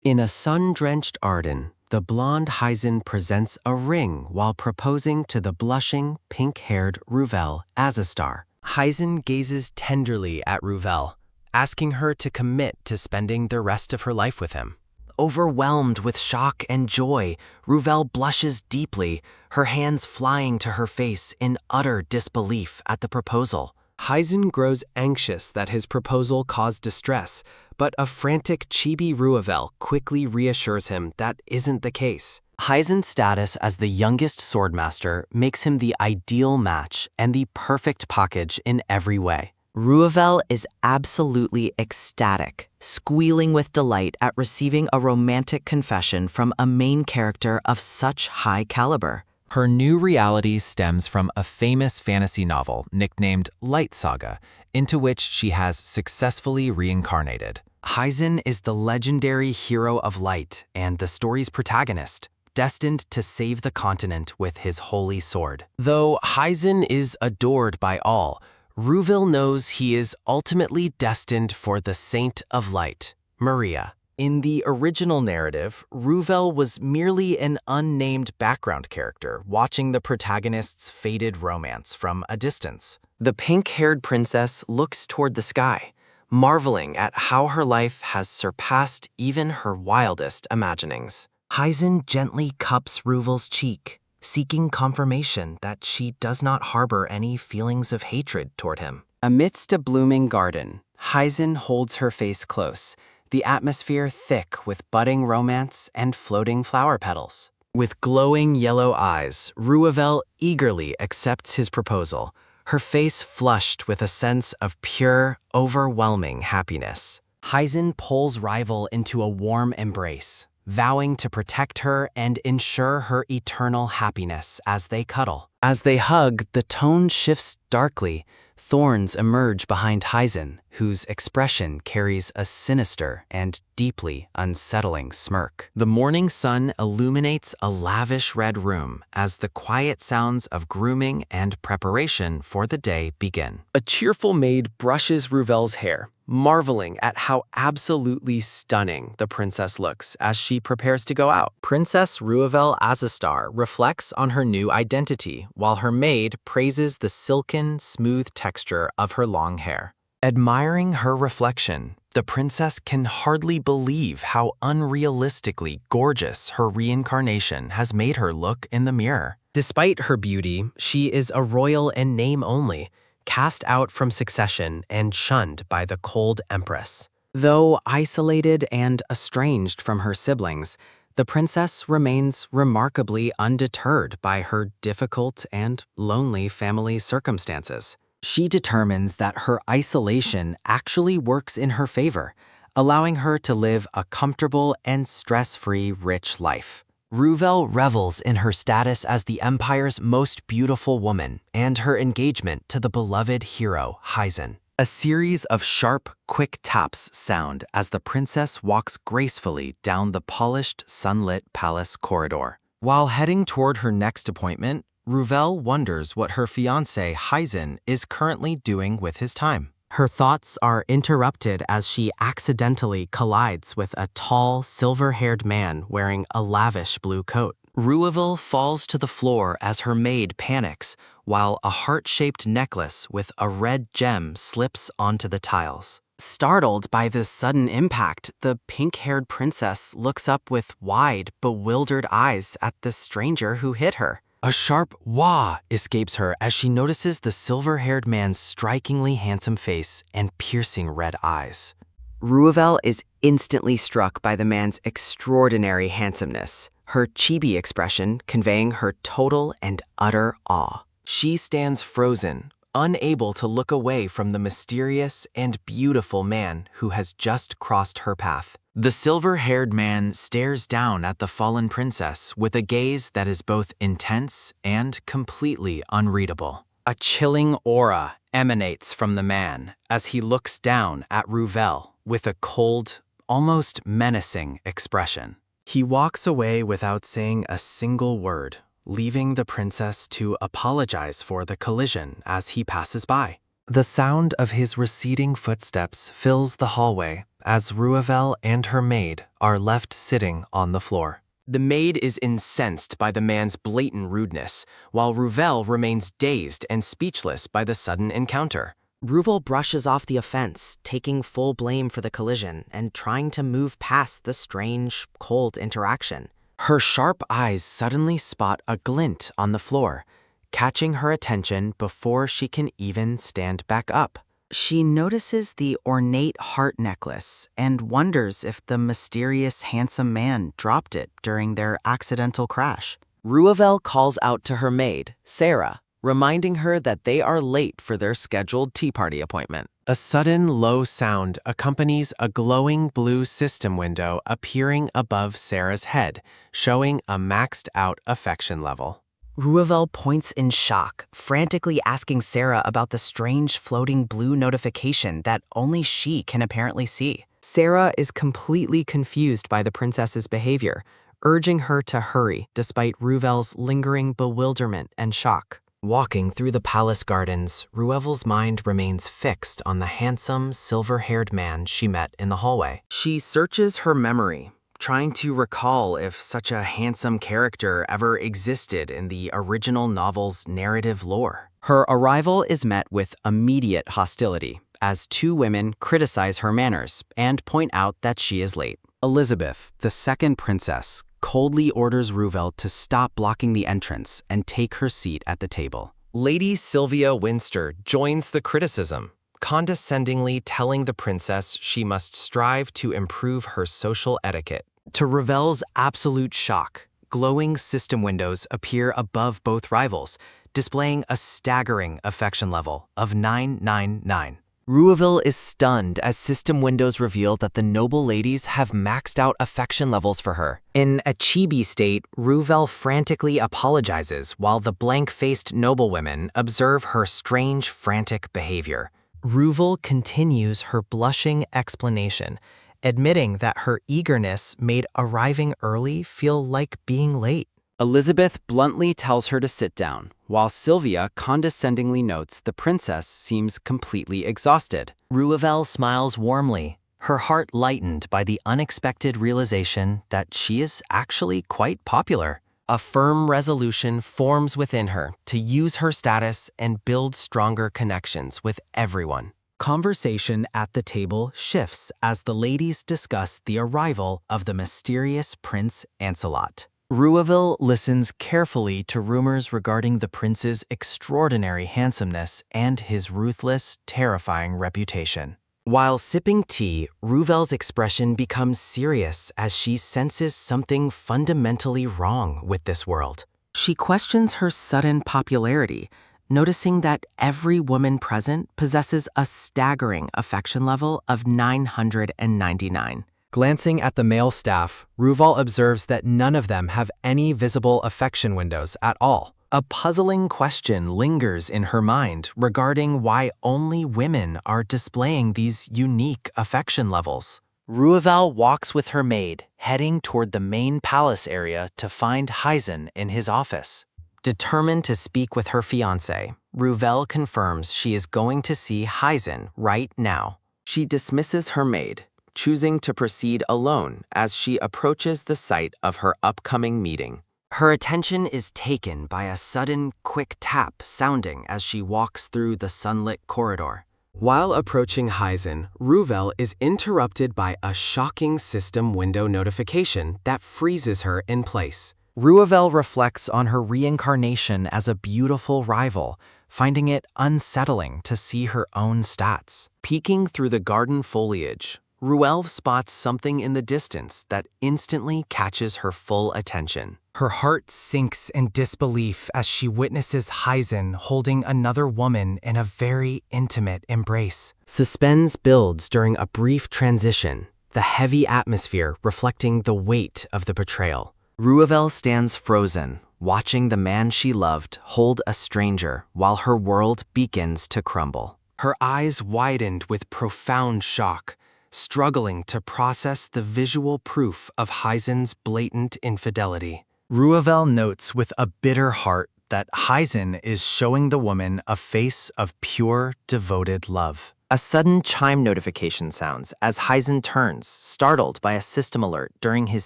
In a sun-drenched Arden, the blonde Heisen presents a ring while proposing to the blushing, pink-haired Ruvel as a star. Heisen gazes tenderly at Ruvel, asking her to commit to spending the rest of her life with him. Overwhelmed with shock and joy, Ruvel blushes deeply, her hands flying to her face in utter disbelief at the proposal. Heisen grows anxious that his proposal caused distress, but a frantic chibi Ruvel quickly reassures him that isn't the case. Heisen's status as the youngest swordmaster makes him the ideal match and the perfect package in every way. Ruvel is absolutely ecstatic, squealing with delight at receiving a romantic confession from a main character of such high caliber. Her new reality stems from a famous fantasy novel nicknamed Light Saga, into which she has successfully reincarnated. Heisen is the legendary hero of light and the story's protagonist, destined to save the continent with his holy sword. Though Heisen is adored by all, Ruvel knows he is ultimately destined for the Saint of Light, Maria. In the original narrative, Ruvel was merely an unnamed background character watching the protagonist's fated romance from a distance. The pink-haired princess looks toward the sky, marveling at how her life has surpassed even her wildest imaginings. Heisen gently cups Ruvel's cheek, seeking confirmation that she does not harbor any feelings of hatred toward him. Amidst a blooming garden, Heisen holds her face close, the atmosphere thick with budding romance and floating flower petals. With glowing yellow eyes, Ruvel eagerly accepts his proposal, her face flushed with a sense of pure, overwhelming happiness. Heisen pulls Rival into a warm embrace, vowing to protect her and ensure her eternal happiness as they cuddle. As they hug, the tone shifts darkly. Thorns emerge behind Heisen, whose expression carries a sinister and deeply unsettling smirk. The morning sun illuminates a lavish red room as the quiet sounds of grooming and preparation for the day begin. A cheerful maid brushes Ruvel's hair, marveling at how absolutely stunning the princess looks as she prepares to go out. Princess Ruvel as a star reflects on her new identity, while her maid praises the silken, smooth texture of her long hair. Admiring her reflection, the princess can hardly believe how unrealistically gorgeous her reincarnation has made her look in the mirror. Despite her beauty, she is a royal in name only, cast out from succession and shunned by the cold Empress. Though isolated and estranged from her siblings, the princess remains remarkably undeterred by her difficult and lonely family circumstances. She determines that her isolation actually works in her favor, allowing her to live a comfortable and stress-free rich life. Ruvel revels in her status as the Empire's most beautiful woman and her engagement to the beloved hero, Heisen. A series of sharp, quick taps sound as the princess walks gracefully down the polished, sunlit palace corridor. While heading toward her next appointment, Ruvel wonders what her fiancé, Heisen, is currently doing with his time. Her thoughts are interrupted as she accidentally collides with a tall, silver-haired man wearing a lavish blue coat. Ruvel falls to the floor as her maid panics, while a heart-shaped necklace with a red gem slips onto the tiles. Startled by this sudden impact, the pink-haired princess looks up with wide, bewildered eyes at the stranger who hit her. A sharp wah escapes her as she notices the silver-haired man's strikingly handsome face and piercing red eyes. Ruvel is instantly struck by the man's extraordinary handsomeness, her chibi expression conveying her total and utter awe. She stands frozen, unable to look away from the mysterious and beautiful man who has just crossed her path. The silver-haired man stares down at the fallen princess with a gaze that is both intense and completely unreadable. A chilling aura emanates from the man as he looks down at Ruvel with a cold, almost menacing expression. He walks away without saying a single word, leaving the princess to apologize for the collision as he passes by. The sound of his receding footsteps fills the hallway, as Ruvel and her maid are left sitting on the floor. The maid is incensed by the man's blatant rudeness, while Ruvel remains dazed and speechless by the sudden encounter. Ruvel brushes off the offense, taking full blame for the collision and trying to move past the strange, cold interaction. Her sharp eyes suddenly spot a glint on the floor, catching her attention before she can even stand back up. She notices the ornate heart necklace and wonders if the mysterious handsome man dropped it during their accidental crash. Ruvel calls out to her maid, Sarah, reminding her that they are late for their scheduled tea party appointment. A sudden low sound accompanies a glowing blue system window appearing above Sarah's head, showing a maxed-out affection level. Ruvel points in shock, frantically asking Sarah about the strange floating blue notification that only she can apparently see. Sarah is completely confused by the princess's behavior, urging her to hurry despite Ruvel's lingering bewilderment and shock. Walking through the palace gardens, Ruvel's mind remains fixed on the handsome, silver-haired man she met in the hallway. She searches her memory, trying to recall if such a handsome character ever existed in the original novel's narrative lore. Her arrival is met with immediate hostility, as two women criticize her manners and point out that she is late. Elizabeth, the second princess, coldly orders Ruvel to stop blocking the entrance and take her seat at the table. Lady Sylvia Winster joins the criticism, condescendingly telling the princess she must strive to improve her social etiquette. To Ruvel's absolute shock, glowing system windows appear above both rivals, displaying a staggering affection level of 999. Ruvel is stunned as system windows reveal that the noble ladies have maxed out affection levels for her. In a chibi state, Ruvel frantically apologizes while the blank-faced noblewomen observe her strange, frantic behavior. Ruvel continues her blushing explanation, admitting that her eagerness made arriving early feel like being late. Elizabeth bluntly tells her to sit down, while Sylvia condescendingly notes the princess seems completely exhausted. Ruvel smiles warmly, her heart lightened by the unexpected realization that she is actually quite popular. A firm resolution forms within her to use her status and build stronger connections with everyone. Conversation at the table shifts as the ladies discuss the arrival of the mysterious Prince Ancelot. Ruvel listens carefully to rumors regarding the prince's extraordinary handsomeness and his ruthless, terrifying reputation. While sipping tea, Ruvel's expression becomes serious as she senses something fundamentally wrong with this world. She questions her sudden popularity, noticing that every woman present possesses a staggering affection level of 999. Glancing at the male staff, Ruvel observes that none of them have any visible affection windows at all. A puzzling question lingers in her mind regarding why only women are displaying these unique affection levels. Ruvel walks with her maid, heading toward the main palace area to find Heisen in his office. Determined to speak with her fiancé, Ruvel confirms she is going to see Heisen right now. She dismisses her maid, choosing to proceed alone as she approaches the site of her upcoming meeting. Her attention is taken by a sudden, quick tap sounding as she walks through the sunlit corridor. While approaching Heisen, Ruvel is interrupted by a shocking system window notification that freezes her in place. Ruvel reflects on her reincarnation as a beautiful rival, finding it unsettling to see her own stats. Peeking through the garden foliage, Ruvel spots something in the distance that instantly catches her full attention. Her heart sinks in disbelief as she witnesses Heisen holding another woman in a very intimate embrace. Suspense builds during a brief transition, the heavy atmosphere reflecting the weight of the betrayal. Ruvel stands frozen, watching the man she loved hold a stranger while her world begins to crumble. Her eyes widened with profound shock, struggling to process the visual proof of Heisen's blatant infidelity. Ruvel notes with a bitter heart that Heisen is showing the woman a face of pure, devoted love. A sudden chime notification sounds as Heisen turns, startled by a system alert during his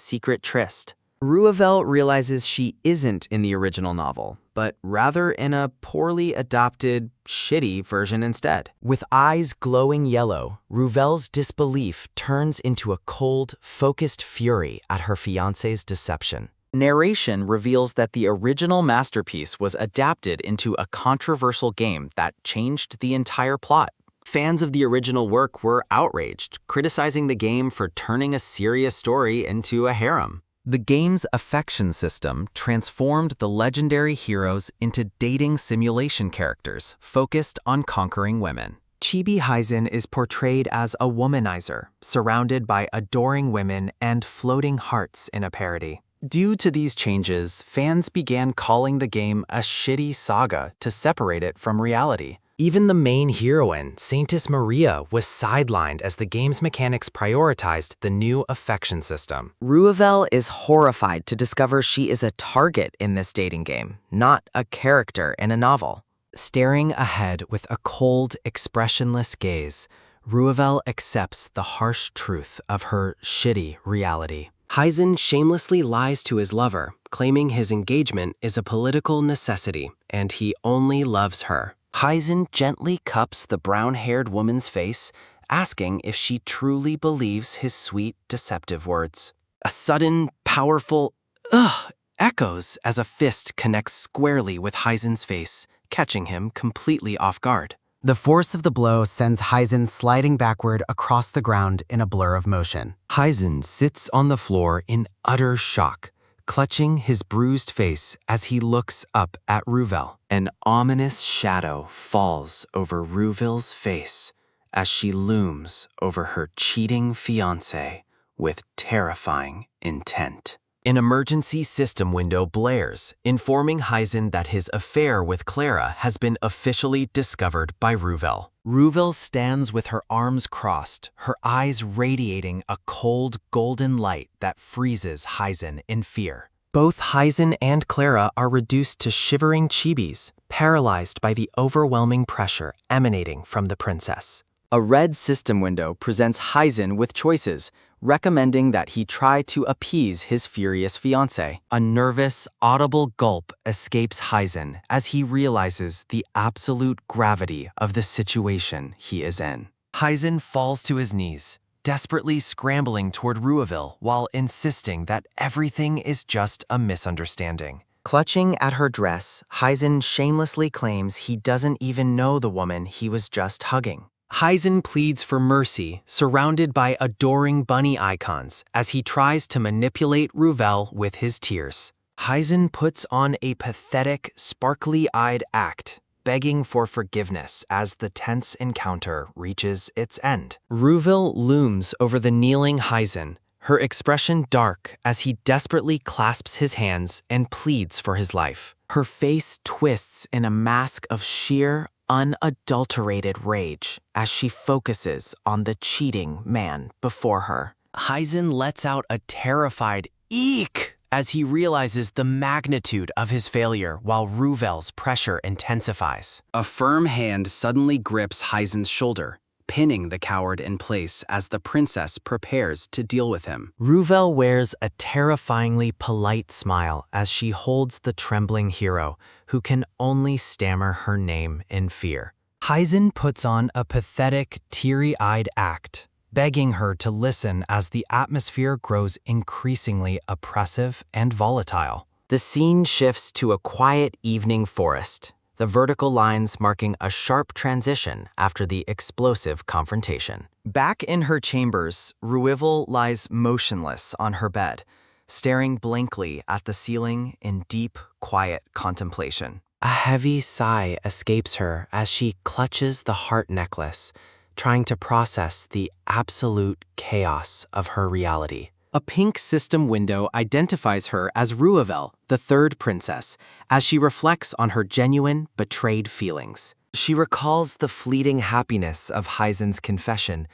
secret tryst. Ruvel realizes she isn't in the original novel, but rather in a poorly adopted, shitty version instead. With eyes glowing yellow, Ruvel's disbelief turns into a cold, focused fury at her fiancé's deception. Narration reveals that the original masterpiece was adapted into a controversial game that changed the entire plot. Fans of the original work were outraged, criticizing the game for turning a serious story into a harem. The game's affection system transformed the legendary heroes into dating simulation characters focused on conquering women. Chibi Heisen is portrayed as a womanizer, surrounded by adoring women and floating hearts in a parody. Due to these changes, fans began calling the game a shitty saga to separate it from reality. Even the main heroine, Saintess Maria, was sidelined as the game's mechanics prioritized the new affection system. Ruvel is horrified to discover she is a target in this dating game, not a character in a novel. Staring ahead with a cold, expressionless gaze, Ruvel accepts the harsh truth of her shitty reality. Heisen shamelessly lies to his lover, claiming his engagement is a political necessity and he only loves her. Heisen gently cups the brown-haired woman's face, asking if she truly believes his sweet, deceptive words. A sudden, powerful "ugh" echoes as a fist connects squarely with Heisen's face, catching him completely off guard. The force of the blow sends Heisen sliding backward across the ground in a blur of motion. Heisen sits on the floor in utter shock, clutching his bruised face as he looks up at Ruvel. An ominous shadow falls over Ruvel's face as she looms over her cheating fiancé with terrifying intent. An emergency system window blares, informing Heisen that his affair with Clara has been officially discovered by Ruvel. Ruvel stands with her arms crossed, her eyes radiating a cold, golden light that freezes Heisen in fear. Both Heisen and Clara are reduced to shivering chibis, paralyzed by the overwhelming pressure emanating from the princess. A red system window presents Heisen with choices, recommending that he try to appease his furious fiancé. A nervous, audible gulp escapes Heisen as he realizes the absolute gravity of the situation he is in. Heisen falls to his knees, desperately scrambling toward Ruvel while insisting that everything is just a misunderstanding. Clutching at her dress, Heisen shamelessly claims he doesn't even know the woman he was just hugging. Heisen pleads for mercy, surrounded by adoring bunny icons, as he tries to manipulate Ruvel with his tears. Heisen puts on a pathetic, sparkly-eyed act, begging for forgiveness as the tense encounter reaches its end. Ruvel looms over the kneeling Heisen, her expression dark as he desperately clasps his hands and pleads for his life. Her face twists in a mask of sheer, unadulterated rage as she focuses on the cheating man before her. Heisen lets out a terrified eek as he realizes the magnitude of his failure while Ruvel's pressure intensifies. A firm hand suddenly grips Heisen's shoulder, pinning the coward in place as the princess prepares to deal with him. Ruvel wears a terrifyingly polite smile as she holds the trembling hero, who can only stammer her name in fear. Heisen puts on a pathetic, teary-eyed act, begging her to listen as the atmosphere grows increasingly oppressive and volatile. The scene shifts to a quiet evening forest, the vertical lines marking a sharp transition after the explosive confrontation. Back in her chambers, Ruvel lies motionless on her bed, staring blankly at the ceiling in deep, quiet contemplation. A heavy sigh escapes her as she clutches the heart necklace, trying to process the absolute chaos of her reality. A pink system window identifies her as Ruvel, the third princess, as she reflects on her genuine, betrayed feelings. She recalls the fleeting happiness of Heisen's confession,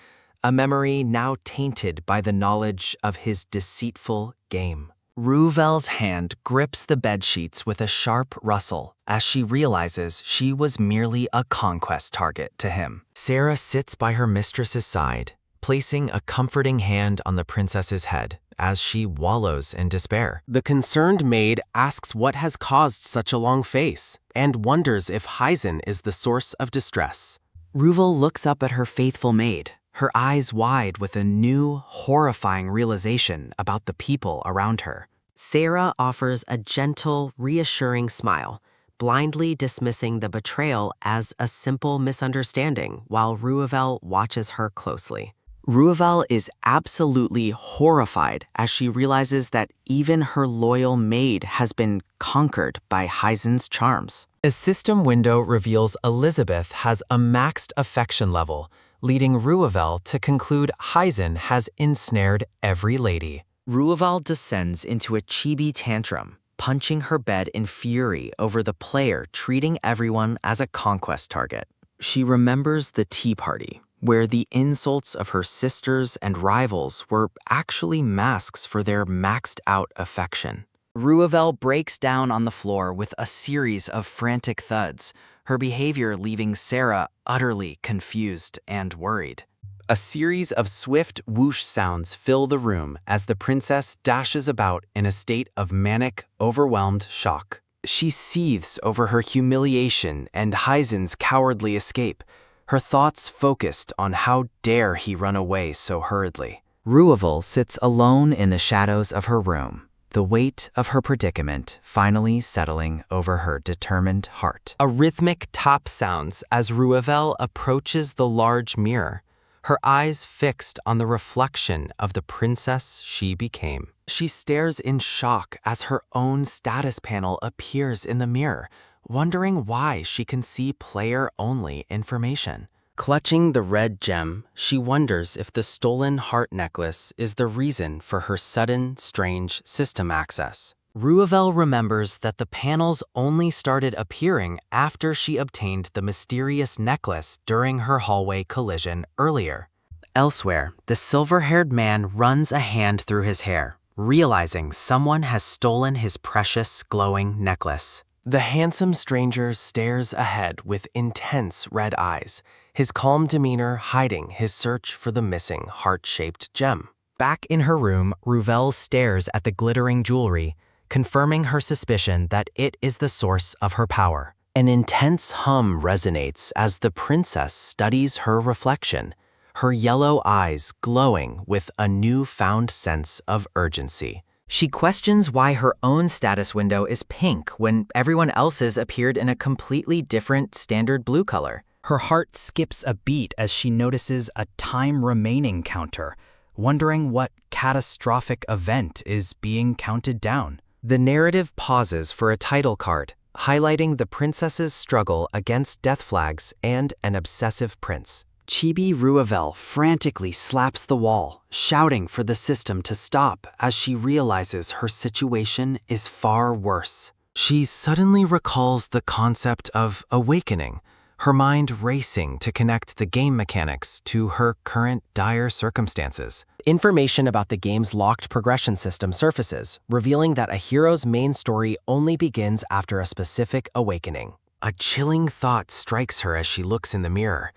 a memory now tainted by the knowledge of his deceitful game. Ruvel's hand grips the bedsheets with a sharp rustle as she realizes she was merely a conquest target to him. Sarah sits by her mistress's side, placing a comforting hand on the princess's head as she wallows in despair. The concerned maid asks what has caused such a long face and wonders if Heisen is the source of distress. Ruvel looks up at her faithful maid, her eyes wide with a new, horrifying realization about the people around her. Sarah offers a gentle, reassuring smile, blindly dismissing the betrayal as a simple misunderstanding while Ruvel watches her closely. Ruvel is absolutely horrified as she realizes that even her loyal maid has been conquered by Heisen's charms. A system window reveals Elizabeth has a maxed affection level, leading Ruvel to conclude Heisen has ensnared every lady. Ruvel descends into a chibi tantrum, punching her bed in fury over the player treating everyone as a conquest target. She remembers the tea party, where the insults of her sisters and rivals were actually masks for their maxed-out affection. Ruvel breaks down on the floor with a series of frantic thuds, her behavior leaving Sarah utterly confused and worried. A series of swift whoosh sounds fill the room as the princess dashes about in a state of manic, overwhelmed shock. She seethes over her humiliation and Heisen's cowardly escape, her thoughts focused on how dare he run away so hurriedly. Ruvel sits alone in the shadows of her room, the weight of her predicament finally settling over her determined heart. A rhythmic tap sounds as Ruvel approaches the large mirror, her eyes fixed on the reflection of the princess she became. She stares in shock as her own status panel appears in the mirror, wondering why she can see player-only information. Clutching the red gem, she wonders if the stolen heart necklace is the reason for her sudden, strange system access. Ruvel remembers that the panels only started appearing after she obtained the mysterious necklace during her hallway collision earlier. Elsewhere, the silver-haired man runs a hand through his hair, realizing someone has stolen his precious, glowing necklace. The handsome stranger stares ahead with intense red eyes, his calm demeanor hiding his search for the missing heart-shaped gem. Back in her room, Ruvel stares at the glittering jewelry, confirming her suspicion that it is the source of her power. An intense hum resonates as the princess studies her reflection, her yellow eyes glowing with a newfound sense of urgency. She questions why her own status window is pink when everyone else's appeared in a completely different standard blue color. Her heart skips a beat as she notices a time remaining counter, wondering what catastrophic event is being counted down. The narrative pauses for a title card, highlighting the princess's struggle against death flags and an obsessive prince. Chibi Ruvel frantically slaps the wall, shouting for the system to stop as she realizes her situation is far worse. She suddenly recalls the concept of awakening, her mind racing to connect the game mechanics to her current dire circumstances. Information about the game's locked progression system surfaces, revealing that a hero's main story only begins after a specific awakening. A chilling thought strikes her as she looks in the mirror.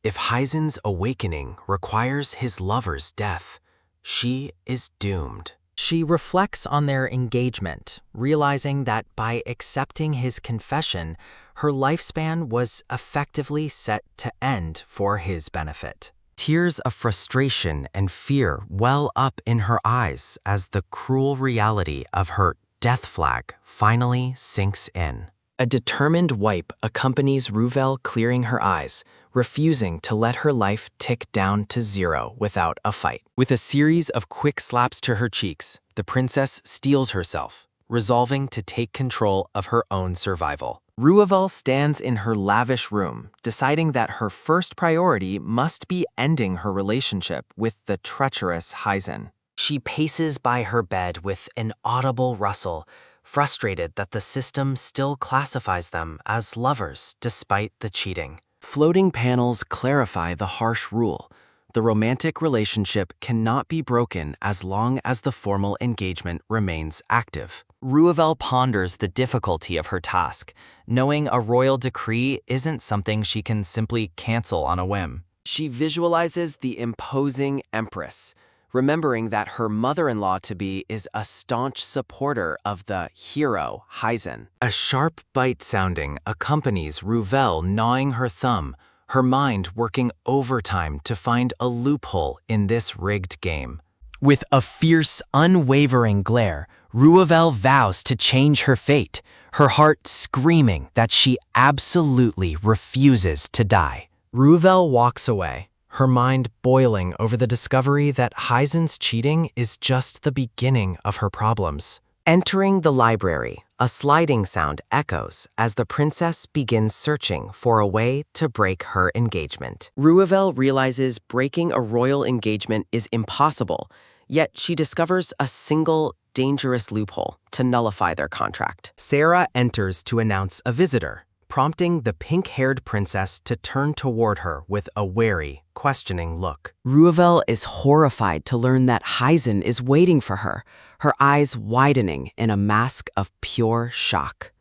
If Heisen's awakening requires his lover's death, she is doomed. She reflects on their engagement, realizing that by accepting his confession, her lifespan was effectively set to end for his benefit. Tears of frustration and fear well up in her eyes as the cruel reality of her death flag finally sinks in. A determined wipe accompanies Ruvel clearing her eyes, refusing to let her life tick down to zero without a fight. With a series of quick slaps to her cheeks, the princess steels herself, resolving to take control of her own survival. Ruvel stands in her lavish room, deciding that her first priority must be ending her relationship with the treacherous Heisen. She paces by her bed with an audible rustle, frustrated that the system still classifies them as lovers despite the cheating. Floating panels clarify the harsh rule, The romantic relationship cannot be broken as long as the formal engagement remains active. Ruvel ponders the difficulty of her task, knowing a royal decree isn't something she can simply cancel on a whim. She visualizes the imposing Empress, remembering that her mother-in-law-to-be is a staunch supporter of the hero, Heisen. A sharp bite sounding accompanies Ruvel gnawing her thumb, her mind working overtime to find a loophole in this rigged game. With a fierce, unwavering glare, Ruvel vows to change her fate, her heart screaming that she absolutely refuses to die. Ruvel walks away, her mind boiling over the discovery that Heisen's cheating is just the beginning of her problems. Entering the library, a sliding sound echoes as the princess begins searching for a way to break her engagement. Ruvel realizes breaking a royal engagement is impossible, yet she discovers a single, dangerous loophole to nullify their contract. Sarah enters to announce a visitor, prompting the pink-haired princess to turn toward her with a wary, questioning look. Ruvel is horrified to learn that Heisen is waiting for her, her eyes widening in a mask of pure shock.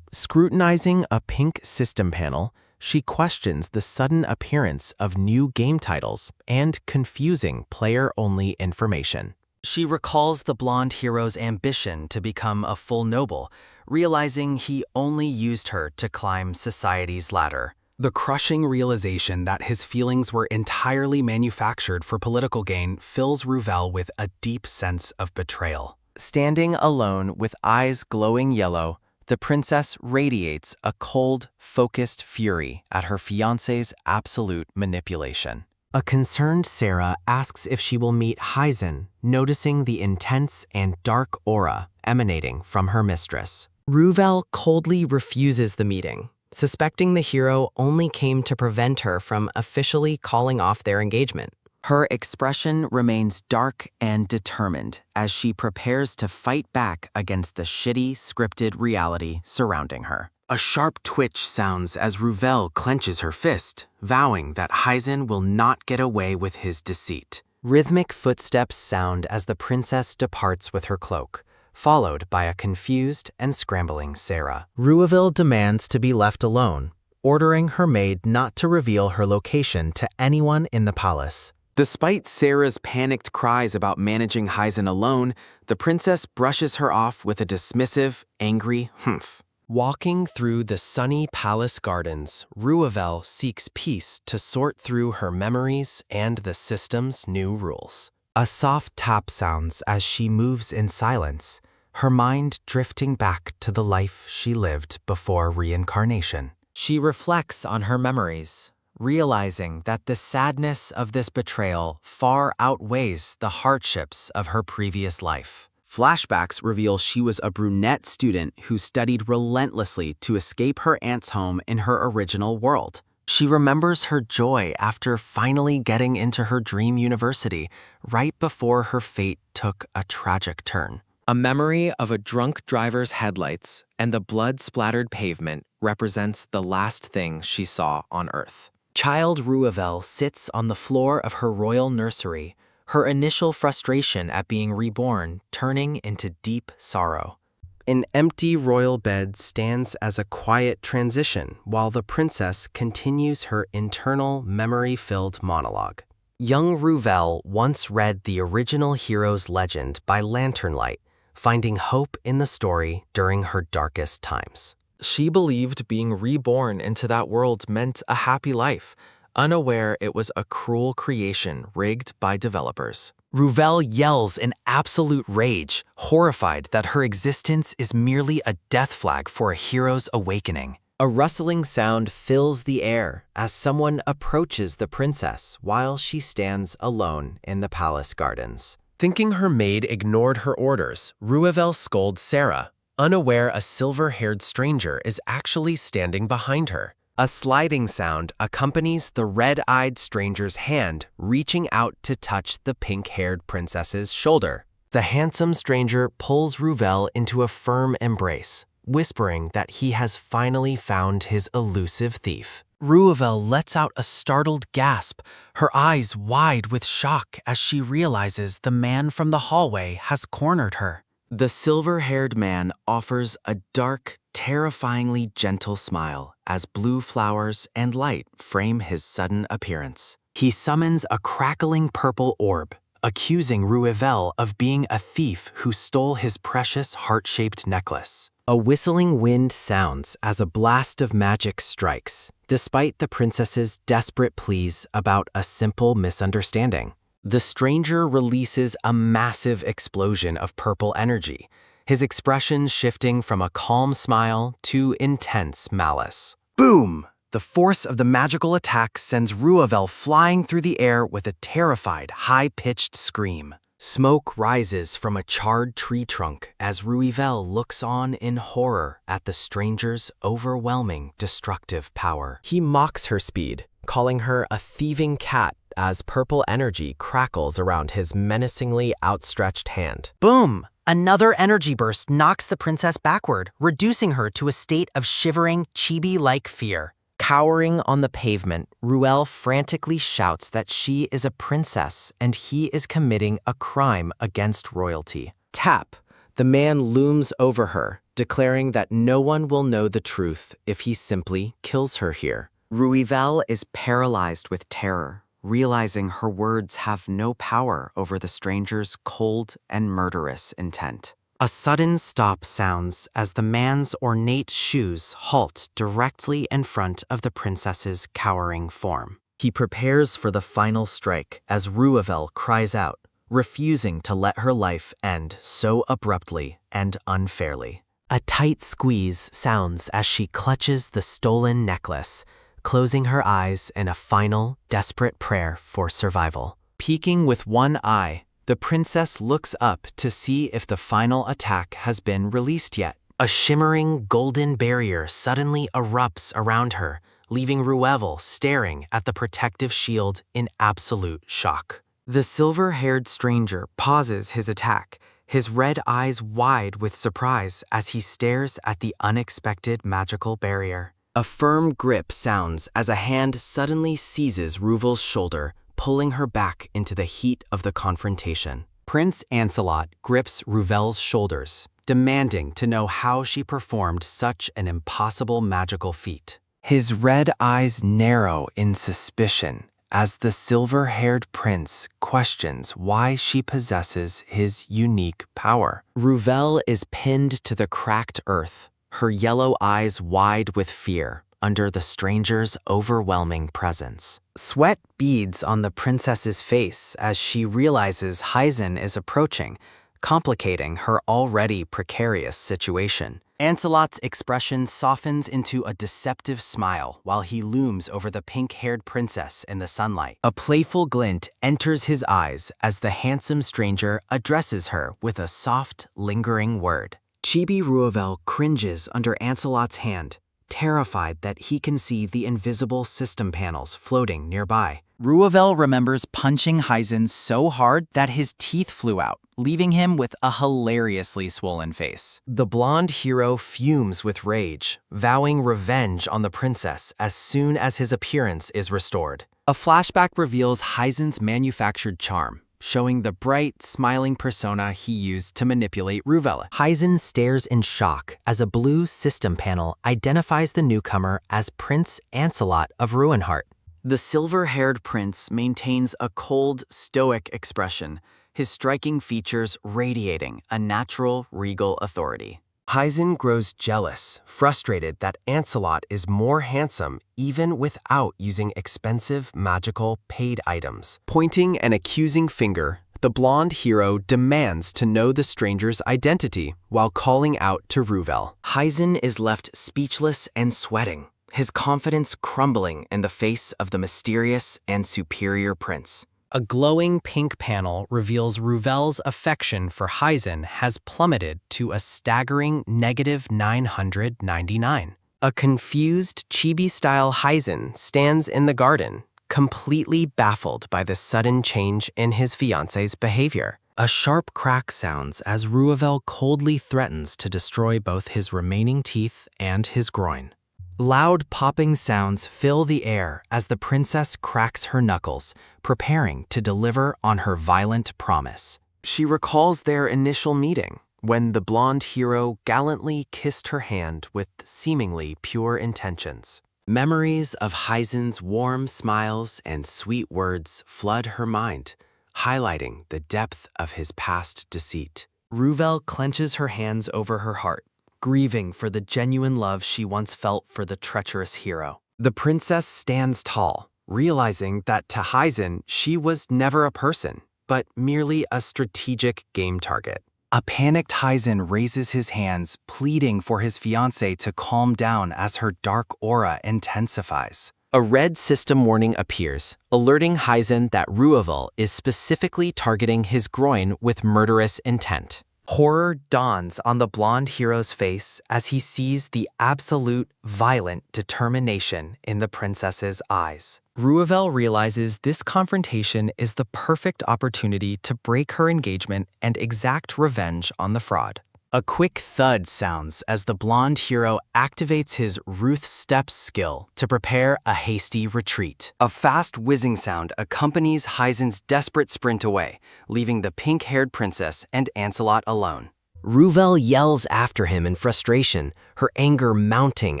Scrutinizing a pink system panel, she questions the sudden appearance of new game titles and confusing player-only information. She recalls the blonde hero's ambition to become a full noble, realizing he only used her to climb society's ladder. The crushing realization that his feelings were entirely manufactured for political gain fills Ruvel with a deep sense of betrayal. Standing alone with eyes glowing yellow, the princess radiates a cold, focused fury at her fiancé's absolute manipulation. A concerned Sarah asks if she will meet Heisen, noticing the intense and dark aura emanating from her mistress. Ruvel coldly refuses the meeting, suspecting the hero only came to prevent her from officially calling off their engagement. Her expression remains dark and determined as she prepares to fight back against the shitty, scripted reality surrounding her. A sharp twitch sounds as Ruvel clenches her fist, vowing that Heisen will not get away with his deceit. Rhythmic footsteps sound as the princess departs with her cloak, followed by a confused and scrambling Sarah. Ruvel demands to be left alone, ordering her maid not to reveal her location to anyone in the palace. Despite Sarah's panicked cries about managing Heisen alone, the princess brushes her off with a dismissive, angry humph. Walking through the sunny palace gardens, Ruvel seeks peace to sort through her memories and the system's new rules. A soft tap sounds as she moves in silence, her mind drifting back to the life she lived before reincarnation. She reflects on her memories, realizing that the sadness of this betrayal far outweighs the hardships of her previous life. Flashbacks reveal she was a brunette student who studied relentlessly to escape her aunt's home in her original world. She remembers her joy after finally getting into her dream university right before her fate took a tragic turn. A memory of a drunk driver's headlights and the blood-splattered pavement represents the last thing she saw on Earth. Child Ruvel sits on the floor of her royal nursery, her initial frustration at being reborn turning into deep sorrow. An empty royal bed stands as a quiet transition while the princess continues her internal, memory-filled monologue. Young Ruvel once read the original hero's legend by lanternlight, finding hope in the story during her darkest times. She believed being reborn into that world meant a happy life, unaware it was a cruel creation rigged by developers. Ruvel yells in absolute rage, horrified that her existence is merely a death flag for a hero's awakening. A rustling sound fills the air as someone approaches the princess while she stands alone in the palace gardens. Thinking her maid ignored her orders, Ruvel scolds Sarah, unaware a silver-haired stranger is actually standing behind her. A sliding sound accompanies the red-eyed stranger's hand reaching out to touch the pink-haired princess's shoulder. The handsome stranger pulls Ruvel into a firm embrace, whispering that he has finally found his elusive thief. Ruvel lets out a startled gasp, her eyes wide with shock as she realizes the man from the hallway has cornered her. The silver-haired man offers a dark, terrifyingly gentle smile as blue flowers and light frame his sudden appearance. He summons a crackling purple orb, accusing Ruvel of being a thief who stole his precious heart-shaped necklace. A whistling wind sounds as a blast of magic strikes, despite the princess's desperate pleas about a simple misunderstanding. The stranger releases a massive explosion of purple energy, his expression shifting from a calm smile to intense malice. Boom! The force of the magical attack sends Ruvel flying through the air with a terrified, high-pitched scream. Smoke rises from a charred tree trunk as Ruvel looks on in horror at the stranger's overwhelming destructive power. He mocks her speed, calling her a thieving cat as purple energy crackles around his menacingly outstretched hand. Boom! Another energy burst knocks the princess backward, reducing her to a state of shivering, chibi-like fear. Cowering on the pavement, Ruvel frantically shouts that she is a princess and he is committing a crime against royalty. Tap! The man looms over her, declaring that no one will know the truth if he simply kills her here. Ruvel is paralyzed with terror, realizing her words have no power over the stranger's cold and murderous intent. A sudden stop sounds as the man's ornate shoes halt directly in front of the princess's cowering form. He prepares for the final strike as Ruvel cries out, refusing to let her life end so abruptly and unfairly. A tight squeeze sounds as she clutches the stolen necklace, closing her eyes in a final, desperate prayer for survival. Peeking with one eye, the princess looks up to see if the final attack has been released yet. A shimmering golden barrier suddenly erupts around her, leaving Ruvel staring at the protective shield in absolute shock. The silver-haired stranger pauses his attack, his red eyes wide with surprise as he stares at the unexpected magical barrier. A firm grip sounds as a hand suddenly seizes Ruvel's shoulder, pulling her back into the heat of the confrontation. Prince Ancelot grips Ruvel's shoulders, demanding to know how she performed such an impossible magical feat. His red eyes narrow in suspicion as the silver-haired prince questions why she possesses his unique power. Ruvel is pinned to the cracked earth, her yellow eyes wide with fear under the stranger's overwhelming presence. Sweat beads on the princess's face as she realizes Heisen is approaching, complicating her already precarious situation. Ancelot's expression softens into a deceptive smile while he looms over the pink-haired princess in the sunlight. A playful glint enters his eyes as the handsome stranger addresses her with a soft, lingering word. Chibi Ruvel cringes under Ancelot's hand, terrified that he can see the invisible system panels floating nearby. Ruvel remembers punching Heisen so hard that his teeth flew out, leaving him with a hilariously swollen face. The blonde hero fumes with rage, vowing revenge on the princess as soon as his appearance is restored. A flashback reveals Heisen's manufactured charm, showing the bright, smiling persona he used to manipulate Ruvel. Heisen stares in shock as a blue system panel identifies the newcomer as Prince Ancelot of Ruinheart. The silver-haired prince maintains a cold, stoic expression, his striking features radiating a natural, regal authority. Heisen grows jealous, frustrated that Ancelot is more handsome even without using expensive, magical, paid items. Pointing an accusing finger, the blonde hero demands to know the stranger's identity while calling out to Ruvel. Heisen is left speechless and sweating, his confidence crumbling in the face of the mysterious and superior prince. A glowing pink panel reveals Ruvel's affection for Heisen has plummeted to a staggering -999. A confused chibi-style Heisen stands in the garden, completely baffled by the sudden change in his fiancé's behavior. A sharp crack sounds as Ruvel coldly threatens to destroy both his remaining teeth and his groin. Loud popping sounds fill the air as the princess cracks her knuckles, preparing to deliver on her violent promise. She recalls their initial meeting, when the blonde hero gallantly kissed her hand with seemingly pure intentions. Memories of Heisen's warm smiles and sweet words flood her mind, highlighting the depth of his past deceit. Ruvel clenches her hands over her heart, grieving for the genuine love she once felt for the treacherous hero. The princess stands tall, realizing that to Heisen she was never a person, but merely a strategic game target. A panicked Heisen raises his hands, pleading for his fiancée to calm down as her dark aura intensifies. A red system warning appears, alerting Heisen that Ruvel is specifically targeting his groin with murderous intent. Horror dawns on the blonde hero's face as he sees the absolute, violent determination in the princess's eyes. Ruvel realizes this confrontation is the perfect opportunity to break her engagement and exact revenge on the fraud. A quick thud sounds as the blonde hero activates his Ruth Steps skill to prepare a hasty retreat. A fast whizzing sound accompanies Heisen's desperate sprint away, leaving the pink-haired princess and Ancelot alone. Ruvel yells after him in frustration, her anger mounting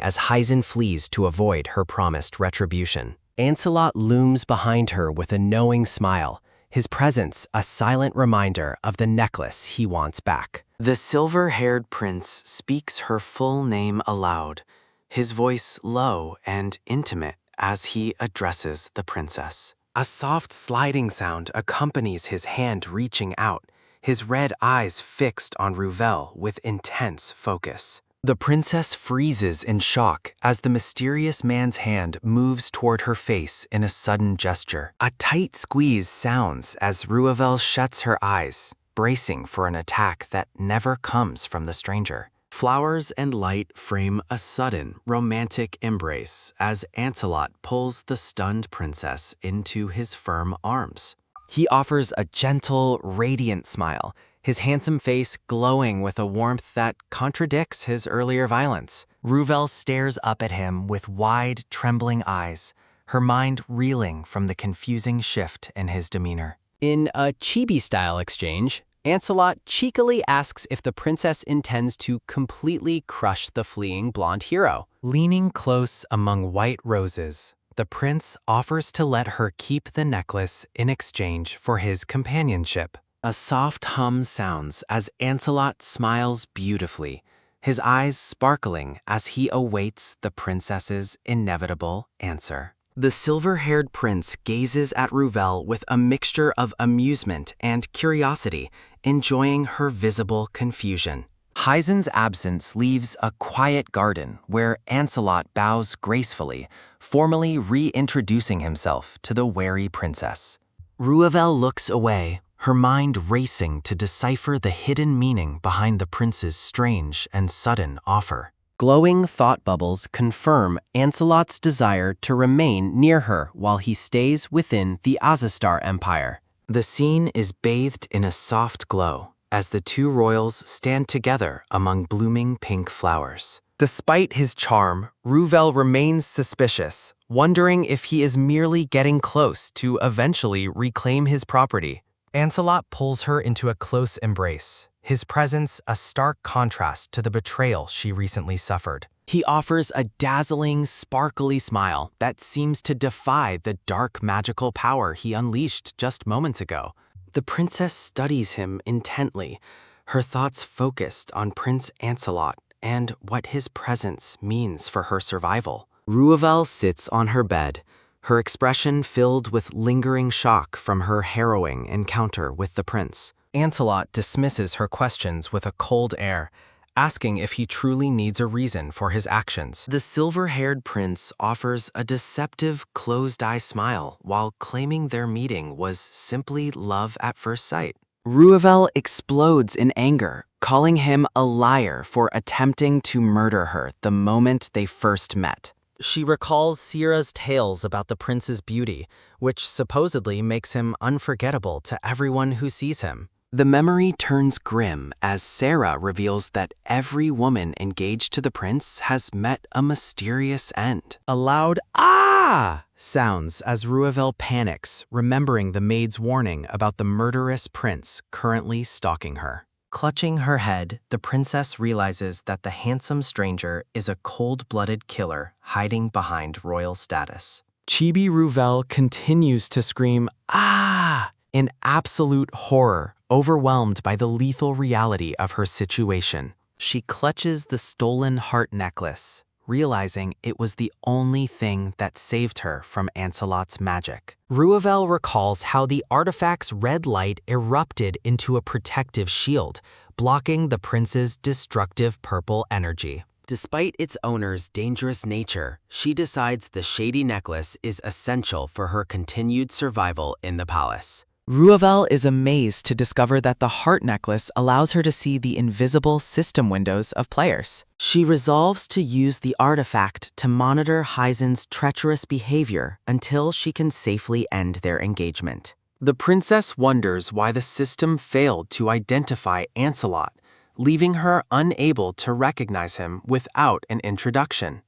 as Heisen flees to avoid her promised retribution. Ancelot looms behind her with a knowing smile, his presence a silent reminder of the necklace he wants back. The silver-haired prince speaks her full name aloud, his voice low and intimate as he addresses the princess. A soft sliding sound accompanies his hand reaching out, his red eyes fixed on Ruvel with intense focus. The princess freezes in shock as the mysterious man's hand moves toward her face in a sudden gesture. A tight squeeze sounds as Ruvel shuts her eyes, bracing for an attack that never comes from the stranger. Flowers and light frame a sudden, romantic embrace as Ancelot pulls the stunned princess into his firm arms. He offers a gentle, radiant smile, his handsome face glowing with a warmth that contradicts his earlier violence. Ruvel stares up at him with wide, trembling eyes, her mind reeling from the confusing shift in his demeanor. In a chibi-style exchange, Ancelot cheekily asks if the princess intends to completely crush the fleeing blonde hero. Leaning close among white roses, the prince offers to let her keep the necklace in exchange for his companionship. A soft hum sounds as Ancelot smiles beautifully, his eyes sparkling as he awaits the princess's inevitable answer. The silver-haired prince gazes at Ruvel with a mixture of amusement and curiosity, enjoying her visible confusion. Heisen's absence leaves a quiet garden where Ancelot bows gracefully, formally reintroducing himself to the wary princess. Ruvel looks away, her mind racing to decipher the hidden meaning behind the prince's strange and sudden offer. Glowing thought bubbles confirm Ancelot's desire to remain near her while he stays within the Azastar Empire. The scene is bathed in a soft glow as the two royals stand together among blooming pink flowers. Despite his charm, Ruvel remains suspicious, wondering if he is merely getting close to eventually reclaim his property. Ancelot pulls her into a close embrace, his presence a stark contrast to the betrayal she recently suffered. He offers a dazzling, sparkly smile that seems to defy the dark magical power he unleashed just moments ago. The princess studies him intently, her thoughts focused on Prince Ancelot and what his presence means for her survival. Ruvel sits on her bed, her expression filled with lingering shock from her harrowing encounter with the prince. Ancelot dismisses her questions with a cold air, asking if he truly needs a reason for his actions. The silver-haired prince offers a deceptive, closed-eye smile while claiming their meeting was simply love at first sight. Ruvel explodes in anger, calling him a liar for attempting to murder her the moment they first met. She recalls Sierra's tales about the prince's beauty, which supposedly makes him unforgettable to everyone who sees him. The memory turns grim as Sarah reveals that every woman engaged to the prince has met a mysterious end. A loud "ah" sounds as Ruvel panics, remembering the maid's warning about the murderous prince currently stalking her. Clutching her head, the princess realizes that the handsome stranger is a cold-blooded killer hiding behind royal status. Chibi Ruvel continues to scream "ah" in absolute horror, overwhelmed by the lethal reality of her situation. She clutches the stolen heart necklace, realizing it was the only thing that saved her from Ancelot's magic. Ruvel recalls how the artifact's red light erupted into a protective shield, blocking the prince's destructive purple energy. Despite its owner's dangerous nature, she decides the shady necklace is essential for her continued survival in the palace. Ruvel is amazed to discover that the heart necklace allows her to see the invisible system windows of players. She resolves to use the artifact to monitor Heisen's treacherous behavior until she can safely end their engagement. The princess wonders why the system failed to identify Ancelot, leaving her unable to recognize him without an introduction.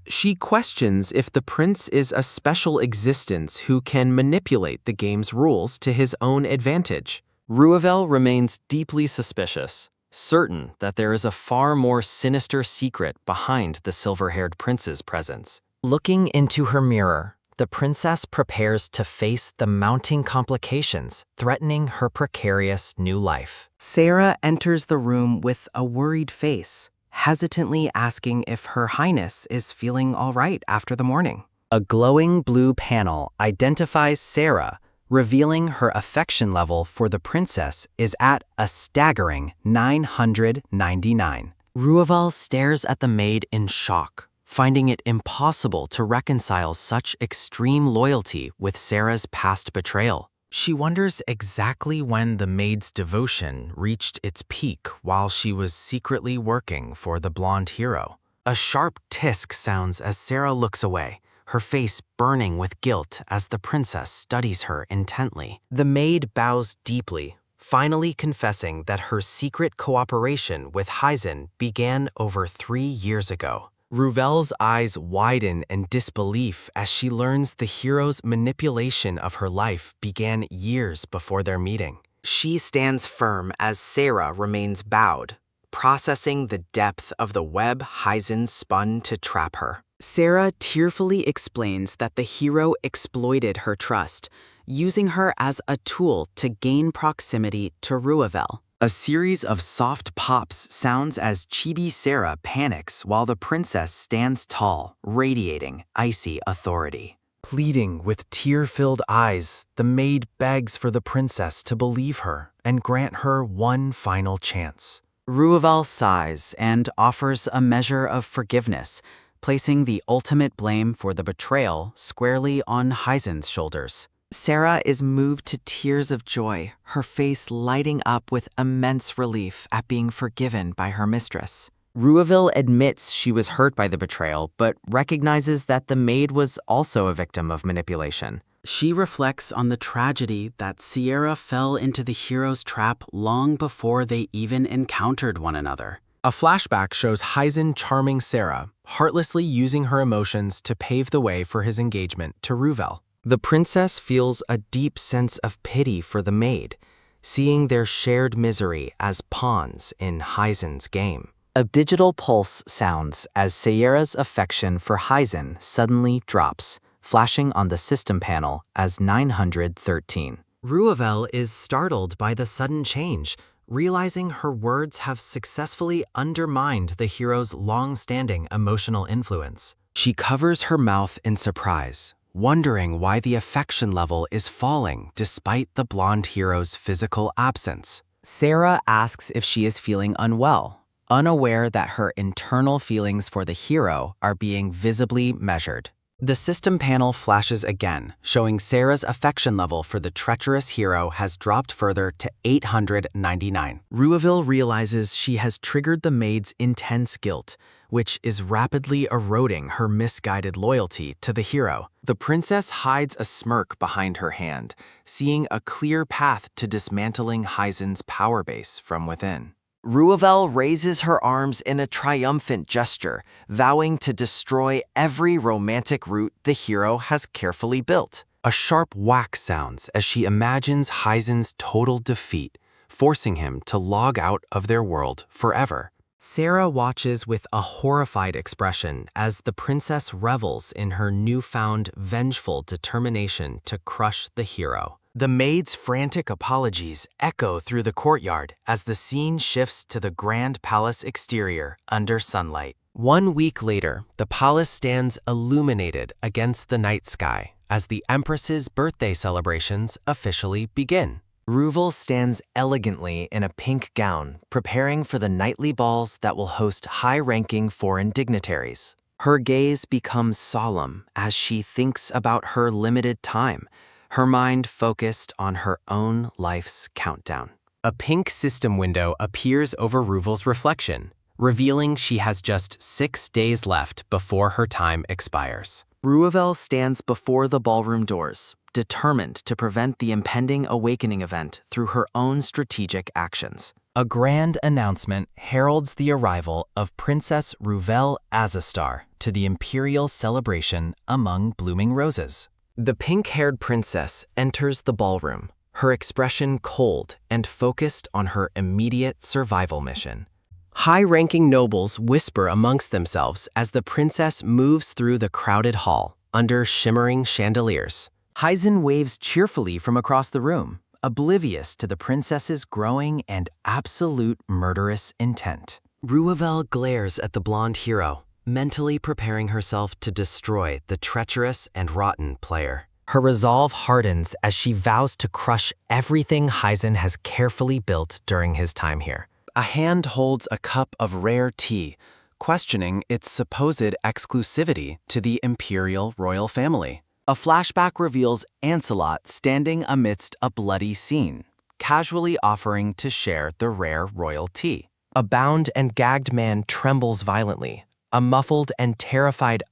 She questions if the prince is a special existence who can manipulate the game's rules to his own advantage. Ruvel remains deeply suspicious, certain that there is a far more sinister secret behind the silver-haired prince's presence. Looking into her mirror, the princess prepares to face the mounting complications threatening her precarious new life. Sarah enters the room with a worried face, hesitantly asking if Her Highness is feeling all right after the morning. A glowing blue panel identifies Sarah, revealing her affection level for the princess is at a staggering 999. Ruvel stares at the maid in shock, finding it impossible to reconcile such extreme loyalty with Sarah's past betrayal. She wonders exactly when the maid's devotion reached its peak while she was secretly working for the blonde hero. A sharp tisk sounds as Sarah looks away, her face burning with guilt as the princess studies her intently. The maid bows deeply, finally confessing that her secret cooperation with Heisen began over 3 years ago. Ruvel's eyes widen in disbelief as she learns the hero's manipulation of her life began years before their meeting. She stands firm as Sarah remains bowed, processing the depth of the web Heisen spun to trap her. Sarah tearfully explains that the hero exploited her trust, using her as a tool to gain proximity to Ruvel. A series of soft pops sounds as Chibi Sarah panics while the princess stands tall, radiating icy authority. Pleading with tear-filled eyes, the maid begs for the princess to believe her and grant her one final chance. Ruvel sighs and offers a measure of forgiveness, placing the ultimate blame for the betrayal squarely on Heisen's shoulders. Sarah is moved to tears of joy, her face lighting up with immense relief at being forgiven by her mistress. Ruvel admits she was hurt by the betrayal, but recognizes that the maid was also a victim of manipulation. She reflects on the tragedy that Sierra fell into the hero's trap long before they even encountered one another. A flashback shows Heisen charming Sarah, heartlessly using her emotions to pave the way for his engagement to Ruvel. The princess feels a deep sense of pity for the maid, seeing their shared misery as pawns in Heisen's game. A digital pulse sounds as Sierra's affection for Heisen suddenly drops, flashing on the system panel as 913. Ruvel is startled by the sudden change, realizing her words have successfully undermined the hero's long-standing emotional influence. She covers her mouth in surprise, wondering why the affection level is falling despite the blonde hero's physical absence. Sarah asks if she is feeling unwell, unaware that her internal feelings for the hero are being visibly measured. The system panel flashes again, showing Sarah's affection level for the treacherous hero has dropped further to 899. Ruvel realizes she has triggered the maid's intense guilt, which is rapidly eroding her misguided loyalty to the hero. The princess hides a smirk behind her hand, seeing a clear path to dismantling Heisen's power base from within. Ruvel raises her arms in a triumphant gesture, vowing to destroy every romantic route the hero has carefully built. A sharp whack sounds as she imagines Heisen's total defeat, forcing him to log out of their world forever. Sarah watches with a horrified expression as the princess revels in her newfound vengeful determination to crush the hero. The maid's frantic apologies echo through the courtyard as the scene shifts to the grand palace exterior under sunlight. 1 week later, the palace stands illuminated against the night sky as the Empress's birthday celebrations officially begin. Ruvel stands elegantly in a pink gown, preparing for the nightly balls that will host high-ranking foreign dignitaries. Her gaze becomes solemn as she thinks about her limited time, her mind focused on her own life's countdown. A pink system window appears over Ruvel's reflection, revealing she has just 6 days left before her time expires. Ruvel stands before the ballroom doors, determined to prevent the impending awakening event through her own strategic actions. A grand announcement heralds the arrival of Princess Ruvel Azastar to the imperial celebration among blooming roses. The pink-haired princess enters the ballroom, her expression cold and focused on her immediate survival mission. High-ranking nobles whisper amongst themselves as the princess moves through the crowded hall under shimmering chandeliers. Heisen waves cheerfully from across the room, oblivious to the princess's growing and absolute murderous intent. Ruvel glares at the blonde hero, mentally preparing herself to destroy the treacherous and rotten player. Her resolve hardens as she vows to crush everything Heisen has carefully built during his time here. A hand holds a cup of rare tea, questioning its supposed exclusivity to the imperial royal family. A flashback reveals Ancelot standing amidst a bloody scene, casually offering to share the rare royal tea. A bound and gagged man trembles violently, a muffled and terrified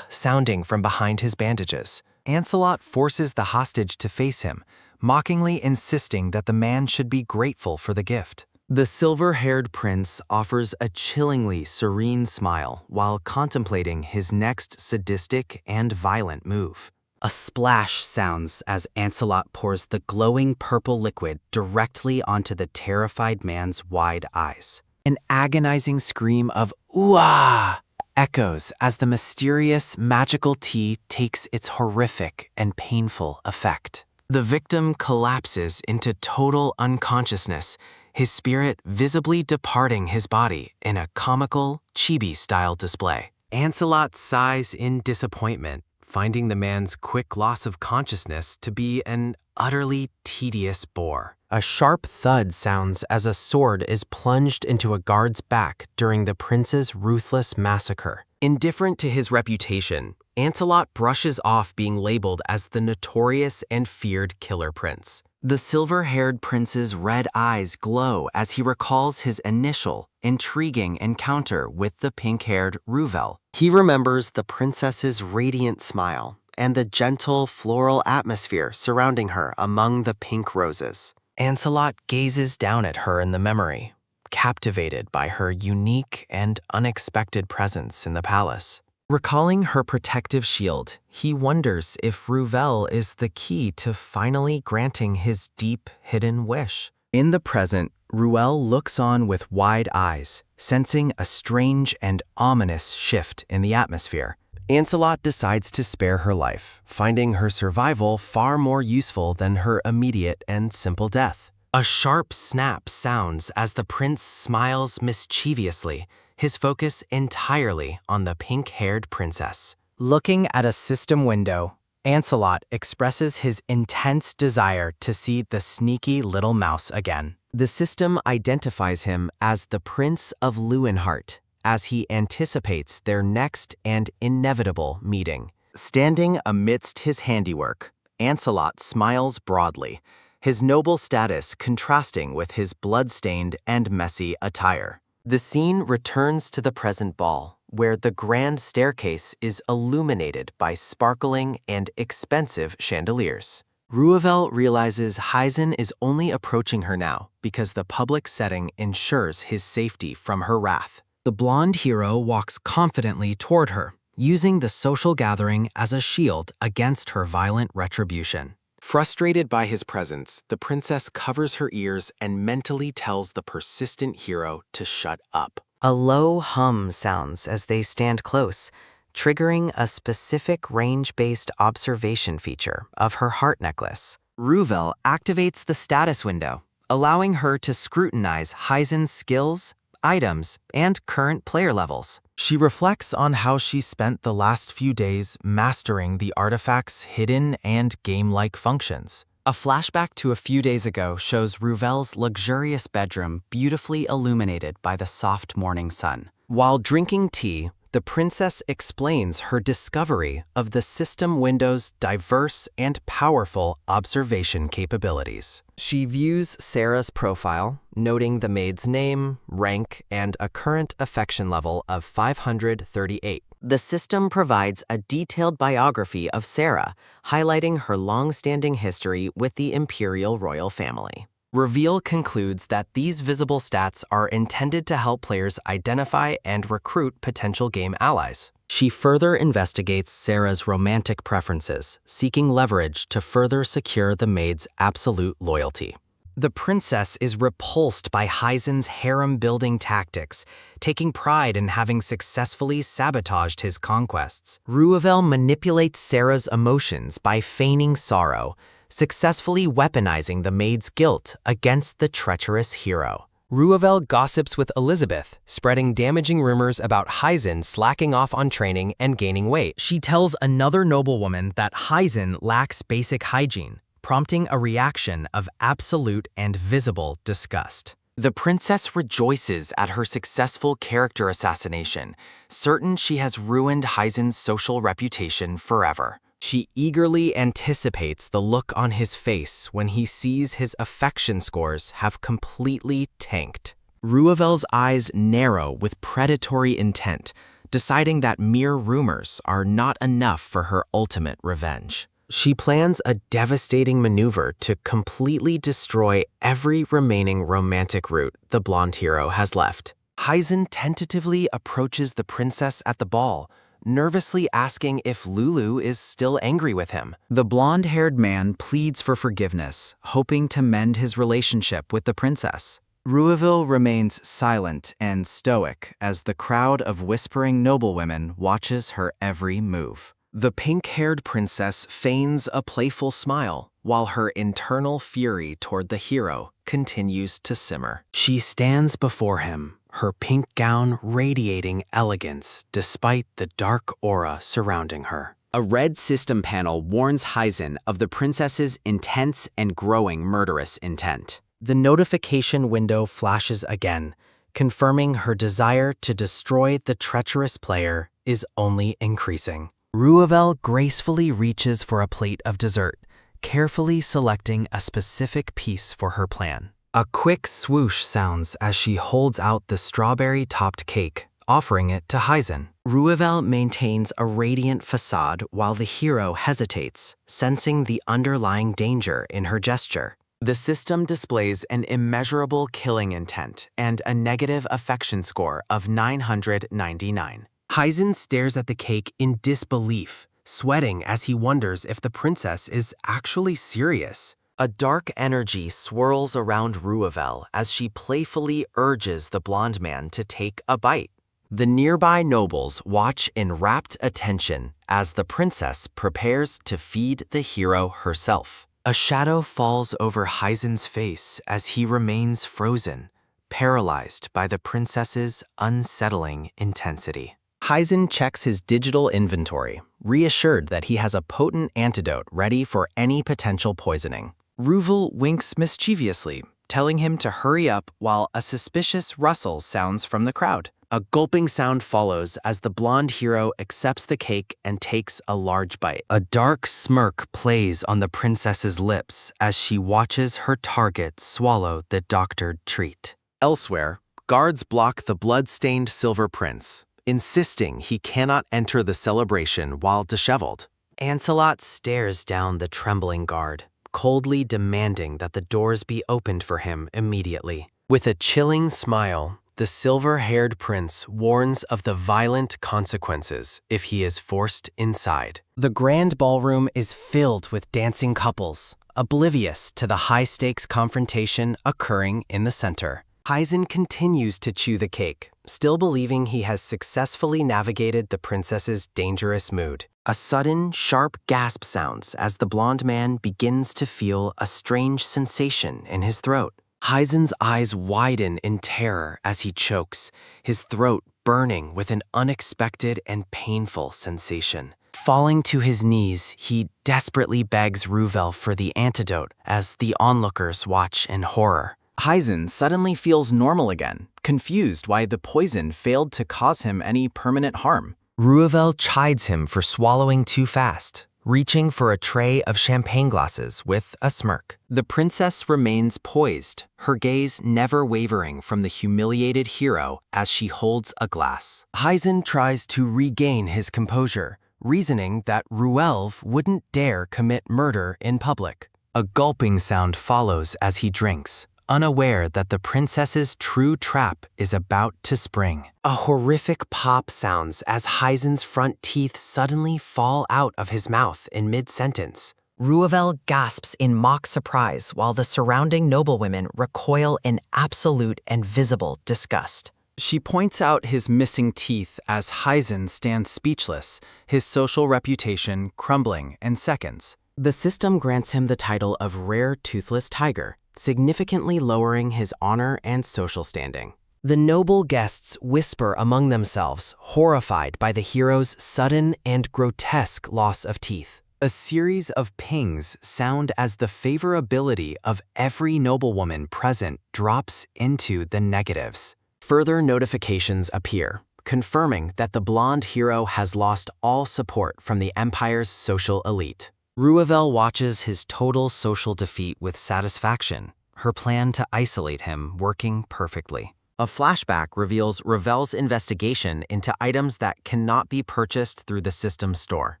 sounding from behind his bandages. Ancelot forces the hostage to face him, mockingly insisting that the man should be grateful for the gift. The silver-haired prince offers a chillingly serene smile while contemplating his next sadistic and violent move. A splash sounds as Ancelot pours the glowing purple liquid directly onto the terrified man's wide eyes. An agonizing scream of "Ooh-ah!" echoes as the mysterious, magical tea takes its horrific and painful effect. The victim collapses into total unconsciousness, his spirit visibly departing his body in a comical, chibi-style display. Ancelot sighs in disappointment, finding the man's quick loss of consciousness to be an utterly tedious bore. A sharp thud sounds as a sword is plunged into a guard's back during the prince's ruthless massacre. Indifferent to his reputation, Ancelot brushes off being labeled as the notorious and feared killer prince. The silver-haired prince's red eyes glow as he recalls his initial, intriguing encounter with the pink-haired Ruvel. He remembers the princess's radiant smile and the gentle floral atmosphere surrounding her among the pink roses. Ancelot gazes down at her in the memory, captivated by her unique and unexpected presence in the palace. Recalling her protective shield, he wonders if Ruvel is the key to finally granting his deep, hidden wish. In the present, Ruvel looks on with wide eyes, sensing a strange and ominous shift in the atmosphere. Ancelot decides to spare her life, finding her survival far more useful than her immediate and simple death. A sharp snap sounds as the prince smiles mischievously, his focus entirely on the pink-haired princess. Looking at a system window, Ancelot expresses his intense desire to see the sneaky little mouse again. The system identifies him as the Prince of Leuenheart, as he anticipates their next and inevitable meeting. Standing amidst his handiwork, Ancelot smiles broadly, his noble status contrasting with his blood-stained and messy attire. The scene returns to the present ball, where the grand staircase is illuminated by sparkling and expensive chandeliers. Ruvel realizes Heisen is only approaching her now because the public setting ensures his safety from her wrath. The blonde hero walks confidently toward her, using the social gathering as a shield against her violent retribution. Frustrated by his presence, the princess covers her ears and mentally tells the persistent hero to shut up. A low hum sounds as they stand close, triggering a specific range-based observation feature of her heart necklace. Ruvel activates the status window, allowing her to scrutinize Heisen's skills, items, and current player levels. She reflects on how she spent the last few days mastering the artifact's hidden and game-like functions. A flashback to a few days ago shows Ruvel's luxurious bedroom beautifully illuminated by the soft morning sun. While drinking tea, the princess explains her discovery of the system window's diverse and powerful observation capabilities. She views Sarah's profile, noting the maid's name, rank, and a current affection level of 538. The system provides a detailed biography of Sarah, highlighting her long-standing history with the imperial royal family. Reveal concludes that these visible stats are intended to help players identify and recruit potential game allies. She further investigates Sarah's romantic preferences, seeking leverage to further secure the maid's absolute loyalty. The princess is repulsed by Heisen's harem-building tactics, taking pride in having successfully sabotaged his conquests. Ruvel manipulates Sarah's emotions by feigning sorrow, successfully weaponizing the maid's guilt against the treacherous hero. Ruvel gossips with Elizabeth, spreading damaging rumors about Heisen slacking off on training and gaining weight. She tells another noblewoman that Heisen lacks basic hygiene, prompting a reaction of absolute and visible disgust. The princess rejoices at her successful character assassination, certain she has ruined Heisen's social reputation forever. She eagerly anticipates the look on his face when he sees his affection scores have completely tanked. Ruvel's eyes narrow with predatory intent, deciding that mere rumors are not enough for her ultimate revenge. She plans a devastating maneuver to completely destroy every remaining romantic route the blonde hero has left. Heisen tentatively approaches the princess at the ball, nervously asking if Lulu is still angry with him. The blonde-haired man pleads for forgiveness, hoping to mend his relationship with the princess. Ruvel remains silent and stoic as the crowd of whispering noblewomen watches her every move. The pink-haired princess feigns a playful smile, while her internal fury toward the hero continues to simmer. She stands before him, her pink gown radiating elegance despite the dark aura surrounding her. A red system panel warns Heisen of the princess's intense and growing murderous intent. The notification window flashes again, confirming her desire to destroy the treacherous player is only increasing. Ruvel gracefully reaches for a plate of dessert, carefully selecting a specific piece for her plan. A quick swoosh sounds as she holds out the strawberry-topped cake, offering it to Heisen. Ruvel maintains a radiant facade while the hero hesitates, sensing the underlying danger in her gesture. The system displays an immeasurable killing intent and a negative affection score of 999. Heisen stares at the cake in disbelief, sweating as he wonders if the princess is actually serious. A dark energy swirls around Ruvel as she playfully urges the blonde man to take a bite. The nearby nobles watch in rapt attention as the princess prepares to feed the hero herself. A shadow falls over Heisen's face as he remains frozen, paralyzed by the princess's unsettling intensity. Heisen checks his digital inventory, reassured that he has a potent antidote ready for any potential poisoning. Ruvel winks mischievously, telling him to hurry up while a suspicious rustle sounds from the crowd. A gulping sound follows as the blonde hero accepts the cake and takes a large bite. A dark smirk plays on the princess's lips as she watches her target swallow the doctored treat. Elsewhere, guards block the blood-stained silver prince, insisting he cannot enter the celebration while disheveled. Ancelot stares down the trembling guard, coldly demanding that the doors be opened for him immediately. With a chilling smile, the silver-haired prince warns of the violent consequences if he is forced inside. The grand ballroom is filled with dancing couples, oblivious to the high-stakes confrontation occurring in the center. Heisen continues to chew the cake, still believing he has successfully navigated the princess's dangerous mood. A sudden, sharp gasp sounds as the blonde man begins to feel a strange sensation in his throat. Heisen's eyes widen in terror as he chokes, his throat burning with an unexpected and painful sensation. Falling to his knees, he desperately begs Ruvel for the antidote as the onlookers watch in horror. Heisen suddenly feels normal again, confused why the poison failed to cause him any permanent harm. Ruvel chides him for swallowing too fast, reaching for a tray of champagne glasses with a smirk. The princess remains poised, her gaze never wavering from the humiliated hero as she holds a glass. Heisen tries to regain his composure, reasoning that Ruvel wouldn't dare commit murder in public. A gulping sound follows as he drinks, unaware that the princess's true trap is about to spring. A horrific pop sounds as Heisen's front teeth suddenly fall out of his mouth in mid-sentence. Ruvel gasps in mock surprise while the surrounding noblewomen recoil in absolute and visible disgust. She points out his missing teeth as Heisen stands speechless, his social reputation crumbling in seconds. The system grants him the title of Rare Toothless Tiger, significantly lowering his honor and social standing. The noble guests whisper among themselves, horrified by the hero's sudden and grotesque loss of teeth. A series of pings sound as the favorability of every noblewoman present drops into the negatives. Further notifications appear, confirming that the blonde hero has lost all support from the Empire's social elite. Ruvel watches his total social defeat with satisfaction, her plan to isolate him working perfectly. A flashback reveals Ruvel's investigation into items that cannot be purchased through the system's store.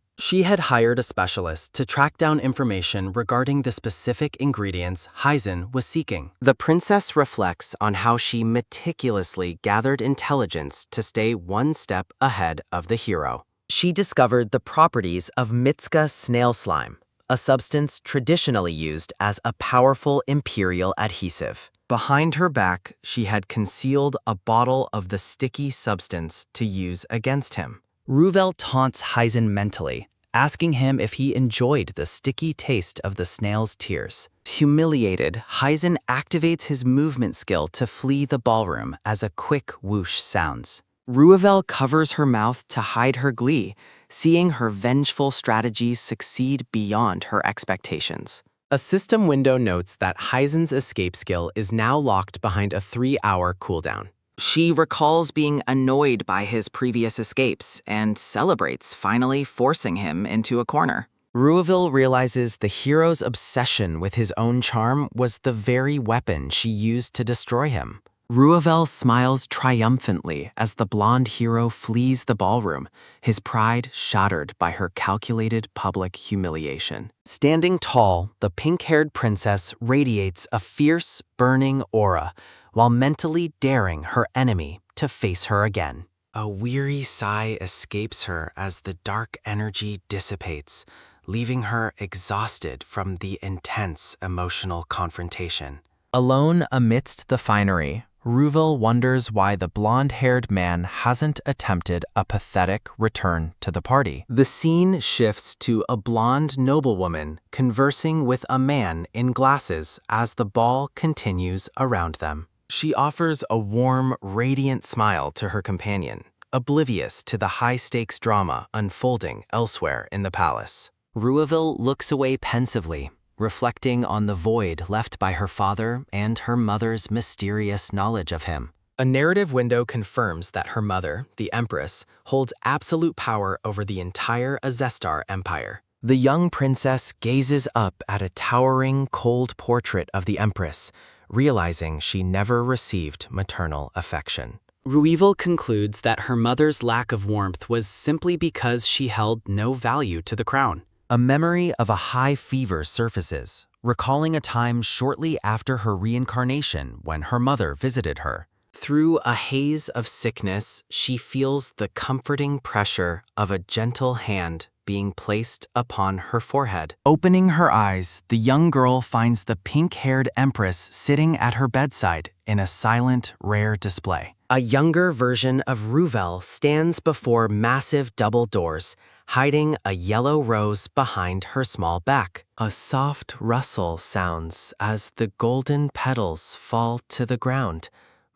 She had hired a specialist to track down information regarding the specific ingredients Heisen was seeking. The princess reflects on how she meticulously gathered intelligence to stay one step ahead of the hero. She discovered the properties of Mitska snail slime, a substance traditionally used as a powerful imperial adhesive. Behind her back, she had concealed a bottle of the sticky substance to use against him. Ruvel taunts Heisen mentally, asking him if he enjoyed the sticky taste of the snail's tears. Humiliated, Heisen activates his movement skill to flee the ballroom as a quick whoosh sounds. Ruvel covers her mouth to hide her glee, seeing her vengeful strategies succeed beyond her expectations. A system window notes that Heisen's escape skill is now locked behind a 3-hour cooldown. She recalls being annoyed by his previous escapes and celebrates finally forcing him into a corner. Ruvel realizes the hero's obsession with his own charm was the very weapon she used to destroy him. Ruvel smiles triumphantly as the blonde hero flees the ballroom, his pride shattered by her calculated public humiliation. Standing tall, the pink-haired princess radiates a fierce, burning aura, while mentally daring her enemy to face her again. A weary sigh escapes her as the dark energy dissipates, leaving her exhausted from the intense emotional confrontation. Alone amidst the finery, Ruvel wonders why the blonde-haired man hasn't attempted a pathetic return to the party. The scene shifts to a blonde noblewoman conversing with a man in glasses as the ball continues around them. She offers a warm, radiant smile to her companion, oblivious to the high-stakes drama unfolding elsewhere in the palace. Ruvel looks away pensively, reflecting on the void left by her father and her mother's mysterious knowledge of him. A narrative window confirms that her mother, the Empress, holds absolute power over the entire Azestar Empire. The young princess gazes up at a towering, cold portrait of the Empress, realizing she never received maternal affection. Ruvel concludes that her mother's lack of warmth was simply because she held no value to the crown. A memory of a high fever surfaces, recalling a time shortly after her reincarnation when her mother visited her. Through a haze of sickness, she feels the comforting pressure of a gentle hand being placed upon her forehead. Opening her eyes, the young girl finds the pink-haired Empress sitting at her bedside in a silent, rare display. A younger version of Ruvel stands before massive double doors, hiding a yellow rose behind her small back. A soft rustle sounds as the golden petals fall to the ground,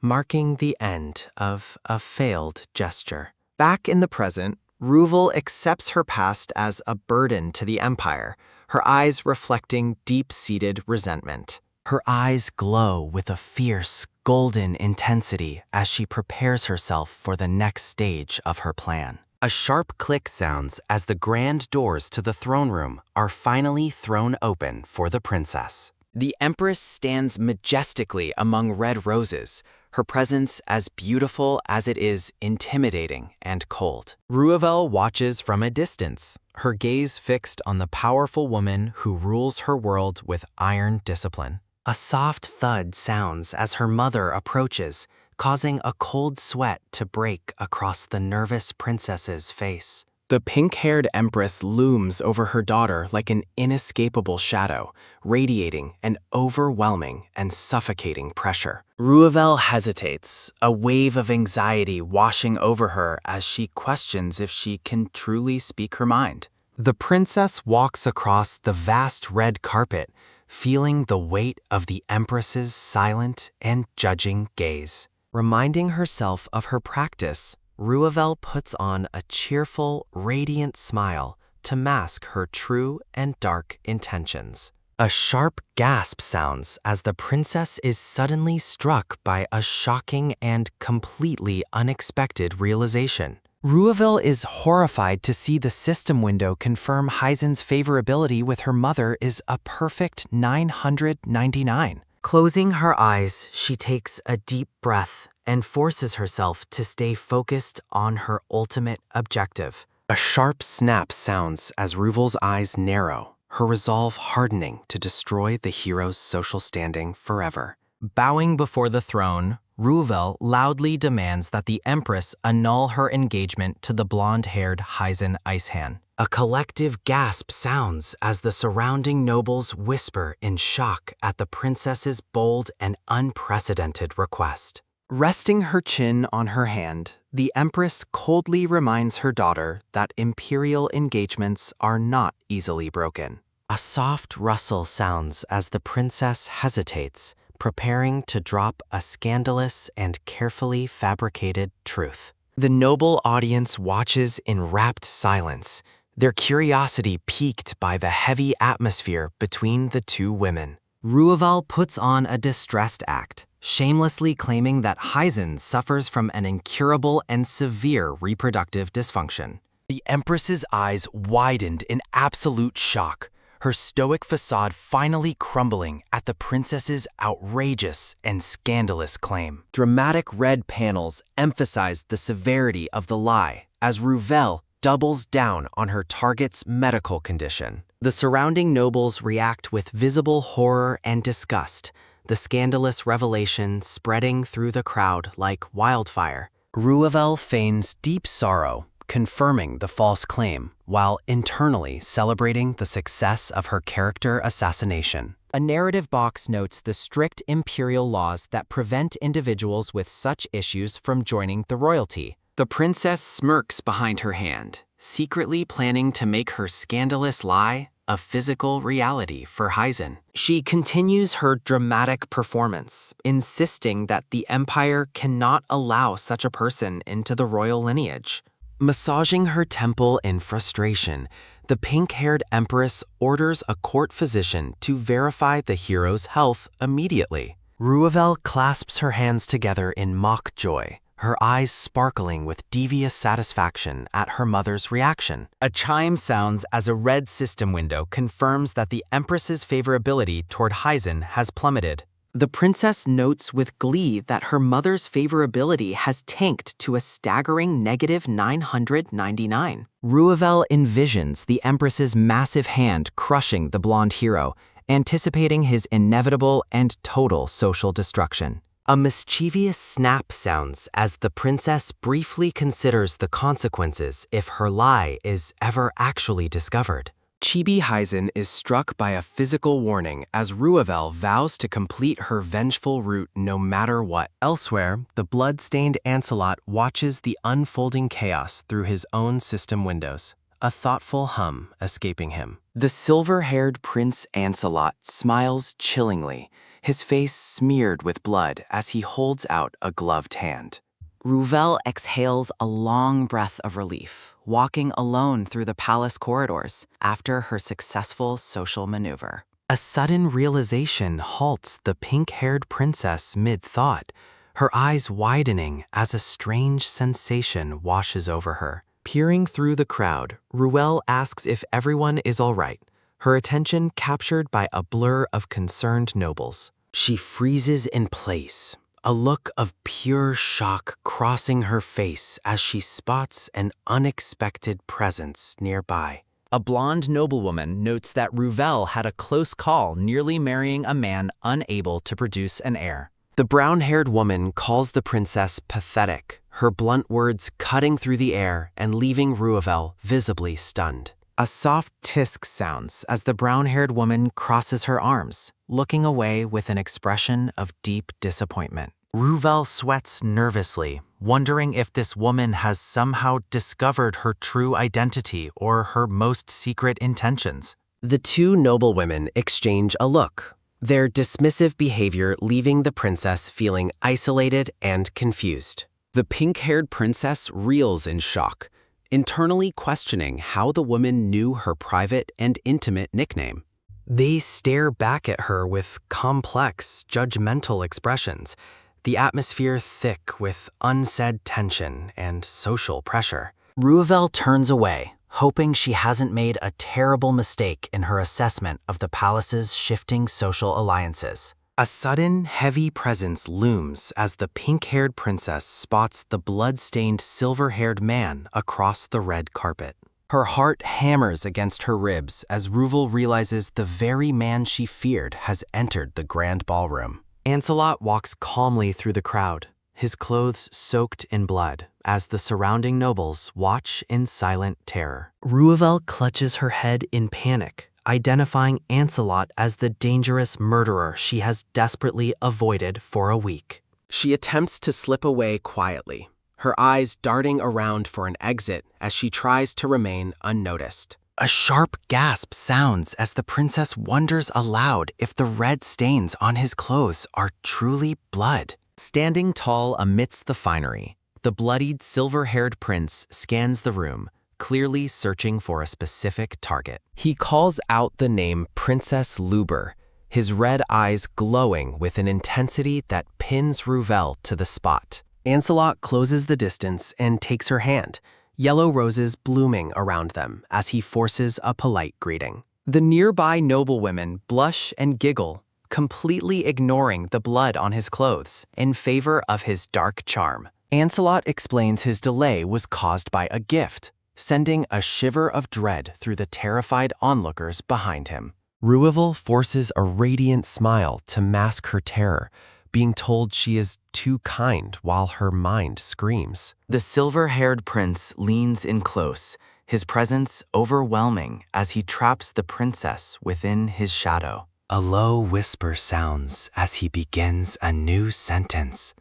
marking the end of a failed gesture. Back in the present, Ruvel accepts her past as a burden to the Empire, her eyes reflecting deep-seated resentment. Her eyes glow with a fierce, golden intensity as she prepares herself for the next stage of her plan. A sharp click sounds as the grand doors to the throne room are finally thrown open for the princess. The Empress stands majestically among red roses, her presence as beautiful as it is intimidating and cold. Ruvel watches from a distance, her gaze fixed on the powerful woman who rules her world with iron discipline. A soft thud sounds as her mother approaches, causing a cold sweat to break across the nervous princess's face. The pink-haired Empress looms over her daughter like an inescapable shadow, radiating an overwhelming and suffocating pressure. Ruvel hesitates, a wave of anxiety washing over her as she questions if she can truly speak her mind. The princess walks across the vast red carpet, feeling the weight of the Empress's silent and judging gaze. Reminding herself of her practice, Ruvel puts on a cheerful, radiant smile to mask her true and dark intentions. A sharp gasp sounds as the princess is suddenly struck by a shocking and completely unexpected realization. Ruvel is horrified to see the system window confirm Heisen's favorability with her mother is a perfect 999. Closing her eyes, she takes a deep breath and forces herself to stay focused on her ultimate objective. A sharp snap sounds as Ruvel's eyes narrow, her resolve hardening to destroy the hero's social standing forever. Bowing before the throne, Ruvel loudly demands that the Empress annul her engagement to the blonde-haired Heisen Icehan. A collective gasp sounds as the surrounding nobles whisper in shock at the princess's bold and unprecedented request. Resting her chin on her hand, the Empress coldly reminds her daughter that imperial engagements are not easily broken. A soft rustle sounds as the princess hesitates, preparing to drop a scandalous and carefully fabricated truth. The noble audience watches in rapt silence, their curiosity piqued by the heavy atmosphere between the two women. Ruvel puts on a distressed act, shamelessly claiming that Heisen suffers from an incurable and severe reproductive dysfunction. The Empress's eyes widened in absolute shock, her stoic facade finally crumbling at the princess's outrageous and scandalous claim. Dramatic red panels emphasized the severity of the lie as Ruvel doubles down on her target's medical condition. The surrounding nobles react with visible horror and disgust, the scandalous revelation spreading through the crowd like wildfire. Ruvel feigns deep sorrow, confirming the false claim, while internally celebrating the success of her character assassination. A narrative box notes the strict imperial laws that prevent individuals with such issues from joining the royalty. The princess smirks behind her hand, secretly planning to make her scandalous lie a physical reality for Heisen. She continues her dramatic performance, insisting that the Empire cannot allow such a person into the royal lineage. Massaging her temple in frustration, the pink-haired Empress orders a court physician to verify the hero's health immediately. Ruvel clasps her hands together in mock joy, her eyes sparkling with devious satisfaction at her mother's reaction. A chime sounds as a red system window confirms that the Empress's favorability toward Heisen has plummeted. The princess notes with glee that her mother's favorability has tanked to a staggering -999. Ruvel envisions the Empress's massive hand crushing the blonde hero, anticipating his inevitable and total social destruction. A mischievous snap sounds as the princess briefly considers the consequences if her lie is ever actually discovered. Chibi Heisen is struck by a physical warning as Ruvel vows to complete her vengeful route no matter what. Elsewhere, the blood-stained Ancelot watches the unfolding chaos through his own system windows, a thoughtful hum escaping him. The silver-haired Prince Ancelot smiles chillingly, his face smeared with blood as he holds out a gloved hand. Ruvel exhales a long breath of relief, walking alone through the palace corridors after her successful social maneuver. A sudden realization halts the pink-haired princess mid-thought, her eyes widening as a strange sensation washes over her. Peering through the crowd, Ruvel asks if everyone is all right, her attention captured by a blur of concerned nobles. She freezes in place, a look of pure shock crossing her face as she spots an unexpected presence nearby. A blonde noblewoman notes that Ruvel had a close call nearly marrying a man unable to produce an heir. The brown-haired woman calls the princess pathetic, her blunt words cutting through the air and leaving Ruvel visibly stunned. A soft tisk sounds as the brown-haired woman crosses her arms, looking away with an expression of deep disappointment. Ruvel sweats nervously, wondering if this woman has somehow discovered her true identity or her most secret intentions. The two noblewomen exchange a look, their dismissive behavior leaving the princess feeling isolated and confused. The pink-haired princess reels in shock, internally questioning how the woman knew her private and intimate nickname. They stare back at her with complex, judgmental expressions, the atmosphere thick with unsaid tension and social pressure. Ruvel turns away, hoping she hasn't made a terrible mistake in her assessment of the palace's shifting social alliances. A sudden, heavy presence looms as the pink-haired princess spots the blood-stained silver-haired man across the red carpet. Her heart hammers against her ribs as Ruvel realizes the very man she feared has entered the grand ballroom. Ancelot walks calmly through the crowd, his clothes soaked in blood, as the surrounding nobles watch in silent terror. Ruvel clutches her head in panic, identifying Ancelot as the dangerous murderer she has desperately avoided for a week. She attempts to slip away quietly, her eyes darting around for an exit as she tries to remain unnoticed. A sharp gasp sounds as the princess wonders aloud if the red stains on his clothes are truly blood. Standing tall amidst the finery, the bloodied silver-haired prince scans the room, clearly searching for a specific target. He calls out the name Princess Luber, his red eyes glowing with an intensity that pins Ruvel to the spot. Ancelot closes the distance and takes her hand, yellow roses blooming around them as he forces a polite greeting. The nearby noblewomen blush and giggle, completely ignoring the blood on his clothes in favor of his dark charm. Ancelot explains his delay was caused by a gift, sending a shiver of dread through the terrified onlookers behind him. Ruvel forces a radiant smile to mask her terror, being told she is too kind while her mind screams. The silver-haired prince leans in close, his presence overwhelming as he traps the princess within his shadow. A low whisper sounds as he begins a new sentence,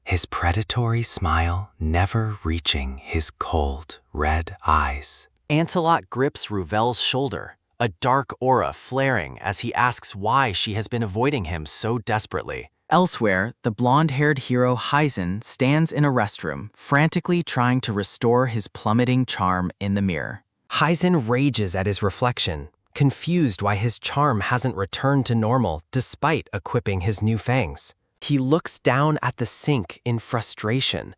his predatory smile never reaching his cold, red eyes. Ancelot grips Ruvel's shoulder, a dark aura flaring as he asks why she has been avoiding him so desperately. Elsewhere, the blonde-haired hero Heisen stands in a restroom, frantically trying to restore his plummeting charm in the mirror. Heisen rages at his reflection, confused why his charm hasn't returned to normal despite equipping his new fangs. He looks down at the sink in frustration,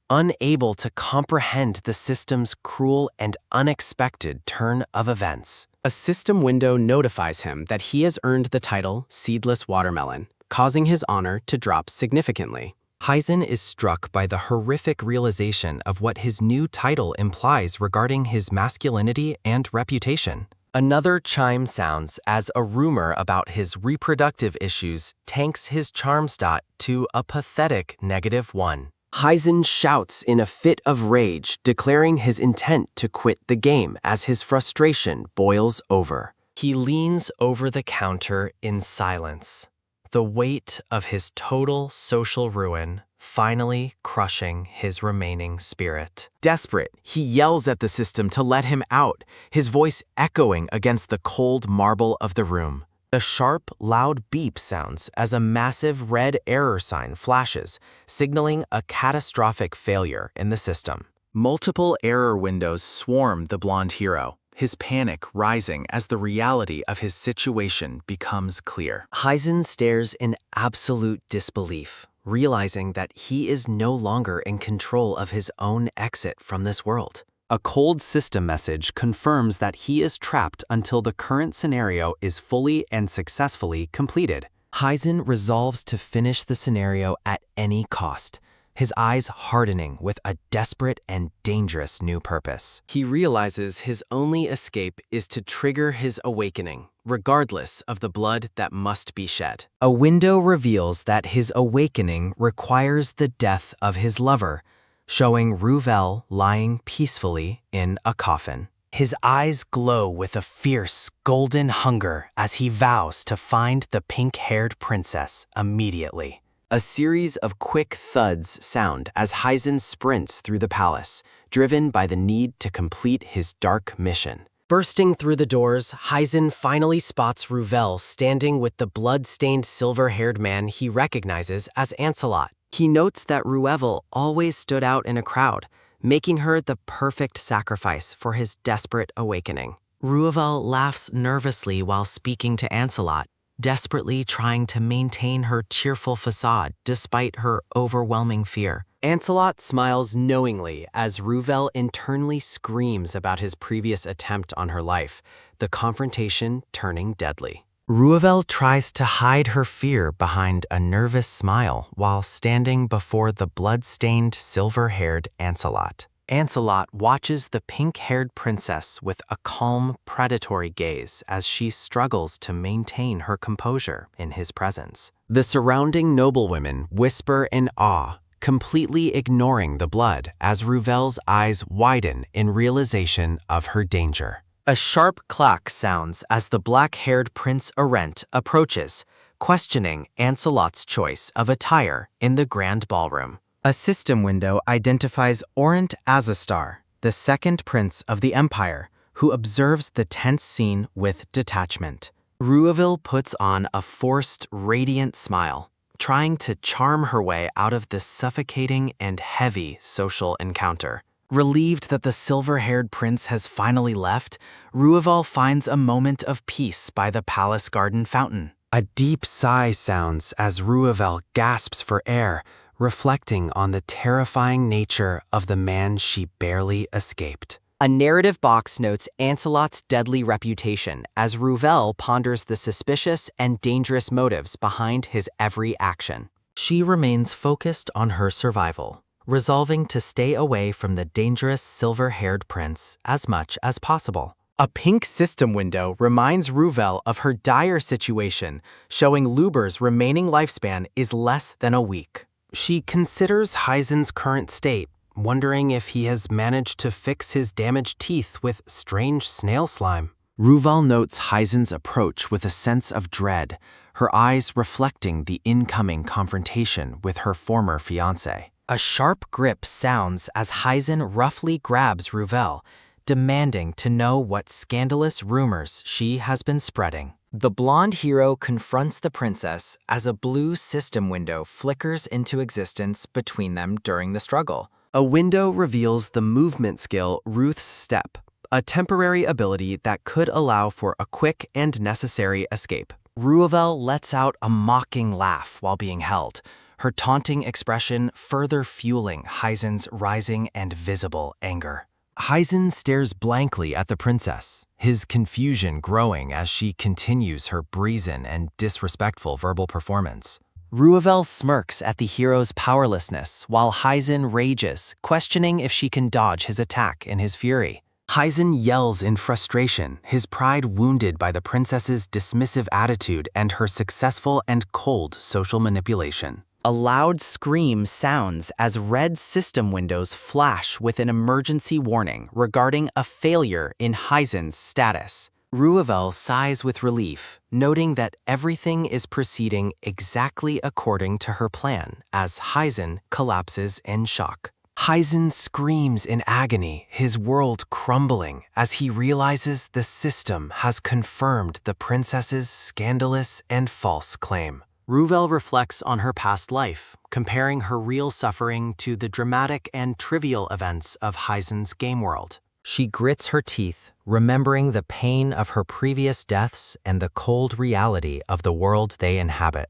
unable to comprehend the system's cruel and unexpected turn of events. A system window notifies him that he has earned the title Seedless Watermelon, causing his honor to drop significantly. Heisen is struck by the horrific realization of what his new title implies regarding his masculinity and reputation. Another chime sounds as a rumor about his reproductive issues tanks his charm stat to a pathetic -1. Heisen shouts in a fit of rage, declaring his intent to quit the game as his frustration boils over. He leans over the counter in silence, the weight of his total social ruin finally crushing his remaining spirit. Desperate, he yells at the system to let him out, his voice echoing against the cold marble of the room. A sharp, loud beep sounds as a massive red error sign flashes, signaling a catastrophic failure in the system. Multiple error windows swarm the blonde hero, his panic rising as the reality of his situation becomes clear. Heisen stares in absolute disbelief, realizing that he is no longer in control of his own exit from this world. A cold system message confirms that he is trapped until the current scenario is fully and successfully completed. Heisen resolves to finish the scenario at any cost, his eyes hardening with a desperate and dangerous new purpose. He realizes his only escape is to trigger his awakening, regardless of the blood that must be shed. A window reveals that his awakening requires the death of his lover, showing Ruvel lying peacefully in a coffin. His eyes glow with a fierce, golden hunger as he vows to find the pink-haired princess immediately. A series of quick thuds sound as Heisen sprints through the palace, driven by the need to complete his dark mission. Bursting through the doors, Heisen finally spots Ruvel standing with the blood-stained silver-haired man he recognizes as Ancelot. He notes that Ruvel always stood out in a crowd, making her the perfect sacrifice for his desperate awakening. Ruvel laughs nervously while speaking to Ancelot, desperately trying to maintain her cheerful facade despite her overwhelming fear. Ancelot smiles knowingly as Ruvel internally screams about his previous attempt on her life, the confrontation turning deadly. Ruvel tries to hide her fear behind a nervous smile while standing before the blood-stained silver-haired Ancelot. Ancelot watches the pink-haired princess with a calm, predatory gaze as she struggles to maintain her composure in his presence. The surrounding noblewomen whisper in awe, completely ignoring the blood as Ruvel's eyes widen in realization of her danger. A sharp clack sounds as the black-haired Prince Arendt approaches, questioning Ancelot's choice of attire in the grand ballroom. A system window identifies Orent Azastar, the second prince of the Empire, who observes the tense scene with detachment. Ruvel puts on a forced, radiant smile, trying to charm her way out of this suffocating and heavy social encounter. Relieved that the silver-haired prince has finally left, Ruvel finds a moment of peace by the palace garden fountain. A deep sigh sounds as Ruvel gasps for air, reflecting on the terrifying nature of the man she barely escaped. A narrative box notes Ancelot's deadly reputation as Ruvel ponders the suspicious and dangerous motives behind his every action. She remains focused on her survival, resolving to stay away from the dangerous silver-haired prince as much as possible. A pink system window reminds Ruvel of her dire situation, showing Luber's remaining lifespan is less than a week. She considers Heisen's current state, wondering if he has managed to fix his damaged teeth with strange snail slime. Ruvel notes Heisen's approach with a sense of dread, her eyes reflecting the incoming confrontation with her former fiancé. A sharp grip sounds as Heisen roughly grabs Ruvel, demanding to know what scandalous rumors she has been spreading. The blonde hero confronts the princess as a blue system window flickers into existence between them during the struggle. A window reveals the movement skill Ruth's Step, a temporary ability that could allow for a quick and necessary escape. Ruvel lets out a mocking laugh while being held, her taunting expression further fueling Heisen's rising and visible anger. Heisen stares blankly at the princess, his confusion growing as she continues her brazen and disrespectful verbal performance. Ruvel smirks at the hero's powerlessness while Heisen rages, questioning if she can dodge his attack in his fury. Heisen yells in frustration, his pride wounded by the princess's dismissive attitude and her successful and cold social manipulation. A loud scream sounds as red system windows flash with an emergency warning regarding a failure in Heisen's status. Ruvel sighs with relief, noting that everything is proceeding exactly according to her plan as Heisen collapses in shock. Heisen screams in agony, his world crumbling as he realizes the system has confirmed the princess's scandalous and false claim. Ruvel reflects on her past life, comparing her real suffering to the dramatic and trivial events of Heisen's game world. She grits her teeth, remembering the pain of her previous deaths and the cold reality of the world they inhabit.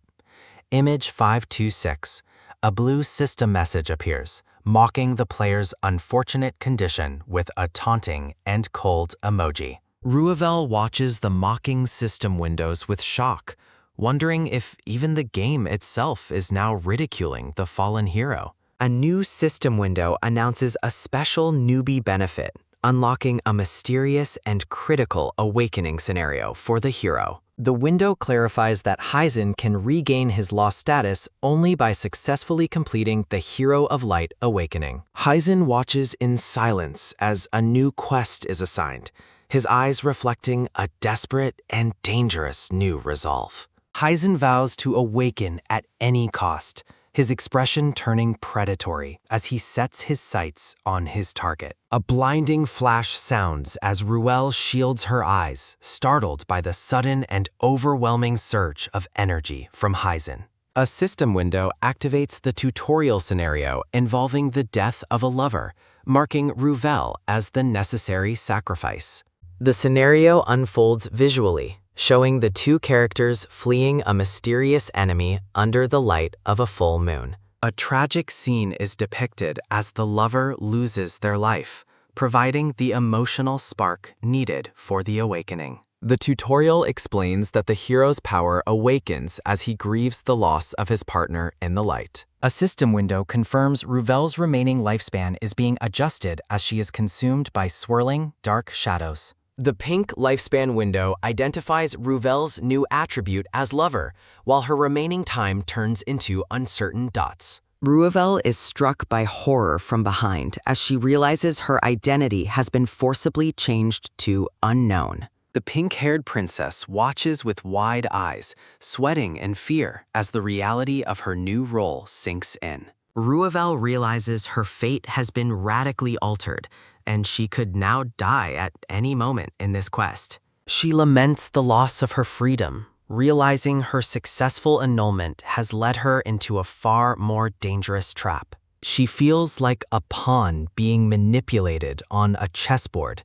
Image 526. A blue system message appears, mocking the player's unfortunate condition with a taunting and cold emoji. Ruvel watches the mocking system windows with shock, wondering if even the game itself is now ridiculing the fallen hero. A new system window announces a special newbie benefit, unlocking a mysterious and critical awakening scenario for the hero. The window clarifies that Heisen can regain his lost status only by successfully completing the Hero of Light awakening. Heisen watches in silence as a new quest is assigned, his eyes reflecting a desperate and dangerous new resolve. Heisen vows to awaken at any cost, his expression turning predatory as he sets his sights on his target. A blinding flash sounds as Ruvel shields her eyes, startled by the sudden and overwhelming surge of energy from Heisen. A system window activates the tutorial scenario involving the death of a lover, marking Ruvel as the necessary sacrifice. The scenario unfolds visually, showing the two characters fleeing a mysterious enemy under the light of a full moon. A tragic scene is depicted as the lover loses their life, providing the emotional spark needed for the awakening. The tutorial explains that the hero's power awakens as he grieves the loss of his partner in the light. A system window confirms Ruvel's remaining lifespan is being adjusted as she is consumed by swirling, dark shadows. The pink lifespan window identifies Ruvel's new attribute as lover, while her remaining time turns into uncertain dots. Ruvel is struck by horror from behind as she realizes her identity has been forcibly changed to unknown. The pink-haired princess watches with wide eyes, sweating in fear as the reality of her new role sinks in. Ruvel realizes her fate has been radically altered, and she could now die at any moment in this quest. She laments the loss of her freedom, realizing her successful annulment has led her into a far more dangerous trap. She feels like a pawn being manipulated on a chessboard,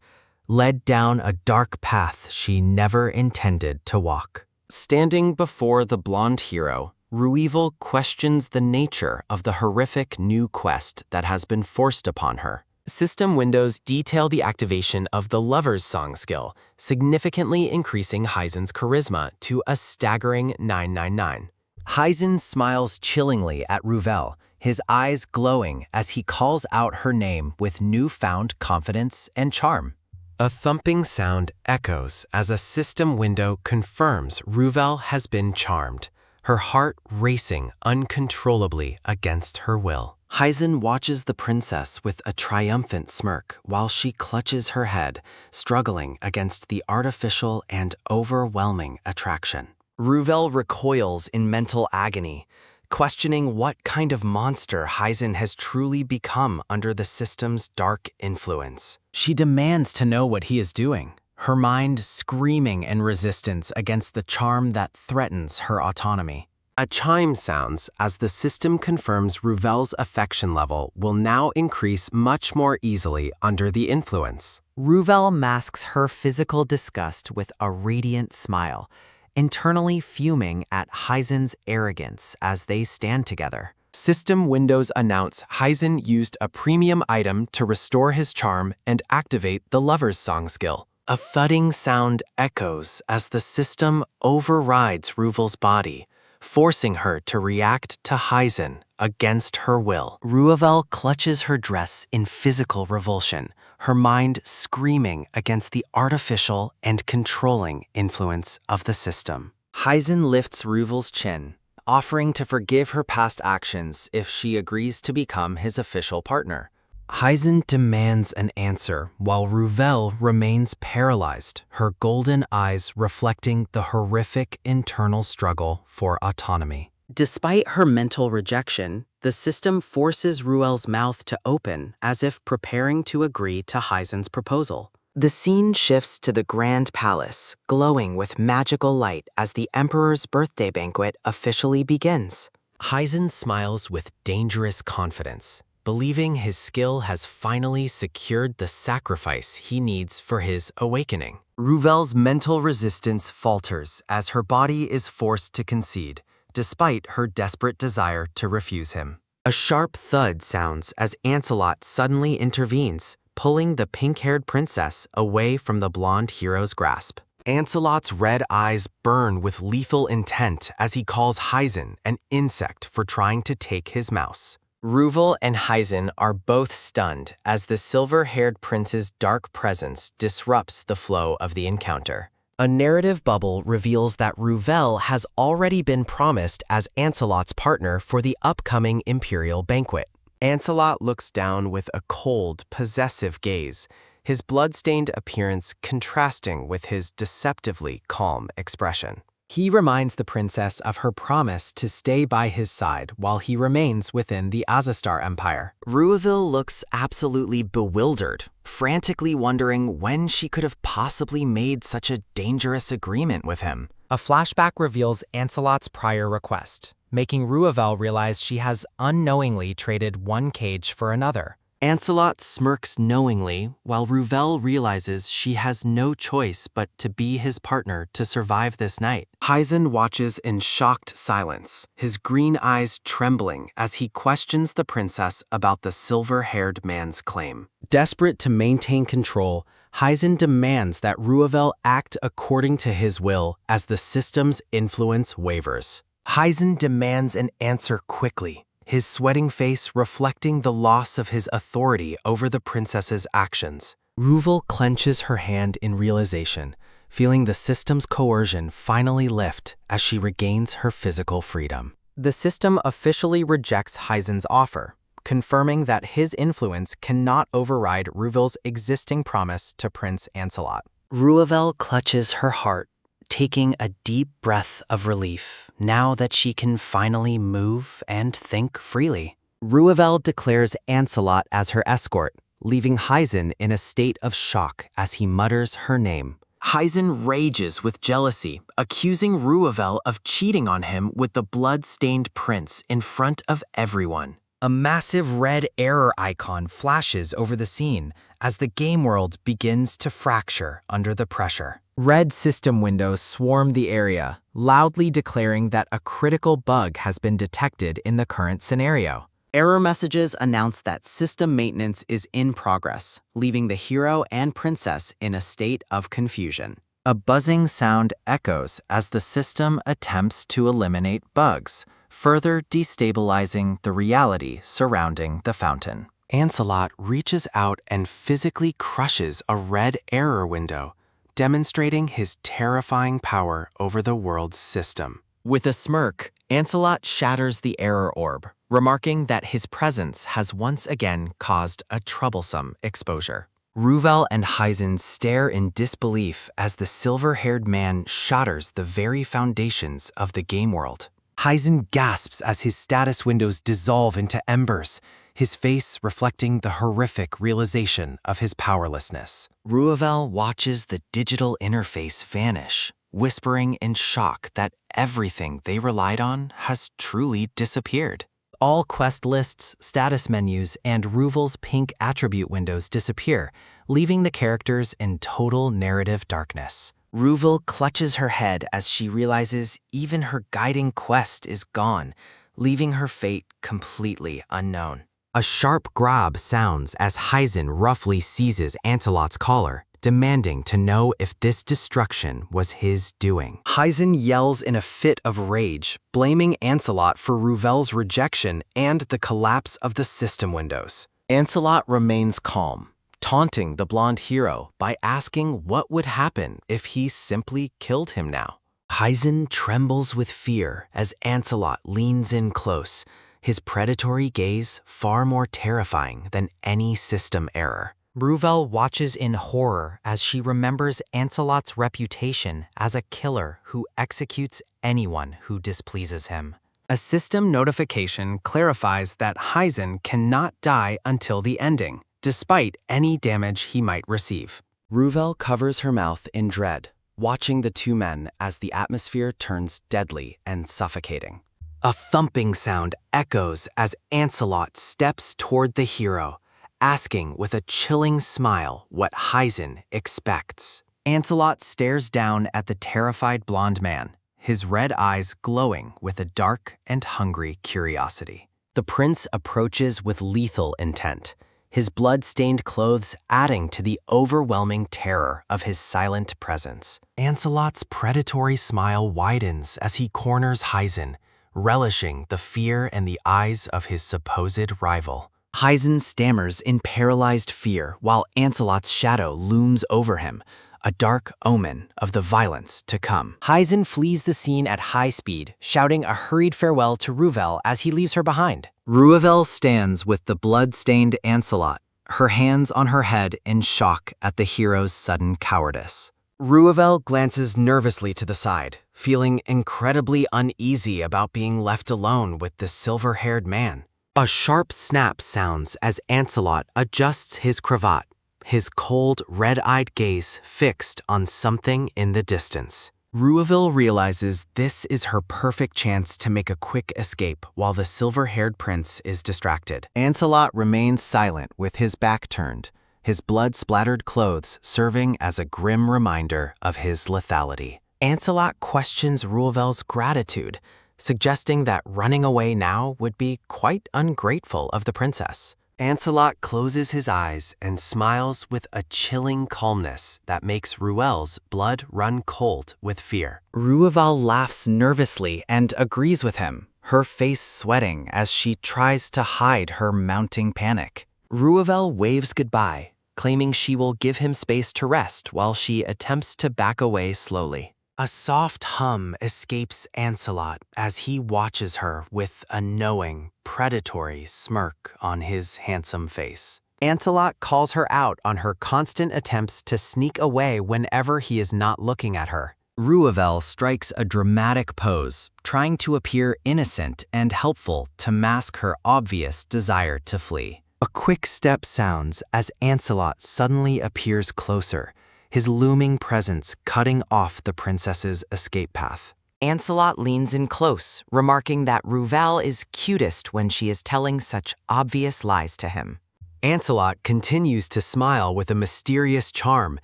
led down a dark path she never intended to walk. Standing before the blonde hero, Ruvel questions the nature of the horrific new quest that has been forced upon her. System windows detail the activation of the Lover's Song skill, significantly increasing Heisen's charisma to a staggering 999. Heisen smiles chillingly at Ruvel, his eyes glowing as he calls out her name with newfound confidence and charm. A thumping sound echoes as a system window confirms Ruvel has been charmed, her heart racing uncontrollably against her will. Heisen watches the princess with a triumphant smirk while she clutches her head, struggling against the artificial and overwhelming attraction. Ruvel recoils in mental agony, questioning what kind of monster Heisen has truly become under the system's dark influence. She demands to know what he is doing, her mind screaming in resistance against the charm that threatens her autonomy. A chime sounds as the system confirms Ruvel's affection level will now increase much more easily under the influence. Ruvel masks her physical disgust with a radiant smile, internally fuming at Heisen's arrogance as they stand together. System windows announce Heisen used a premium item to restore his charm and activate the lover's song skill. A thudding sound echoes as the system overrides Ruvel's body, forcing her to react to Heisen against her will. Ruvel clutches her dress in physical revulsion, her mind screaming against the artificial and controlling influence of the system. Heisen lifts Ruvel's chin, offering to forgive her past actions if she agrees to become his official partner. Heisen demands an answer while Ruvel remains paralyzed, her golden eyes reflecting the horrific internal struggle for autonomy. Despite her mental rejection, the system forces Ruvel's mouth to open as if preparing to agree to Heisen's proposal. The scene shifts to the Grand Palace, glowing with magical light as the Emperor's birthday banquet officially begins. Heisen smiles with dangerous confidence, believing his skill has finally secured the sacrifice he needs for his awakening. Ruvel's mental resistance falters as her body is forced to concede, despite her desperate desire to refuse him. A sharp thud sounds as Ancelot suddenly intervenes, pulling the pink-haired princess away from the blonde hero's grasp. Ancelot's red eyes burn with lethal intent as he calls Heisen an insect for trying to take his mouse. Ruvel and Heisen are both stunned as the silver-haired prince's dark presence disrupts the flow of the encounter. A narrative bubble reveals that Ruvel has already been promised as Ancelot's partner for the upcoming imperial banquet. Ancelot looks down with a cold, possessive gaze, his blood-stained appearance contrasting with his deceptively calm expression. He reminds the princess of her promise to stay by his side while he remains within the Azastar Empire. Ruvel looks absolutely bewildered, frantically wondering when she could have possibly made such a dangerous agreement with him. A flashback reveals Ancelot's prior request, making Ruvel realize she has unknowingly traded one cage for another. Ancelot smirks knowingly, while Ruvel realizes she has no choice but to be his partner to survive this night. Heisen watches in shocked silence, his green eyes trembling as he questions the princess about the silver-haired man's claim. Desperate to maintain control, Heisen demands that Ruvel act according to his will as the system's influence wavers. Heisen demands an answer quickly, his sweating face reflecting the loss of his authority over the princess's actions. Ruvel clenches her hand in realization, feeling the system's coercion finally lift as she regains her physical freedom. The system officially rejects Heisen's offer, confirming that his influence cannot override Ruvel's existing promise to Prince Ancelot. Ruvel clutches her heart, taking a deep breath of relief now that she can finally move and think freely. Ruvel declares Ancelot as her escort, leaving Heisen in a state of shock as he mutters her name. Heisen rages with jealousy, accusing Ruvel of cheating on him with the blood-stained prince in front of everyone. A massive red error icon flashes over the scene as the game world begins to fracture under the pressure. Red system windows swarm the area, loudly declaring that a critical bug has been detected in the current scenario. Error messages announce that system maintenance is in progress, leaving the hero and princess in a state of confusion. A buzzing sound echoes as the system attempts to eliminate bugs, further destabilizing the reality surrounding the fountain. Ancelot reaches out and physically crushes a red error window, demonstrating his terrifying power over the world's system. With a smirk, Ancelot shatters the error orb, remarking that his presence has once again caused a troublesome exposure. Ruvel and Heisen stare in disbelief as the silver-haired man shatters the very foundations of the game world. Heisen gasps as his status windows dissolve into embers, his face reflecting the horrific realization of his powerlessness. Ruvel watches the digital interface vanish, whispering in shock that everything they relied on has truly disappeared. All quest lists, status menus, and Ruvel's pink attribute windows disappear, leaving the characters in total narrative darkness. Ruvel clutches her head as she realizes even her guiding quest is gone, leaving her fate completely unknown. A sharp grab sounds as Heisen roughly seizes Ancelot's collar, demanding to know if this destruction was his doing. Heisen yells in a fit of rage, blaming Ancelot for Ruvel's rejection and the collapse of the system windows. Ancelot remains calm, taunting the blonde hero by asking what would happen if he simply killed him now. Heisen trembles with fear as Ancelot leans in close, his predatory gaze far more terrifying than any system error. Ruvel watches in horror as she remembers Ancelot's reputation as a killer who executes anyone who displeases him. A system notification clarifies that Heisen cannot die until the ending, despite any damage he might receive. Ruvel covers her mouth in dread, watching the two men as the atmosphere turns deadly and suffocating. A thumping sound echoes as Ancelot steps toward the hero, asking with a chilling smile what Heisen expects. Ancelot stares down at the terrified blonde man, his red eyes glowing with a dark and hungry curiosity. The prince approaches with lethal intent, his blood-stained clothes adding to the overwhelming terror of his silent presence. Ancelot's predatory smile widens as he corners Heisen, relishing the fear in the eyes of his supposed rival. Heisen stammers in paralyzed fear while Ancelot's shadow looms over him, a dark omen of the violence to come. Heisen flees the scene at high speed, shouting a hurried farewell to Ruvel as he leaves her behind. Ruvel stands with the blood-stained Ancelot, her hands on her head in shock at the hero's sudden cowardice. Ruvel glances nervously to the side, feeling incredibly uneasy about being left alone with the silver-haired man. A sharp snap sounds as Ancelot adjusts his cravat, his cold, red-eyed gaze fixed on something in the distance. Ruvel realizes this is her perfect chance to make a quick escape while the silver-haired prince is distracted. Ancelot remains silent with his back turned, his blood-splattered clothes serving as a grim reminder of his lethality. Ancelot questions Ruvel's gratitude, suggesting that running away now would be quite ungrateful of the princess. Ancelot closes his eyes and smiles with a chilling calmness that makes Ruvel's blood run cold with fear. Ruvel laughs nervously and agrees with him, her face sweating as she tries to hide her mounting panic. Ruvel waves goodbye, claiming she will give him space to rest while she attempts to back away slowly. A soft hum escapes Ancelot as he watches her with a knowing, predatory smirk on his handsome face. Ancelot calls her out on her constant attempts to sneak away whenever he is not looking at her. Ruvel strikes a dramatic pose, trying to appear innocent and helpful to mask her obvious desire to flee. A quick step sounds as Ancelot suddenly appears closer, his looming presence cutting off the princess's escape path. Ancelot leans in close, remarking that Ruvel is cutest when she is telling such obvious lies to him. Ancelot continues to smile with a mysterious charm,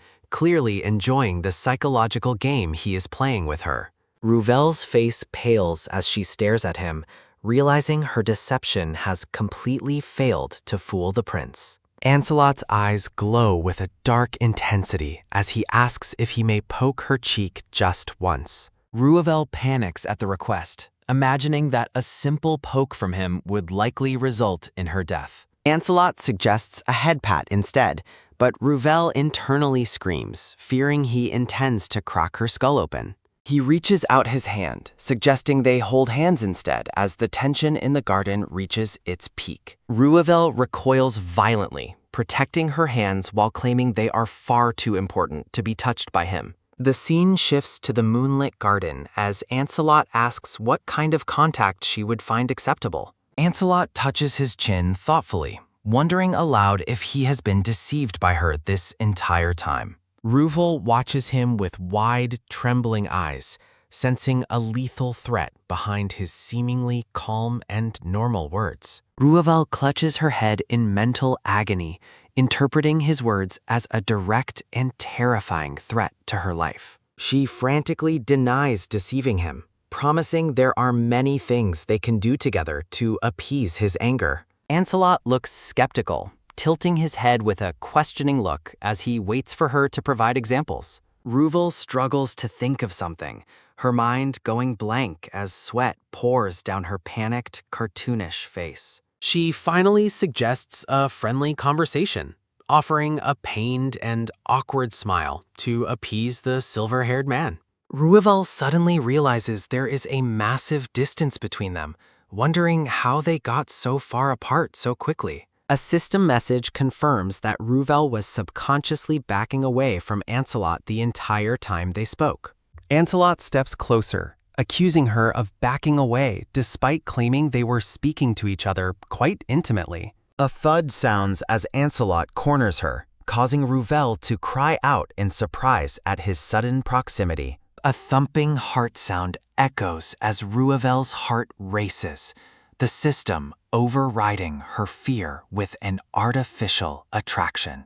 clearly enjoying the psychological game he is playing with her. Ruvel's face pales as she stares at him, realizing her deception has completely failed to fool the prince. Ancelot's eyes glow with a dark intensity as he asks if he may poke her cheek just once. Ruvel panics at the request, imagining that a simple poke from him would likely result in her death. Ancelot suggests a head pat instead, but Ruvel internally screams, fearing he intends to crack her skull open. He reaches out his hand, suggesting they hold hands instead as the tension in the garden reaches its peak. Ruvel recoils violently, protecting her hands while claiming they are far too important to be touched by him. The scene shifts to the moonlit garden as Ancelot asks what kind of contact she would find acceptable. Ancelot touches his chin thoughtfully, wondering aloud if he has been deceived by her this entire time. Ruvel watches him with wide, trembling eyes, sensing a lethal threat behind his seemingly calm and normal words. Ruvel clutches her head in mental agony, interpreting his words as a direct and terrifying threat to her life. She frantically denies deceiving him, promising there are many things they can do together to appease his anger. Ancelot looks skeptical, tilting his head with a questioning look as he waits for her to provide examples. Ruvel struggles to think of something, her mind going blank as sweat pours down her panicked, cartoonish face. She finally suggests a friendly conversation, offering a pained and awkward smile to appease the silver-haired man. Ruvel suddenly realizes there is a massive distance between them, wondering how they got so far apart so quickly. A system message confirms that Ruvel was subconsciously backing away from Ancelot the entire time they spoke. Ancelot steps closer, accusing her of backing away despite claiming they were speaking to each other quite intimately. A thud sounds as Ancelot corners her, causing Ruvel to cry out in surprise at his sudden proximity. A thumping heart sound echoes as Ruvel's heart races, the system overriding her fear with an artificial attraction.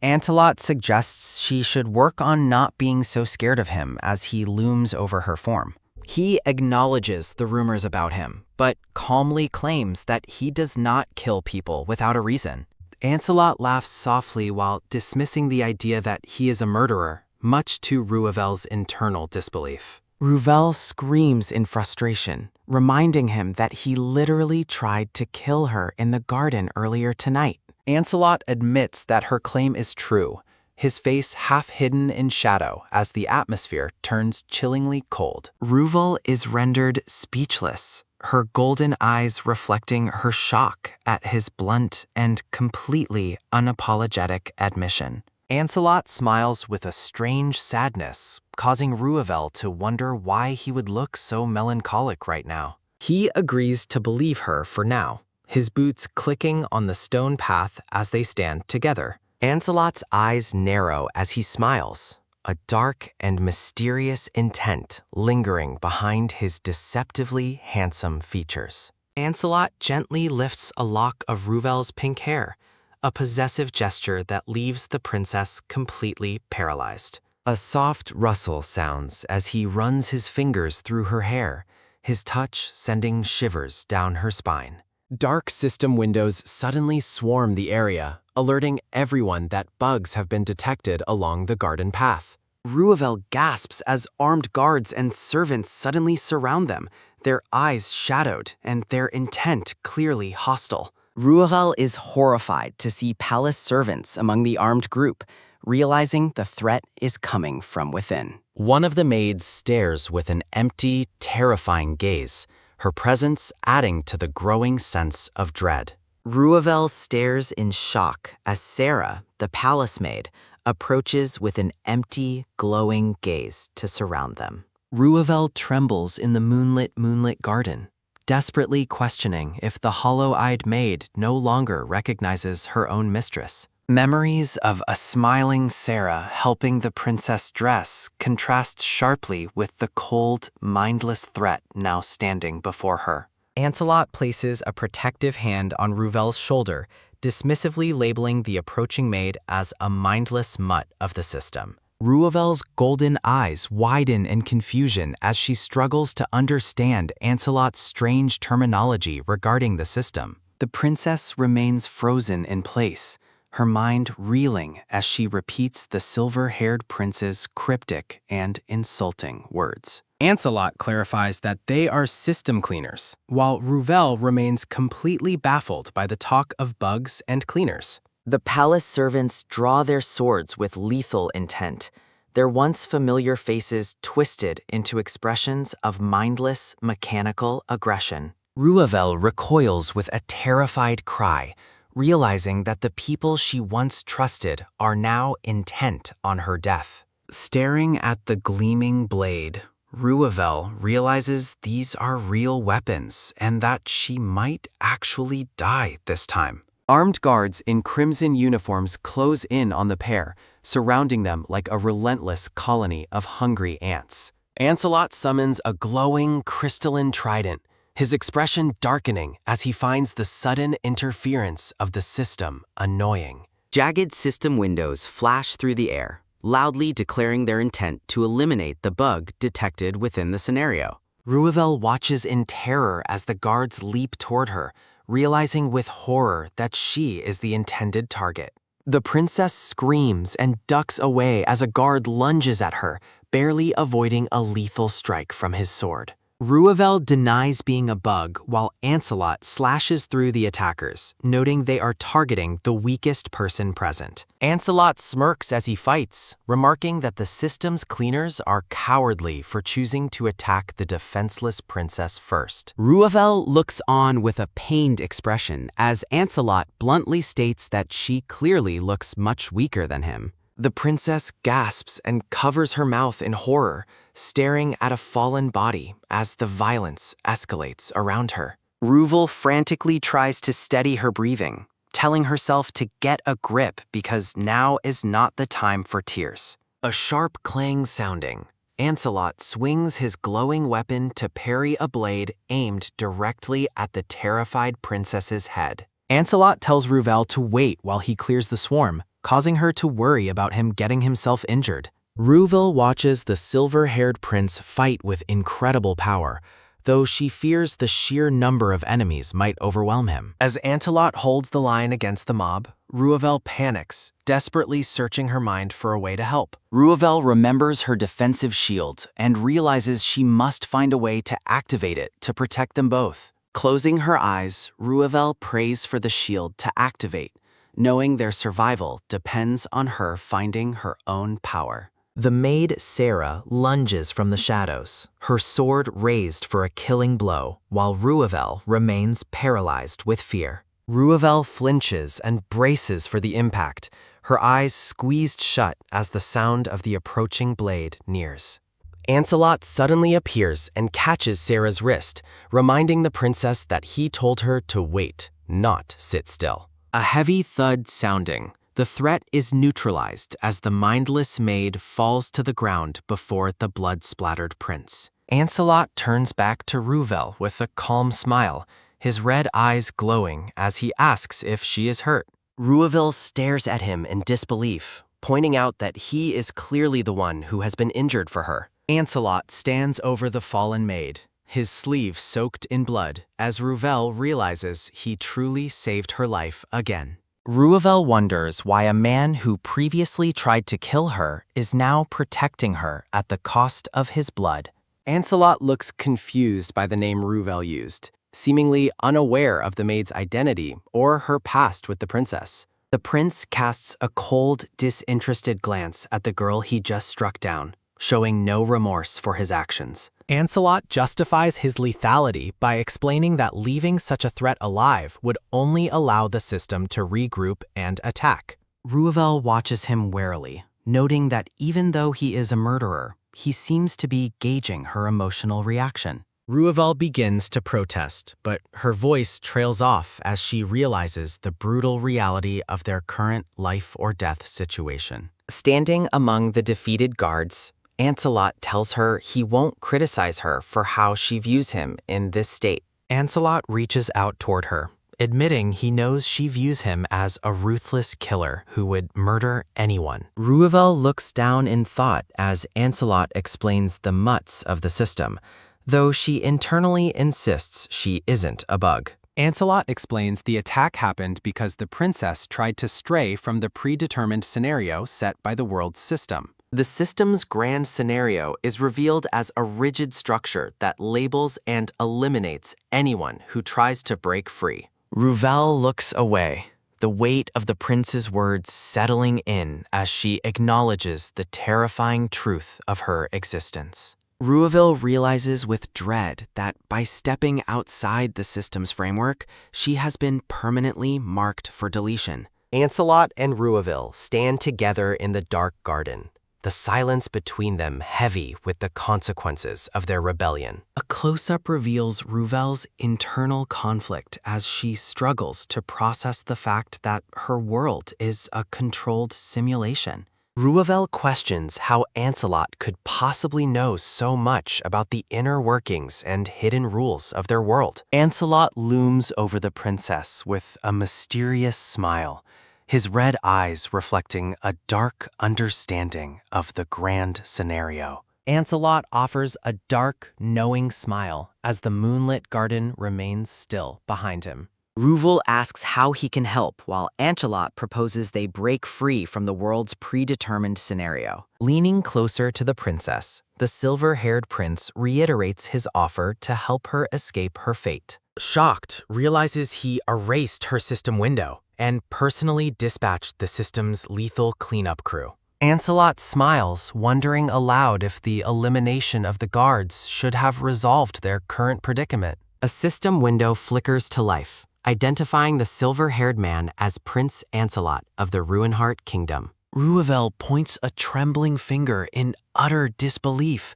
Ancelot suggests she should work on not being so scared of him as he looms over her form. He acknowledges the rumors about him, but calmly claims that he does not kill people without a reason. Ancelot laughs softly while dismissing the idea that he is a murderer, much to Ruvel's internal disbelief. Ruvel screams in frustration, reminding him that he literally tried to kill her in the garden earlier tonight. Ancelot admits that her claim is true, his face half hidden in shadow as the atmosphere turns chillingly cold. Ruvel is rendered speechless, her golden eyes reflecting her shock at his blunt and completely unapologetic admission. Ancelot smiles with a strange sadness, causing Ruvel to wonder why he would look so melancholic right now. He agrees to believe her for now, his boots clicking on the stone path as they stand together. Ancelot's eyes narrow as he smiles, a dark and mysterious intent lingering behind his deceptively handsome features. Ancelot gently lifts a lock of Ruvel's pink hair, a possessive gesture that leaves the princess completely paralyzed. A soft rustle sounds as he runs his fingers through her hair, his touch sending shivers down her spine. Dark system windows suddenly swarm the area, alerting everyone that bugs have been detected along the garden path. Ruvel gasps as armed guards and servants suddenly surround them, their eyes shadowed and their intent clearly hostile. Ruvel is horrified to see palace servants among the armed group, realizing the threat is coming from within. One of the maids stares with an empty, terrifying gaze, her presence adding to the growing sense of dread. Ruvel stares in shock as Sarah, the palace maid, approaches with an empty, glowing gaze to surround them. Ruvel trembles in the moonlit garden, desperately questioning if the hollow-eyed maid no longer recognizes her own mistress. Memories of a smiling Sarah helping the princess dress contrast sharply with the cold, mindless threat now standing before her. Ancelot places a protective hand on Ruvel's shoulder, dismissively labeling the approaching maid as a mindless mutt of the system. Ruvel's golden eyes widen in confusion as she struggles to understand Ancelot's strange terminology regarding the system. The princess remains frozen in place, her mind reeling as she repeats the silver-haired prince's cryptic and insulting words. Ancelot clarifies that they are system cleaners, while Ruvel remains completely baffled by the talk of bugs and cleaners. The palace servants draw their swords with lethal intent, their once familiar faces twisted into expressions of mindless, mechanical aggression. Ruvel recoils with a terrified cry, realizing that the people she once trusted are now intent on her death. Staring at the gleaming blade, Ruvel realizes these are real weapons and that she might actually die this time. Armed guards in crimson uniforms close in on the pair, surrounding them like a relentless colony of hungry ants. Ancelot summons a glowing, crystalline trident, his expression darkening as he finds the sudden interference of the system annoying. Jagged system windows flash through the air, loudly declaring their intent to eliminate the bug detected within the scenario. Ruvel watches in terror as the guards leap toward her, realizing with horror that she is the intended target. The princess screams and ducks away as a guard lunges at her, barely avoiding a lethal strike from his sword. Ruvel denies being a bug while Ancelot slashes through the attackers, noting they are targeting the weakest person present. Ancelot smirks as he fights, remarking that the system's cleaners are cowardly for choosing to attack the defenseless princess first. Ruvel looks on with a pained expression as Ancelot bluntly states that she clearly looks much weaker than him. The princess gasps and covers her mouth in horror, staring at a fallen body as the violence escalates around her. Ruvel frantically tries to steady her breathing, telling herself to get a grip because now is not the time for tears. A sharp clang sounding, Ancelot swings his glowing weapon to parry a blade aimed directly at the terrified princess's head. Ancelot tells Ruvel to wait while he clears the swarm, causing her to worry about him getting himself injured. Ruvel watches the silver-haired prince fight with incredible power, though she fears the sheer number of enemies might overwhelm him. As Ancelot holds the line against the mob, Ruvel panics, desperately searching her mind for a way to help. Ruvel remembers her defensive shield and realizes she must find a way to activate it to protect them both. Closing her eyes, Ruvel prays for the shield to activate, knowing their survival depends on her finding her own power. The maid Sarah lunges from the shadows, her sword raised for a killing blow, while Ruvel remains paralyzed with fear. Ruvel flinches and braces for the impact, her eyes squeezed shut as the sound of the approaching blade nears. Ancelot suddenly appears and catches Sarah's wrist, reminding the princess that he told her to wait, not sit still. A heavy thud sounding, the threat is neutralized as the mindless maid falls to the ground before the blood-splattered prince. Ancelot turns back to Ruvel with a calm smile, his red eyes glowing as he asks if she is hurt. Ruvel stares at him in disbelief, pointing out that he is clearly the one who has been injured for her. Ancelot stands over the fallen maid, his sleeve soaked in blood, as Ruvel realizes he truly saved her life again. Ruvel wonders why a man who previously tried to kill her is now protecting her at the cost of his blood. Ancelot looks confused by the name Ruvel used, seemingly unaware of the maid's identity or her past with the princess. The prince casts a cold, disinterested glance at the girl he just struck down, showing no remorse for his actions. Ancelot justifies his lethality by explaining that leaving such a threat alive would only allow the system to regroup and attack. Ruvel watches him warily, noting that even though he is a murderer, he seems to be gauging her emotional reaction. Ruvel begins to protest, but her voice trails off as she realizes the brutal reality of their current life-or-death situation. Standing among the defeated guards, Ancelot tells her he won't criticize her for how she views him in this state. Ancelot reaches out toward her, admitting he knows she views him as a ruthless killer who would murder anyone. Ruvel looks down in thought as Ancelot explains the mutts of the system, though she internally insists she isn't a bug. Ancelot explains the attack happened because the princess tried to stray from the predetermined scenario set by the world's system. The system's grand scenario is revealed as a rigid structure that labels and eliminates anyone who tries to break free. Ruvel looks away, the weight of the prince's words settling in as she acknowledges the terrifying truth of her existence. Ruvel realizes with dread that by stepping outside the system's framework, she has been permanently marked for deletion. Ancelot and Ruvel stand together in the dark garden, the silence between them heavy with the consequences of their rebellion. A close-up reveals Ruvel's internal conflict as she struggles to process the fact that her world is a controlled simulation. Ruvel questions how Ancelot could possibly know so much about the inner workings and hidden rules of their world. Ancelot looms over the princess with a mysterious smile, his red eyes reflecting a dark understanding of the grand scenario. Ancelot offers a dark, knowing smile as the moonlit garden remains still behind him. Ruvel asks how he can help, while Ancelot proposes they break free from the world's predetermined scenario. Leaning closer to the princess, the silver-haired prince reiterates his offer to help her escape her fate. Shocked, realizes he erased her system window and personally dispatched the system's lethal cleanup crew. Ancelot smiles, wondering aloud if the elimination of the guards should have resolved their current predicament. A system window flickers to life, identifying the silver-haired man as Prince Ancelot of the Ruinheart Kingdom. Ruvel points a trembling finger in utter disbelief,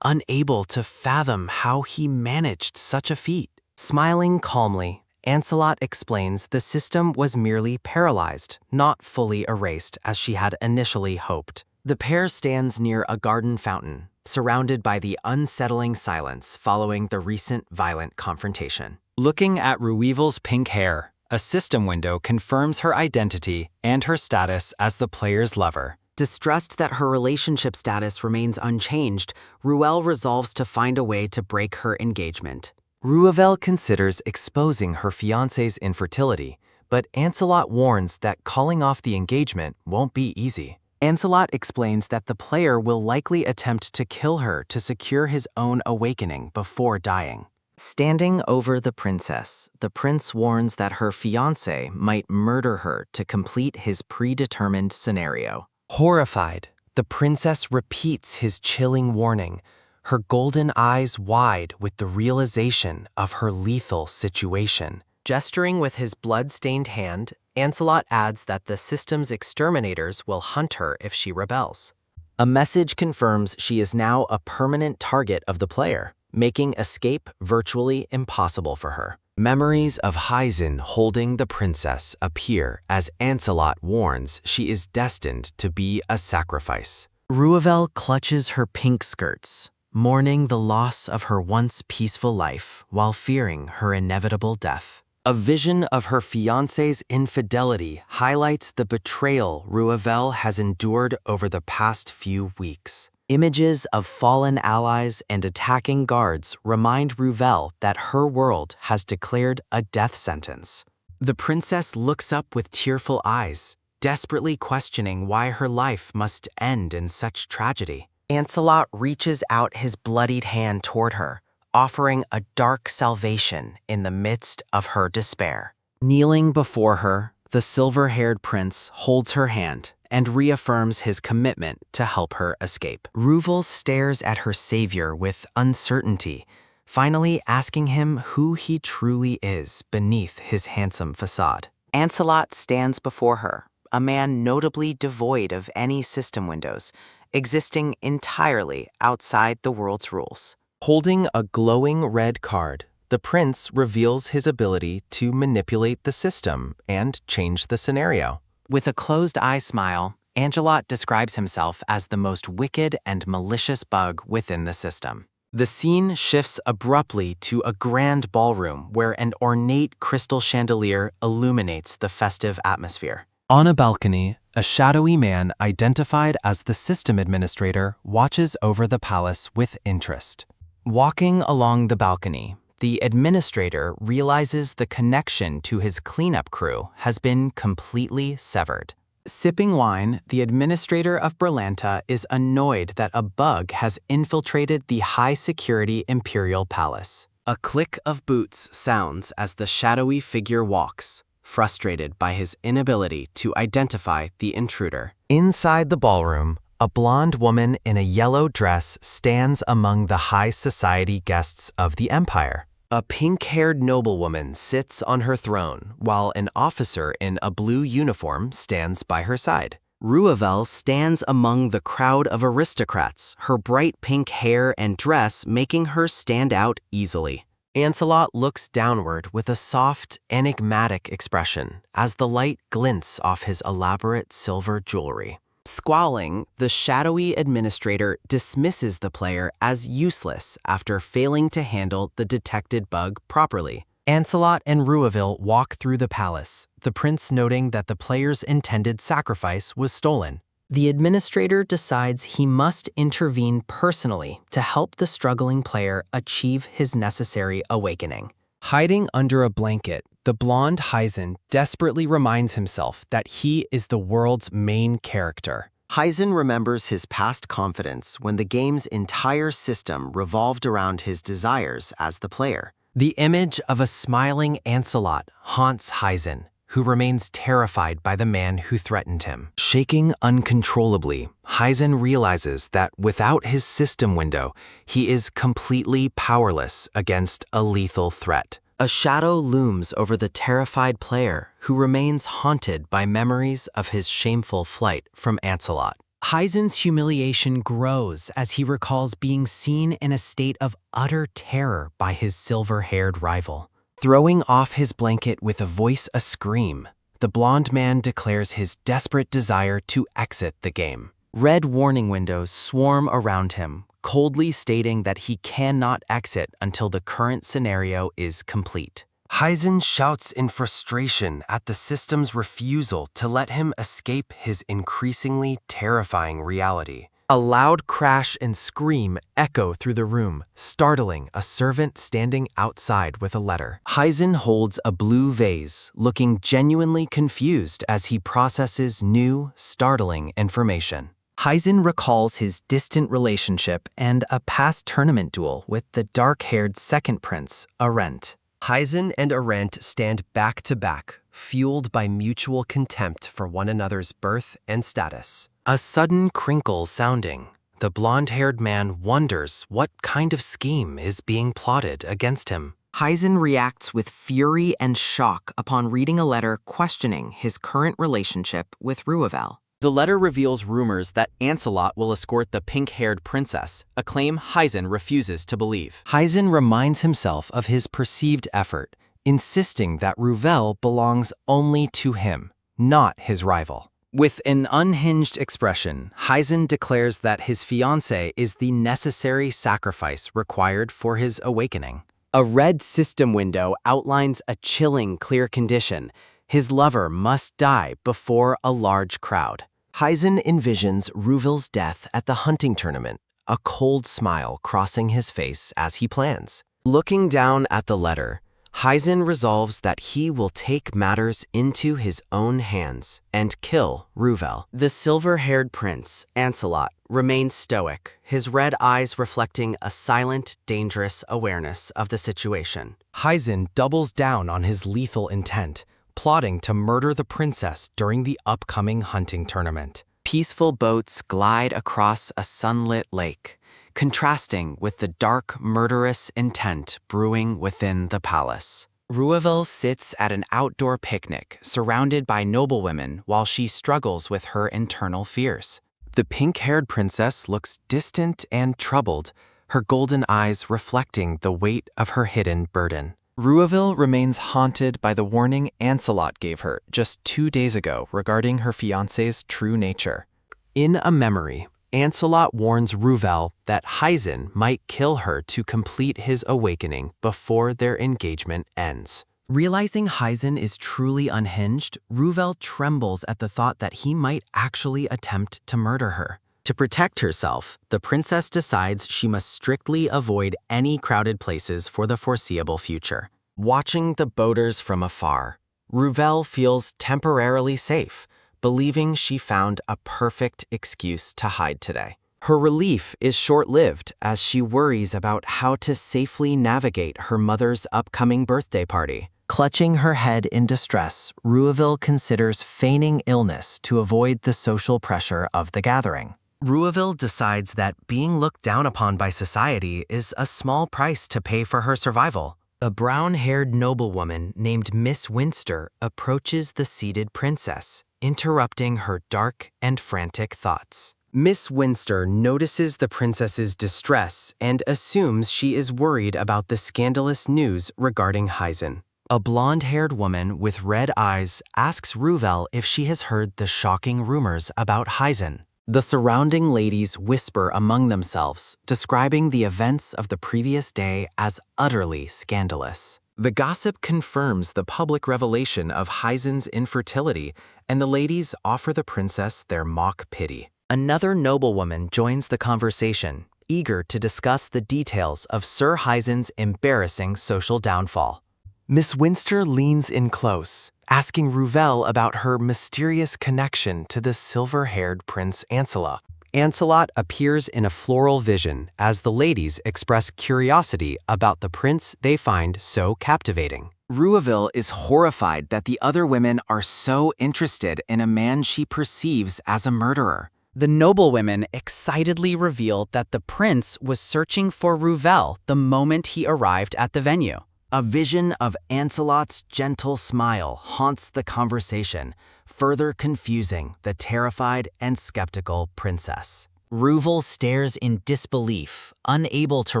unable to fathom how he managed such a feat. Smiling calmly, Ancelot explains the system was merely paralyzed, not fully erased as she had initially hoped. The pair stands near a garden fountain, surrounded by the unsettling silence following the recent violent confrontation. Looking at Ruvel's pink hair, a system window confirms her identity and her status as the player's lover. Distressed that her relationship status remains unchanged, Ruvel resolves to find a way to break her engagement. Ruvel considers exposing her fiancé's infertility, but Ancelot warns that calling off the engagement won't be easy. Ancelot explains that the player will likely attempt to kill her to secure his own awakening before dying. Standing over the princess, the prince warns that her fiancé might murder her to complete his predetermined scenario. Horrified, the princess repeats his chilling warning, her golden eyes wide with the realization of her lethal situation. Gesturing with his blood-stained hand, Ancelot adds that the system's exterminators will hunt her if she rebels. A message confirms she is now a permanent target of the player, making escape virtually impossible for her. Memories of Heisen holding the princess appear as Ancelot warns she is destined to be a sacrifice. Ruvel clutches her pink skirts, mourning the loss of her once peaceful life while fearing her inevitable death. A vision of her fiancé's infidelity highlights the betrayal Ruvel has endured over the past few weeks. Images of fallen allies and attacking guards remind Ruvel that her world has declared a death sentence. The princess looks up with tearful eyes, desperately questioning why her life must end in such tragedy. Ancelot reaches out his bloodied hand toward her, offering a dark salvation in the midst of her despair. Kneeling before her, the silver-haired prince holds her hand and reaffirms his commitment to help her escape. Ruvel stares at her savior with uncertainty, finally asking him who he truly is beneath his handsome facade. Ancelot stands before her, a man notably devoid of any system windows, existing entirely outside the world's rules. Holding a glowing red card, the prince reveals his ability to manipulate the system and change the scenario. With a closed-eye smile, Ancelot describes himself as the most wicked and malicious bug within the system. The scene shifts abruptly to a grand ballroom where an ornate crystal chandelier illuminates the festive atmosphere. On a balcony, a shadowy man identified as the system administrator watches over the palace with interest. Walking along the balcony, the administrator realizes the connection to his cleanup crew has been completely severed. Sipping wine, the administrator of Berlanta is annoyed that a bug has infiltrated the high-security imperial palace. A click of boots sounds as the shadowy figure walks, frustrated by his inability to identify the intruder. Inside the ballroom, a blonde woman in a yellow dress stands among the high society guests of the empire. A pink-haired noblewoman sits on her throne, while an officer in a blue uniform stands by her side. Ruvel stands among the crowd of aristocrats, her bright pink hair and dress making her stand out easily. Ancelot looks downward with a soft, enigmatic expression as the light glints off his elaborate silver jewelry. Squalling, the shadowy administrator dismisses the player as useless after failing to handle the detected bug properly. Ancelot and Ruvel walk through the palace, the prince noting that the player's intended sacrifice was stolen. The administrator decides he must intervene personally to help the struggling player achieve his necessary awakening. Hiding under a blanket, the blonde Heisen desperately reminds himself that he is the world's main character. Heisen remembers his past confidence when the game's entire system revolved around his desires as the player. The image of a smiling Ancelot haunts Heisen, who remains terrified by the man who threatened him. Shaking uncontrollably, Heisen realizes that without his system window, he is completely powerless against a lethal threat. A shadow looms over the terrified player who remains haunted by memories of his shameful flight from Ancelot. Heisen's humiliation grows as he recalls being seen in a state of utter terror by his silver-haired rival. Throwing off his blanket with a voice a-scream, the blonde man declares his desperate desire to exit the game. Red warning windows swarm around him, coldly stating that he cannot exit until the current scenario is complete. Heisen shouts in frustration at the system's refusal to let him escape his increasingly terrifying reality. A loud crash and scream echo through the room, startling a servant standing outside with a letter. Heisen holds a blue vase, looking genuinely confused as he processes new, startling information. Heisen recalls his distant relationship and a past tournament duel with the dark-haired second prince, Arendt. Heisen and Arendt stand back to back, fueled by mutual contempt for one another's birth and status. A sudden crinkle sounding, the blonde-haired man wonders what kind of scheme is being plotted against him. Heisen reacts with fury and shock upon reading a letter questioning his current relationship with Ruvel. The letter reveals rumors that Ancelot will escort the pink-haired princess, a claim Heisen refuses to believe. Heisen reminds himself of his perceived effort, insisting that Ruvel belongs only to him, not his rival. With an unhinged expression, Heisen declares that his fiancée is the necessary sacrifice required for his awakening. A red system window outlines a chilling, clear condition. His lover must die before a large crowd. Heisen envisions Ruvel's death at the hunting tournament, a cold smile crossing his face as he plans. Looking down at the letter, Heisen resolves that he will take matters into his own hands and kill Ruvel. The silver-haired prince, Ancelot, remains stoic, his red eyes reflecting a silent, dangerous awareness of the situation. Heisen doubles down on his lethal intent, plotting to murder the princess during the upcoming hunting tournament. Peaceful boats glide across a sunlit lake, contrasting with the dark, murderous intent brewing within the palace. Ruvel sits at an outdoor picnic, surrounded by noblewomen while she struggles with her internal fears. The pink-haired princess looks distant and troubled, her golden eyes reflecting the weight of her hidden burden. Ruvel remains haunted by the warning Ancelot gave her just 2 days ago regarding her fiancé's true nature. In a memory, Ancelot warns Ruvel that Heisen might kill her to complete his awakening before their engagement ends. Realizing Heisen is truly unhinged, Ruvel trembles at the thought that he might actually attempt to murder her. To protect herself, the princess decides she must strictly avoid any crowded places for the foreseeable future. Watching the boaters from afar, Ruvel feels temporarily safe, believing she found a perfect excuse to hide today. Her relief is short-lived as she worries about how to safely navigate her mother's upcoming birthday party. Clutching her head in distress, Ruvel considers feigning illness to avoid the social pressure of the gathering. Ruvel decides that being looked down upon by society is a small price to pay for her survival. A brown-haired noblewoman named Miss Winster approaches the seated princess, interrupting her dark and frantic thoughts. Miss Winster notices the princess's distress and assumes she is worried about the scandalous news regarding Heisen. A blonde-haired woman with red eyes asks Ruvel if she has heard the shocking rumors about Heisen. The surrounding ladies whisper among themselves, describing the events of the previous day as utterly scandalous. The gossip confirms the public revelation of Heisen's infertility, and the ladies offer the princess their mock pity. Another noblewoman joins the conversation, eager to discuss the details of Sir Heisen's embarrassing social downfall. Miss Winster leans in close, asking Ruvel about her mysterious connection to the silver-haired Prince Ancelot. Ancelot appears in a floral vision as the ladies express curiosity about the prince they find so captivating. Ruvel is horrified that the other women are so interested in a man she perceives as a murderer. The noblewomen excitedly revealed that the prince was searching for Ruvel the moment he arrived at the venue. A vision of Ancelot's gentle smile haunts the conversation, further confusing the terrified and skeptical princess. Ruvel stares in disbelief, unable to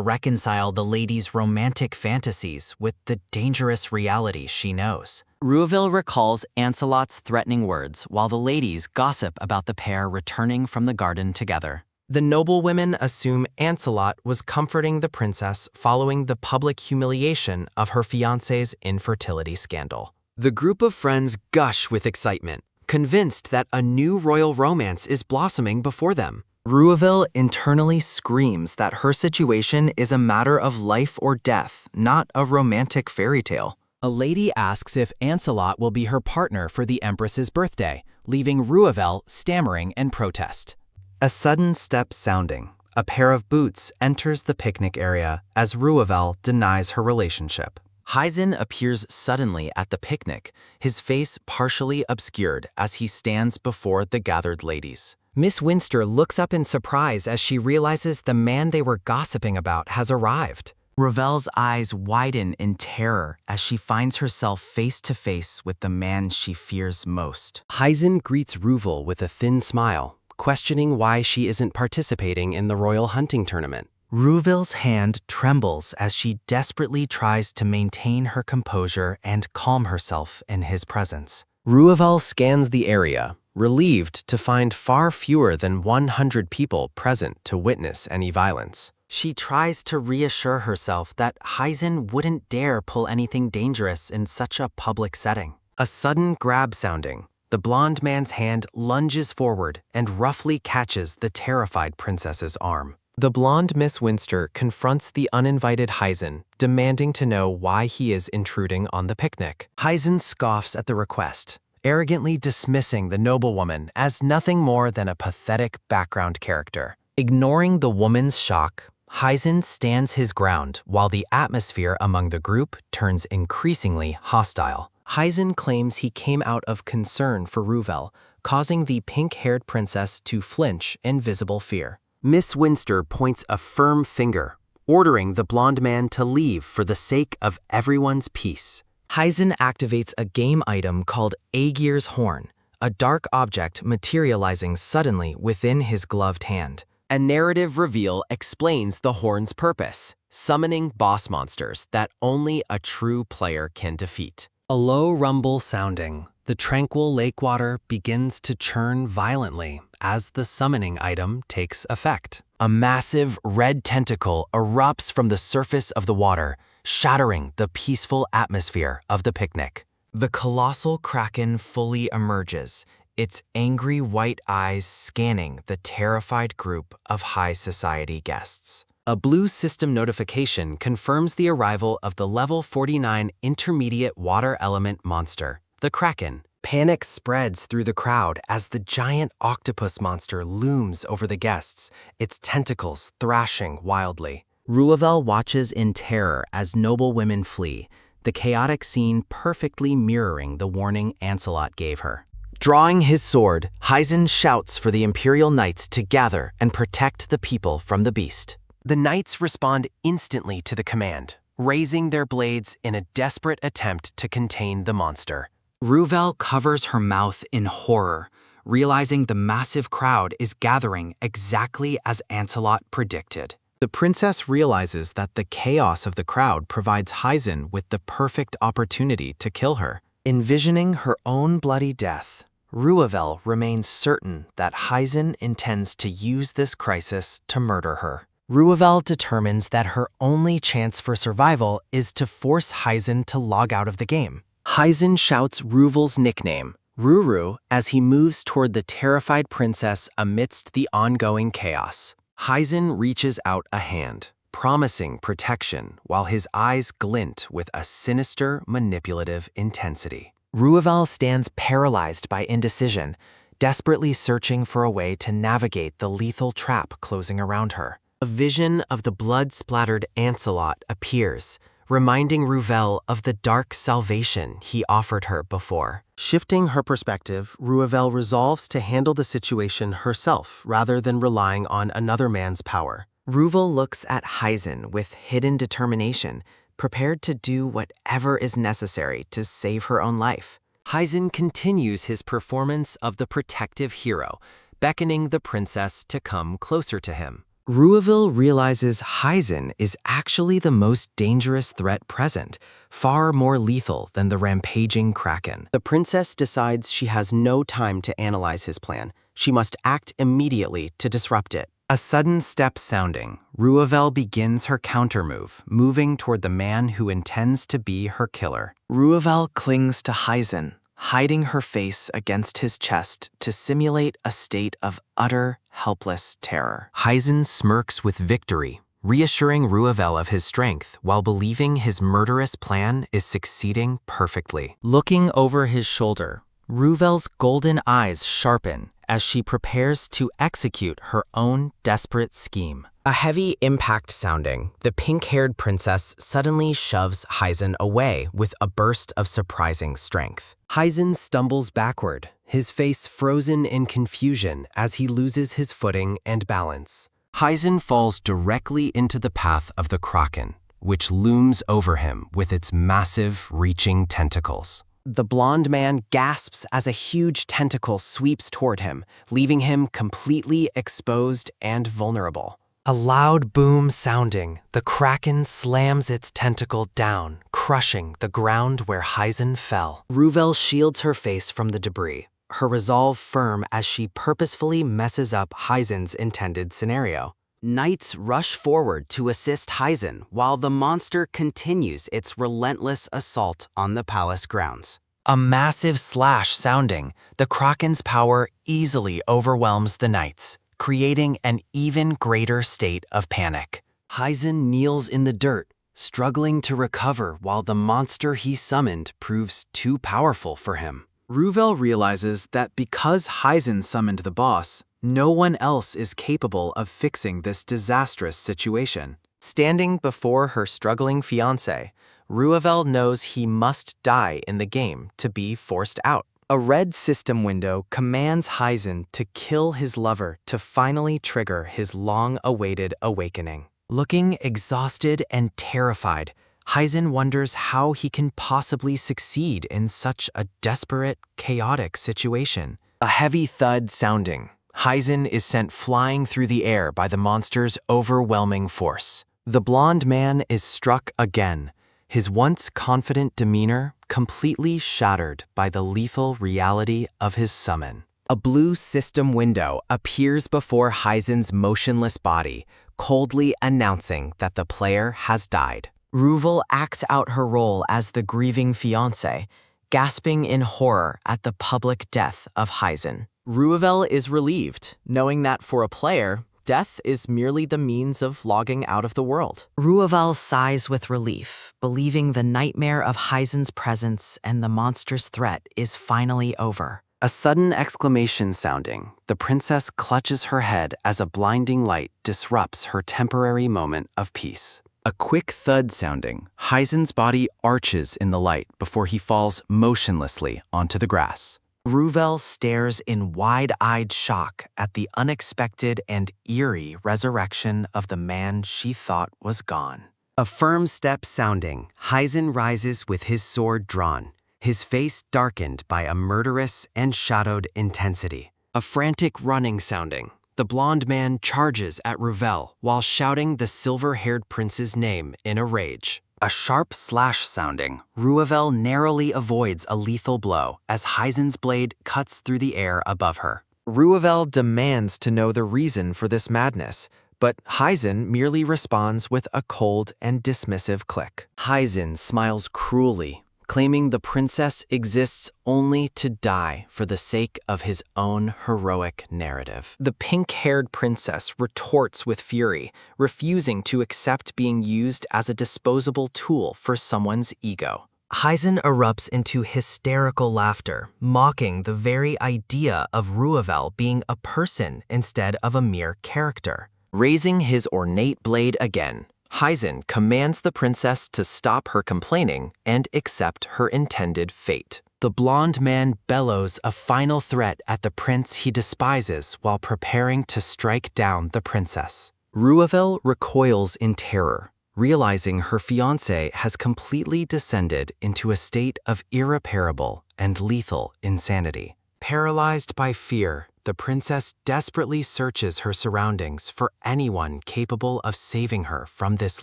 reconcile the lady's romantic fantasies with the dangerous reality she knows. Ruvel recalls Ancelot's threatening words while the ladies gossip about the pair returning from the garden together. The noblewomen assume Ancelot was comforting the princess following the public humiliation of her fiancé's infertility scandal. The group of friends gush with excitement, convinced that a new royal romance is blossoming before them. Ruvel internally screams that her situation is a matter of life or death, not a romantic fairy tale. A lady asks if Ancelot will be her partner for the Empress's birthday, leaving Ruvel stammering in protest. A sudden step sounding, a pair of boots enters the picnic area as Ruvel denies her relationship. Heisen appears suddenly at the picnic, his face partially obscured as he stands before the gathered ladies. Miss Winster looks up in surprise as she realizes the man they were gossiping about has arrived. Ruvel's eyes widen in terror as she finds herself face to face with the man she fears most. Heisen greets Ruvel with a thin smile, questioning why she isn't participating in the royal hunting tournament. Ruvel's hand trembles as she desperately tries to maintain her composure and calm herself in his presence. Ruvel scans the area, relieved to find far fewer than 100 people present to witness any violence. She tries to reassure herself that Heisen wouldn't dare pull anything dangerous in such a public setting. A sudden grab sounding, the blonde man's hand lunges forward and roughly catches the terrified princess's arm. The blonde Miss Winster confronts the uninvited Heisen, demanding to know why he is intruding on the picnic. Heisen scoffs at the request, arrogantly dismissing the noblewoman as nothing more than a pathetic background character. Ignoring the woman's shock, Heisen stands his ground while the atmosphere among the group turns increasingly hostile. Heisen claims he came out of concern for Ruvel, causing the pink-haired princess to flinch in visible fear. Miss Winster points a firm finger, ordering the blonde man to leave for the sake of everyone's peace. Heisen activates a game item called Aegir's Horn, a dark object materializing suddenly within his gloved hand. A narrative reveal explains the horn's purpose, summoning boss monsters that only a true player can defeat. A low rumble sounding, the tranquil lake water begins to churn violently as the summoning item takes effect. A massive red tentacle erupts from the surface of the water, shattering the peaceful atmosphere of the picnic. The colossal kraken fully emerges, its angry white eyes scanning the terrified group of high society guests. A blue system notification confirms the arrival of the level 49 intermediate water element monster, the Kraken. Panic spreads through the crowd as the giant octopus monster looms over the guests, its tentacles thrashing wildly. Ruvel watches in terror as noble women flee, the chaotic scene perfectly mirroring the warning Ancelot gave her. Drawing his sword, Heisen shouts for the Imperial Knights to gather and protect the people from the beast. The knights respond instantly to the command, raising their blades in a desperate attempt to contain the monster. Ruvel covers her mouth in horror, realizing the massive crowd is gathering exactly as Ancelot predicted. The princess realizes that the chaos of the crowd provides Heisen with the perfect opportunity to kill her. Envisioning her own bloody death, Ruvel remains certain that Heisen intends to use this crisis to murder her. Ruvel determines that her only chance for survival is to force Heisen to log out of the game. Heisen shouts Ruvel's nickname, Ruru, as he moves toward the terrified princess amidst the ongoing chaos. Heisen reaches out a hand, promising protection while his eyes glint with a sinister, manipulative intensity. Ruvel stands paralyzed by indecision, desperately searching for a way to navigate the lethal trap closing around her. A vision of the blood-splattered Ancelot appears, reminding Ruvel of the dark salvation he offered her before. Shifting her perspective, Ruvel resolves to handle the situation herself rather than relying on another man's power. Ruvel looks at Heisen with hidden determination, prepared to do whatever is necessary to save her own life. Heisen continues his performance of the protective hero, beckoning the princess to come closer to him. Ruvel realizes Heisen is actually the most dangerous threat present, far more lethal than the rampaging kraken. The princess decides she has no time to analyze his plan. She must act immediately to disrupt it. A sudden step sounding, Ruvel begins her countermove, moving toward the man who intends to be her killer. Ruvel clings to Heisen, hiding her face against his chest to simulate a state of utter, helpless terror. Heisen smirks with victory, reassuring Ruvel of his strength while believing his murderous plan is succeeding perfectly. Looking over his shoulder, Ruvel's golden eyes sharpen as she prepares to execute her own desperate scheme. A heavy impact sounding, the pink-haired princess suddenly shoves Heisen away with a burst of surprising strength. Heisen stumbles backward, his face frozen in confusion as he loses his footing and balance. Heisen falls directly into the path of the kraken, which looms over him with its massive, reaching tentacles. The blonde man gasps as a huge tentacle sweeps toward him, leaving him completely exposed and vulnerable. A loud boom sounding, the kraken slams its tentacle down, crushing the ground where Heisen fell. Ruvel shields her face from the debris, her resolve firm as she purposefully messes up Heisen's intended scenario. Knights rush forward to assist Heisen while the monster continues its relentless assault on the palace grounds. A massive slash sounding, the kraken's power easily overwhelms the knights, creating an even greater state of panic. Heisen kneels in the dirt, struggling to recover while the monster he summoned proves too powerful for him. Ruvel realizes that because Heisen summoned the boss, no one else is capable of fixing this disastrous situation. Standing before her struggling fiancé, Ruvel knows he must die in the game to be forced out. A red system window commands Heisen to kill his lover to finally trigger his long-awaited awakening. Looking exhausted and terrified, Heisen wonders how he can possibly succeed in such a desperate, chaotic situation. A heavy thud sounding, Heisen is sent flying through the air by the monster's overwhelming force. The blonde man is struck again, his once confident demeanor completely shattered by the lethal reality of his summon. A blue system window appears before Heisen's motionless body, coldly announcing that the player has died. Ruvel acts out her role as the grieving fiancé, gasping in horror at the public death of Heisen. Ruvel is relieved, knowing that for a player, death is merely the means of logging out of the world. Ruvel sighs with relief, believing the nightmare of Heisen's presence and the monster's threat is finally over. A sudden exclamation sounding, the princess clutches her head as a blinding light disrupts her temporary moment of peace. A quick thud sounding, Heisen's body arches in the light before he falls motionlessly onto the grass. Ruvel stares in wide-eyed shock at the unexpected and eerie resurrection of the man she thought was gone. A firm step sounding, Heisen rises with his sword drawn, his face darkened by a murderous and shadowed intensity. A frantic running sounding, the blonde man charges at Ruvel while shouting the silver-haired prince's name in a rage. A sharp slash sounding, Ruvel narrowly avoids a lethal blow as Heisen's blade cuts through the air above her. Ruvel demands to know the reason for this madness, but Heisen merely responds with a cold and dismissive click. Heisen smiles cruelly, claiming the princess exists only to die for the sake of his own heroic narrative. The pink-haired princess retorts with fury, refusing to accept being used as a disposable tool for someone's ego. Heisen erupts into hysterical laughter, mocking the very idea of Ruvel being a person instead of a mere character. Raising his ornate blade again, Heisen commands the princess to stop her complaining and accept her intended fate. The blonde man bellows a final threat at the prince he despises while preparing to strike down the princess. Ruvel recoils in terror, realizing her fiancé has completely descended into a state of irreparable and lethal insanity. Paralyzed by fear, the princess desperately searches her surroundings for anyone capable of saving her from this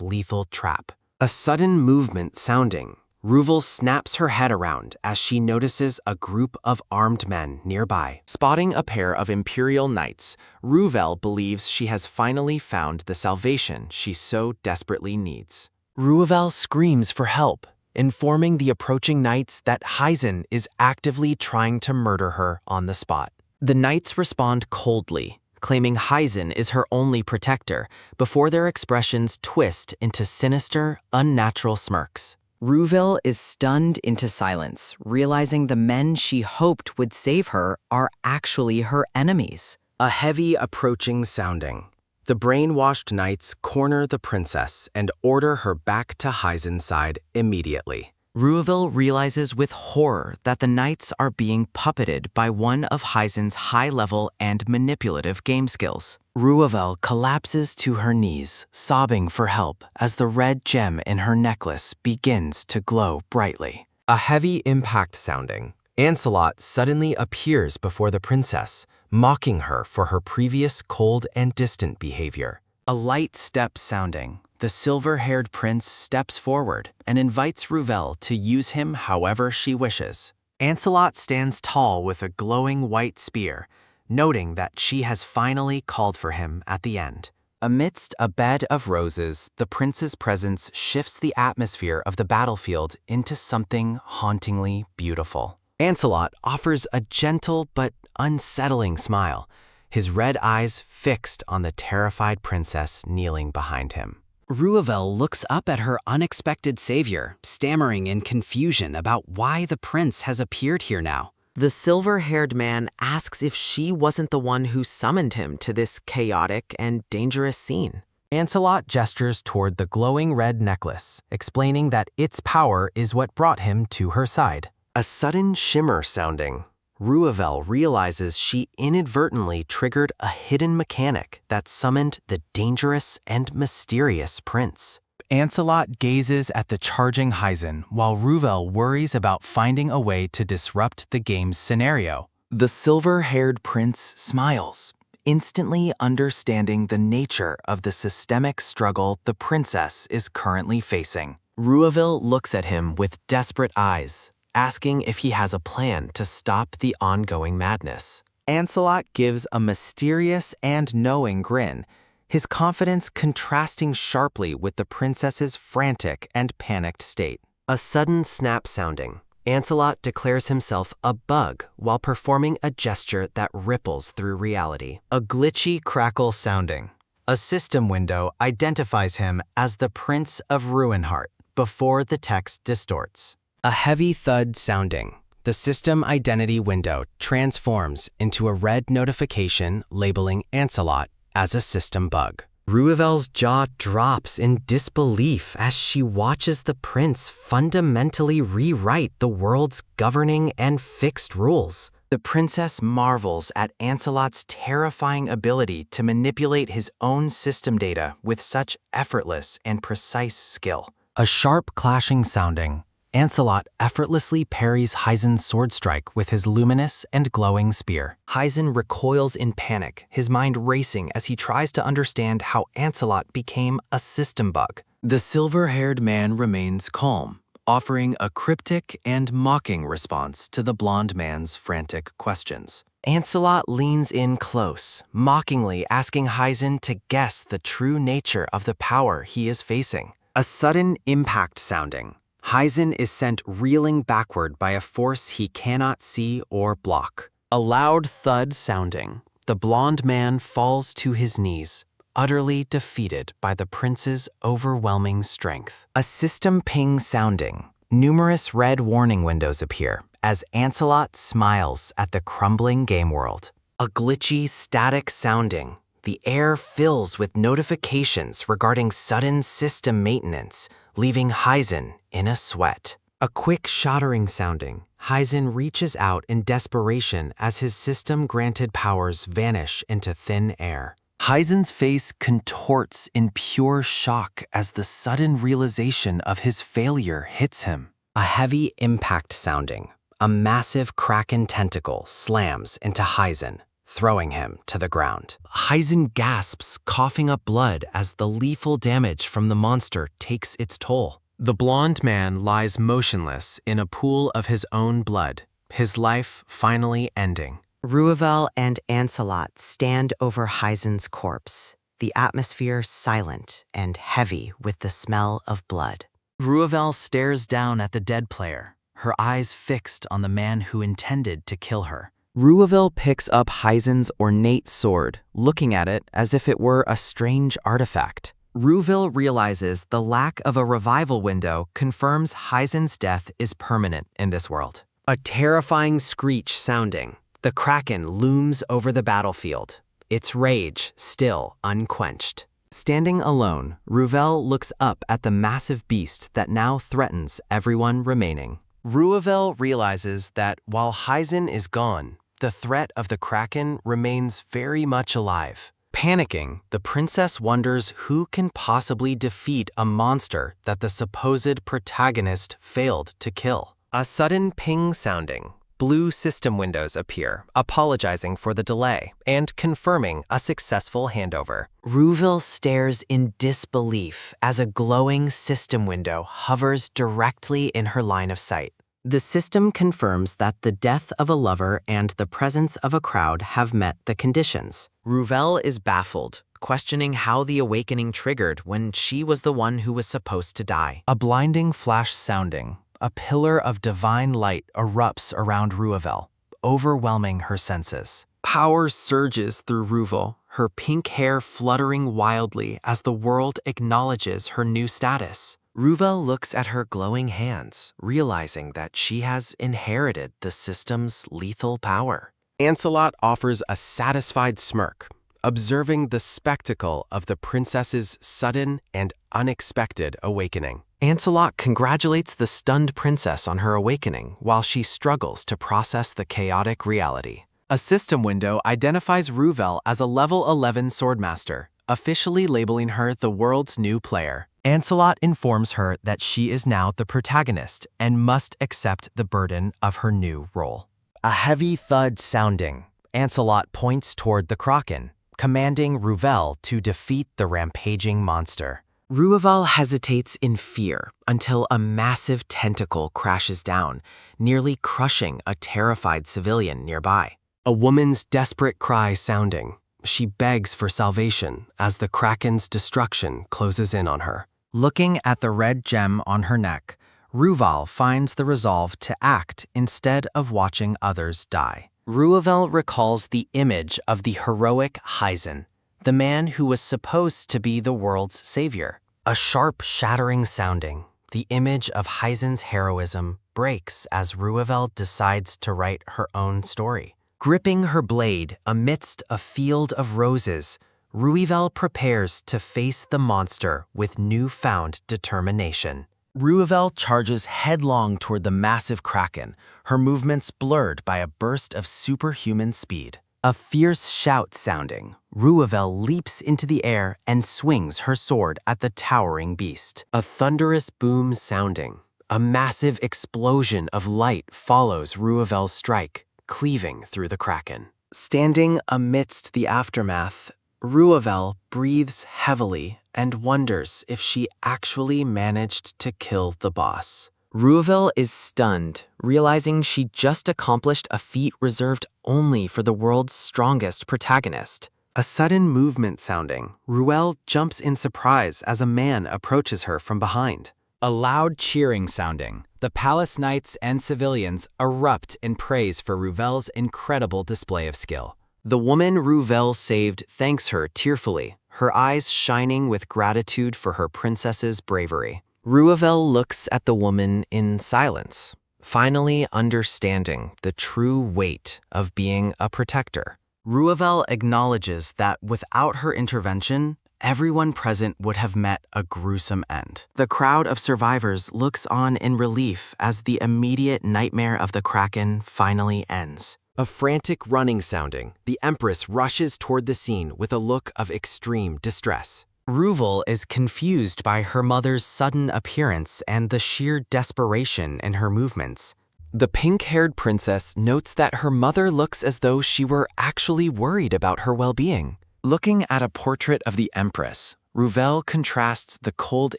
lethal trap. A sudden movement sounding, Ruvel snaps her head around as she notices a group of armed men nearby. Spotting a pair of Imperial Knights, Ruvel believes she has finally found the salvation she so desperately needs. Ruvel screams for help, informing the approaching knights that Heisen is actively trying to murder her on the spot. The knights respond coldly, claiming Heisen is her only protector, before their expressions twist into sinister, unnatural smirks. Ruvel is stunned into silence, realizing the men she hoped would save her are actually her enemies. A heavy approaching sounding. The brainwashed knights corner the princess and order her back to Heisen's side immediately. Ruvel realizes with horror that the knights are being puppeted by one of Heisen's high-level and manipulative game skills. Ruvel collapses to her knees, sobbing for help as the red gem in her necklace begins to glow brightly. A heavy impact sounding. Ancelot suddenly appears before the princess, mocking her for her previous cold and distant behavior. A light step sounding. The silver-haired prince steps forward and invites Ruvel to use him however she wishes. Ancelot stands tall with a glowing white spear, noting that she has finally called for him at the end. Amidst a bed of roses, the prince's presence shifts the atmosphere of the battlefield into something hauntingly beautiful. Ancelot offers a gentle but unsettling smile, his red eyes fixed on the terrified princess kneeling behind him. Ruvel looks up at her unexpected savior, stammering in confusion about why the prince has appeared here now. The silver-haired man asks if she wasn't the one who summoned him to this chaotic and dangerous scene. Ancelot gestures toward the glowing red necklace, explaining that its power is what brought him to her side. A sudden shimmer sounding. Ruvel realizes she inadvertently triggered a hidden mechanic that summoned the dangerous and mysterious prince. Ancelot gazes at the charging Heisen while Ruvel worries about finding a way to disrupt the game's scenario. The silver-haired prince smiles, instantly understanding the nature of the systemic struggle the princess is currently facing. Ruvel looks at him with desperate eyes, asking if he has a plan to stop the ongoing madness. Ancelot gives a mysterious and knowing grin, his confidence contrasting sharply with the princess's frantic and panicked state. A sudden snap sounding. Ancelot declares himself a bug while performing a gesture that ripples through reality. A glitchy crackle sounding. A system window identifies him as the Prince of Ruinheart before the text distorts. A heavy thud sounding. The system identity window transforms into a red notification labeling Ancelot as a system bug. Ruvel's jaw drops in disbelief as she watches the prince fundamentally rewrite the world's governing and fixed rules. The princess marvels at Ancelot's terrifying ability to manipulate his own system data with such effortless and precise skill. A sharp clashing sounding. Ancelot effortlessly parries Heisen's sword strike with his luminous and glowing spear. Heisen recoils in panic, his mind racing as he tries to understand how Ancelot became a system bug. The silver-haired man remains calm, offering a cryptic and mocking response to the blonde man's frantic questions. Ancelot leans in close, mockingly asking Heisen to guess the true nature of the power he is facing. A sudden impact sounding. Heisen is sent reeling backward by a force he cannot see or block. A loud thud sounding. The blonde man falls to his knees, utterly defeated by the prince's overwhelming strength. A system ping sounding. Numerous red warning windows appear as Ancelot smiles at the crumbling game world. A glitchy, static sounding. The air fills with notifications regarding sudden system maintenance, leaving Heisen in a sweat. A quick shattering sounding. Heisen reaches out in desperation as his system-granted powers vanish into thin air. Heisen's face contorts in pure shock as the sudden realization of his failure hits him. A heavy impact sounding. A massive kraken tentacle slams into Heisen, throwing him to the ground. Heisen gasps, coughing up blood as the lethal damage from the monster takes its toll. The blonde man lies motionless in a pool of his own blood, his life finally ending. Ruvel and Ancelot stand over Heisen's corpse, the atmosphere silent and heavy with the smell of blood. Ruvel stares down at the dead player, her eyes fixed on the man who intended to kill her. Ruvel picks up Heisen's ornate sword, looking at it as if it were a strange artifact. Ruvel realizes the lack of a revival window confirms Heisen's death is permanent in this world. A terrifying screech sounding. The kraken looms over the battlefield, its rage still unquenched. Standing alone, Ruvel looks up at the massive beast that now threatens everyone remaining. Ruvel realizes that while Heisen is gone, the threat of the kraken remains very much alive. Panicking, the princess wonders who can possibly defeat a monster that the supposed protagonist failed to kill. A sudden ping sounding. Blue system windows appear, apologizing for the delay and confirming a successful handover. Ruvel stares in disbelief as a glowing system window hovers directly in her line of sight. The system confirms that the death of a lover and the presence of a crowd have met the conditions. Ruvel is baffled, questioning how the awakening triggered when she was the one who was supposed to die. A blinding flash sounding. A pillar of divine light erupts around Ruvel, overwhelming her senses. Power surges through Ruvel, her pink hair fluttering wildly as the world acknowledges her new status. Ruvel looks at her glowing hands, realizing that she has inherited the system's lethal power. Ancelot offers a satisfied smirk, observing the spectacle of the princess's sudden and unexpected awakening. Ancelot congratulates the stunned princess on her awakening while she struggles to process the chaotic reality. A system window identifies Ruvel as a level 11 swordmaster, officially labeling her the world's new player. Ancelot informs her that she is now the protagonist and must accept the burden of her new role. A heavy thud sounding. Ancelot points toward the kraken, commanding Ruvel to defeat the rampaging monster. Ruvel hesitates in fear until a massive tentacle crashes down, nearly crushing a terrified civilian nearby. A woman's desperate cry sounding. She begs for salvation as the kraken's destruction closes in on her. Looking at the red gem on her neck, Ruvel finds the resolve to act instead of watching others die. Ruvel recalls the image of the heroic Heisen, the man who was supposed to be the world's savior. A sharp, shattering sounding. The image of Heisen's heroism breaks as Ruvel decides to write her own story. Gripping her blade amidst a field of roses, Ruvel prepares to face the monster with newfound determination. Ruvel charges headlong toward the massive kraken, her movements blurred by a burst of superhuman speed. A fierce shout sounding, Ruvel leaps into the air and swings her sword at the towering beast. A thunderous boom sounding. A massive explosion of light follows Ruvel's strike, cleaving through the kraken. Standing amidst the aftermath, Ruvel breathes heavily and wonders if she actually managed to kill the boss. Ruvel is stunned, realizing she just accomplished a feat reserved only for the world's strongest protagonist. A sudden movement sounding, Ruvel jumps in surprise as a man approaches her from behind. A loud cheering sounding. The palace knights and civilians erupt in praise for Ruvel's incredible display of skill. The woman Ruvel saved thanks her tearfully, her eyes shining with gratitude for her princess's bravery. Ruvel looks at the woman in silence, finally understanding the true weight of being a protector. Ruvel acknowledges that without her intervention, everyone present would have met a gruesome end. The crowd of survivors looks on in relief as the immediate nightmare of the Kraken finally ends. A frantic running sounding, the Empress rushes toward the scene with a look of extreme distress. Ruvel is confused by her mother's sudden appearance and the sheer desperation in her movements. The pink-haired princess notes that her mother looks as though she were actually worried about her well-being. Looking at a portrait of the Empress, Ruvel contrasts the cold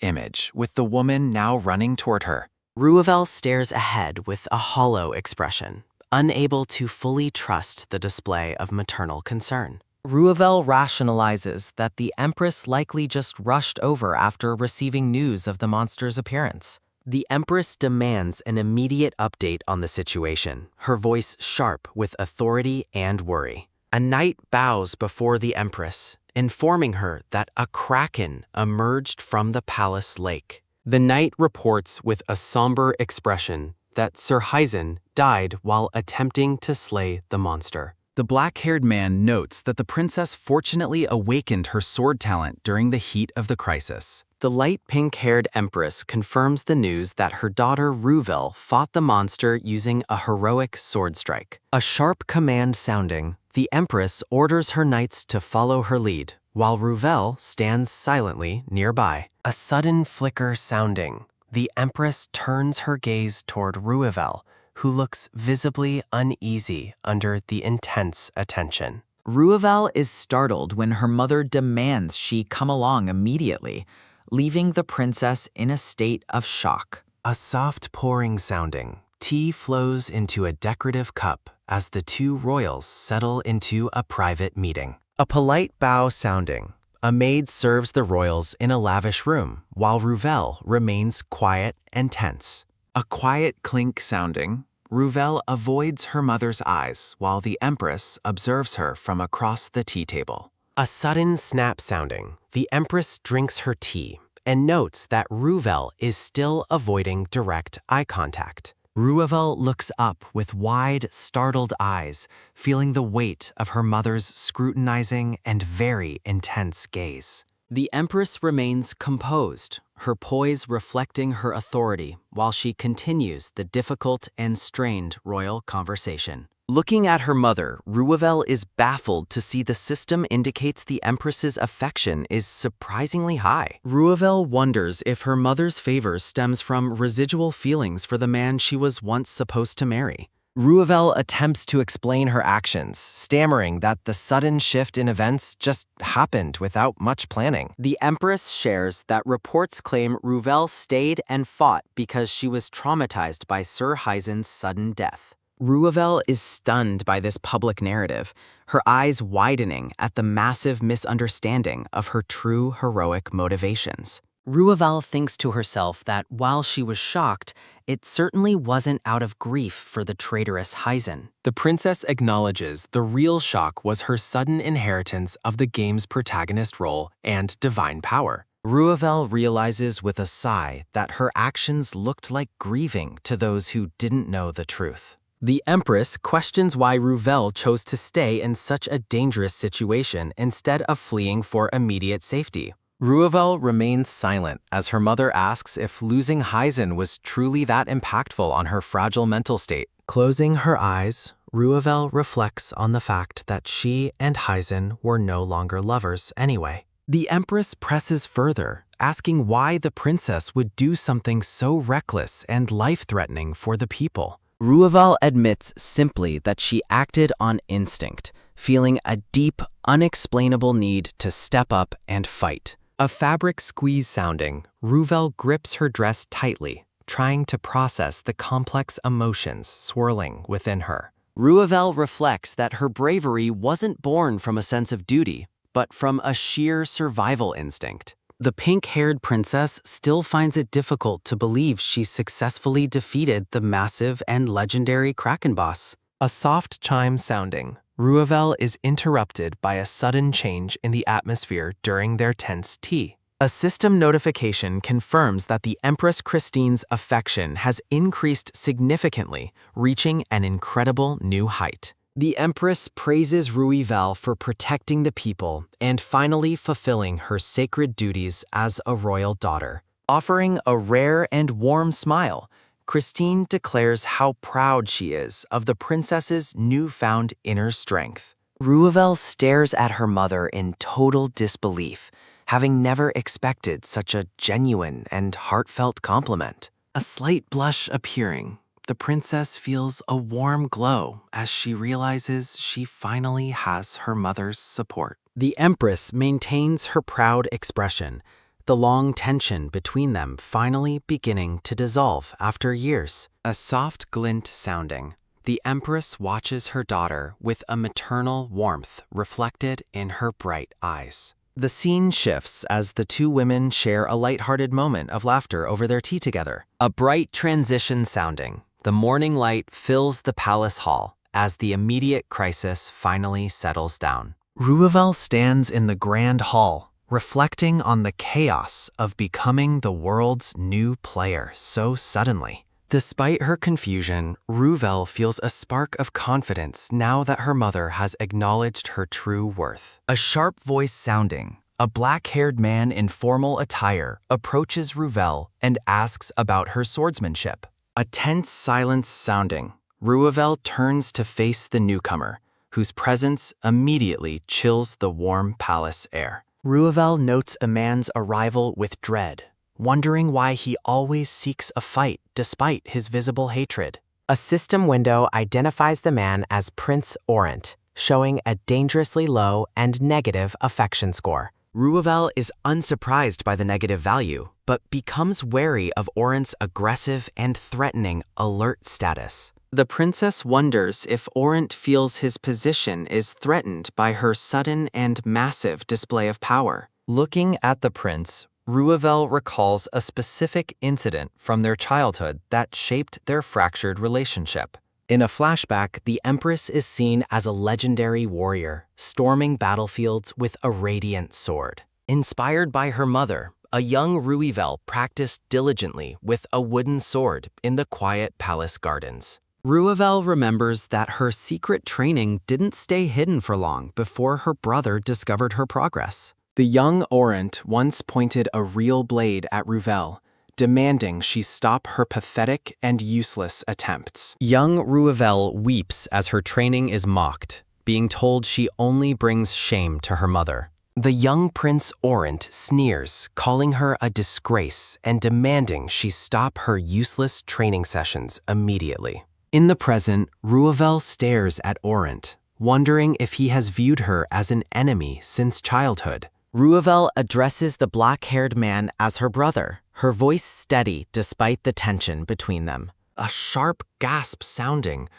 image with the woman now running toward her. Ruvel stares ahead with a hollow expression, unable to fully trust the display of maternal concern. Ruvel rationalizes that the Empress likely just rushed over after receiving news of the monster's appearance. The Empress demands an immediate update on the situation, her voice sharp with authority and worry. A knight bows before the Empress, informing her that a kraken emerged from the palace lake. The knight reports with a somber expression that Sir Heisen died while attempting to slay the monster. The black-haired man notes that the princess fortunately awakened her sword talent during the heat of the crisis. The light pink-haired Empress confirms the news that her daughter Ruvel fought the monster using a heroic sword strike. A sharp command sounding, the Empress orders her knights to follow her lead, while Ruvel stands silently nearby. A sudden flicker sounding, the Empress turns her gaze toward Ruvel, who looks visibly uneasy under the intense attention. Ruvel is startled when her mother demands she come along immediately, leaving the princess in a state of shock. A soft pouring sounding, tea flows into a decorative cup as the two royals settle into a private meeting. A polite bow sounding, a maid serves the royals in a lavish room, while Ruvel remains quiet and tense. A quiet clink sounding, Ruvel avoids her mother's eyes while the Empress observes her from across the tea table. A sudden snap sounding, the Empress drinks her tea and notes that Ruvel is still avoiding direct eye contact. Ruvel looks up with wide, startled eyes, feeling the weight of her mother's scrutinizing and very intense gaze. The Empress remains composed, her poise reflecting her authority while she continues the difficult and strained royal conversation. Looking at her mother, Ruvel is baffled to see the system indicates the Empress's affection is surprisingly high. Ruvel wonders if her mother's favor stems from residual feelings for the man she was once supposed to marry. Ruvel attempts to explain her actions, stammering that the sudden shift in events just happened without much planning. The Empress shares that reports claim Ruvel stayed and fought because she was traumatized by Sir Heisen's sudden death. Ruvel is stunned by this public narrative, her eyes widening at the massive misunderstanding of her true heroic motivations. Ruvel thinks to herself that while she was shocked, it certainly wasn't out of grief for the traitorous Heisen. The princess acknowledges the real shock was her sudden inheritance of the game's protagonist role and divine power. Ruvel realizes with a sigh that her actions looked like grieving to those who didn't know the truth. The Empress questions why Ruvel chose to stay in such a dangerous situation instead of fleeing for immediate safety. Ruvel remains silent as her mother asks if losing Heisen was truly that impactful on her fragile mental state. Closing her eyes, Ruvel reflects on the fact that she and Heisen were no longer lovers anyway. The Empress presses further, asking why the princess would do something so reckless and life-threatening for the people. Ruvel admits simply that she acted on instinct, feeling a deep, unexplainable need to step up and fight. A fabric squeeze sounding, Ruvel grips her dress tightly, trying to process the complex emotions swirling within her. Ruvel reflects that her bravery wasn't born from a sense of duty, but from a sheer survival instinct. The pink-haired princess still finds it difficult to believe she successfully defeated the massive and legendary Kraken boss. A soft chime sounding, Ruvel is interrupted by a sudden change in the atmosphere during their tense tea. A system notification confirms that the Empress Christine's affection has increased significantly, reaching an incredible new height. The Empress praises Ruvel for protecting the people and finally fulfilling her sacred duties as a royal daughter. Offering a rare and warm smile, Christine declares how proud she is of the princess's newfound inner strength. Ruvel stares at her mother in total disbelief, having never expected such a genuine and heartfelt compliment. A slight blush appearing, the princess feels a warm glow as she realizes she finally has her mother's support. The Empress maintains her proud expression, the long tension between them finally beginning to dissolve after years. A soft glint sounding, the Empress watches her daughter with a maternal warmth reflected in her bright eyes. The scene shifts as the two women share a lighthearted moment of laughter over their tea together. A bright transition sounding, the morning light fills the palace hall as the immediate crisis finally settles down. Ruvel stands in the grand hall, reflecting on the chaos of becoming the world's new player so suddenly. Despite her confusion, Ruvel feels a spark of confidence now that her mother has acknowledged her true worth. A sharp voice sounding, a black-haired man in formal attire approaches Ruvel and asks about her swordsmanship. A tense silence sounding, Ruvel turns to face the newcomer, whose presence immediately chills the warm palace air. Ruvel notes a man's arrival with dread, wondering why he always seeks a fight despite his visible hatred. A system window identifies the man as Prince Orant, showing a dangerously low and negative affection score. Ruvel is unsurprised by the negative value, but becomes wary of Orant's aggressive and threatening alert status. The princess wonders if Orant feels his position is threatened by her sudden and massive display of power. Looking at the prince, Ruvel recalls a specific incident from their childhood that shaped their fractured relationship. In a flashback, the Empress is seen as a legendary warrior, storming battlefields with a radiant sword. Inspired by her mother, a young Ruvel practiced diligently with a wooden sword in the quiet palace gardens. Ruvel remembers that her secret training didn't stay hidden for long before her brother discovered her progress. The young Orant once pointed a real blade at Ruvel, demanding she stop her pathetic and useless attempts. Young Ruvel weeps as her training is mocked, being told she only brings shame to her mother. The young Prince Orant sneers, calling her a disgrace and demanding she stop her useless training sessions immediately. In the present, Ruvel stares at Orant, wondering if he has viewed her as an enemy since childhood. Ruvel addresses the black-haired man as her brother, her voice steady despite the tension between them. A sharp gasp sounding,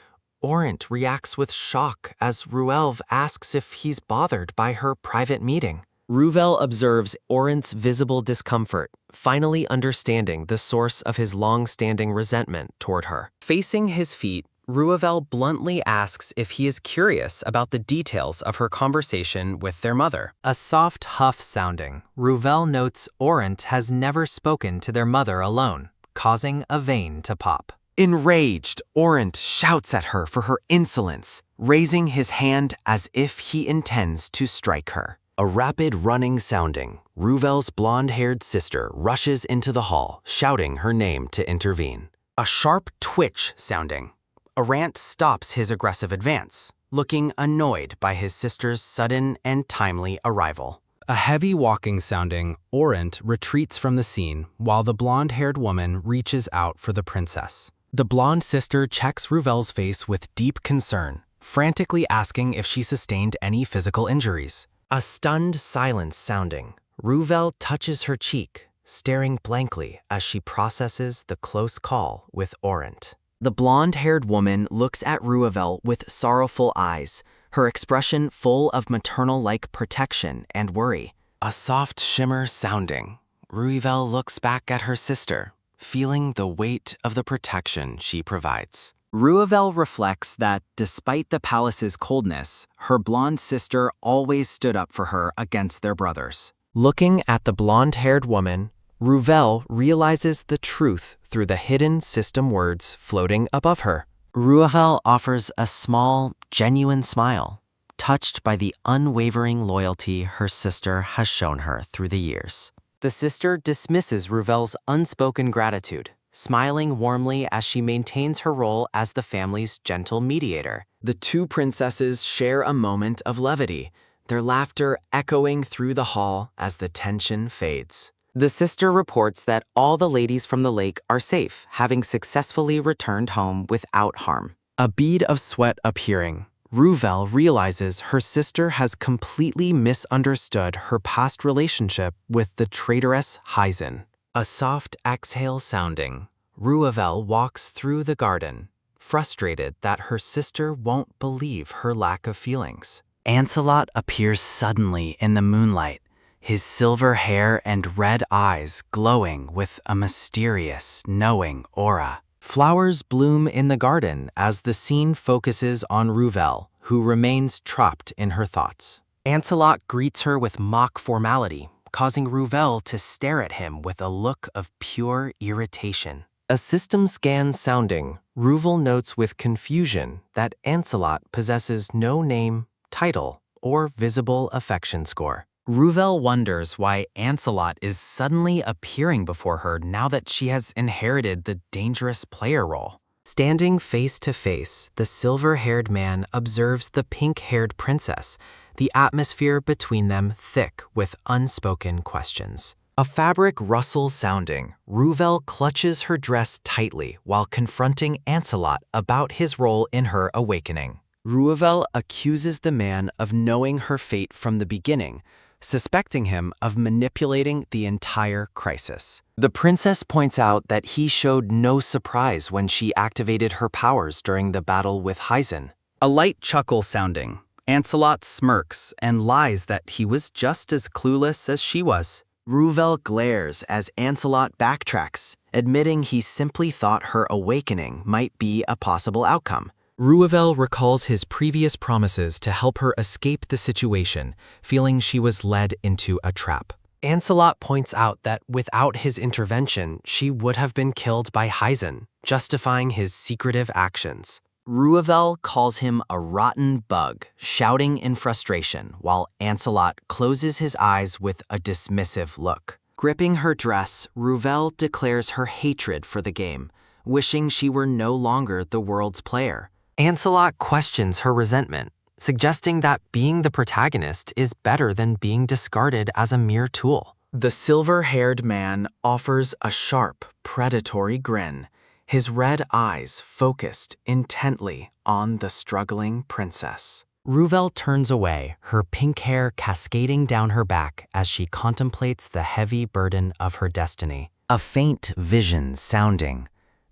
Orant reacts with shock as Ruvel asks if he's bothered by her private meeting. Ruvel observes Orant's visible discomfort, finally understanding the source of his long-standing resentment toward her. Facing his feet, Ruvel bluntly asks if he is curious about the details of her conversation with their mother. A soft huff sounding, Ruvel notes Orant has never spoken to their mother alone, causing a vein to pop. Enraged, Orant shouts at her for her insolence, raising his hand as if he intends to strike her. A rapid running sounding, Ruvel's blonde-haired sister rushes into the hall, shouting her name to intervene. A sharp twitch sounding, Orant stops his aggressive advance, looking annoyed by his sister's sudden and timely arrival. A heavy walking sounding, Orant retreats from the scene while the blonde-haired woman reaches out for the princess. The blonde sister checks Ruvel's face with deep concern, frantically asking if she sustained any physical injuries. A stunned silence sounding, Ruvel touches her cheek, staring blankly as she processes the close call with Orant. The blonde-haired woman looks at Ruvel with sorrowful eyes, her expression full of maternal-like protection and worry. A soft shimmer sounding, Ruvel looks back at her sister, feeling the weight of the protection she provides. Ruvel reflects that, despite the palace's coldness, her blonde sister always stood up for her against their brothers. Looking at the blonde-haired woman, Ruvel realizes the truth through the hidden system words floating above her. Ruvel offers a small, genuine smile, touched by the unwavering loyalty her sister has shown her through the years. The sister dismisses Ruvel's unspoken gratitude, smiling warmly as she maintains her role as the family's gentle mediator. The two princesses share a moment of levity, their laughter echoing through the hall as the tension fades. The sister reports that all the ladies from the lake are safe, having successfully returned home without harm. A bead of sweat appearing, Ruvel realizes her sister has completely misunderstood her past relationship with the traitorous Heisen. A soft exhale sounding, Ruvel walks through the garden, frustrated that her sister won't believe her lack of feelings. Ancelot appears suddenly in the moonlight, his silver hair and red eyes glowing with a mysterious, knowing aura. Flowers bloom in the garden as the scene focuses on Ruvel, who remains trapped in her thoughts. Ancelot greets her with mock formality, causing Ruvel to stare at him with a look of pure irritation. A system scan sounding, Ruvel notes with confusion that Ancelot possesses no name, title, or visible affection score. Ruvel wonders why Ancelot is suddenly appearing before her now that she has inherited the dangerous player role. Standing face to face, the silver-haired man observes the pink-haired princess, the atmosphere between them thick with unspoken questions. A fabric rustle sounding, Ruvel clutches her dress tightly while confronting Ancelot about his role in her awakening. Ruvel accuses the man of knowing her fate from the beginning, suspecting him of manipulating the entire crisis. The princess points out that he showed no surprise when she activated her powers during the battle with Heisen. A light chuckle sounding, Ancelot smirks and lies that he was just as clueless as she was. Ruvel glares as Ancelot backtracks, admitting he simply thought her awakening might be a possible outcome. Ruvel recalls his previous promises to help her escape the situation, feeling she was led into a trap. Ancelot points out that without his intervention, she would have been killed by Heisen, justifying his secretive actions. Ruvel calls him a rotten bug, shouting in frustration, while Ancelot closes his eyes with a dismissive look. Gripping her dress, Ruvel declares her hatred for the game, wishing she were no longer the world's player. Ancelot questions her resentment, suggesting that being the protagonist is better than being discarded as a mere tool. The silver-haired man offers a sharp, predatory grin, his red eyes focused intently on the struggling princess. Ruvel turns away, her pink hair cascading down her back as she contemplates the heavy burden of her destiny. A faint vision sounding,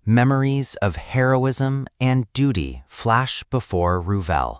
memories of heroism and duty flash before Ruvel,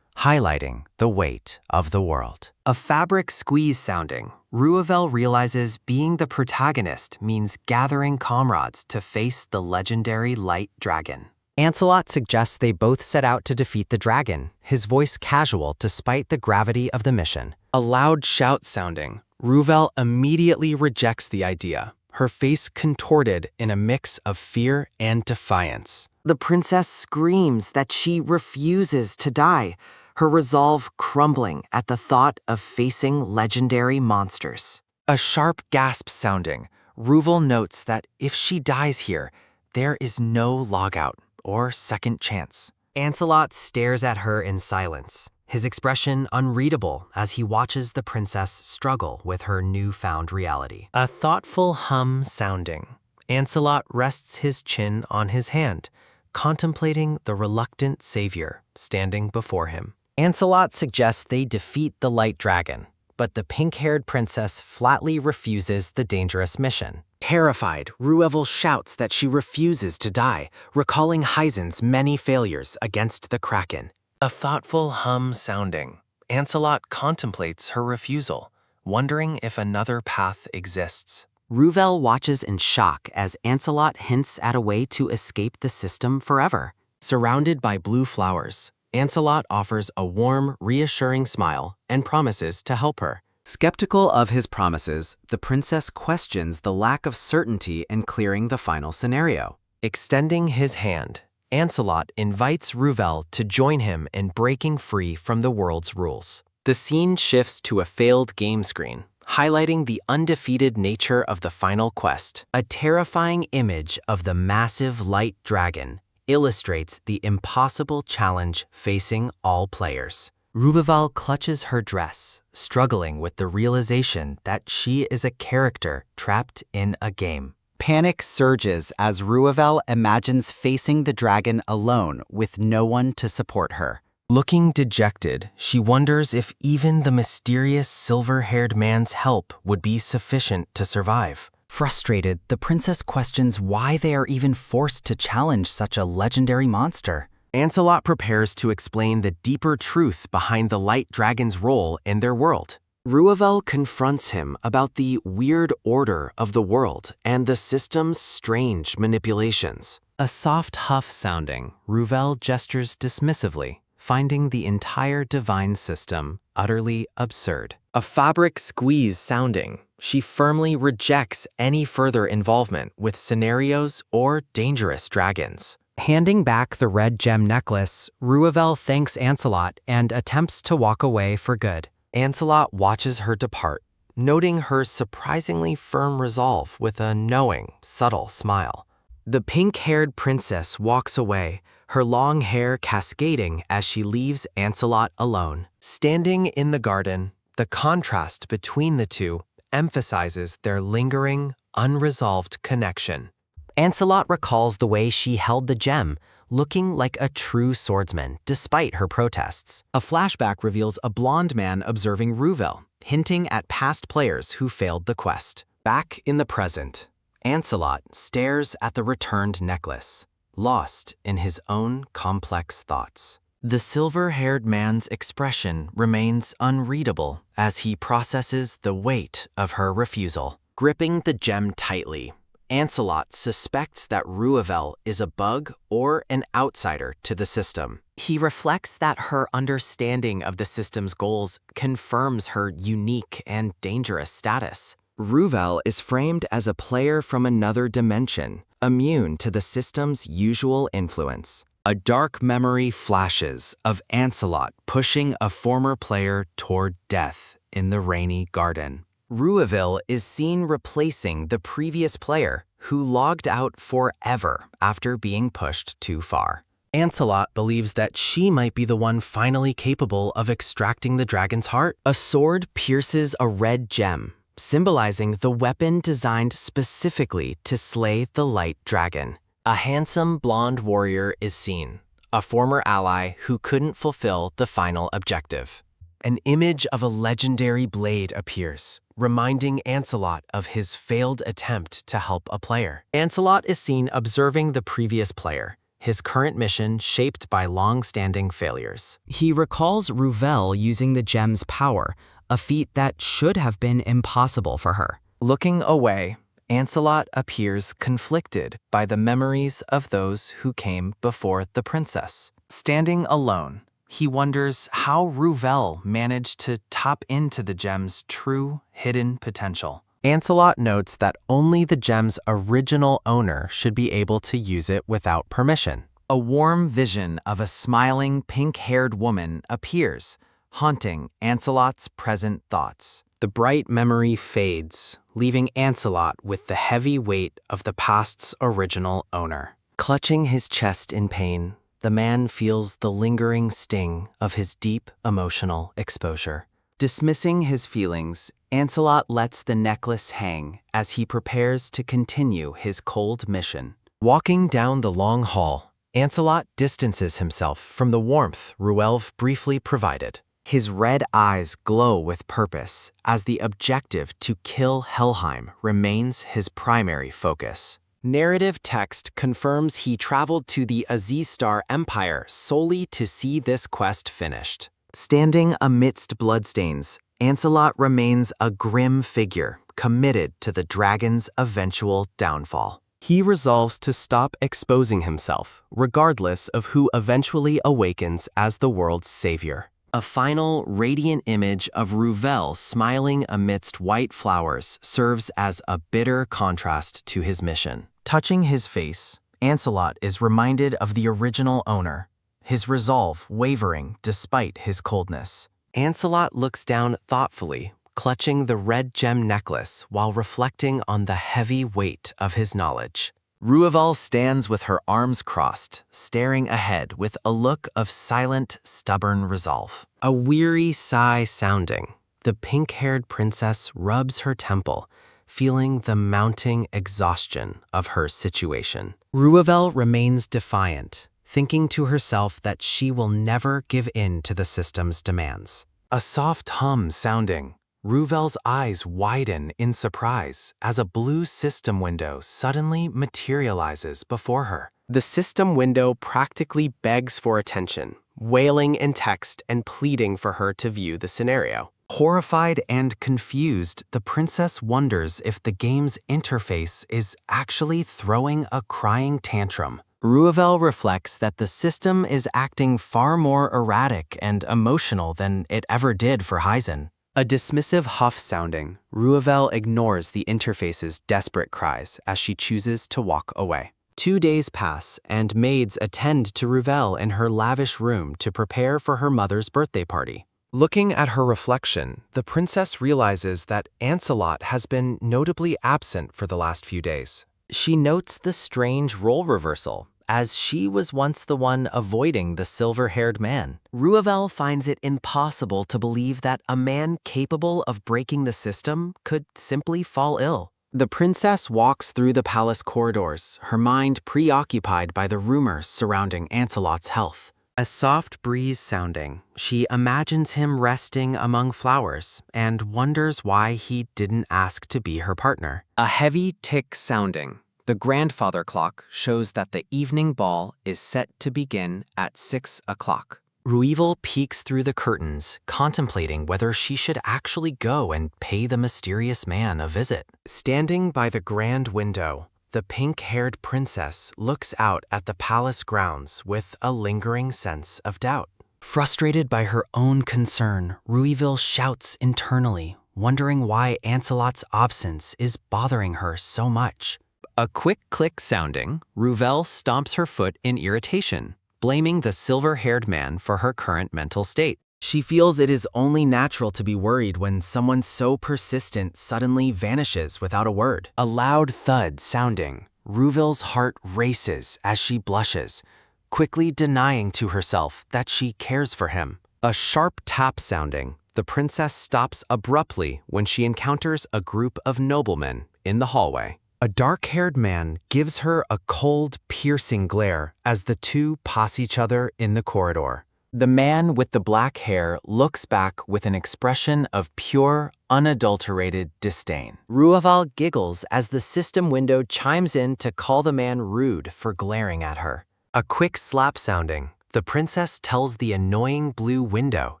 highlighting the weight of the world. A fabric squeeze sounding, Ruvel realizes being the protagonist means gathering comrades to face the legendary light dragon. Ancelot suggests they both set out to defeat the dragon, his voice casual despite the gravity of the mission. A loud shout sounding, Ruvel immediately rejects the idea, her face contorted in a mix of fear and defiance. The princess screams that she refuses to die, her resolve crumbling at the thought of facing legendary monsters. A sharp gasp sounding, Ruvel notes that if she dies here, there is no logout or second chance. Ancelot stares at her in silence, his expression unreadable as he watches the princess struggle with her newfound reality. A thoughtful hum sounding, Ancelot rests his chin on his hand, contemplating the reluctant savior standing before him. Ancelot suggests they defeat the light dragon, but the pink-haired princess flatly refuses the dangerous mission. Terrified, Ruvel shouts that she refuses to die, recalling Heisen's many failures against the Kraken. A thoughtful hum sounding, Ancelot contemplates her refusal, wondering if another path exists. Ruvel watches in shock as Ancelot hints at a way to escape the system forever. Surrounded by blue flowers, Ancelot offers a warm, reassuring smile and promises to help her. Skeptical of his promises, the princess questions the lack of certainty in clearing the final scenario. Extending his hand, Ancelot invites Ruvel to join him in breaking free from the world's rules. The scene shifts to a failed game screen, highlighting the undefeated nature of the final quest. A terrifying image of the massive light dragon illustrates the impossible challenge facing all players. Ruvel clutches her dress, struggling with the realization that she is a character trapped in a game. Panic surges as Ruvel imagines facing the dragon alone with no one to support her. Looking dejected, she wonders if even the mysterious silver-haired man's help would be sufficient to survive. Frustrated, the princess questions why they are even forced to challenge such a legendary monster. Ancelot prepares to explain the deeper truth behind the light dragon's role in their world. Ruvel confronts him about the weird order of the world and the system's strange manipulations. A soft huff sounding, Ruvel gestures dismissively, finding the entire divine system utterly absurd. A fabric squeeze sounding, she firmly rejects any further involvement with scenarios or dangerous dragons. Handing back the red gem necklace, Ruvel thanks Ancelot and attempts to walk away for good. Ancelot watches her depart, noting her surprisingly firm resolve with a knowing, subtle smile. The pink-haired princess walks away, her long hair cascading as she leaves Ancelot alone. Standing in the garden, the contrast between the two emphasizes their lingering, unresolved connection. Ancelot recalls the way she held the gem, looking like a true swordsman despite her protests. A flashback reveals a blonde man observing Ruvel, hinting at past players who failed the quest. Back in the present, Ancelot stares at the returned necklace, lost in his own complex thoughts. The silver-haired man's expression remains unreadable as he processes the weight of her refusal. Gripping the gem tightly, Ancelot suspects that Ruvel is a bug or an outsider to the system. He reflects that her understanding of the system's goals confirms her unique and dangerous status. Ruvel is framed as a player from another dimension, immune to the system's usual influence. A dark memory flashes of Ancelot pushing a former player toward death in the rainy garden. Ruvel is seen replacing the previous player who logged out forever after being pushed too far. Ancelot believes that she might be the one finally capable of extracting the dragon's heart. A sword pierces a red gem, symbolizing the weapon designed specifically to slay the light dragon. A handsome blonde warrior is seen, a former ally who couldn't fulfill the final objective. An image of a legendary blade appears, reminding Ancelot of his failed attempt to help a player. Ancelot is seen observing the previous player, his current mission shaped by long-standing failures. He recalls Ruvel using the gem's power, a feat that should have been impossible for her. Looking away, Ancelot appears conflicted by the memories of those who came before the princess. Standing alone, he wonders how Ruvel managed to tap into the gem's true, hidden potential. Ancelot notes that only the gem's original owner should be able to use it without permission. A warm vision of a smiling, pink-haired woman appears, haunting Ancelot's present thoughts. The bright memory fades, leaving Ancelot with the heavy weight of the past's original owner. Clutching his chest in pain, the man feels the lingering sting of his deep emotional exposure. Dismissing his feelings, Ancelot lets the necklace hang as he prepares to continue his cold mission. Walking down the long hall, Ancelot distances himself from the warmth Ruvel briefly provided. His red eyes glow with purpose, as the objective to kill Helheim remains his primary focus. Narrative text confirms he traveled to the Azizstar Empire solely to see this quest finished. Standing amidst bloodstains, Ancelot remains a grim figure, committed to the dragon's eventual downfall. He resolves to stop exposing himself, regardless of who eventually awakens as the world's savior. A final, radiant image of Ruvel smiling amidst white flowers serves as a bitter contrast to his mission. Touching his face, Ancelot is reminded of the original owner, his resolve wavering despite his coldness. Ancelot looks down thoughtfully, clutching the red gem necklace while reflecting on the heavy weight of his knowledge. Ruvel stands with her arms crossed, staring ahead with a look of silent, stubborn resolve. A weary sigh sounding, the pink-haired princess rubs her temple, feeling the mounting exhaustion of her situation. Ruvel remains defiant, thinking to herself that she will never give in to the system's demands. A soft hum sounding. Ruvel's eyes widen in surprise as a blue system window suddenly materializes before her. The system window practically begs for attention, wailing in text and pleading for her to view the scenario. Horrified and confused, the princess wonders if the game's interface is actually throwing a crying tantrum. Ruvel reflects that the system is acting far more erratic and emotional than it ever did for Heisen. A dismissive huff sounding, Ruvel ignores the interface's desperate cries as she chooses to walk away. 2 days pass, and maids attend to Ruvel in her lavish room to prepare for her mother's birthday party. Looking at her reflection, the princess realizes that Ancelot has been notably absent for the last few days. She notes the strange role reversal, as she was once the one avoiding the silver-haired man. Ruvel finds it impossible to believe that a man capable of breaking the system could simply fall ill. The princess walks through the palace corridors, her mind preoccupied by the rumors surrounding Ancelot's health. A soft breeze sounding, she imagines him resting among flowers and wonders why he didn't ask to be her partner. A heavy tick sounding. The grandfather clock shows that the evening ball is set to begin at 6 o'clock. Ruvel peeks through the curtains, contemplating whether she should actually go and pay the mysterious man a visit. Standing by the grand window, the pink-haired princess looks out at the palace grounds with a lingering sense of doubt. Frustrated by her own concern, Ruvel shouts internally, wondering why Ancelot's absence is bothering her so much. A quick click sounding, Ruvel stomps her foot in irritation, blaming the silver-haired man for her current mental state. She feels it is only natural to be worried when someone so persistent suddenly vanishes without a word. A loud thud sounding, Ruvel's heart races as she blushes, quickly denying to herself that she cares for him. A sharp tap sounding, the princess stops abruptly when she encounters a group of noblemen in the hallway. A dark-haired man gives her a cold, piercing glare as the two pass each other in the corridor. The man with the black hair looks back with an expression of pure, unadulterated disdain. Ruvel giggles as the system window chimes in to call the man rude for glaring at her. A quick slap sounding, the princess tells the annoying blue window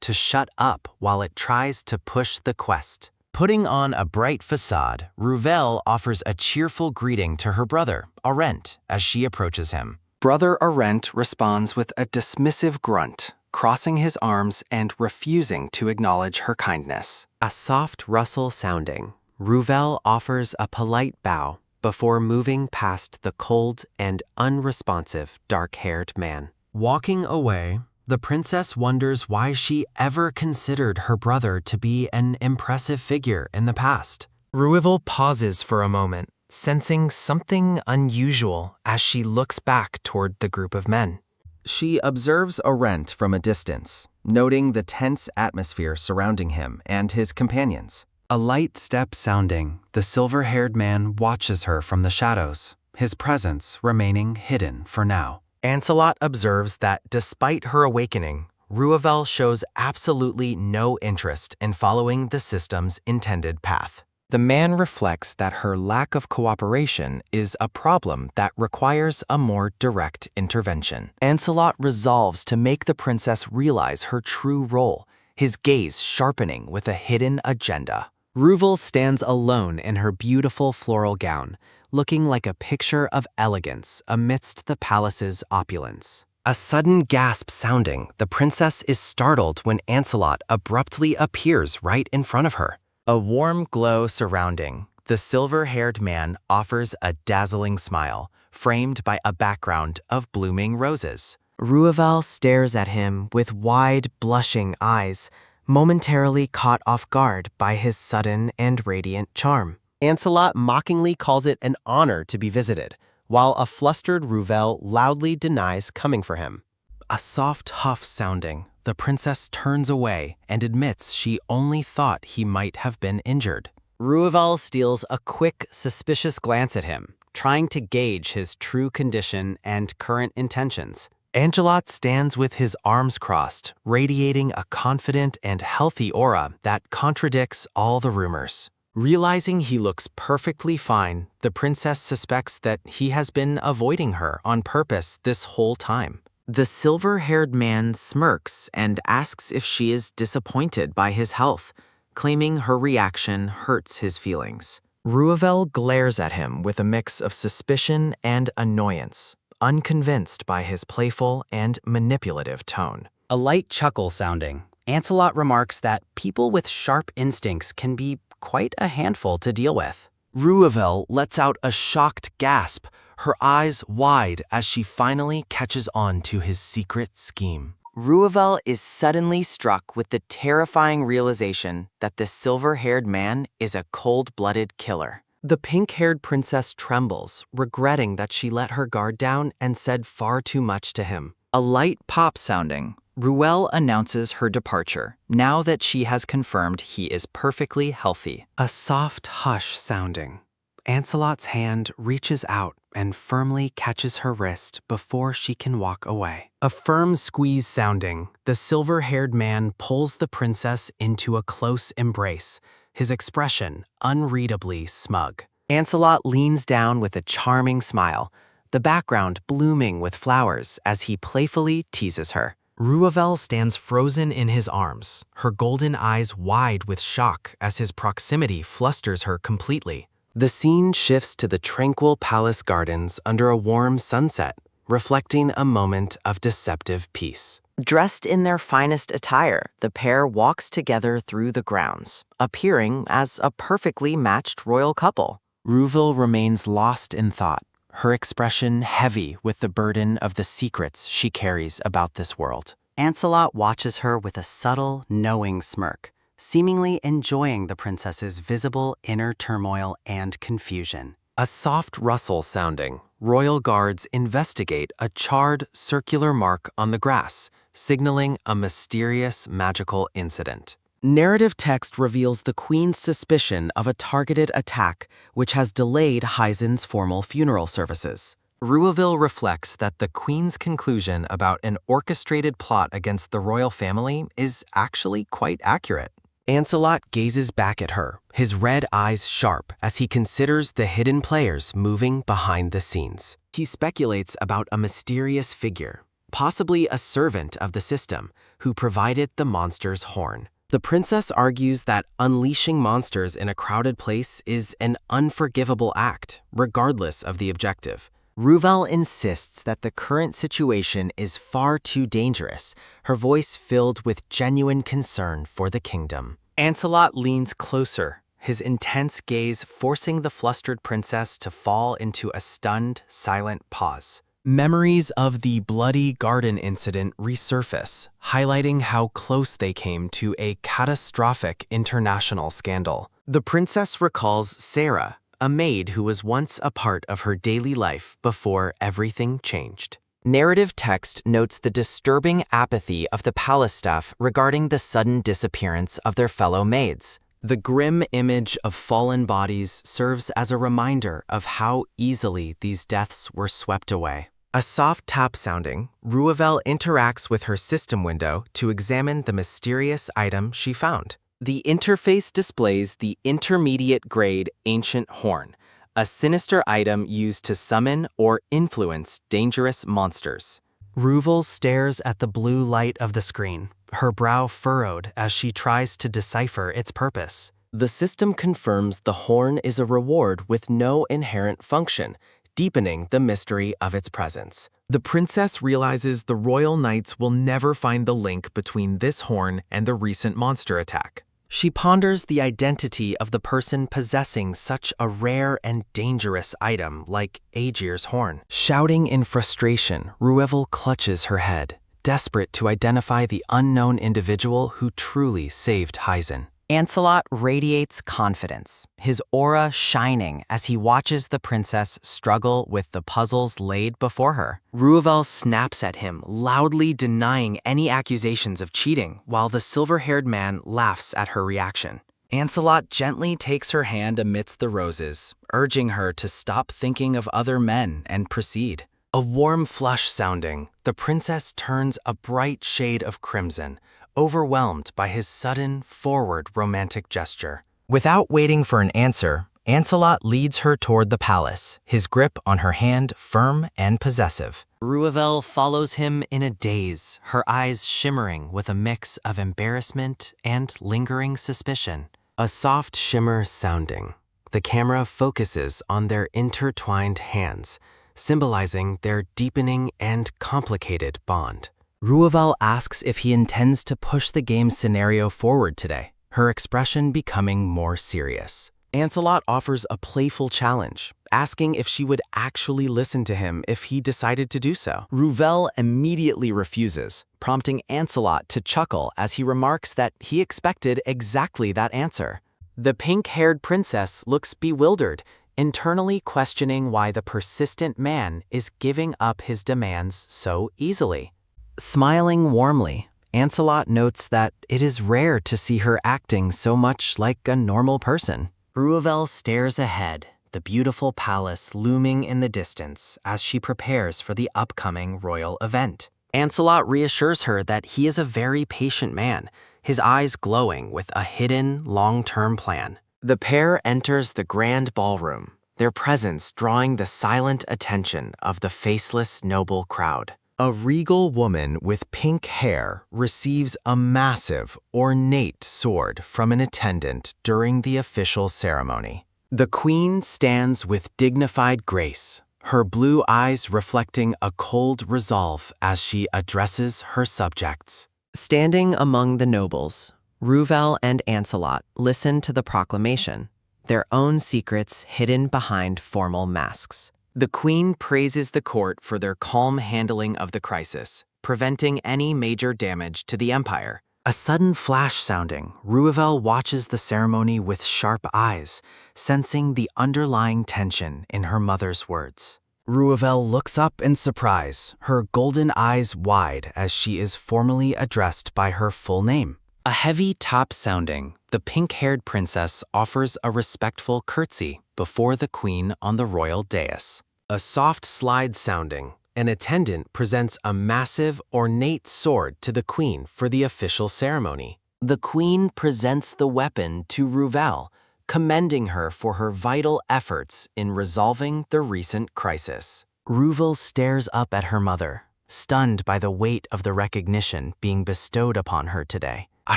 to shut up while it tries to push the quest. Putting on a bright facade, Ruvel offers a cheerful greeting to her brother, Arendt, as she approaches him. Brother Arendt responds with a dismissive grunt, crossing his arms and refusing to acknowledge her kindness. A soft rustle sounding, Ruvel offers a polite bow before moving past the cold and unresponsive dark-haired man. Walking away, the princess wonders why she ever considered her brother to be an impressive figure in the past. Ruvel pauses for a moment, sensing something unusual as she looks back toward the group of men. She observes Arendt from a distance, noting the tense atmosphere surrounding him and his companions. A light step sounding, the silver-haired man watches her from the shadows, his presence remaining hidden for now. Ancelot observes that despite her awakening, Ruvel shows absolutely no interest in following the system's intended path. The man reflects that her lack of cooperation is a problem that requires a more direct intervention. Ancelot resolves to make the princess realize her true role, his gaze sharpening with a hidden agenda. Ruvel stands alone in her beautiful floral gown, looking like a picture of elegance amidst the palace's opulence. A sudden gasp sounding, the princess is startled when Ancelot abruptly appears right in front of her. A warm glow surrounding, the silver-haired man offers a dazzling smile, framed by a background of blooming roses. Ruvel stares at him with wide, blushing eyes, momentarily caught off guard by his sudden and radiant charm. Ancelot mockingly calls it an honor to be visited, while a flustered Ruvel loudly denies coming for him. A soft huff sounding, the princess turns away and admits she only thought he might have been injured. Ruvel steals a quick, suspicious glance at him, trying to gauge his true condition and current intentions. Ancelot stands with his arms crossed, radiating a confident and healthy aura that contradicts all the rumors. Realizing he looks perfectly fine, the princess suspects that he has been avoiding her on purpose this whole time. The silver-haired man smirks and asks if she is disappointed by his health, claiming her reaction hurts his feelings. Ruvel glares at him with a mix of suspicion and annoyance, unconvinced by his playful and manipulative tone. A light chuckle sounding, Ancelot remarks that people with sharp instincts can be quite a handful to deal with. Ruvel lets out a shocked gasp, her eyes wide as she finally catches on to his secret scheme. Ruvel is suddenly struck with the terrifying realization that the silver-haired man is a cold-blooded killer. The pink-haired princess trembles, regretting that she let her guard down and said far too much to him. A light pop sounding, Ruvel announces her departure, now that she has confirmed he is perfectly healthy. A soft hush sounding. Ancelot's hand reaches out and firmly catches her wrist before she can walk away. A firm squeeze sounding, the silver-haired man pulls the princess into a close embrace, his expression unreadably smug. Ancelot leans down with a charming smile, the background blooming with flowers as he playfully teases her. Ruvel stands frozen in his arms, her golden eyes wide with shock as his proximity flusters her completely. The scene shifts to the tranquil palace gardens under a warm sunset, reflecting a moment of deceptive peace. Dressed in their finest attire, the pair walks together through the grounds, appearing as a perfectly matched royal couple. Ruvel remains lost in thought, her expression heavy with the burden of the secrets she carries about this world. Ancelot watches her with a subtle, knowing smirk, seemingly enjoying the princess's visible inner turmoil and confusion. A soft rustle sounding, royal guards investigate a charred, circular mark on the grass, signaling a mysterious magical incident. Narrative text reveals the queen's suspicion of a targeted attack, which has delayed Heisen's formal funeral services. Ruvel reflects that the queen's conclusion about an orchestrated plot against the royal family is actually quite accurate. Ancelot gazes back at her, his red eyes sharp as he considers the hidden players moving behind the scenes. He speculates about a mysterious figure, possibly a servant of the system, who provided the monster's horn. The princess argues that unleashing monsters in a crowded place is an unforgivable act, regardless of the objective. Ruvel insists that the current situation is far too dangerous, her voice filled with genuine concern for the kingdom. Ancelot leans closer, his intense gaze forcing the flustered princess to fall into a stunned, silent pause. Memories of the bloody garden incident resurface, highlighting how close they came to a catastrophic international scandal. The princess recalls Sarah, a maid who was once a part of her daily life before everything changed. Narrative text notes the disturbing apathy of the palace staff regarding the sudden disappearance of their fellow maids. The grim image of fallen bodies serves as a reminder of how easily these deaths were swept away. A soft tap sounding, Ruvel interacts with her system window to examine the mysterious item she found. The interface displays the intermediate-grade ancient horn, a sinister item used to summon or influence dangerous monsters. Ruvel stares at the blue light of the screen, her brow furrowed as she tries to decipher its purpose. The system confirms the horn is a reward with no inherent function, deepening the mystery of its presence. The princess realizes the royal knights will never find the link between this horn and the recent monster attack. She ponders the identity of the person possessing such a rare and dangerous item like Aegir's horn. Shouting in frustration, Ruvel clutches her head, desperate to identify the unknown individual who truly saved Heisen. Ancelot radiates confidence, his aura shining as he watches the princess struggle with the puzzles laid before her. Ruvel snaps at him, loudly denying any accusations of cheating, while the silver-haired man laughs at her reaction. Ancelot gently takes her hand amidst the roses, urging her to stop thinking of other men and proceed. A warm flush sounding, the princess turns a bright shade of crimson, overwhelmed by his sudden, forward romantic gesture. Without waiting for an answer, Ancelot leads her toward the palace, his grip on her hand firm and possessive. Ruvel follows him in a daze, her eyes shimmering with a mix of embarrassment and lingering suspicion. A soft shimmer sounding. The camera focuses on their intertwined hands, symbolizing their deepening and complicated bond. Ruvel asks if he intends to push the game's scenario forward today, her expression becoming more serious. Ancelot offers a playful challenge, asking if she would actually listen to him if he decided to do so. Ruvel immediately refuses, prompting Ancelot to chuckle as he remarks that he expected exactly that answer. The pink-haired princess looks bewildered, internally questioning why the persistent man is giving up his demands so easily. Smiling warmly, Ancelot notes that it is rare to see her acting so much like a normal person. Ruvel stares ahead, the beautiful palace looming in the distance as she prepares for the upcoming royal event. Ancelot reassures her that he is a very patient man, his eyes glowing with a hidden, long-term plan. The pair enters the grand ballroom, their presence drawing the silent attention of the faceless noble crowd. A regal woman with pink hair receives a massive, ornate sword from an attendant during the official ceremony. The queen stands with dignified grace, her blue eyes reflecting a cold resolve as she addresses her subjects. Standing among the nobles, Ruvel and Ancelot listen to the proclamation, their own secrets hidden behind formal masks. The queen praises the court for their calm handling of the crisis, preventing any major damage to the empire. A sudden flash sounding, Ruvel watches the ceremony with sharp eyes, sensing the underlying tension in her mother's words. Ruvel looks up in surprise, her golden eyes wide as she is formally addressed by her full name. A heavy tap sounding, the pink-haired princess offers a respectful curtsy before the queen on the royal dais. A soft slide sounding, an attendant presents a massive, ornate sword to the queen for the official ceremony. The queen presents the weapon to Ruvel, commending her for her vital efforts in resolving the recent crisis. Ruvel stares up at her mother, stunned by the weight of the recognition being bestowed upon her today. A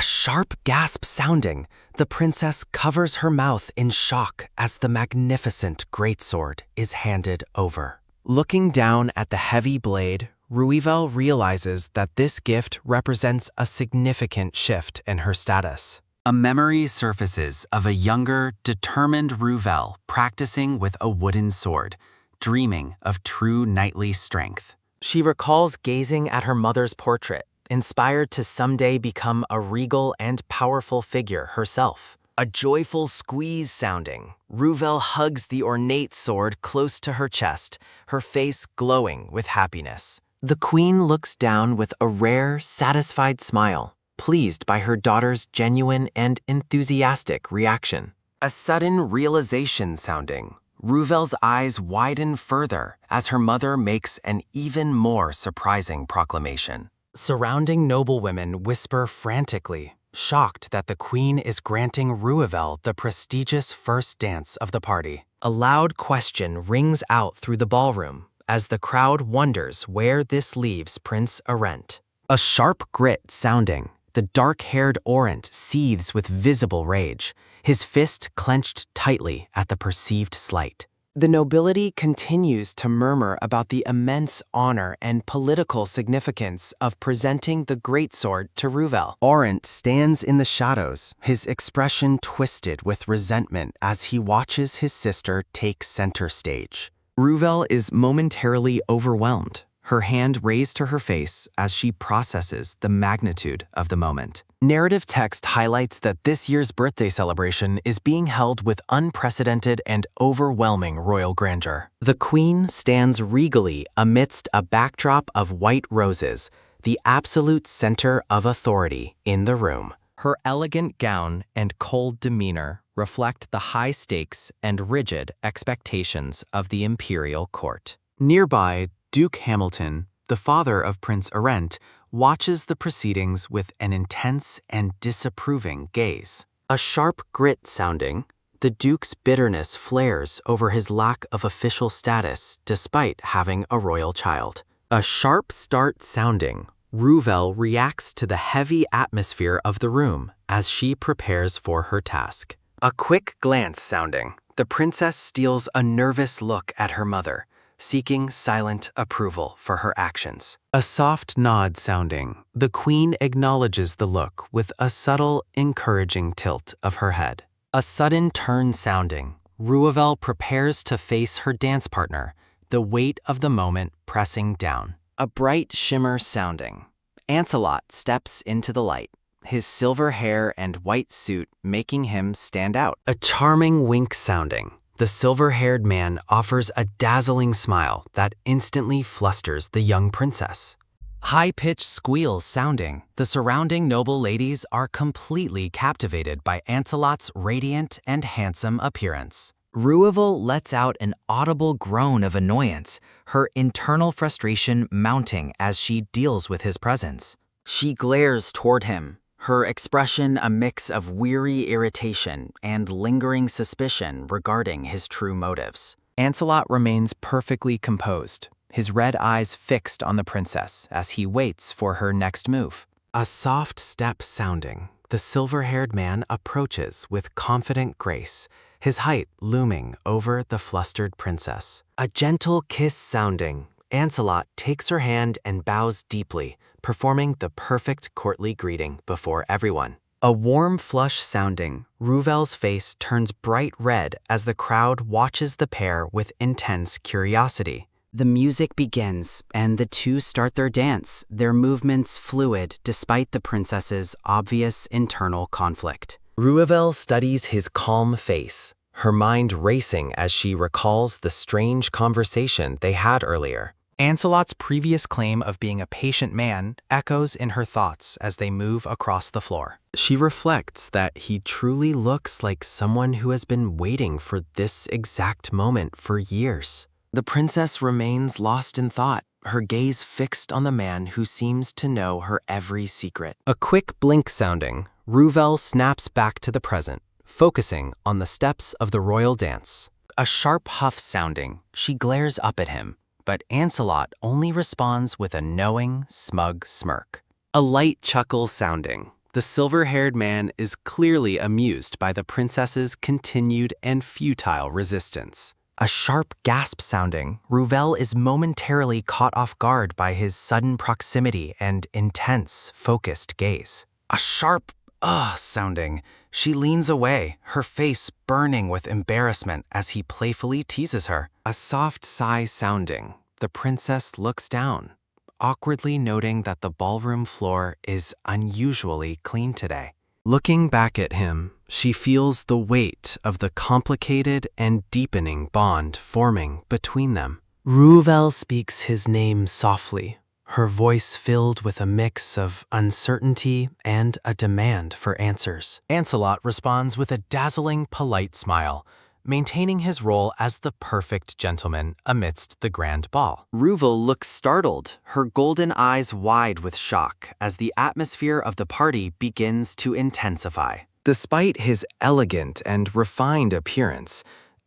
sharp gasp sounding, the princess covers her mouth in shock as the magnificent greatsword is handed over. Looking down at the heavy blade, Ruvel realizes that this gift represents a significant shift in her status. A memory surfaces of a younger, determined Ruvel practicing with a wooden sword, dreaming of true knightly strength. She recalls gazing at her mother's portrait, inspired to someday become a regal and powerful figure herself. A joyful squeeze sounding, Ruvel hugs the ornate sword close to her chest, her face glowing with happiness. The queen looks down with a rare, satisfied smile, pleased by her daughter's genuine and enthusiastic reaction. A sudden realization sounding, Ruvel's eyes widen further as her mother makes an even more surprising proclamation. Surrounding noblewomen whisper frantically, shocked that the queen is granting Ruvel the prestigious first dance of the party. A loud question rings out through the ballroom as the crowd wonders where this leaves Prince Arent. A sharp grit sounding, the dark-haired Orent seethes with visible rage, his fist clenched tightly at the perceived slight. The nobility continues to murmur about the immense honor and political significance of presenting the greatsword to Ruvel. Orent stands in the shadows, his expression twisted with resentment as he watches his sister take center stage. Ruvel is momentarily overwhelmed, her hand raised to her face as she processes the magnitude of the moment. Narrative text highlights that this year's birthday celebration is being held with unprecedented and overwhelming royal grandeur. The queen stands regally amidst a backdrop of white roses, the absolute center of authority in the room. Her elegant gown and cold demeanor reflect the high stakes and rigid expectations of the imperial court. Nearby, Duke Hamilton, the father of Prince Arent, watches the proceedings with an intense and disapproving gaze. A sharp grit sounding, the Duke's bitterness flares over his lack of official status despite having a royal child. A sharp start sounding, Ruvel reacts to the heavy atmosphere of the room as she prepares for her task. A quick glance sounding, the princess steals a nervous look at her mother, seeking silent approval for her actions. A soft nod sounding, the queen acknowledges the look with a subtle, encouraging tilt of her head. A sudden turn sounding, Ruvel prepares to face her dance partner, the weight of the moment pressing down. A bright shimmer sounding, Ancelot steps into the light, his silver hair and white suit making him stand out. A charming wink sounding, the silver-haired man offers a dazzling smile that instantly flusters the young princess. High-pitched squeals sounding, the surrounding noble ladies are completely captivated by Ancelot's radiant and handsome appearance. Ruvel lets out an audible groan of annoyance, her internal frustration mounting as she deals with his presence. She glares toward him, her expression a mix of weary irritation and lingering suspicion regarding his true motives. Ancelot remains perfectly composed, his red eyes fixed on the princess as he waits for her next move. A soft step sounding, the silver-haired man approaches with confident grace, his height looming over the flustered princess. A gentle kiss sounding, Ancelot takes her hand and bows deeply, performing the perfect courtly greeting before everyone. A warm flush sounding, Ruvel's face turns bright red as the crowd watches the pair with intense curiosity. The music begins, and the two start their dance, their movements fluid despite the princess's obvious internal conflict. Ruvel studies his calm face, her mind racing as she recalls the strange conversation they had earlier. Ancelot's previous claim of being a patient man echoes in her thoughts as they move across the floor. She reflects that he truly looks like someone who has been waiting for this exact moment for years. The princess remains lost in thought, her gaze fixed on the man who seems to know her every secret. A quick blink sounding, Ruvel snaps back to the present, focusing on the steps of the royal dance. A sharp huff sounding, she glares up at him, but Ancelot only responds with a knowing, smug smirk. A light chuckle sounding, the silver-haired man is clearly amused by the princess's continued and futile resistance. A sharp gasp sounding, Ruvel is momentarily caught off guard by his sudden proximity and intense, focused gaze. A sharp sounding, she leans away, her face burning with embarrassment as he playfully teases her. A soft sigh sounding, the princess looks down, awkwardly noting that the ballroom floor is unusually clean today. Looking back at him, she feels the weight of the complicated and deepening bond forming between them. Ruvel speaks his name softly, her voice filled with a mix of uncertainty and a demand for answers. Ancelot responds with a dazzling, polite smile, maintaining his role as the perfect gentleman amidst the grand ball. Ruvel looks startled, her golden eyes wide with shock as the atmosphere of the party begins to intensify. Despite his elegant and refined appearance,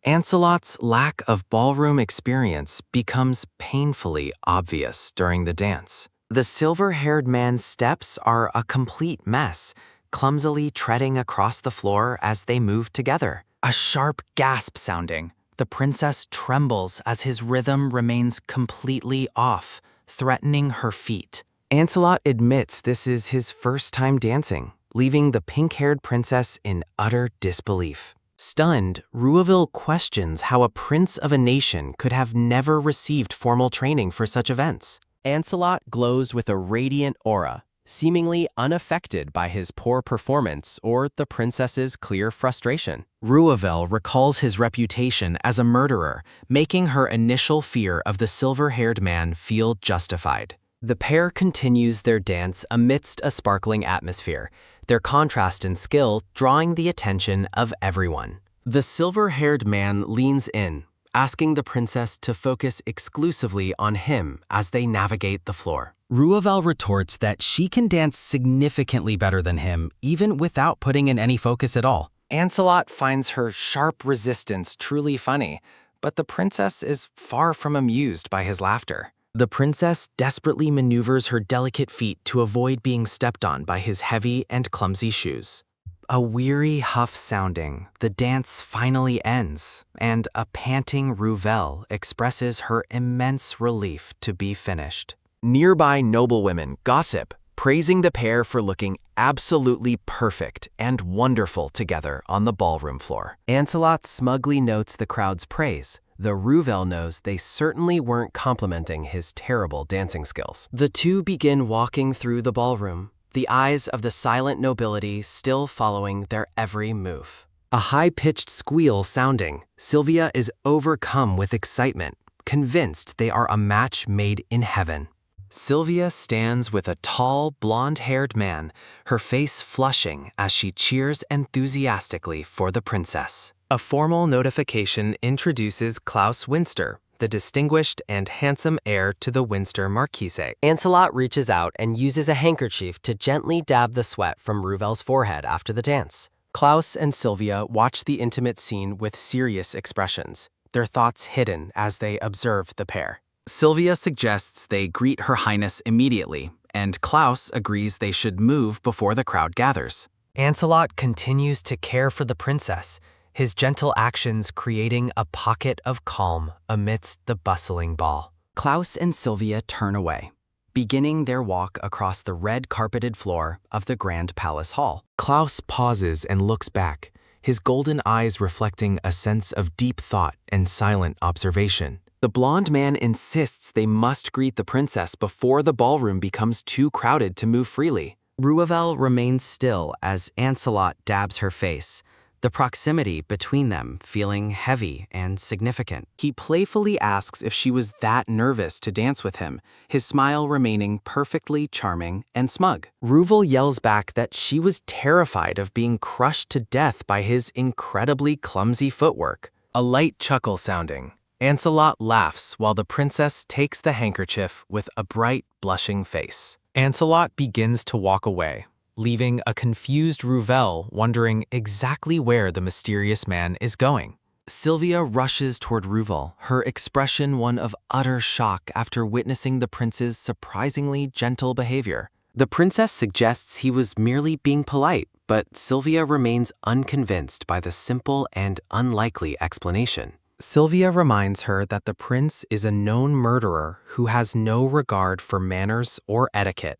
Ancelot's lack of ballroom experience becomes painfully obvious during the dance. The silver-haired man's steps are a complete mess, clumsily treading across the floor as they move together. A sharp gasp sounding, the princess trembles as his rhythm remains completely off, threatening her feet. Ancelot admits this is his first time dancing, leaving the pink-haired princess in utter disbelief. Stunned, Ruvel questions how a prince of a nation could have never received formal training for such events. Ancelot glows with a radiant aura, seemingly unaffected by his poor performance or the princess's clear frustration. Ruvel recalls his reputation as a murderer, making her initial fear of the silver-haired man feel justified. The pair continues their dance amidst a sparkling atmosphere, their contrast in skill drawing the attention of everyone. The silver-haired man leans in, asking the princess to focus exclusively on him as they navigate the floor. Ruvel retorts that she can dance significantly better than him, even without putting in any focus at all. Ancelot finds her sharp resistance truly funny, but the princess is far from amused by his laughter. The princess desperately maneuvers her delicate feet to avoid being stepped on by his heavy and clumsy shoes. A weary huff sounding, the dance finally ends, and a panting Ruvel expresses her immense relief to be finished. Nearby noblewomen gossip, praising the pair for looking absolutely perfect and wonderful together on the ballroom floor. Ancelot smugly notes the crowd's praise, though Ruvel knows they certainly weren't complimenting his terrible dancing skills. The two begin walking through the ballroom, the eyes of the silent nobility still following their every move. A high-pitched squeal sounding, Sylvia is overcome with excitement, convinced they are a match made in heaven. Sylvia stands with a tall, blonde-haired man, her face flushing as she cheers enthusiastically for the princess. A formal notification introduces Klaus Winster, the distinguished and handsome heir to the Winster Marquise. Ancelot reaches out and uses a handkerchief to gently dab the sweat from Ruvel's forehead after the dance. Klaus and Sylvia watch the intimate scene with serious expressions, their thoughts hidden as they observe the pair. Sylvia suggests they greet Her Highness immediately, and Klaus agrees they should move before the crowd gathers. Ancelot continues to care for the princess, his gentle actions creating a pocket of calm amidst the bustling ball. Klaus and Sylvia turn away, beginning their walk across the red-carpeted floor of the Grand Palace Hall. Klaus pauses and looks back, his golden eyes reflecting a sense of deep thought and silent observation. The blonde man insists they must greet the princess before the ballroom becomes too crowded to move freely. Ruvel remains still as Ancelot dabs her face, the proximity between them feeling heavy and significant. He playfully asks if she was that nervous to dance with him, his smile remaining perfectly charming and smug. Ruvel yells back that she was terrified of being crushed to death by his incredibly clumsy footwork. A light chuckle sounding, Ancelot laughs while the princess takes the handkerchief with a bright, blushing face. Ancelot begins to walk away, leaving a confused Ruvel wondering exactly where the mysterious man is going. Sylvia rushes toward Ruvel, her expression one of utter shock after witnessing the prince's surprisingly gentle behavior. The princess suggests he was merely being polite, but Sylvia remains unconvinced by the simple and unlikely explanation. Sylvia reminds her that the prince is a known murderer who has no regard for manners or etiquette.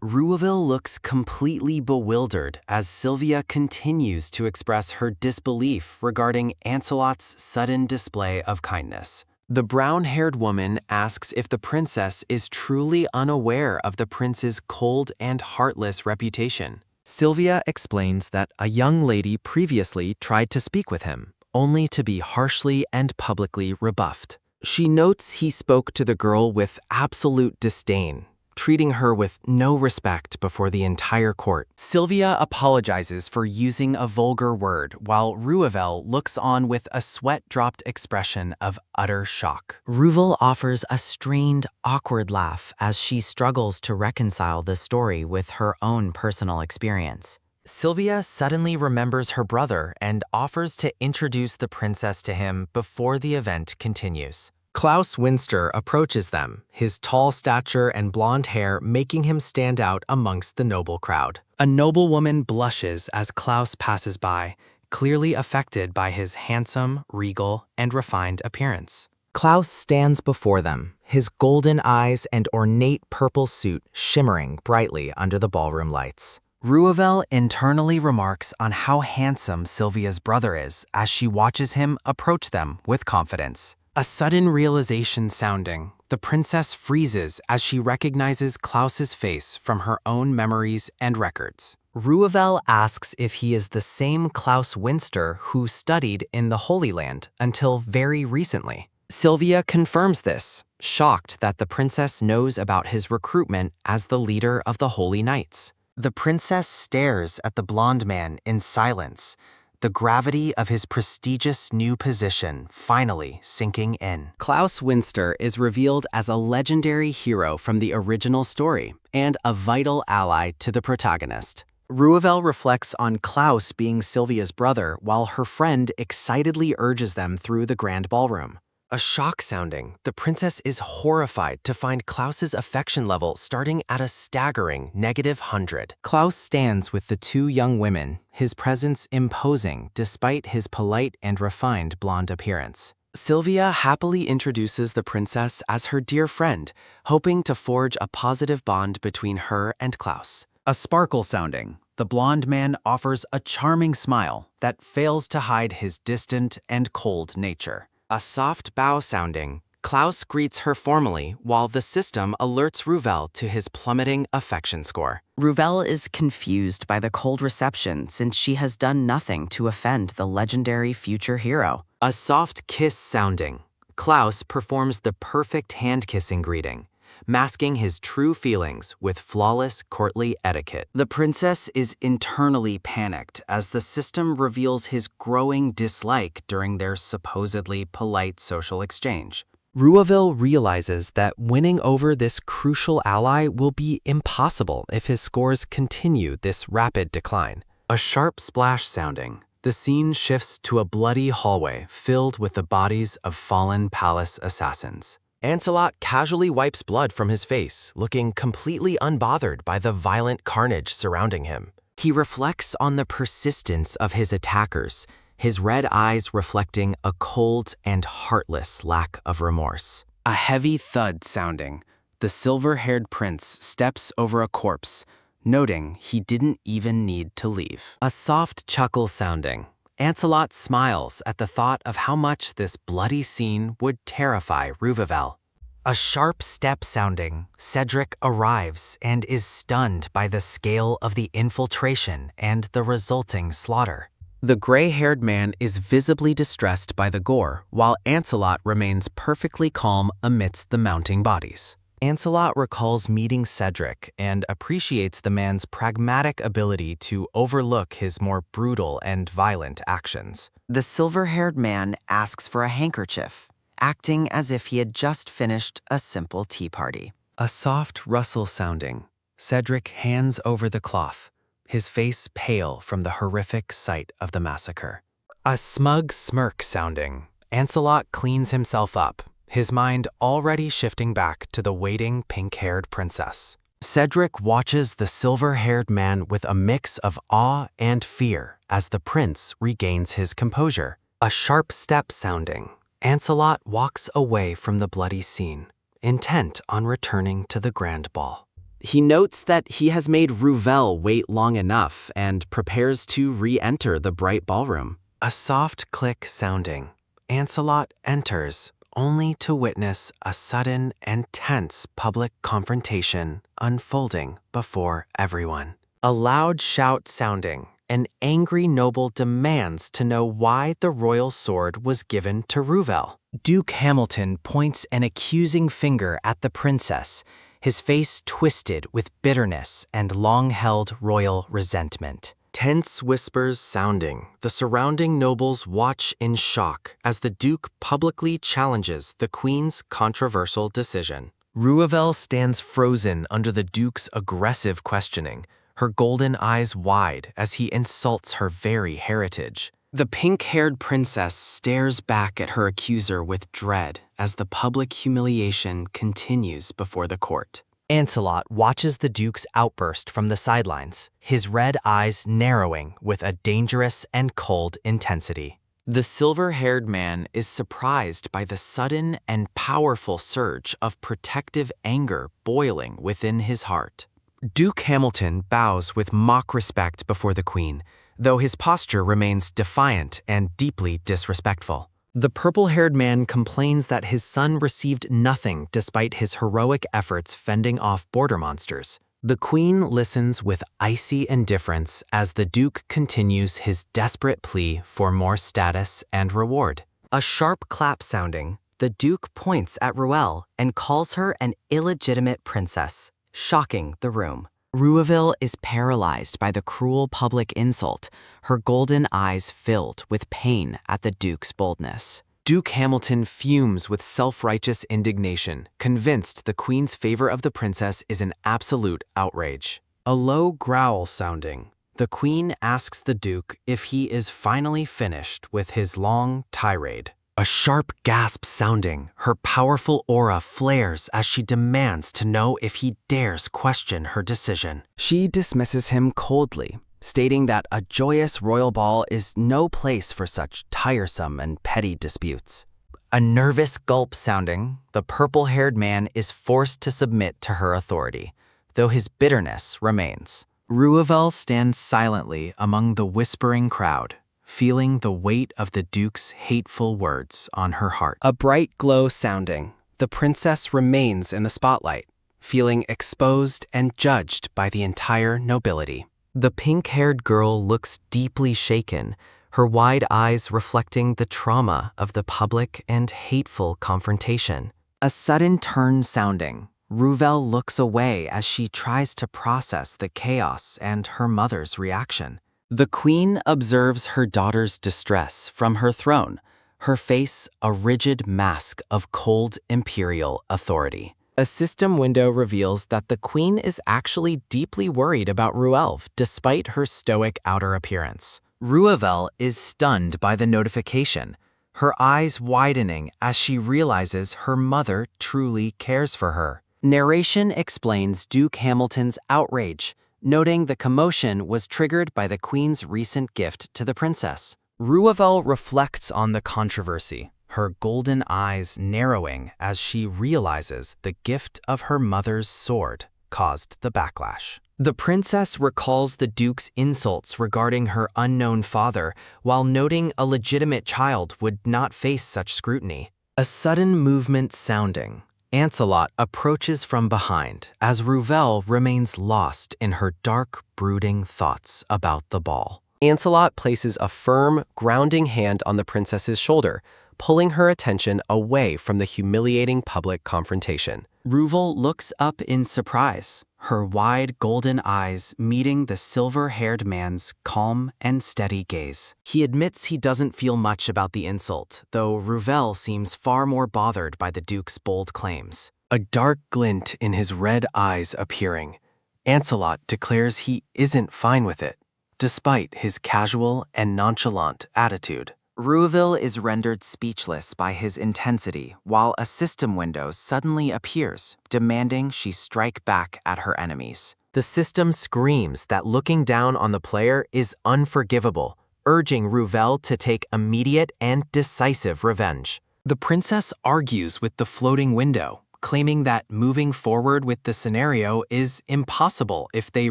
Ruvel looks completely bewildered as Sylvia continues to express her disbelief regarding Ancelot's sudden display of kindness. The brown-haired woman asks if the princess is truly unaware of the prince's cold and heartless reputation. Sylvia explains that a young lady previously tried to speak with him, only to be harshly and publicly rebuffed. She notes he spoke to the girl with absolute disdain, treating her with no respect before the entire court. Sylvia apologizes for using a vulgar word, while Ruvel looks on with a sweat-dropped expression of utter shock. Ruvel offers a strained, awkward laugh as she struggles to reconcile the story with her own personal experience. Sylvia suddenly remembers her brother and offers to introduce the princess to him before the event continues. Klaus Winster approaches them, his tall stature and blonde hair making him stand out amongst the noble crowd. A noblewoman blushes as Klaus passes by, clearly affected by his handsome, regal, and refined appearance. Klaus stands before them, his golden eyes and ornate purple suit shimmering brightly under the ballroom lights. Ruvel internally remarks on how handsome Sylvia's brother is as she watches him approach them with confidence. A sudden realization sounding, the princess freezes as she recognizes Klaus's face from her own memories and records. Ruvel asks if he is the same Klaus Winster who studied in the Holy Land until very recently. Sylvia confirms this, shocked that the princess knows about his recruitment as the leader of the Holy Knights. The princess stares at the blonde man in silence, the gravity of his prestigious new position finally sinking in. Klaus Winster is revealed as a legendary hero from the original story and a vital ally to the protagonist. Ruvel reflects on Klaus being Sylvia's brother while her friend excitedly urges them through the grand ballroom. A shock sounding, the princess is horrified to find Klaus's affection level starting at a staggering -100. Klaus stands with the two young women, his presence imposing despite his polite and refined blonde appearance. Sylvia happily introduces the princess as her dear friend, hoping to forge a positive bond between her and Klaus. A sparkle sounding, the blonde man offers a charming smile that fails to hide his distant and cold nature. A soft bow sounding, Klaus greets her formally while the system alerts Ruvel to his plummeting affection score. Ruvel is confused by the cold reception since she has done nothing to offend the legendary future hero. A soft kiss sounding, Klaus performs the perfect hand-kissing greeting, masking his true feelings with flawless courtly etiquette. The princess is internally panicked as the system reveals his growing dislike during their supposedly polite social exchange. Ruvel realizes that winning over this crucial ally will be impossible if his scores continue this rapid decline. A sharp splash sounding, the scene shifts to a bloody hallway filled with the bodies of fallen palace assassins. Ancelot casually wipes blood from his face, looking completely unbothered by the violent carnage surrounding him. He reflects on the persistence of his attackers, his red eyes reflecting a cold and heartless lack of remorse. A heavy thud sounding, the silver-haired prince steps over a corpse, noting he didn't even need to leave. A soft chuckle sounding, Ancelot smiles at the thought of how much this bloody scene would terrify Ruvel. A sharp step sounding, Cedric arrives and is stunned by the scale of the infiltration and the resulting slaughter. The gray-haired man is visibly distressed by the gore, while Ancelot remains perfectly calm amidst the mounting bodies. Ancelot recalls meeting Cedric and appreciates the man's pragmatic ability to overlook his more brutal and violent actions. The silver-haired man asks for a handkerchief, acting as if he had just finished a simple tea party. A soft rustle sounding, Cedric hands over the cloth, his face pale from the horrific sight of the massacre. A smug smirk sounding, Ancelot cleans himself up, his mind already shifting back to the waiting pink-haired princess. Cedric watches the silver-haired man with a mix of awe and fear as the prince regains his composure. A sharp step sounding, Ancelot walks away from the bloody scene, intent on returning to the grand ball. He notes that he has made Ruvel wait long enough and prepares to re-enter the bright ballroom. A soft click sounding, Ancelot enters, only to witness a sudden and tense public confrontation unfolding before everyone. A loud shout sounding, an angry noble demands to know why the royal sword was given to Ruvel. Duke Hamilton points an accusing finger at the princess, his face twisted with bitterness and long-held royal resentment. Tense whispers sounding, the surrounding nobles watch in shock as the Duke publicly challenges the Queen's controversial decision. Ruvel stands frozen under the Duke's aggressive questioning, her golden eyes wide as he insults her very heritage. The pink-haired princess stares back at her accuser with dread as the public humiliation continues before the court. Ancelot watches the Duke's outburst from the sidelines, his red eyes narrowing with a dangerous and cold intensity. The silver-haired man is surprised by the sudden and powerful surge of protective anger boiling within his heart. Duke Hamilton bows with mock respect before the Queen, though his posture remains defiant and deeply disrespectful. The purple-haired man complains that his son received nothing despite his heroic efforts fending off border monsters. The Queen listens with icy indifference as the Duke continues his desperate plea for more status and reward. A sharp clap sounding, the Duke points at Ruvel and calls her an illegitimate princess, shocking the room. Ruvel is paralyzed by the cruel public insult, her golden eyes filled with pain at the Duke's boldness. Duke Hamilton fumes with self-righteous indignation, convinced the Queen's favor of the princess is an absolute outrage. A low growl sounding, the Queen asks the Duke if he is finally finished with his long tirade. A sharp gasp sounding, her powerful aura flares as she demands to know if he dares question her decision. She dismisses him coldly, stating that a joyous royal ball is no place for such tiresome and petty disputes. A nervous gulp sounding, the purple-haired man is forced to submit to her authority, though his bitterness remains. Ruvel stands silently among the whispering crowd, feeling the weight of the Duke's hateful words on her heart. A bright glow sounding, the princess remains in the spotlight, feeling exposed and judged by the entire nobility. The pink-haired girl looks deeply shaken, her wide eyes reflecting the trauma of the public and hateful confrontation. A sudden turn sounding, Ruvel looks away as she tries to process the chaos and her mother's reaction. The Queen observes her daughter's distress from her throne, her face a rigid mask of cold imperial authority. A system window reveals that the Queen is actually deeply worried about Ruvel despite her stoic outer appearance. Ruvel is stunned by the notification, her eyes widening as she realizes her mother truly cares for her. Narration explains Duke Hamilton's outrage, noting the commotion was triggered by the Queen's recent gift to the princess. Ruvel reflects on the controversy, her golden eyes narrowing as she realizes the gift of her mother's sword caused the backlash. The princess recalls the Duke's insults regarding her unknown father, while noting a legitimate child would not face such scrutiny. A sudden movement sounding, Ancelot approaches from behind as Ruvel remains lost in her dark, brooding thoughts about the ball. Ancelot places a firm, grounding hand on the princess's shoulder, pulling her attention away from the humiliating public confrontation. Ruvel looks up in surprise, her wide golden eyes meeting the silver-haired man's calm and steady gaze. He admits he doesn't feel much about the insult, though Ruvel seems far more bothered by the Duke's bold claims. A dark glint in his red eyes appearing, Ancelot declares he isn't fine with it, despite his casual and nonchalant attitude. Ruvel is rendered speechless by his intensity, while a system window suddenly appears, demanding she strike back at her enemies. The system screams that looking down on the player is unforgivable, urging Ruvel to take immediate and decisive revenge. The princess argues with the floating window, claiming that moving forward with the scenario is impossible if they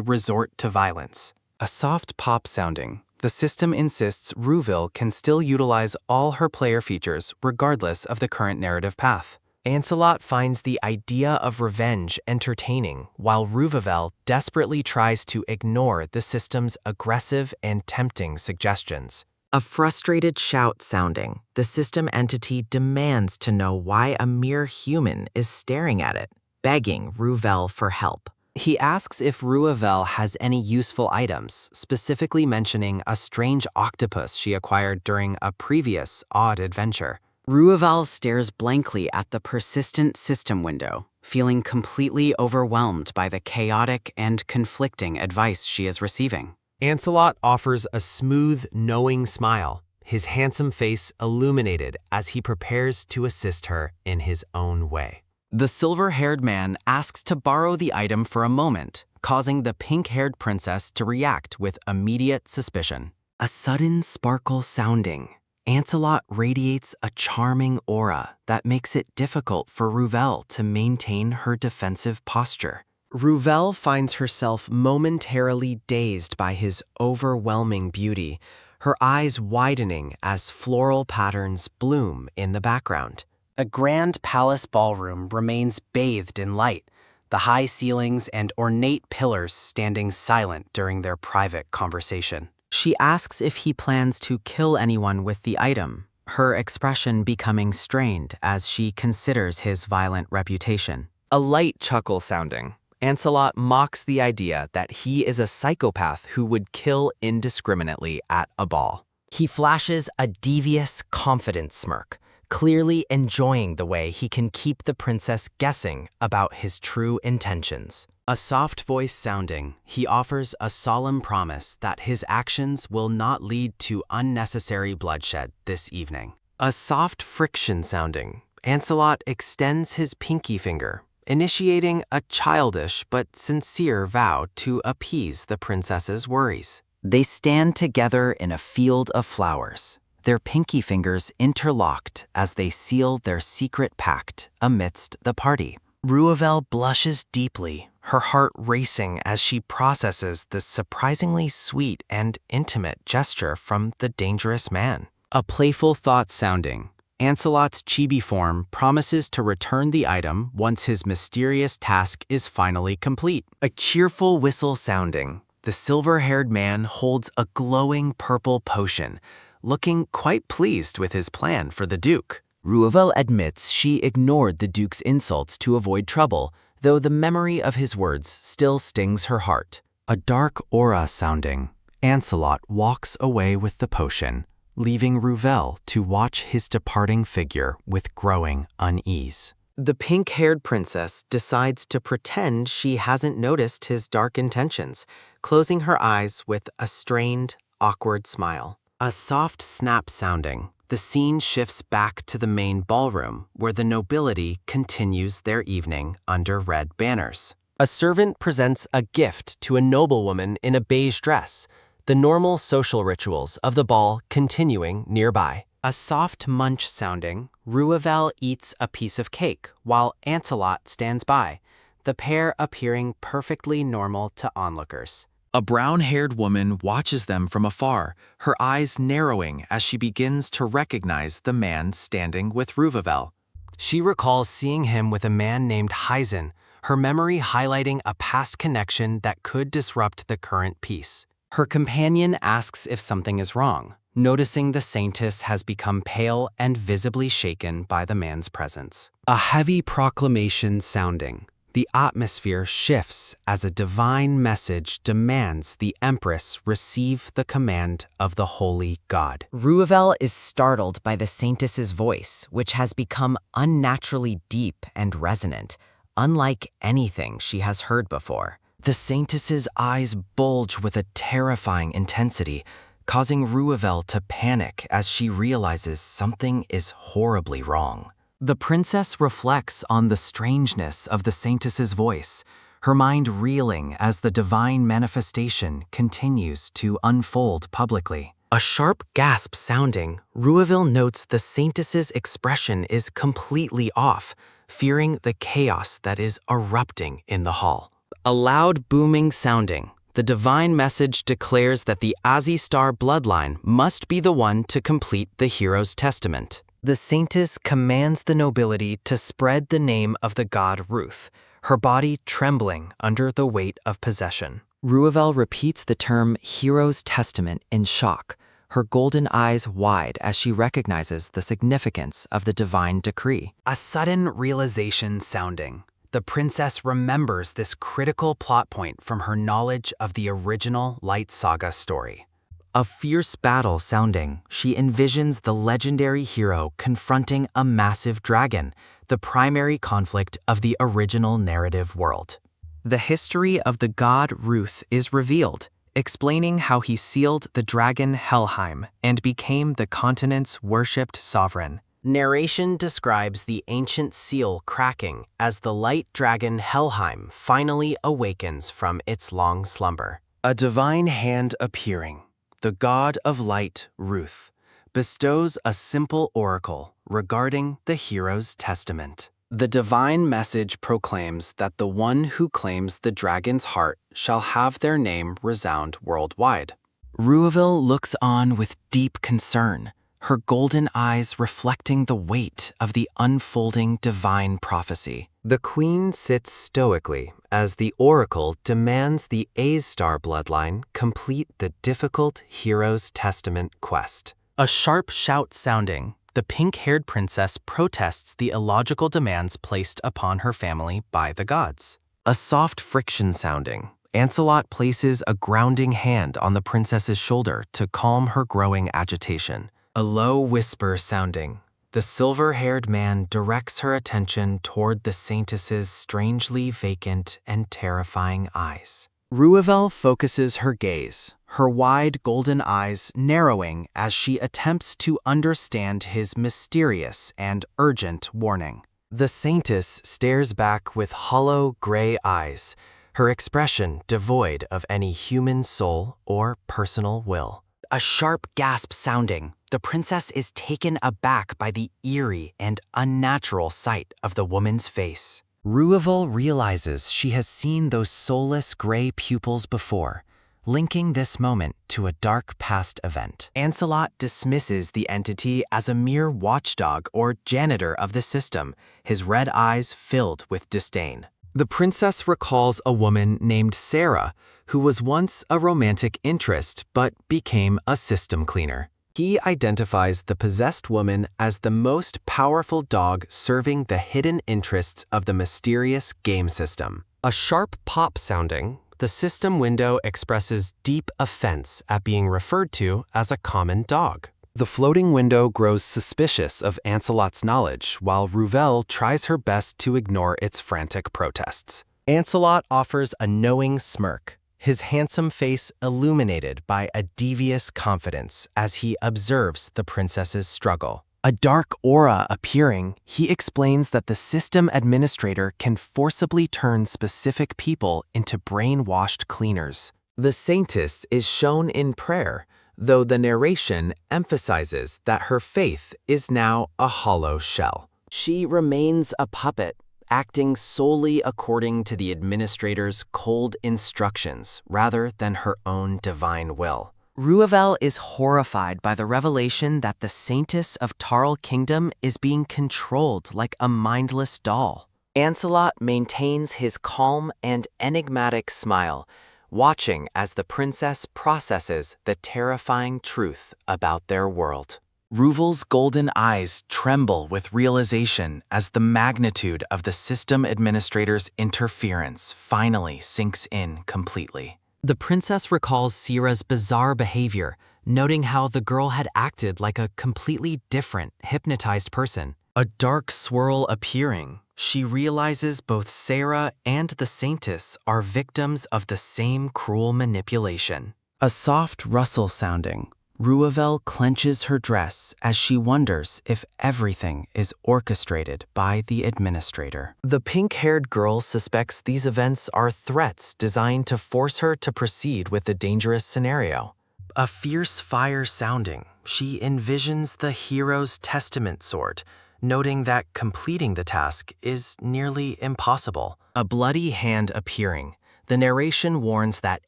resort to violence. A soft pop sounding, the system insists Ruvel can still utilize all her player features regardless of the current narrative path. Ancelot finds the idea of revenge entertaining, while Ruvel desperately tries to ignore the system's aggressive and tempting suggestions. A frustrated shout sounding, the system entity demands to know why a mere human is staring at it. begging Ruvel for help. He asks if Ruvel has any useful items, specifically mentioning a strange octopus she acquired during a previous odd adventure. Ruvel stares blankly at the persistent system window, feeling completely overwhelmed by the chaotic and conflicting advice she is receiving. Ancelot offers a smooth, knowing smile, his handsome face illuminated as he prepares to assist her in his own way. The silver-haired man asks to borrow the item for a moment, causing the pink-haired princess to react with immediate suspicion. A sudden sparkle sounding, Ancelot radiates a charming aura that makes it difficult for Ruvel to maintain her defensive posture. Ruvel finds herself momentarily dazed by his overwhelming beauty, her eyes widening as floral patterns bloom in the background. A grand palace ballroom remains bathed in light, the high ceilings and ornate pillars standing silent during their private conversation. She asks if he plans to kill anyone with the item, her expression becoming strained as she considers his violent reputation. A light chuckle sounding, Ancelot mocks the idea that he is a psychopath who would kill indiscriminately at a ball. He flashes a devious, confident smirk, clearly enjoying the way he can keep the princess guessing about his true intentions. A soft voice sounding, he offers a solemn promise that his actions will not lead to unnecessary bloodshed this evening. A soft friction sounding, Ancelot extends his pinky finger, initiating a childish but sincere vow to appease the princess's worries. They stand together in a field of flowers, their pinky fingers interlocked as they seal their secret pact amidst the party. Ruvel blushes deeply, her heart racing as she processes this surprisingly sweet and intimate gesture from the dangerous man. A playful thought sounding, Ancelot's chibi form promises to return the item once his mysterious task is finally complete. A cheerful whistle sounding, the silver-haired man holds a glowing purple potion, looking quite pleased with his plan for the Duke. Ruvel admits she ignored the Duke's insults to avoid trouble, though the memory of his words still stings her heart. A dark aura sounding, Ancelot walks away with the potion, leaving Ruvel to watch his departing figure with growing unease. The pink-haired princess decides to pretend she hasn't noticed his dark intentions, closing her eyes with a strained, awkward smile. A soft snap sounding, the scene shifts back to the main ballroom, where the nobility continues their evening under red banners. A servant presents a gift to a noblewoman in a beige dress, the normal social rituals of the ball continuing nearby. A soft munch sounding, Ruvel eats a piece of cake while Ancelot stands by, the pair appearing perfectly normal to onlookers. A brown-haired woman watches them from afar, her eyes narrowing as she begins to recognize the man standing with Ruvel. She recalls seeing him with a man named Heisen, her memory highlighting a past connection that could disrupt the current peace. Her companion asks if something is wrong, noticing the saintess has become pale and visibly shaken by the man's presence. A heavy proclamation sounding. The atmosphere shifts as a divine message demands the Empress receive the command of the holy god. Ruvel is startled by the saintess's voice, which has become unnaturally deep and resonant, unlike anything she has heard before. The saintess's eyes bulge with a terrifying intensity, causing Ruvel to panic as she realizes something is horribly wrong. The princess reflects on the strangeness of the saintess's voice, her mind reeling as the divine manifestation continues to unfold publicly. A sharp gasp sounding, Ruvel notes the saintess's expression is completely off, fearing the chaos that is erupting in the hall. A loud booming sounding, the divine message declares that the Azistar bloodline must be the one to complete the hero's testament. The saintess commands the nobility to spread the name of the god Ruth, her body trembling under the weight of possession. Ruvel repeats the term hero's testament in shock, her golden eyes wide as she recognizes the significance of the divine decree. A sudden realization sounding. The princess remembers this critical plot point from her knowledge of the original Light Saga story. A fierce battle sounding, she envisions the legendary hero confronting a massive dragon, the primary conflict of the original narrative world. The history of the god Ruth is revealed, explaining how he sealed the dragon Helheim and became the continent's worshipped sovereign. Narration describes the ancient seal cracking as the light dragon Helheim finally awakens from its long slumber. A divine hand appearing, the god of light, Ruth, bestows a simple oracle regarding the hero's testament. The divine message proclaims that the one who claims the dragon's heart shall have their name resound worldwide. Ruvel looks on with deep concern, her golden eyes reflecting the weight of the unfolding divine prophecy. The queen sits stoically as the oracle demands the A-star bloodline complete the difficult hero's testament quest. A sharp shout sounding, the pink-haired princess protests the illogical demands placed upon her family by the gods. A soft friction sounding, Ancelot places a grounding hand on the princess's shoulder to calm her growing agitation. A low whisper sounding, the silver-haired man directs her attention toward the saintess's strangely vacant and terrifying eyes. Ruvel focuses her gaze, her wide golden eyes narrowing as she attempts to understand his mysterious and urgent warning. The saintess stares back with hollow gray eyes, her expression devoid of any human soul or personal will. A sharp gasp sounding, the princess is taken aback by the eerie and unnatural sight of the woman's face. Ruvel realizes she has seen those soulless gray pupils before, linking this moment to a dark past event. Ancelot dismisses the entity as a mere watchdog or janitor of the system, his red eyes filled with disdain. The princess recalls a woman named Sarah, who was once a romantic interest but became a system cleaner. He identifies the possessed woman as the most powerful dog serving the hidden interests of the mysterious game system. A sharp pop sounding, the system window expresses deep offense at being referred to as a common dog. The floating window grows suspicious of Ancelot's knowledge while Ruvel tries her best to ignore its frantic protests. Ancelot offers a knowing smirk, his handsome face illuminated by a devious confidence as he observes the princess's struggle. A dark aura appearing, he explains that the system administrator can forcibly turn specific people into brainwashed cleaners. The saintess is shown in prayer, though the narration emphasizes that her faith is now a hollow shell. She remains a puppet, acting solely according to the administrator's cold instructions rather than her own divine will. Ruvel is horrified by the revelation that the saintess of Tarl Kingdom is being controlled like a mindless doll. Ancelot maintains his calm and enigmatic smile, watching as the princess processes the terrifying truth about their world. Ruvel's golden eyes tremble with realization as the magnitude of the system administrator's interference finally sinks in completely. The princess recalls Sira's bizarre behavior, noting how the girl had acted like a completely different, hypnotized person. A dark swirl appearing, she realizes both Sarah and the saintess are victims of the same cruel manipulation. A soft rustle sounding, Ruvel clenches her dress as she wonders if everything is orchestrated by the administrator. The pink-haired girl suspects these events are threats designed to force her to proceed with the dangerous scenario. A fierce fire sounding, she envisions the hero's testament sword, noting that completing the task is nearly impossible. A bloody hand appearing, the narration warns that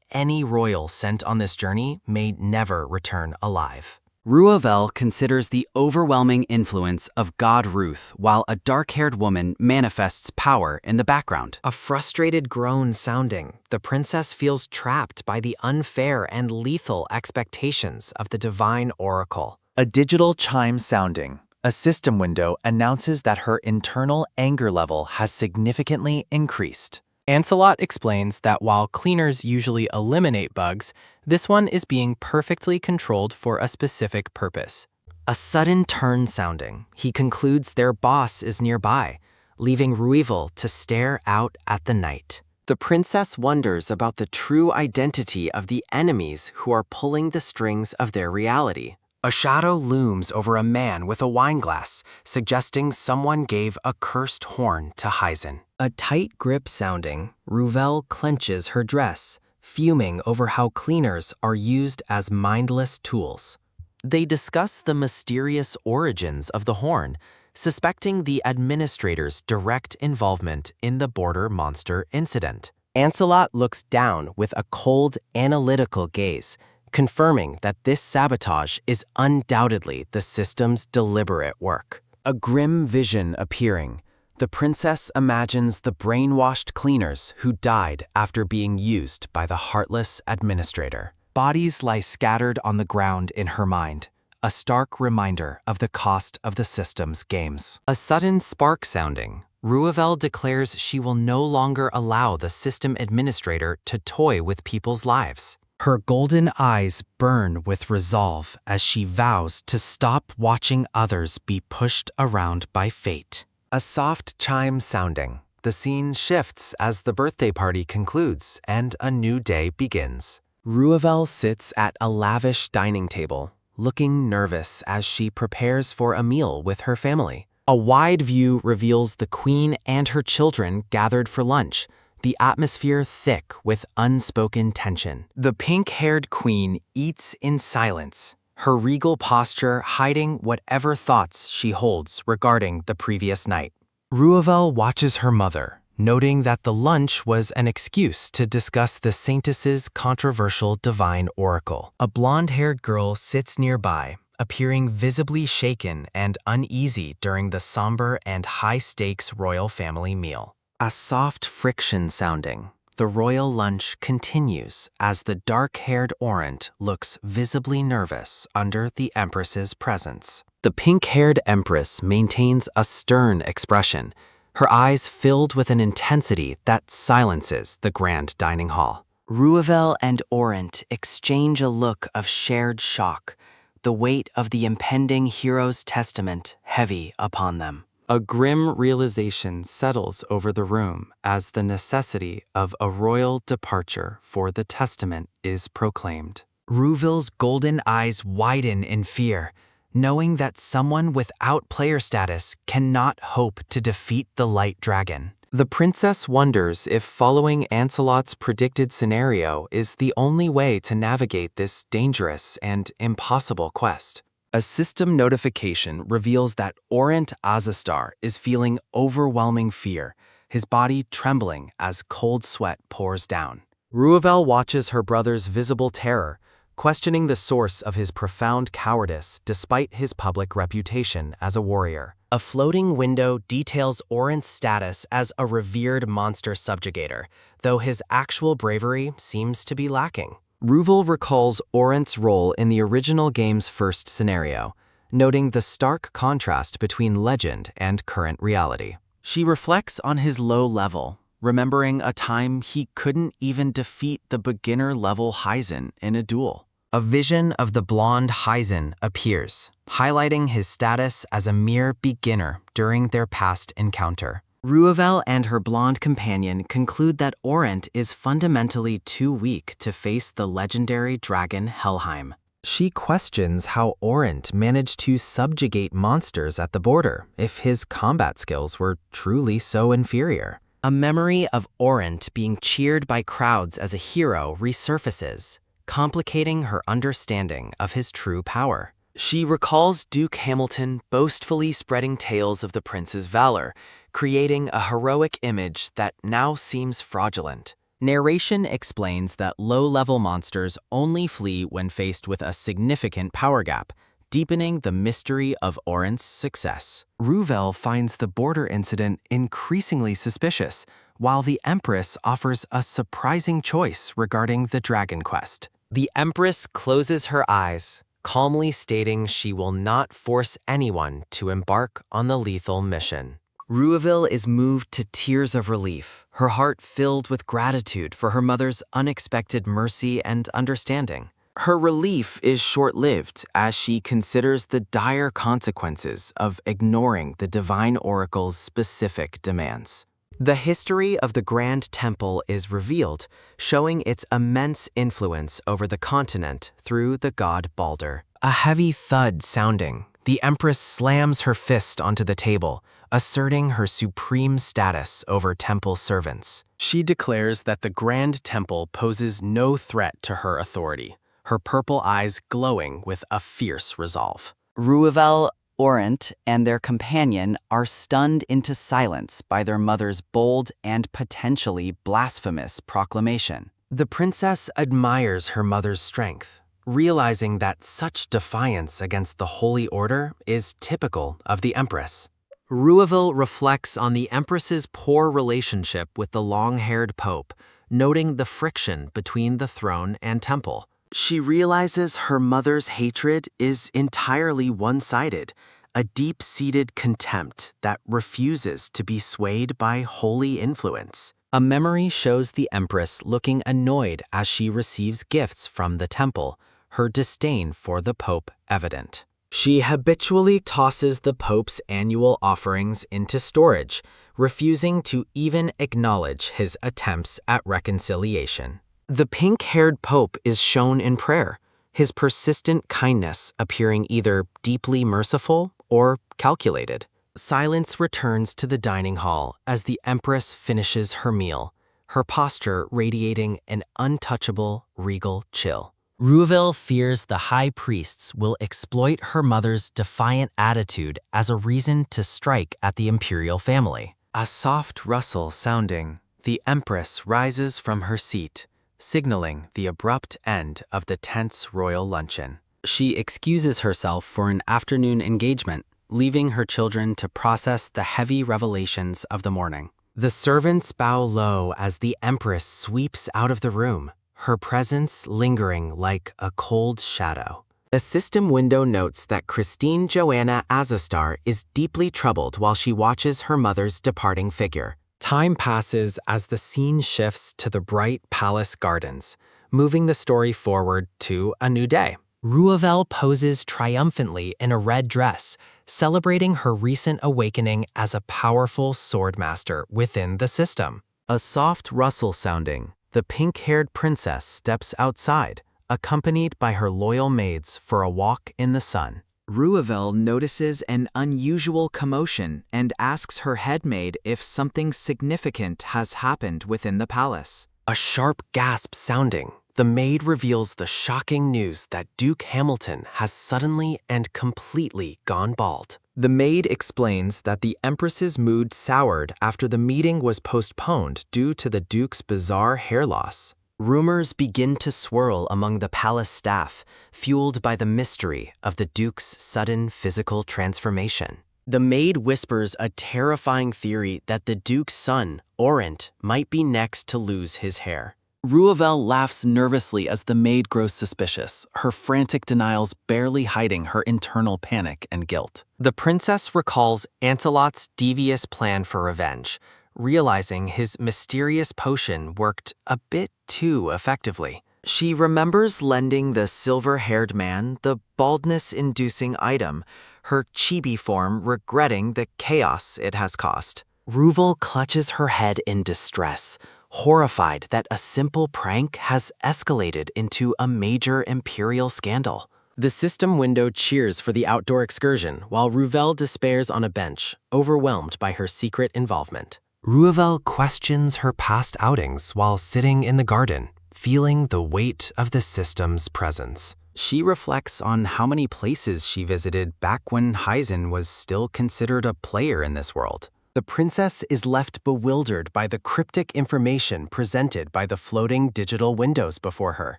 any royal sent on this journey may never return alive. Ruvel considers the overwhelming influence of God Ruth while a dark-haired woman manifests power in the background. A frustrated groan sounding, the princess feels trapped by the unfair and lethal expectations of the divine oracle. A digital chime sounding, A system window announces that her internal anger level has significantly increased. Ancelot explains that while cleaners usually eliminate bugs, this one is being perfectly controlled for a specific purpose. A sudden turn sounding, he concludes their boss is nearby, leaving Ruvel to stare out at the night. The princess wonders about the true identity of the enemies who are pulling the strings of their reality. A shadow looms over a man with a wineglass, suggesting someone gave a cursed horn to Heisen. A tight grip sounding, Ruvel clenches her dress, fuming over how cleaners are used as mindless tools. They discuss the mysterious origins of the horn, suspecting the administrator's direct involvement in the border monster incident. Ancelot looks down with a cold, analytical gaze, confirming that this sabotage is undoubtedly the system's deliberate work. A grim vision appearing, the princess imagines the brainwashed cleaners who died after being used by the heartless administrator. Bodies lie scattered on the ground in her mind, a stark reminder of the cost of the system's games. A sudden spark sounding, Ruvel declares she will no longer allow the system administrator to toy with people's lives. Her golden eyes burn with resolve as she vows to stop watching others be pushed around by fate. A soft chime sounding, the scene shifts as the birthday party concludes and a new day begins. Ruvel sits at a lavish dining table, looking nervous as she prepares for a meal with her family. A wide view reveals the queen and her children gathered for lunch, the atmosphere thick with unspoken tension. The pink-haired queen eats in silence, her regal posture hiding whatever thoughts she holds regarding the previous night. Ruvel watches her mother, noting that the lunch was an excuse to discuss the saintess's controversial divine oracle. A blonde-haired girl sits nearby, appearing visibly shaken and uneasy during the somber and high-stakes royal family meal. A soft friction sounding, the royal lunch continues as the dark-haired Orant looks visibly nervous under the Empress's presence. The pink-haired Empress maintains a stern expression, her eyes filled with an intensity that silences the grand dining hall. Ruvel and Orant exchange a look of shared shock, the weight of the impending hero's testament heavy upon them. A grim realization settles over the room as the necessity of a royal departure for the testament is proclaimed. Ruvel's golden eyes widen in fear, knowing that someone without player status cannot hope to defeat the Light Dragon. The princess wonders if following Ancelot's predicted scenario is the only way to navigate this dangerous and impossible quest. A system notification reveals that Orant Azastar is feeling overwhelming fear, his body trembling as cold sweat pours down. Ruvel watches her brother's visible terror, questioning the source of his profound cowardice despite his public reputation as a warrior. A floating window details Orant's status as a revered monster subjugator, though his actual bravery seems to be lacking. Ruvel recalls Orant's role in the original game's first scenario, noting the stark contrast between legend and current reality. She reflects on his low level, remembering a time he couldn't even defeat the beginner-level Heisen in a duel. A vision of the blonde Heisen appears, highlighting his status as a mere beginner during their past encounter. Ruvel and her blonde companion conclude that Orant is fundamentally too weak to face the legendary dragon Helheim. She questions how Orant managed to subjugate monsters at the border if his combat skills were truly so inferior. A memory of Orant being cheered by crowds as a hero resurfaces, complicating her understanding of his true power. She recalls Duke Hamilton boastfully spreading tales of the prince's valor, creating a heroic image that now seems fraudulent. Narration explains that low-level monsters only flee when faced with a significant power gap, deepening the mystery of Orant's success. Ruvel finds the border incident increasingly suspicious, while the Empress offers a surprising choice regarding the Dragon Quest. The Empress closes her eyes, calmly stating she will not force anyone to embark on the lethal mission. Ruvel is moved to tears of relief, her heart filled with gratitude for her mother's unexpected mercy and understanding. Her relief is short-lived as she considers the dire consequences of ignoring the divine oracle's specific demands. The history of the Grand Temple is revealed, showing its immense influence over the continent through the god Balder. A heavy thud sounding, the Empress slams her fist onto the table, asserting her supreme status over temple servants. She declares that the Grand Temple poses no threat to her authority, her purple eyes glowing with a fierce resolve. Ruvel, Orent, and their companion are stunned into silence by their mother's bold and potentially blasphemous proclamation. The princess admires her mother's strength, realizing that such defiance against the Holy Order is typical of the Empress. Ruvel reflects on the Empress's poor relationship with the long-haired Pope, noting the friction between the throne and temple. She realizes her mother's hatred is entirely one-sided, a deep-seated contempt that refuses to be swayed by holy influence. A memory shows the Empress looking annoyed as she receives gifts from the temple, her disdain for the Pope evident. She habitually tosses the Pope's annual offerings into storage, refusing to even acknowledge his attempts at reconciliation. The pink-haired Pope is shown in prayer, his persistent kindness appearing either deeply merciful or calculated. Silence returns to the dining hall as the Empress finishes her meal, her posture radiating an untouchable, regal chill. Ruvel fears the high priests will exploit her mother's defiant attitude as a reason to strike at the imperial family. A soft rustle sounding, the Empress rises from her seat, signaling the abrupt end of the tense royal luncheon. She excuses herself for an afternoon engagement, leaving her children to process the heavy revelations of the morning. The servants bow low as the Empress sweeps out of the room, her presence lingering like a cold shadow. A system window notes that Christine Joanna Azastar is deeply troubled while she watches her mother's departing figure. Time passes as the scene shifts to the bright palace gardens, moving the story forward to a new day. Ruvel poses triumphantly in a red dress, celebrating her recent awakening as a powerful swordmaster within the system. A soft rustle sounding, the pink-haired princess steps outside, accompanied by her loyal maids for a walk in the sun. Ruvel notices an unusual commotion and asks her headmaid if something significant has happened within the palace. A sharp gasp sounding, the maid reveals the shocking news that Duke Hamilton has suddenly and completely gone bald. The maid explains that the Empress's mood soured after the meeting was postponed due to the Duke's bizarre hair loss. Rumors begin to swirl among the palace staff, fueled by the mystery of the Duke's sudden physical transformation. The maid whispers a terrifying theory that the Duke's son, Orent, might be next to lose his hair. Ruvel laughs nervously as the maid grows suspicious, her frantic denials barely hiding her internal panic and guilt. The princess recalls Ancelot's devious plan for revenge, realizing his mysterious potion worked a bit too effectively. She remembers lending the silver-haired man the baldness-inducing item, her chibi form regretting the chaos it has caused. Ruvel clutches her head in distress, horrified that a simple prank has escalated into a major imperial scandal. The system window cheers for the outdoor excursion, while Ruvel despairs on a bench, overwhelmed by her secret involvement. Ruvel questions her past outings while sitting in the garden, feeling the weight of the system's presence. She reflects on how many places she visited back when Heisen was still considered a player in this world. The princess is left bewildered by the cryptic information presented by the floating digital windows before her.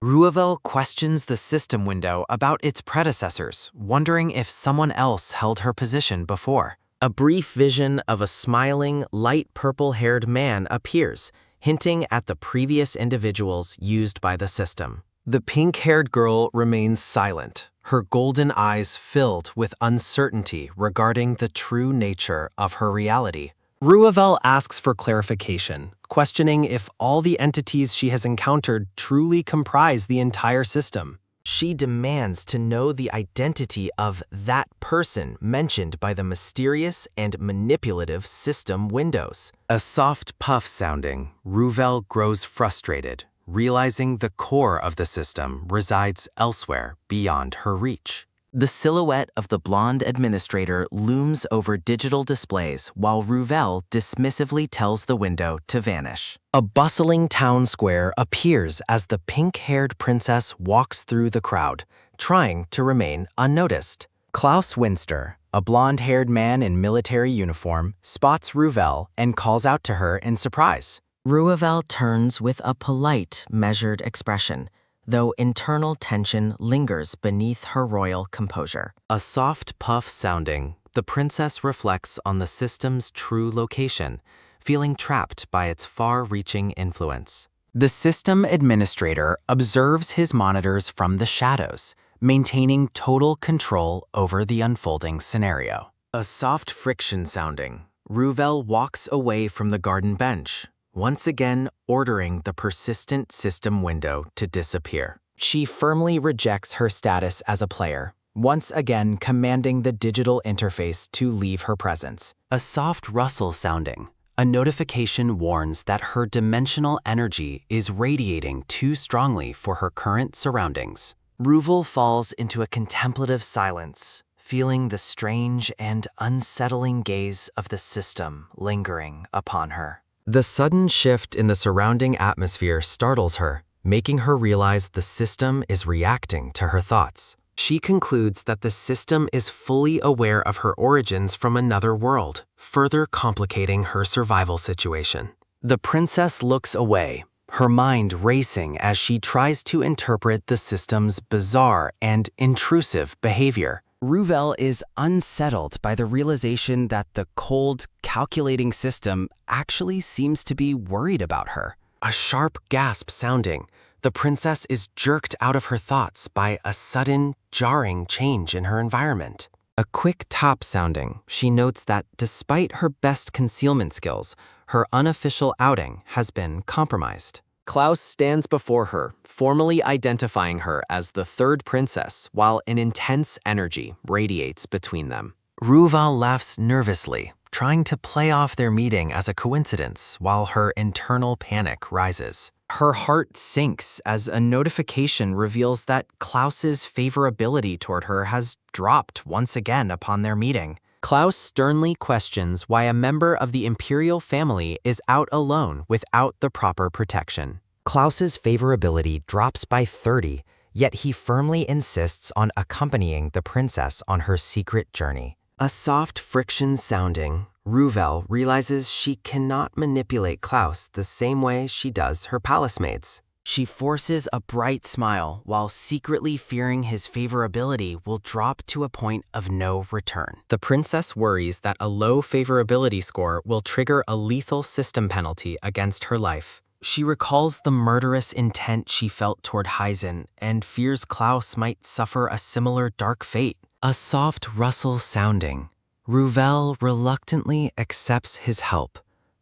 Ruvel questions the system window about its predecessors, wondering if someone else held her position before. A brief vision of a smiling, light purple-haired man appears, hinting at the previous individuals used by the system. The pink-haired girl remains silent, her golden eyes filled with uncertainty regarding the true nature of her reality. Ruvel asks for clarification, questioning if all the entities she has encountered truly comprise the entire system. She demands to know the identity of that person mentioned by the mysterious and manipulative system windows. A soft puff sounding, Ruvel grows frustrated, realizing the core of the system resides elsewhere beyond her reach. The silhouette of the blonde administrator looms over digital displays while Ruvel dismissively tells the window to vanish. A bustling town square appears as the pink-haired princess walks through the crowd, trying to remain unnoticed. Klaus Winster, a blonde-haired man in military uniform, spots Ruvel and calls out to her in surprise. Ruvel turns with a polite, measured expression, though internal tension lingers beneath her royal composure. A soft puff sounding, the princess reflects on the system's true location, feeling trapped by its far-reaching influence. The system administrator observes his monitors from the shadows, maintaining total control over the unfolding scenario. A soft friction sounding, Ruvel walks away from the garden bench, once again ordering the persistent system window to disappear. She firmly rejects her status as a player, once again commanding the digital interface to leave her presence. A soft rustle sounding, a notification warns that her dimensional energy is radiating too strongly for her current surroundings. Ruvel falls into a contemplative silence, feeling the strange and unsettling gaze of the system lingering upon her. The sudden shift in the surrounding atmosphere startles her, making her realize the system is reacting to her thoughts. She concludes that the system is fully aware of her origins from another world, further complicating her survival situation. The princess looks away, her mind racing as she tries to interpret the system's bizarre and intrusive behavior. Ruvel is unsettled by the realization that the cold, calculating system actually seems to be worried about her. A sharp gasp sounding, the princess is jerked out of her thoughts by a sudden, jarring change in her environment. A quick top sounding, she notes that despite her best concealment skills, her unofficial outing has been compromised. Klaus stands before her, formally identifying her as the third princess, while an intense energy radiates between them. Ruvel laughs nervously, trying to play off their meeting as a coincidence while her internal panic rises. Her heart sinks as a notification reveals that Klaus's favorability toward her has dropped once again upon their meeting. Klaus sternly questions why a member of the imperial family is out alone without the proper protection. Klaus's favorability drops by 30, yet he firmly insists on accompanying the princess on her secret journey. A soft friction sounding, Ruvel realizes she cannot manipulate Klaus the same way she does her palace maids. She forces a bright smile while secretly fearing his favorability will drop to a point of no return. The princess worries that a low favorability score will trigger a lethal system penalty against her life. She recalls the murderous intent she felt toward Heisen and fears Klaus might suffer a similar dark fate. A soft rustle sounding, Ruvel reluctantly accepts his help,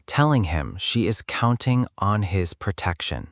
telling him she is counting on his protection.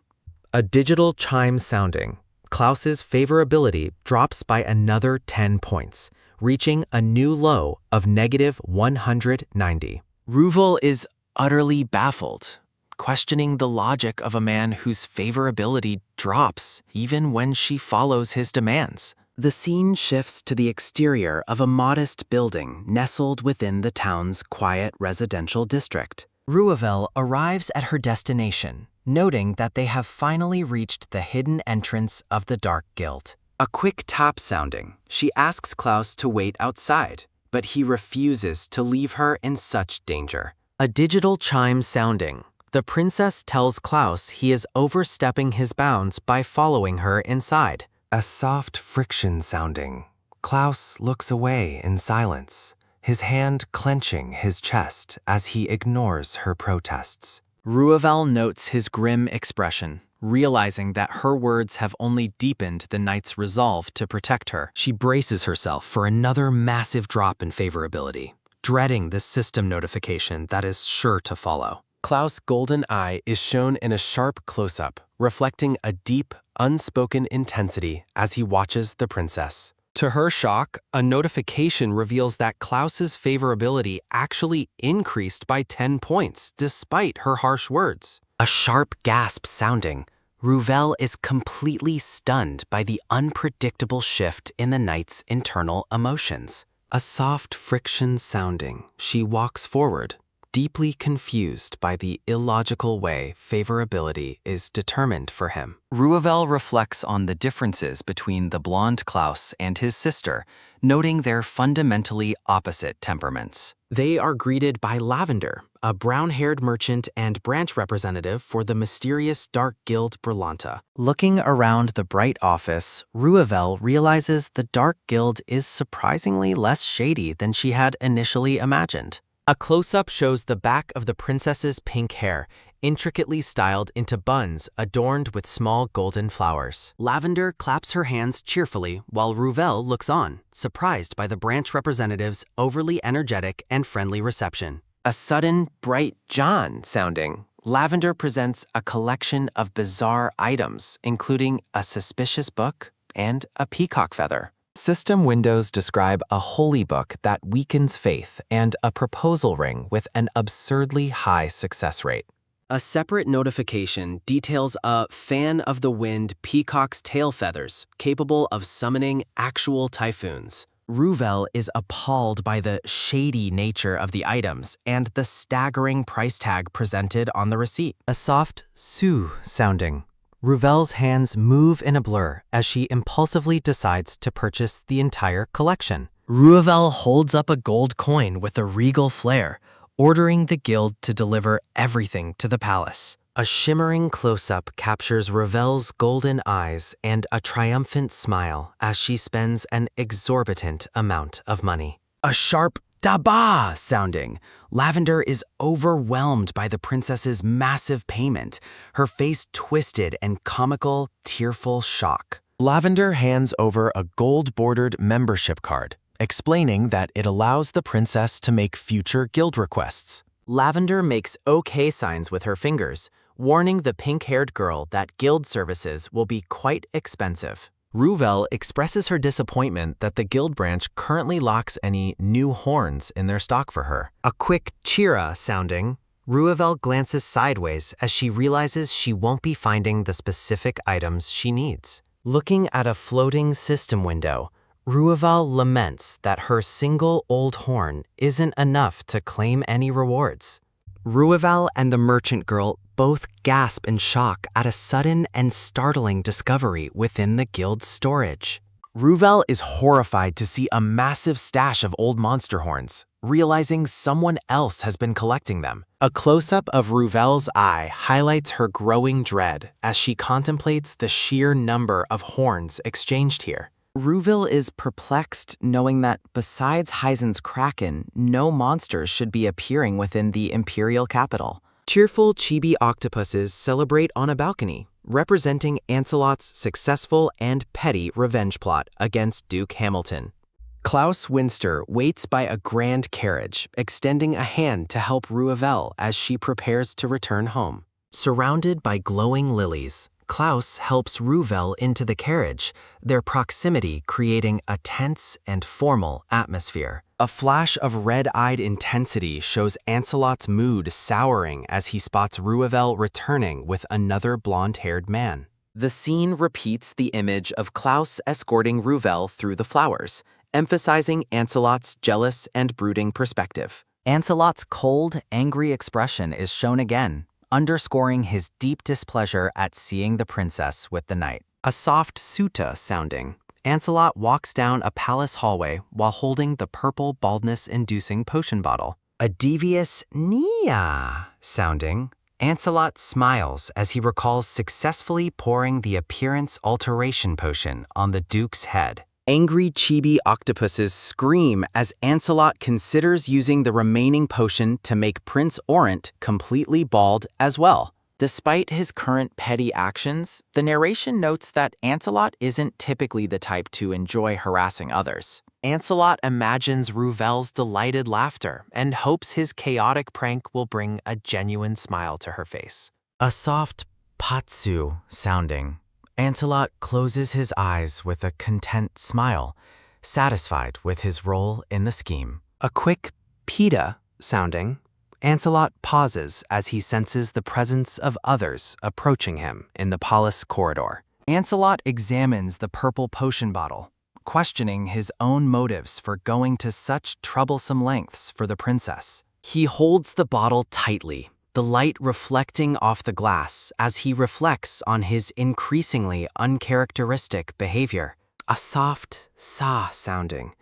A digital chime sounding, Klaus's favorability drops by another 10 points, reaching a new low of negative 190. Ruvel is utterly baffled, questioning the logic of a man whose favorability drops even when she follows his demands. The scene shifts to the exterior of a modest building nestled within the town's quiet residential district. Ruvel arrives at her destination, noting that they have finally reached the hidden entrance of the Dark Guild. A quick tap sounding, she asks Klaus to wait outside, but he refuses to leave her in such danger. A digital chime sounding, the princess tells Klaus he is overstepping his bounds by following her inside. A soft friction sounding, Klaus looks away in silence, his hand clenching his chest as he ignores her protests. Ruvel notes his grim expression, realizing that her words have only deepened the knight's resolve to protect her. She braces herself for another massive drop in favorability, dreading the system notification that is sure to follow. Klaus' golden eye is shown in a sharp close-up, reflecting a deep, unspoken intensity as he watches the princess. To her shock, a notification reveals that Klaus's favorability actually increased by 10 points despite her harsh words. A sharp gasp sounding, Ruvel is completely stunned by the unpredictable shift in the knight's internal emotions. A soft friction sounding, she walks forward, deeply confused by the illogical way favorability is determined for him. Ruvel reflects on the differences between the blonde Klaus and his sister, noting their fundamentally opposite temperaments. They are greeted by Lavender, a brown-haired merchant and branch representative for the mysterious dark guild Brillanta. Looking around the bright office, Ruvel realizes the dark guild is surprisingly less shady than she had initially imagined. A close-up shows the back of the princess's pink hair, intricately styled into buns adorned with small golden flowers. Lavender claps her hands cheerfully while Ruvel looks on, surprised by the branch representative's overly energetic and friendly reception. A sudden, bright John sounding, Lavender presents a collection of bizarre items, including a suspicious book and a peacock feather. System windows describe a holy book that weakens faith and a proposal ring with an absurdly high success rate. A separate notification details a fan of the wind peacock's tail feathers capable of summoning actual typhoons. Ruvel is appalled by the shady nature of the items and the staggering price tag presented on the receipt. A soft "sue" sounding. Ruvel's hands move in a blur as she impulsively decides to purchase the entire collection. Ruvel holds up a gold coin with a regal flair, ordering the guild to deliver everything to the palace. A shimmering close-up captures Ruvel's golden eyes and a triumphant smile as she spends an exorbitant amount of money. A sharp "da-ba" sounding. Lavender is overwhelmed by the princess's massive payment, her face twisted in comical, tearful shock. Lavender hands over a gold-bordered membership card, explaining that it allows the princess to make future guild requests. Lavender makes OK signs with her fingers, warning the pink-haired girl that guild services will be quite expensive. Ruvel expresses her disappointment that the guild branch currently lacks any new horns in their stock for her. A quick cheera sounding, Ruvel glances sideways as she realizes she won't be finding the specific items she needs. Looking at a floating system window, Ruvel laments that her single old horn isn't enough to claim any rewards. Ruvel and the merchant girl both gasp in shock at a sudden and startling discovery within the guild's storage. Ruvel is horrified to see a massive stash of old monster horns, realizing someone else has been collecting them. A close-up of Ruvel's eye highlights her growing dread as she contemplates the sheer number of horns exchanged here. Ruvel is perplexed knowing that besides Heisen's kraken, no monsters should be appearing within the imperial capital. Cheerful chibi octopuses celebrate on a balcony, representing Ancelot's successful and petty revenge plot against Duke Hamilton. Klaus Winster waits by a grand carriage, extending a hand to help Ruvel as she prepares to return home. Surrounded by glowing lilies, Klaus helps Ruvel into the carriage, their proximity creating a tense and formal atmosphere. A flash of red-eyed intensity shows Ancelot's mood souring as he spots Ruvel returning with another blonde-haired man. The scene repeats the image of Klaus escorting Ruvel through the flowers, emphasizing Ancelot's jealous and brooding perspective. Ancelot's cold, angry expression is shown again, underscoring his deep displeasure at seeing the princess with the knight. A soft "suta" sounding, Ancelot walks down a palace hallway while holding the purple baldness-inducing potion bottle. A devious "nia" sounding, Ancelot smiles as he recalls successfully pouring the appearance alteration potion on the Duke's head. Angry chibi octopuses scream as Ancelot considers using the remaining potion to make Prince Orant completely bald as well. Despite his current petty actions, the narration notes that Ancelot isn't typically the type to enjoy harassing others. Ancelot imagines Ruvel's delighted laughter and hopes his chaotic prank will bring a genuine smile to her face. A soft patsu sounding. Ancelot closes his eyes with a content smile, satisfied with his role in the scheme. A quick pita sounding. Ancelot pauses as he senses the presence of others approaching him in the palace corridor. Ancelot examines the purple potion bottle, questioning his own motives for going to such troublesome lengths for the princess. He holds the bottle tightly, the light reflecting off the glass as he reflects on his increasingly uncharacteristic behavior. A soft sa sounding.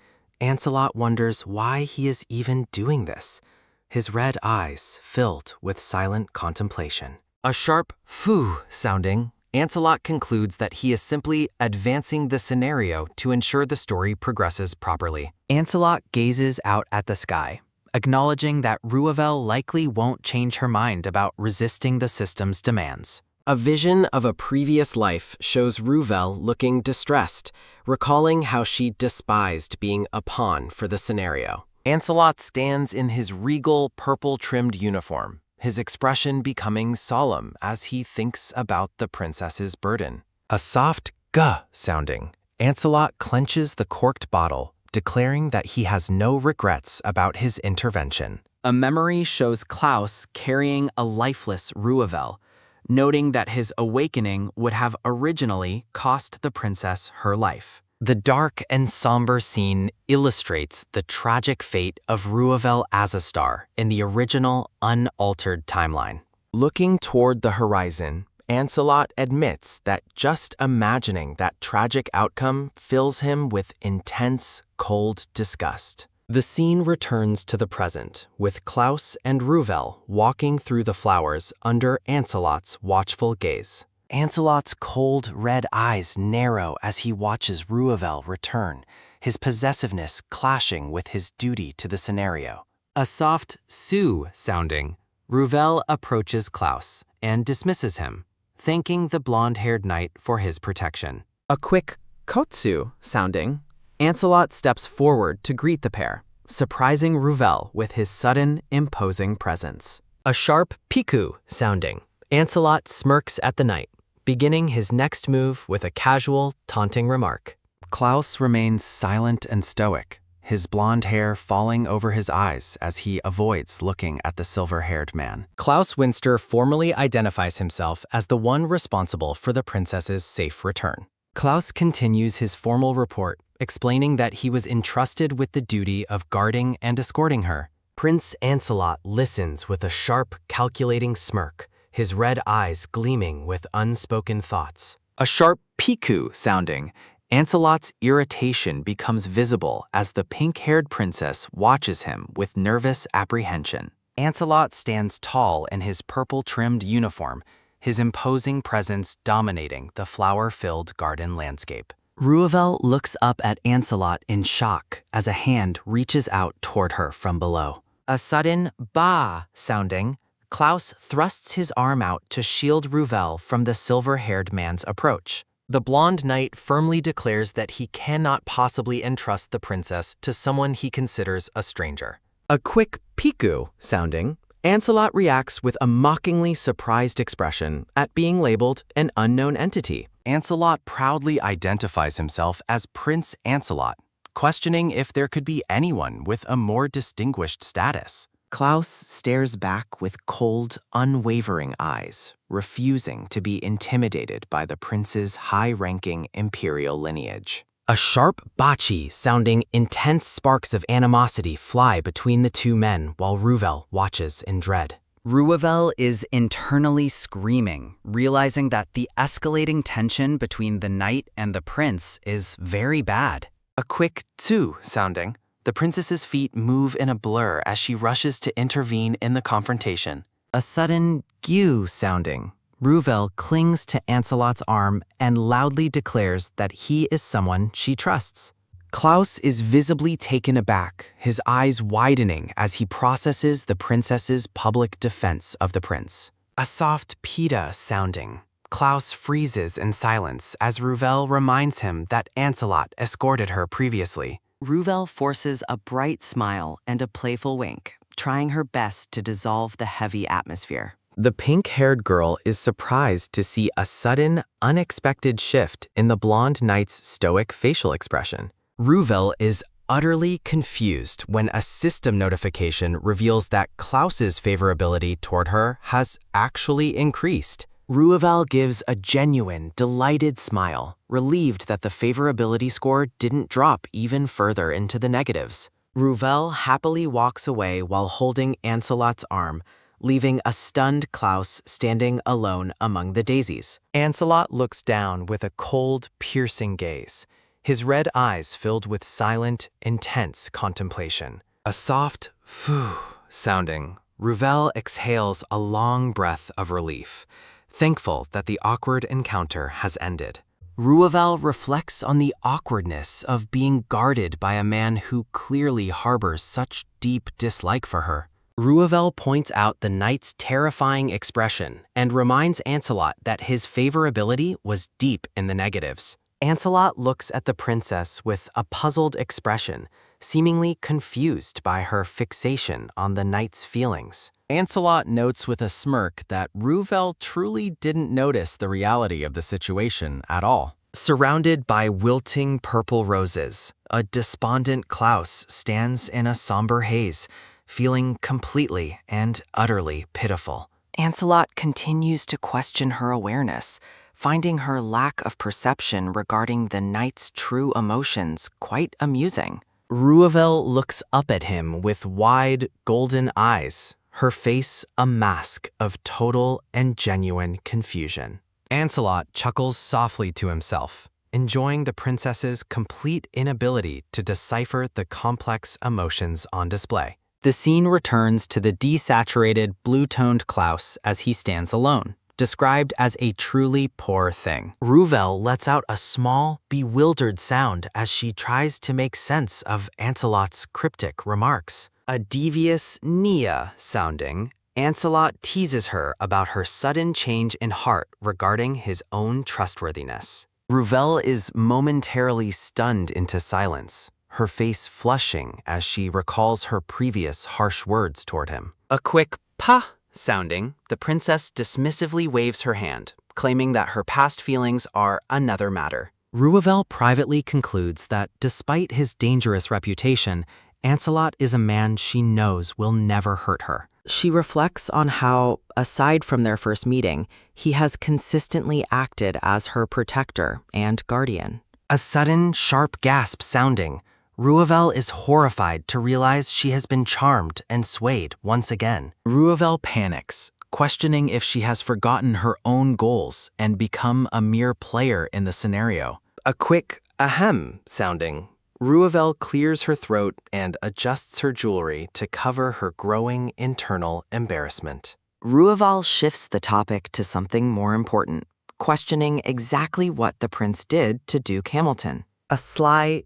Ancelot wonders why he is even doing this, his red eyes filled with silent contemplation. A sharp fu sounding. Ancelot concludes that he is simply advancing the scenario to ensure the story progresses properly. Ancelot gazes out at the sky, acknowledging that Ruvel likely won't change her mind about resisting the system's demands. A vision of a previous life shows Ruvel looking distressed, recalling how she despised being a pawn for the scenario. Ancelot stands in his regal purple-trimmed uniform, his expression becoming solemn as he thinks about the princess's burden. A soft guh sounding. Ancelot clenches the corked bottle, declaring that he has no regrets about his intervention. A memory shows Klaus carrying a lifeless Ruvel, noting that his awakening would have originally cost the princess her life. The dark and somber scene illustrates the tragic fate of Ruvel Azastar in the original, unaltered timeline. Looking toward the horizon, Ancelot admits that just imagining that tragic outcome fills him with intense, cold disgust. The scene returns to the present, with Klaus and Ruvel walking through the flowers under Ancelot's watchful gaze. Ancelot's cold, red eyes narrow as he watches Ruvel return, his possessiveness clashing with his duty to the scenario. A soft su sounding. Ruvel approaches Klaus and dismisses him, thanking the blonde-haired knight for his protection. A quick kotsu sounding. Ancelot steps forward to greet the pair, surprising Ruvel with his sudden, imposing presence. A sharp piku sounding. Ancelot smirks at the knight, beginning his next move with a casual, taunting remark. Klaus remains silent and stoic, his blonde hair falling over his eyes as he avoids looking at the silver-haired man. Klaus Winster formally identifies himself as the one responsible for the princess's safe return. Klaus continues his formal report, explaining that he was entrusted with the duty of guarding and escorting her. Prince Ancelot listens with a sharp, calculating smirk, his red eyes gleaming with unspoken thoughts. A sharp piku sounding. Ancelot's irritation becomes visible as the pink-haired princess watches him with nervous apprehension. Ancelot stands tall in his purple-trimmed uniform, his imposing presence dominating the flower-filled garden landscape. Ruvel looks up at Ancelot in shock as a hand reaches out toward her from below. A sudden ba sounding. Klaus thrusts his arm out to shield Ruvel from the silver-haired man's approach. The blonde knight firmly declares that he cannot possibly entrust the princess to someone he considers a stranger. A quick piku sounding. Ancelot reacts with a mockingly surprised expression at being labeled an unknown entity. Ancelot proudly identifies himself as Prince Ancelot, questioning if there could be anyone with a more distinguished status. Klaus stares back with cold, unwavering eyes, refusing to be intimidated by the prince's high-ranking imperial lineage. A sharp bachi sounding intense sparks of animosity fly between the two men while Ruvel watches in dread. Ruvel is internally screaming, realizing that the escalating tension between the knight and the prince is very bad. A quick tsu sounding. The princess's feet move in a blur as she rushes to intervene in the confrontation. A sudden gyu sounding. Ruvel clings to Ancelot's arm and loudly declares that he is someone she trusts. Klaus is visibly taken aback, his eyes widening as he processes the princess's public defense of the prince. A soft PETA sounding. Klaus freezes in silence as Ruvel reminds him that Ancelot escorted her previously. Ruvel forces a bright smile and a playful wink, trying her best to dissolve the heavy atmosphere. The pink-haired girl is surprised to see a sudden, unexpected shift in the blonde knight's stoic facial expression. Ruvel is utterly confused when a system notification reveals that Klaus's favorability toward her has actually increased. Ruvel gives a genuine, delighted smile, relieved that the favorability score didn't drop even further into the negatives. Ruvel happily walks away while holding Ancelot's arm, leaving a stunned Klaus standing alone among the daisies. Ancelot looks down with a cold, piercing gaze, his red eyes filled with silent, intense contemplation. A soft "phew" sounding, Ruvel exhales a long breath of relief, thankful that the awkward encounter has ended. Ruvel reflects on the awkwardness of being guarded by a man who clearly harbors such deep dislike for her. Ruvel points out the knight's terrifying expression and reminds Ancelot that his favorability was deep in the negatives. Ancelot looks at the princess with a puzzled expression, seemingly confused by her fixation on the knight's feelings. Ancelot notes with a smirk that Ruvel truly didn't notice the reality of the situation at all. Surrounded by wilting purple roses, a despondent Klaus stands in a somber haze, feeling completely and utterly pitiful. Ancelot continues to question her awareness, finding her lack of perception regarding the knight's true emotions quite amusing. Ruvel looks up at him with wide, golden eyes, her face a mask of total and genuine confusion. Ancelot chuckles softly to himself, enjoying the princess's complete inability to decipher the complex emotions on display. The scene returns to the desaturated, blue-toned Klaus as he stands alone, described as a truly poor thing. Ruvel lets out a small, bewildered sound as she tries to make sense of Ancelot's cryptic remarks. A devious Nia sounding, Ancelot teases her about her sudden change in heart regarding his own trustworthiness. Ruvel is momentarily stunned into silence, her face flushing as she recalls her previous harsh words toward him. A quick "pa" sounding, the princess dismissively waves her hand, claiming that her past feelings are another matter. Ruvel privately concludes that despite his dangerous reputation, Ancelot is a man she knows will never hurt her. She reflects on how, aside from their first meeting, he has consistently acted as her protector and guardian. A sudden, sharp gasp sounding, Ruvel is horrified to realize she has been charmed and swayed once again. Ruvel panics, questioning if she has forgotten her own goals and become a mere player in the scenario. A quick ahem sounding, Ruvel clears her throat and adjusts her jewelry to cover her growing internal embarrassment. Ruvel shifts the topic to something more important, questioning exactly what the prince did to Duke Hamilton. A sly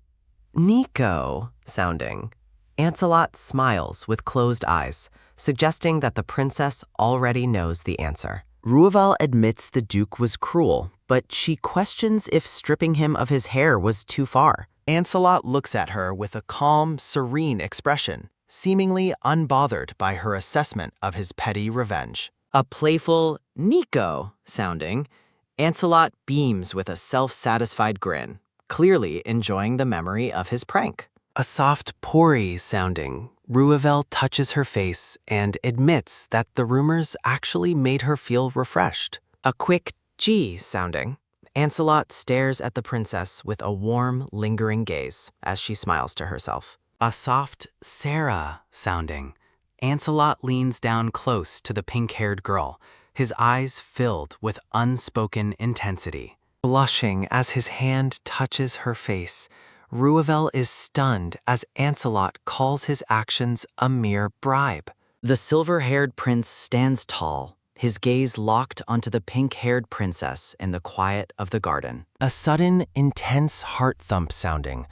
Nico sounding, Ancelot smiles with closed eyes, suggesting that the princess already knows the answer. Ruvel admits the Duke was cruel, but she questions if stripping him of his hair was too far. Ancelot looks at her with a calm, serene expression, seemingly unbothered by her assessment of his petty revenge. A playful Nico sounding, Ancelot beams with a self-satisfied grin, clearly enjoying the memory of his prank. A soft Pori sounding, Ruvel touches her face and admits that the rumors actually made her feel refreshed. A quick G sounding, Ancelot stares at the princess with a warm, lingering gaze as she smiles to herself. A soft Sarah sounding, Ancelot leans down close to the pink-haired girl, his eyes filled with unspoken intensity. Blushing as his hand touches her face, Ruvel is stunned as Ancelot calls his actions a mere bribe. The silver-haired prince stands tall, his gaze locked onto the pink-haired princess in the quiet of the garden. A sudden, intense heart thump sounding,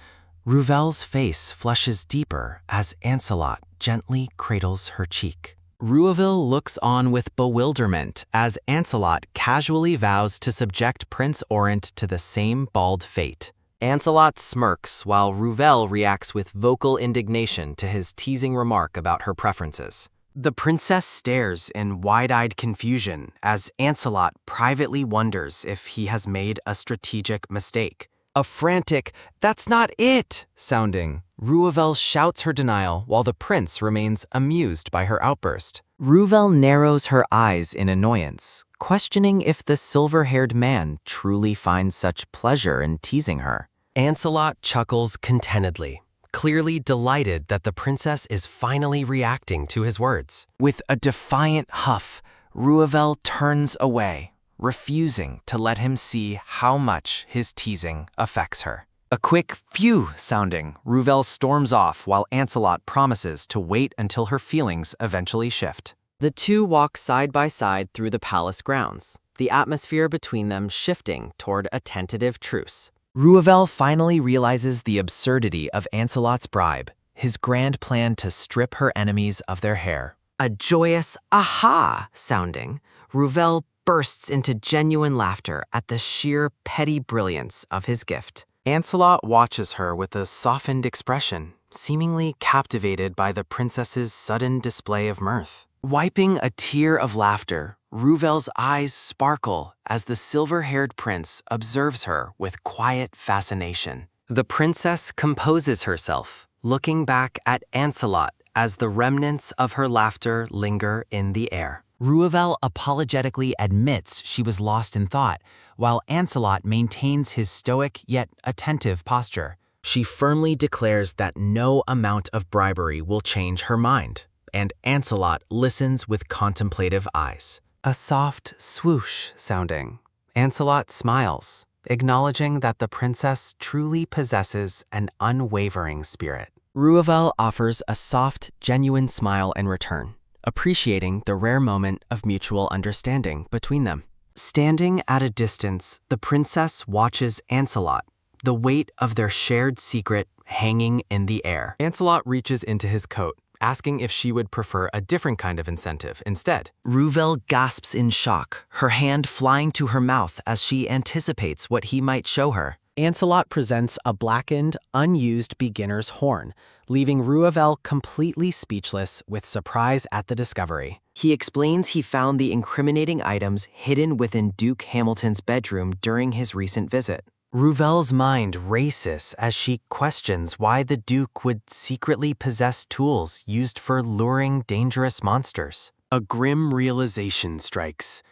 Ruvel's face flushes deeper as Ancelot gently cradles her cheek. Ruvel looks on with bewilderment as Ancelot casually vows to subject Prince Orent to the same bald fate. Ancelot smirks while Ruvel reacts with vocal indignation to his teasing remark about her preferences. The princess stares in wide-eyed confusion as Ancelot privately wonders if he has made a strategic mistake. A frantic, "That's not it!" sounding, Ruvel shouts her denial while the prince remains amused by her outburst. Ruvel narrows her eyes in annoyance, questioning if the silver-haired man truly finds such pleasure in teasing her. Ancelot chuckles contentedly, clearly delighted that the princess is finally reacting to his words. With a defiant huff, Ruvel turns away, refusing to let him see how much his teasing affects her. A quick phew sounding, Ruvel storms off while Ancelot promises to wait until her feelings eventually shift. The two walk side by side through the palace grounds, the atmosphere between them shifting toward a tentative truce. Ruvel finally realizes the absurdity of Ancelot's bribe, his grand plan to strip her enemies of their hair. A joyous aha sounding, Ruvel bursts into genuine laughter at the sheer petty brilliance of his gift. Ancelot watches her with a softened expression, seemingly captivated by the princess's sudden display of mirth. Wiping a tear of laughter, Ruvel's eyes sparkle as the silver-haired prince observes her with quiet fascination. The princess composes herself, looking back at Ancelot as the remnants of her laughter linger in the air. Ruvel apologetically admits she was lost in thought, while Ancelot maintains his stoic yet attentive posture. She firmly declares that no amount of bribery will change her mind, and Ancelot listens with contemplative eyes. A soft swoosh sounding, Ancelot smiles, acknowledging that the princess truly possesses an unwavering spirit. Ruvel offers a soft, genuine smile in return, appreciating the rare moment of mutual understanding between them. Standing at a distance, the princess watches Ancelot, the weight of their shared secret hanging in the air. Ancelot reaches into his coat, asking if she would prefer a different kind of incentive instead. Ruvel gasps in shock, her hand flying to her mouth as she anticipates what he might show her. Ancelot presents a blackened, unused beginner's horn, leaving Ruvel completely speechless with surprise at the discovery. He explains he found the incriminating items hidden within Duke Hamilton's bedroom during his recent visit. Ruvel's mind races as she questions why the Duke would secretly possess tools used for luring dangerous monsters. A grim realization strikes.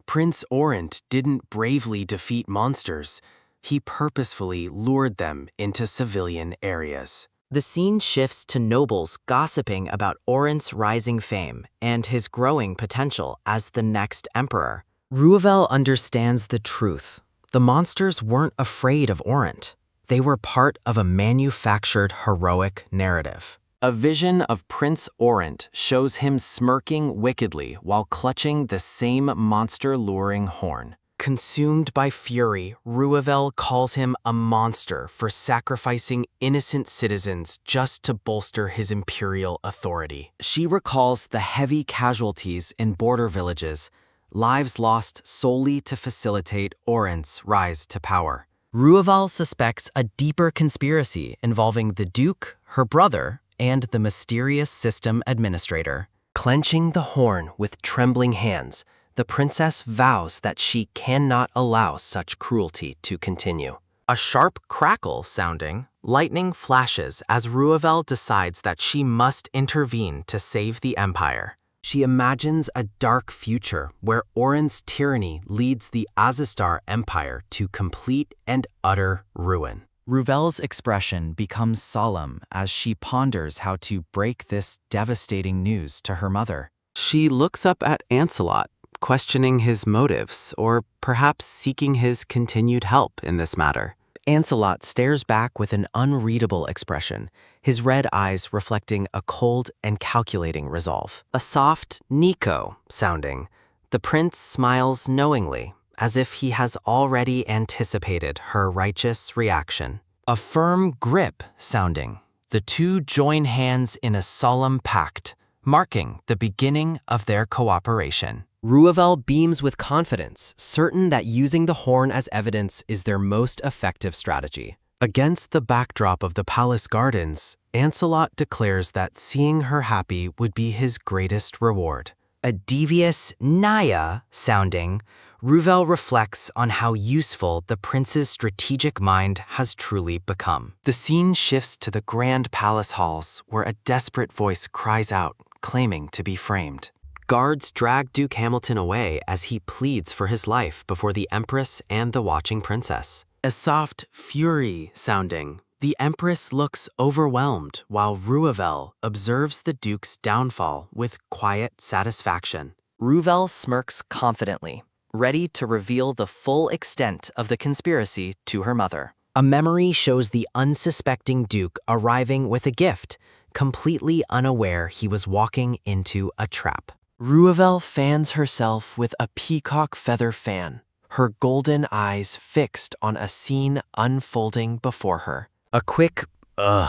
Prince Orent didn't bravely defeat monsters. He purposefully lured them into civilian areas. The scene shifts to nobles gossiping about Orent's rising fame and his growing potential as the next emperor. Ruvel understands the truth. The monsters weren't afraid of Orent. They were part of a manufactured heroic narrative. A vision of Prince Orent shows him smirking wickedly while clutching the same monster-luring horn. Consumed by fury, Ruvel calls him a monster for sacrificing innocent citizens just to bolster his imperial authority. She recalls the heavy casualties in border villages, lives lost solely to facilitate Orent's rise to power. Ruvel suspects a deeper conspiracy involving the Duke, her brother, and the mysterious system administrator. Clenching the horn with trembling hands, the princess vows that she cannot allow such cruelty to continue. A sharp crackle sounding, lightning flashes as Ruvel decides that she must intervene to save the empire. She imagines a dark future where Orent's tyranny leads the Azistar Empire to complete and utter ruin. Ruvel's expression becomes solemn as she ponders how to break this devastating news to her mother. She looks up at Ancelot, questioning his motives or perhaps seeking his continued help in this matter. Ancelot stares back with an unreadable expression, his red eyes reflecting a cold and calculating resolve. A soft Nico sounding, the prince smiles knowingly, as if he has already anticipated her righteous reaction. A firm grip sounding. The two join hands in a solemn pact, marking the beginning of their cooperation. Ruvel beams with confidence, certain that using the horn as evidence is their most effective strategy. Against the backdrop of the palace gardens, Ancelot declares that seeing her happy would be his greatest reward. A devious Naya sounding, Ruvel reflects on how useful the prince's strategic mind has truly become. The scene shifts to the grand palace halls, where a desperate voice cries out, claiming to be framed. Guards drag Duke Hamilton away as he pleads for his life before the Empress and the watching princess. A soft fury sounding, the Empress looks overwhelmed while Ruvel observes the Duke's downfall with quiet satisfaction. Ruvel smirks confidently, ready to reveal the full extent of the conspiracy to her mother. A memory shows the unsuspecting Duke arriving with a gift, completely unaware he was walking into a trap. Ruvel fans herself with a peacock feather fan, her golden eyes fixed on a scene unfolding before her. A quick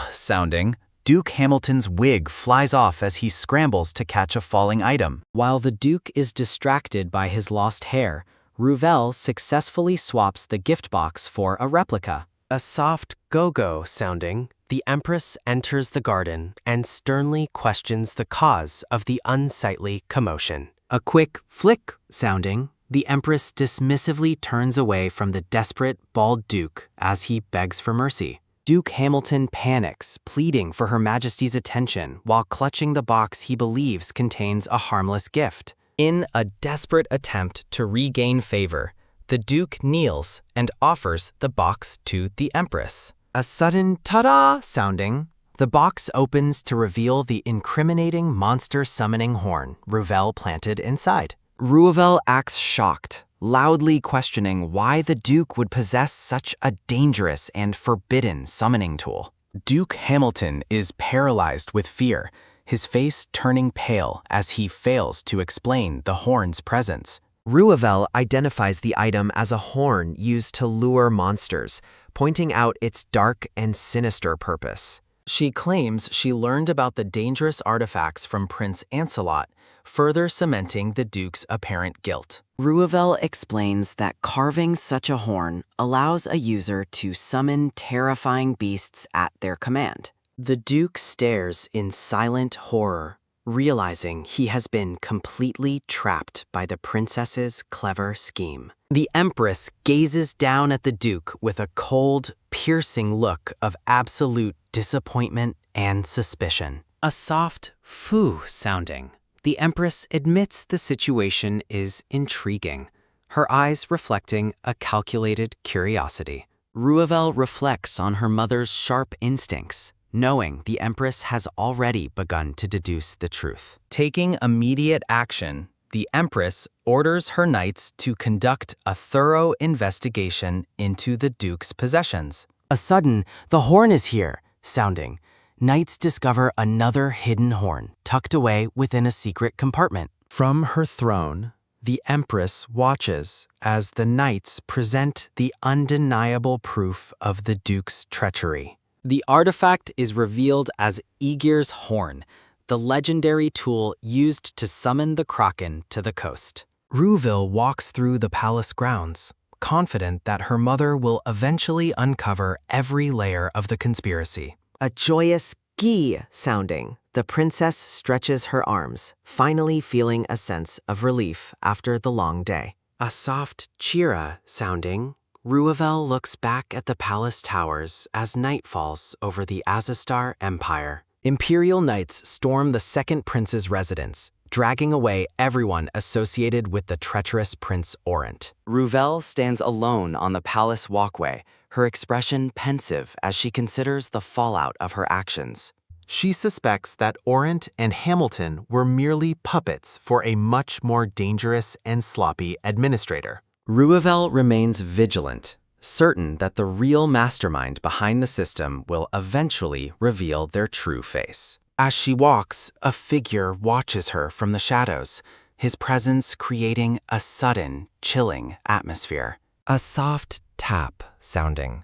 sounding, Duke Hamilton's wig flies off as he scrambles to catch a falling item. While the Duke is distracted by his lost hair, Ruvel successfully swaps the gift box for a replica. A soft go-go sounding, the Empress enters the garden and sternly questions the cause of the unsightly commotion. A quick flick sounding, the Empress dismissively turns away from the desperate, bald Duke as he begs for mercy. Duke Hamilton panics, pleading for Her Majesty's attention while clutching the box he believes contains a harmless gift. In a desperate attempt to regain favor, the Duke kneels and offers the box to the Empress. A sudden ta-da sounding, the box opens to reveal the incriminating monster summoning horn Ruvel planted inside. Ruvel acts shocked, loudly questioning why the Duke would possess such a dangerous and forbidden summoning tool. Duke Hamilton is paralyzed with fear, his face turning pale as he fails to explain the horn's presence. Ruvel identifies the item as a horn used to lure monsters, pointing out its dark and sinister purpose. She claims she learned about the dangerous artifacts from Prince Ancelot, further cementing the Duke's apparent guilt. Ruvel explains that carving such a horn allows a user to summon terrifying beasts at their command. The Duke stares in silent horror, realizing he has been completely trapped by the princess's clever scheme. The Empress gazes down at the Duke with a cold, piercing look of absolute disappointment and suspicion. A soft foo sounding, the Empress admits the situation is intriguing, her eyes reflecting a calculated curiosity. Ruvel reflects on her mother's sharp instincts, knowing the Empress has already begun to deduce the truth. Taking immediate action, the Empress orders her knights to conduct a thorough investigation into the Duke's possessions. A sudden, the horn is here, sounding. Knights discover another hidden horn tucked away within a secret compartment. From her throne, the Empress watches as the knights present the undeniable proof of the Duke's treachery. The artifact is revealed as Aegir's horn, the legendary tool used to summon the Kraken to the coast. Ruvel walks through the palace grounds, confident that her mother will eventually uncover every layer of the conspiracy. A joyous gee sounding, the princess stretches her arms, finally feeling a sense of relief after the long day. A soft cheera sounding, Ruvel looks back at the palace towers as night falls over the Azastar Empire. Imperial knights storm the second prince's residence, dragging away everyone associated with the treacherous Prince Orant. Ruvel stands alone on the palace walkway, her expression pensive as she considers the fallout of her actions. She suspects that Orant and Hamilton were merely puppets for a much more dangerous and sloppy administrator. Ruvel remains vigilant, certain that the real mastermind behind the system will eventually reveal their true face. As she walks, a figure watches her from the shadows, his presence creating a sudden, chilling atmosphere. A soft tap sounding.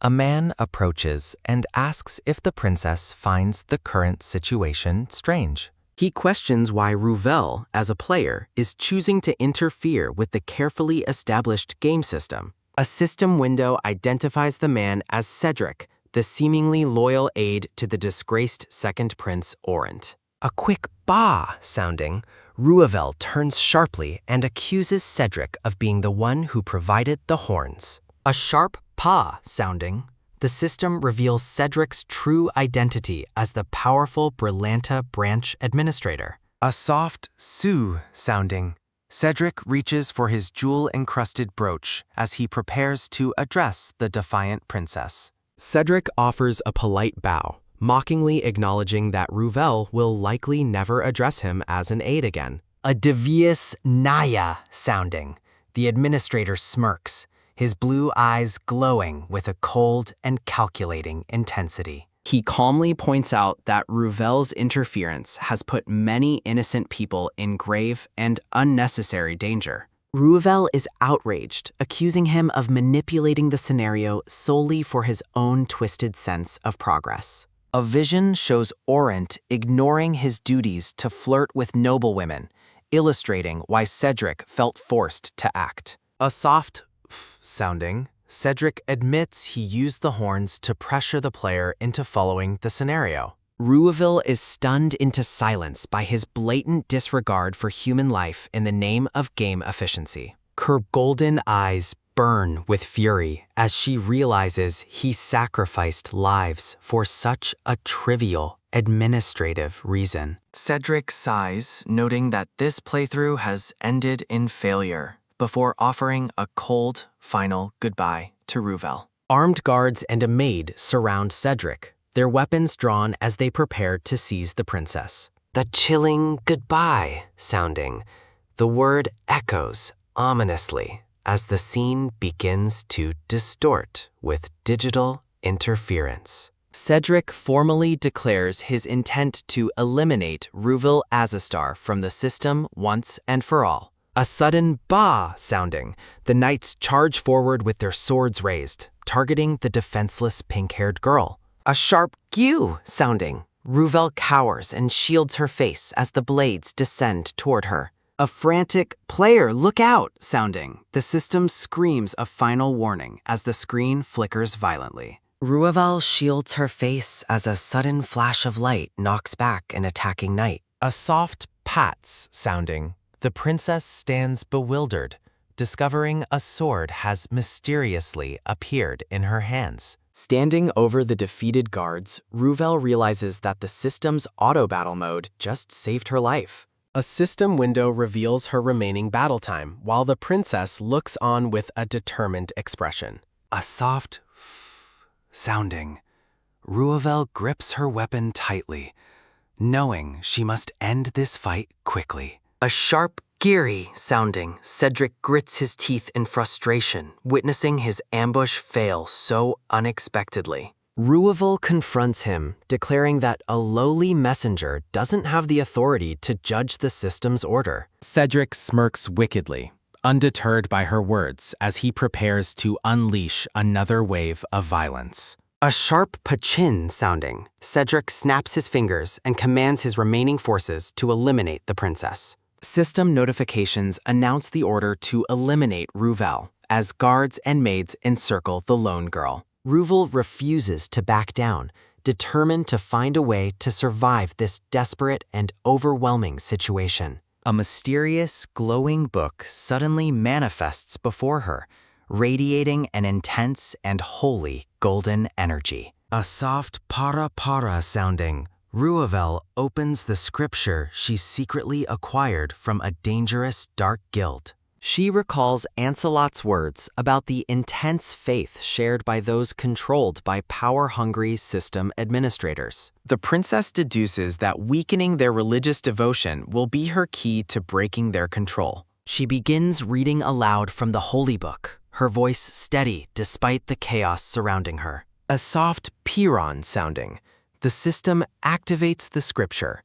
A man approaches and asks if the princess finds the current situation strange. He questions why Ruvel, as a player, is choosing to interfere with the carefully established game system. A system window identifies the man as Cedric, the seemingly loyal aide to the disgraced second prince Orant. A quick "bah" sounding, Ruvel turns sharply and accuses Cedric of being the one who provided the horns. A sharp "pa" sounding, the system reveals Cedric's true identity as the powerful Brillanta branch administrator. A soft "su" sounding, Cedric reaches for his jewel-encrusted brooch as he prepares to address the defiant princess. Cedric offers a polite bow, mockingly acknowledging that Ruvel will likely never address him as an aide again. A devious "naya" sounding, the administrator smirks, his blue eyes glowing with a cold and calculating intensity. He calmly points out that Ruvel's interference has put many innocent people in grave and unnecessary danger. Ruvel is outraged, accusing him of manipulating the scenario solely for his own twisted sense of progress. A vision shows Orant ignoring his duties to flirt with noblewomen, illustrating why Cedric felt forced to act. A soft "f" sounding, Cedric admits he used the horns to pressure the player into following the scenario. Ruvel is stunned into silence by his blatant disregard for human life in the name of game efficiency. Her golden eyes burn with fury as she realizes he sacrificed lives for such a trivial administrative reason. Cedric sighs, noting that this playthrough has ended in failure, before offering a cold, final goodbye to Ruvel. Armed guards and a maid surround Cedric, their weapons drawn as they prepare to seize the princess. The chilling "goodbye" sounding, the word echoes ominously as the scene begins to distort with digital interference. Cedric formally declares his intent to eliminate Ruvel Azastar from the system once and for all. A sudden "bah" sounding, the knights charge forward with their swords raised, targeting the defenseless pink-haired girl. A sharp "gew" sounding, Ruvel cowers and shields her face as the blades descend toward her. A frantic "player, look out" sounding, the system screams a final warning as the screen flickers violently. Ruvel shields her face as a sudden flash of light knocks back an attacking knight. A soft "pats" sounding, the princess stands bewildered, discovering a sword has mysteriously appeared in her hands. Standing over the defeated guards, Ruvel realizes that the system's auto-battle mode just saved her life. A system window reveals her remaining battle time, while the princess looks on with a determined expression. A soft "f" sounding, Ruvel grips her weapon tightly, knowing she must end this fight quickly. A sharp "geary" sounding, Cedric grits his teeth in frustration, witnessing his ambush fail so unexpectedly. Ruvel confronts him, declaring that a lowly messenger doesn't have the authority to judge the system's order. Cedric smirks wickedly, undeterred by her words as he prepares to unleash another wave of violence. A sharp "pachin" sounding, Cedric snaps his fingers and commands his remaining forces to eliminate the princess. System notifications announce the order to eliminate Ruvel as guards and maids encircle the lone girl. Ruvel refuses to back down, determined to find a way to survive this desperate and overwhelming situation. A mysterious, glowing book suddenly manifests before her, radiating an intense and holy golden energy. A soft para sounding, Ruvel opens the scripture she secretly acquired from a dangerous dark guild. She recalls Ancelot's words about the intense faith shared by those controlled by power-hungry system administrators. The princess deduces that weakening their religious devotion will be her key to breaking their control. She begins reading aloud from the holy book, her voice steady despite the chaos surrounding her. A soft piron sounding, the system activates the scripture,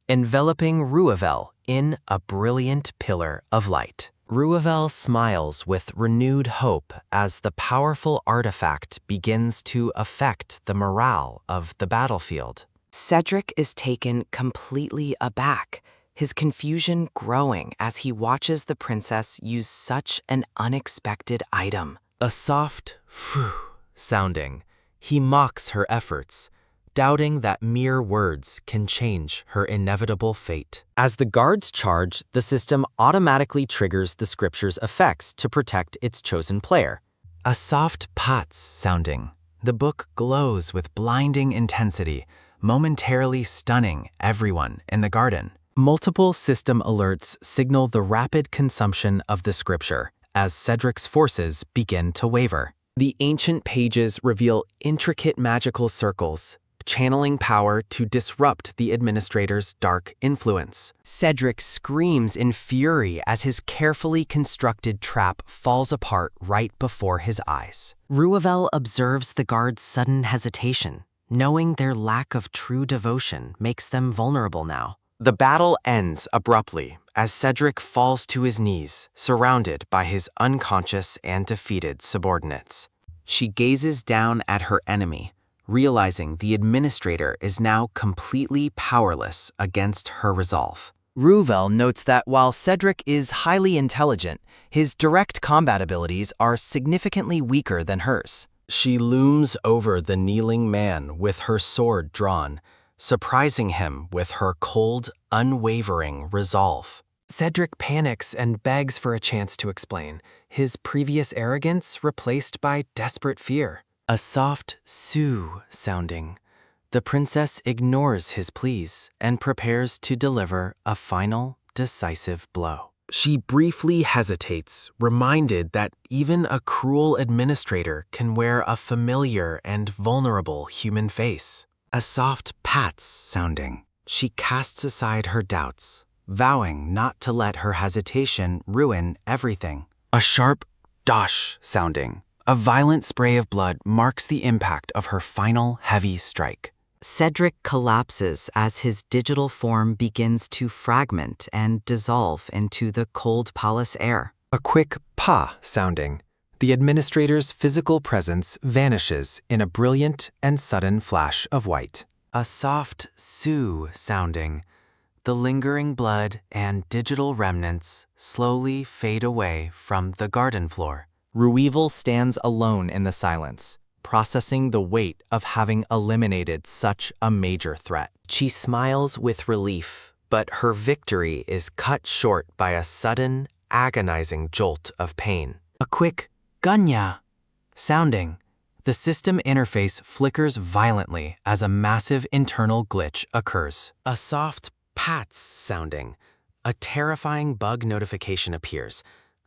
enveloping Ruvel in a brilliant pillar of light. Ruvel smiles with renewed hope as the powerful artifact begins to affect the morale of the battlefield. Cedric is taken completely aback, his confusion growing as he watches the princess use such an unexpected item. A soft phew sounding, he mocks her efforts, doubting that mere words can change her inevitable fate. As the guards charge, the system automatically triggers the scripture's effects to protect its chosen player. A soft pats sounding, the book glows with blinding intensity, momentarily stunning everyone in the garden. Multiple system alerts signal the rapid consumption of the scripture as Cedric's forces begin to waver. The ancient pages reveal intricate magical circles, channeling power to disrupt the administrator's dark influence. Cedric screams in fury as his carefully constructed trap falls apart right before his eyes. Ruvel observes the guards' sudden hesitation, knowing their lack of true devotion makes them vulnerable now. The battle ends abruptly as Cedric falls to his knees, surrounded by his unconscious and defeated subordinates. She gazes down at her enemy, realizing the administrator is now completely powerless against her resolve. Ruvel notes that while Cedric is highly intelligent, his direct combat abilities are significantly weaker than hers. She looms over the kneeling man with her sword drawn, surprising him with her cold, unwavering resolve. Cedric panics and begs for a chance to explain, his previous arrogance replaced by desperate fear. A soft sue sounding, the princess ignores his pleas and prepares to deliver a final, decisive blow. She briefly hesitates, reminded that even a cruel administrator can wear a familiar and vulnerable human face. A soft pats sounding, she casts aside her doubts, vowing not to let her hesitation ruin everything. A sharp dosh sounding, a violent spray of blood marks the impact of her final heavy strike. Cedric collapses as his digital form begins to fragment and dissolve into the cold palace air. A quick pa sounding, the administrator's physical presence vanishes in a brilliant and sudden flash of white. A soft sue sounding, the lingering blood and digital remnants slowly fade away from the garden floor. Ruvel stands alone in the silence, processing the weight of having eliminated such a major threat. She smiles with relief, but her victory is cut short by a sudden, agonizing jolt of pain. A quick gunya sounding. The system interface flickers violently as a massive internal glitch occurs. A soft pats sounding. A terrifying bug notification appears,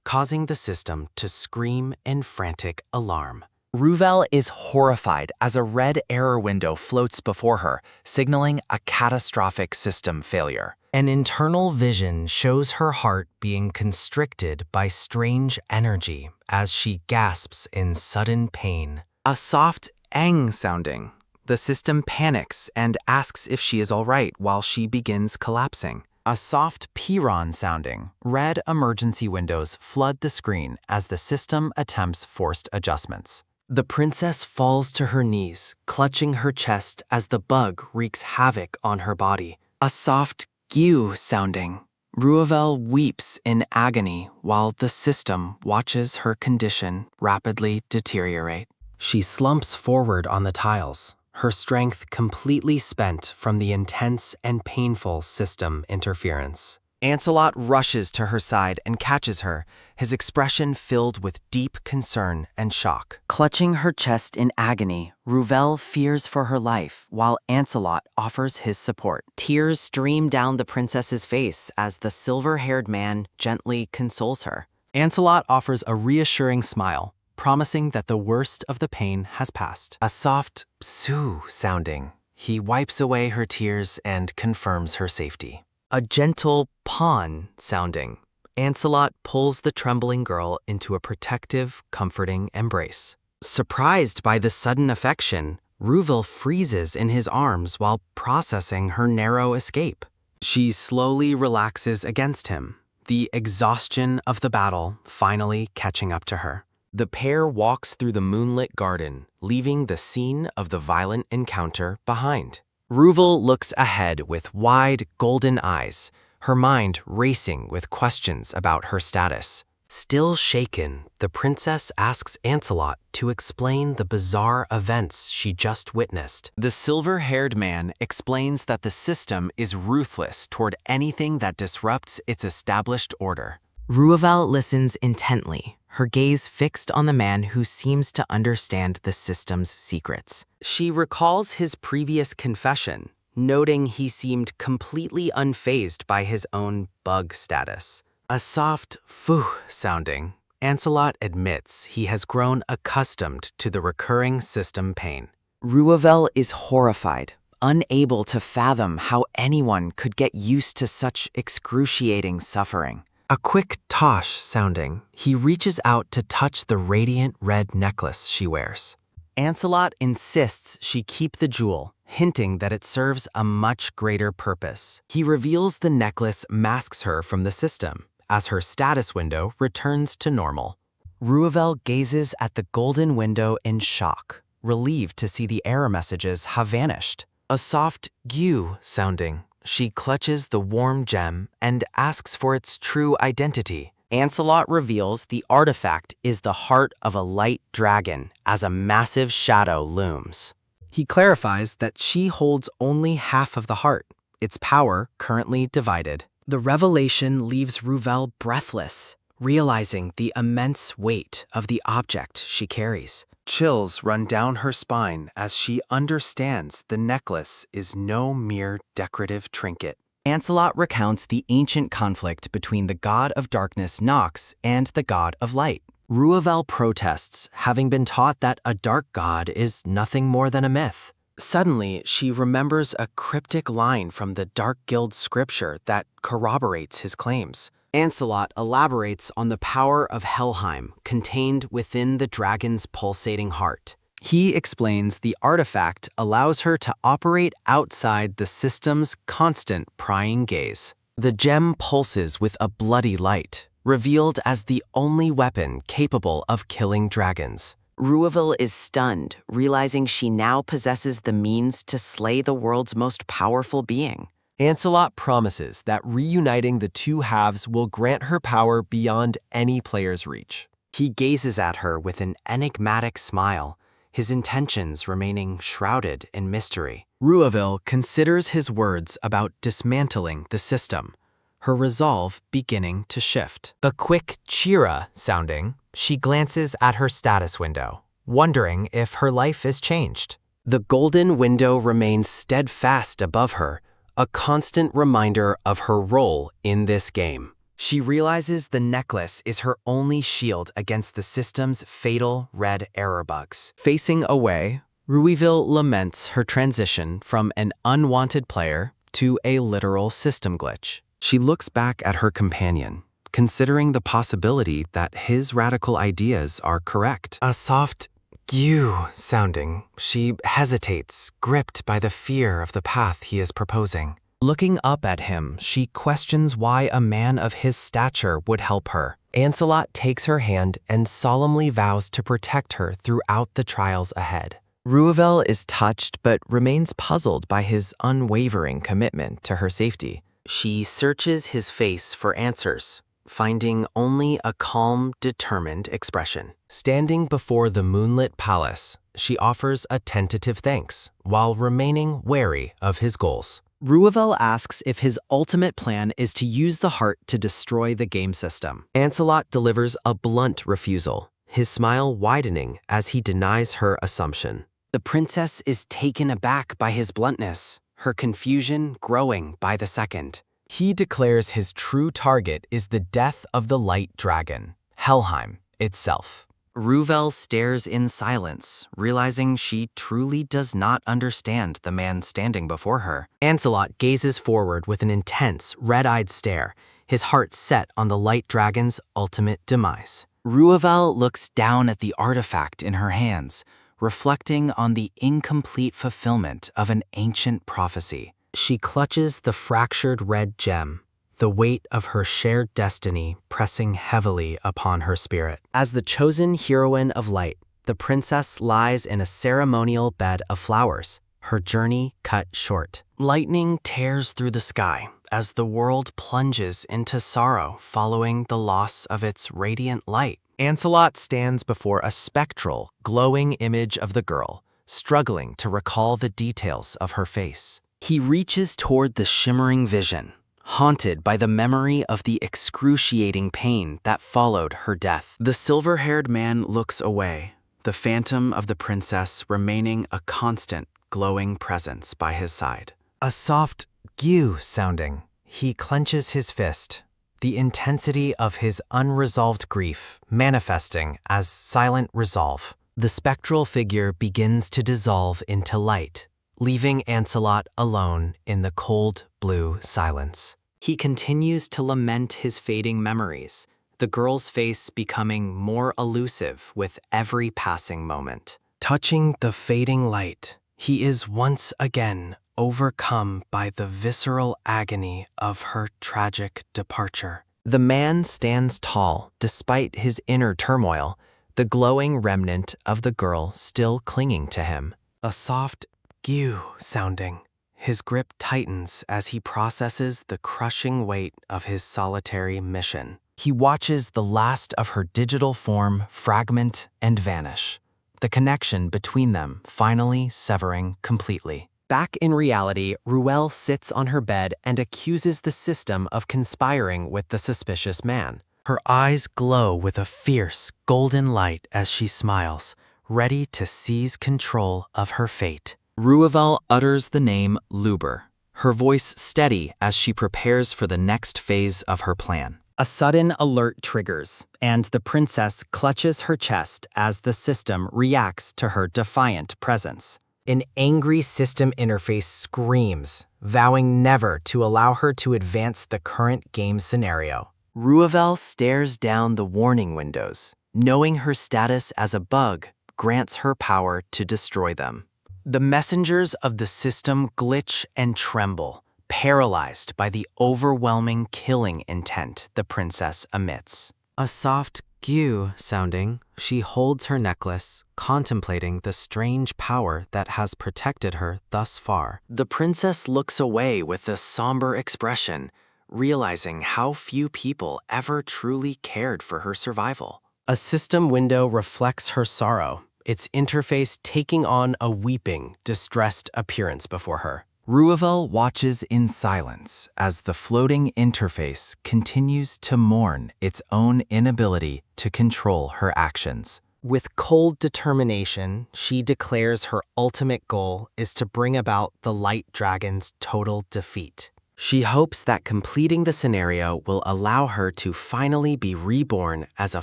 causing the system to scream in frantic alarm. Ruvel is horrified as a red error window floats before her, signaling a catastrophic system failure. An internal vision shows her heart being constricted by strange energy as she gasps in sudden pain. A soft ang sounding. The system panics and asks if she is all right while she begins collapsing. A soft piron sounding. Red emergency windows flood the screen as the system attempts forced adjustments. The princess falls to her knees, clutching her chest as the bug wreaks havoc on her body. A soft gew sounding. Ruvel weeps in agony while the system watches her condition rapidly deteriorate. She slumps forward on the tiles, her strength completely spent from the intense and painful system interference. Ancelot rushes to her side and catches her, his expression filled with deep concern and shock. Clutching her chest in agony, Ruvel fears for her life while Ancelot offers his support. Tears stream down the princess's face as the silver-haired man gently consoles her. Ancelot offers a reassuring smile, promising that the worst of the pain has passed. A soft sue sounding. He wipes away her tears and confirms her safety. A gentle pawn sounding. Ancelot pulls the trembling girl into a protective, comforting embrace. Surprised by the sudden affection, Ruvel freezes in his arms while processing her narrow escape. She slowly relaxes against him, the exhaustion of the battle finally catching up to her. The pair walks through the moonlit garden, leaving the scene of the violent encounter behind. Ruvel looks ahead with wide, golden eyes, her mind racing with questions about her status. Still shaken, the princess asks Ancelot to explain the bizarre events she just witnessed. The silver-haired man explains that the system is ruthless toward anything that disrupts its established order. Ruvel listens intently, her gaze fixed on the man who seems to understand the system's secrets. She recalls his previous confession, noting he seemed completely unfazed by his own bug status. A soft "phoo" sounding, Ancelot admits he has grown accustomed to the recurring system pain. Ruvel is horrified, unable to fathom how anyone could get used to such excruciating suffering. A quick tosh sounding, he reaches out to touch the radiant red necklace she wears. Ancelot insists she keep the jewel, hinting that it serves a much greater purpose. He reveals the necklace masks her from the system, as her status window returns to normal. Ruvel gazes at the golden window in shock, relieved to see the error messages have vanished. A soft "gew" sounding, she clutches the warm gem and asks for its true identity. Ancelot reveals the artifact is the heart of a light dragon as a massive shadow looms. He clarifies that she holds only half of the heart, its power currently divided. The revelation leaves Ruvel breathless, realizing the immense weight of the object she carries. Chills run down her spine as she understands the necklace is no mere decorative trinket. Ancelot recounts the ancient conflict between the god of darkness Nox and the god of light. Ruvel protests, having been taught that a dark god is nothing more than a myth. Suddenly, she remembers a cryptic line from the Dark Guild scripture that corroborates his claims. Ancelot elaborates on the power of Helheim contained within the dragon's pulsating heart. He explains the artifact allows her to operate outside the system's constant prying gaze. The gem pulses with a bloody light, revealed as the only weapon capable of killing dragons. Ruvel is stunned, realizing she now possesses the means to slay the world's most powerful being. Ancelot promises that reuniting the two halves will grant her power beyond any player's reach. He gazes at her with an enigmatic smile, his intentions remaining shrouded in mystery. Ruvel considers his words about dismantling the system, her resolve beginning to shift. The quick "cheera" sounding, she glances at her status window, wondering if her life is changed. The golden window remains steadfast above her, a constant reminder of her role in this game. She realizes the necklace is her only shield against the system's fatal red error bugs. Facing away, Ruvel laments her transition from an unwanted player to a literal system glitch. She looks back at her companion, considering the possibility that his radical ideas are correct. A soft "gew" sounding, she hesitates, gripped by the fear of the path he is proposing. Looking up at him, she questions why a man of his stature would help her. Ancelot takes her hand and solemnly vows to protect her throughout the trials ahead. Ruvel is touched but remains puzzled by his unwavering commitment to her safety. She searches his face for answers, finding only a calm, determined expression. Standing before the moonlit palace, she offers a tentative thanks, while remaining wary of his goals. Ruvel asks if his ultimate plan is to use the heart to destroy the game system. Ancelot delivers a blunt refusal, his smile widening as he denies her assumption. The princess is taken aback by his bluntness, her confusion growing by the second. He declares his true target is the death of the light dragon, Helheim itself. Ruvel stares in silence, realizing she truly does not understand the man standing before her. Ancelot gazes forward with an intense, red-eyed stare, his heart set on the light dragon's ultimate demise. Ruvel looks down at the artifact in her hands, reflecting on the incomplete fulfillment of an ancient prophecy. She clutches the fractured red gem, the weight of her shared destiny pressing heavily upon her spirit. As the chosen heroine of light, the princess lies in a ceremonial bed of flowers, her journey cut short. Lightning tears through the sky as the world plunges into sorrow following the loss of its radiant light. Ancelot stands before a spectral, glowing image of the girl, struggling to recall the details of her face. He reaches toward the shimmering vision, haunted by the memory of the excruciating pain that followed her death. The silver-haired man looks away, the phantom of the princess remaining a constant, glowing presence by his side. A soft "gew" sounding, he clenches his fist, the intensity of his unresolved grief manifesting as silent resolve. The spectral figure begins to dissolve into light, leaving Ancelot alone in the cold, blue silence. He continues to lament his fading memories, the girl's face becoming more elusive with every passing moment. Touching the fading light, he is once again overcome by the visceral agony of her tragic departure. The man stands tall despite his inner turmoil, the glowing remnant of the girl still clinging to him. A soft "gew" sounding, his grip tightens as he processes the crushing weight of his solitary mission. He watches the last of her digital form fragment and vanish, the connection between them finally severing completely. Back in reality, Ruvel sits on her bed and accuses the system of conspiring with the suspicious man. Her eyes glow with a fierce, golden light as she smiles, ready to seize control of her fate. Ruvel utters the name Luber, her voice steady as she prepares for the next phase of her plan. A sudden alert triggers, and the princess clutches her chest as the system reacts to her defiant presence. An angry system interface screams, vowing never to allow her to advance the current game scenario. Ruvel stares down the warning windows, knowing her status as a bug grants her power to destroy them. The messengers of the system glitch and tremble, paralyzed by the overwhelming killing intent the princess emits. A soft "gew" sounding, she holds her necklace, contemplating the strange power that has protected her thus far. The princess looks away with a somber expression, realizing how few people ever truly cared for her survival. A system window reflects her sorrow, its interface taking on a weeping, distressed appearance before her. Ruvel watches in silence as the floating interface continues to mourn its own inability to control her actions. With cold determination, she declares her ultimate goal is to bring about the Light Dragon's total defeat. She hopes that completing the scenario will allow her to finally be reborn as a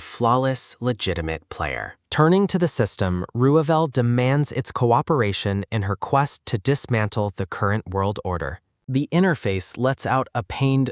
flawless, legitimate player. Turning to the system, Ruvel demands its cooperation in her quest to dismantle the current world order. The interface lets out a pained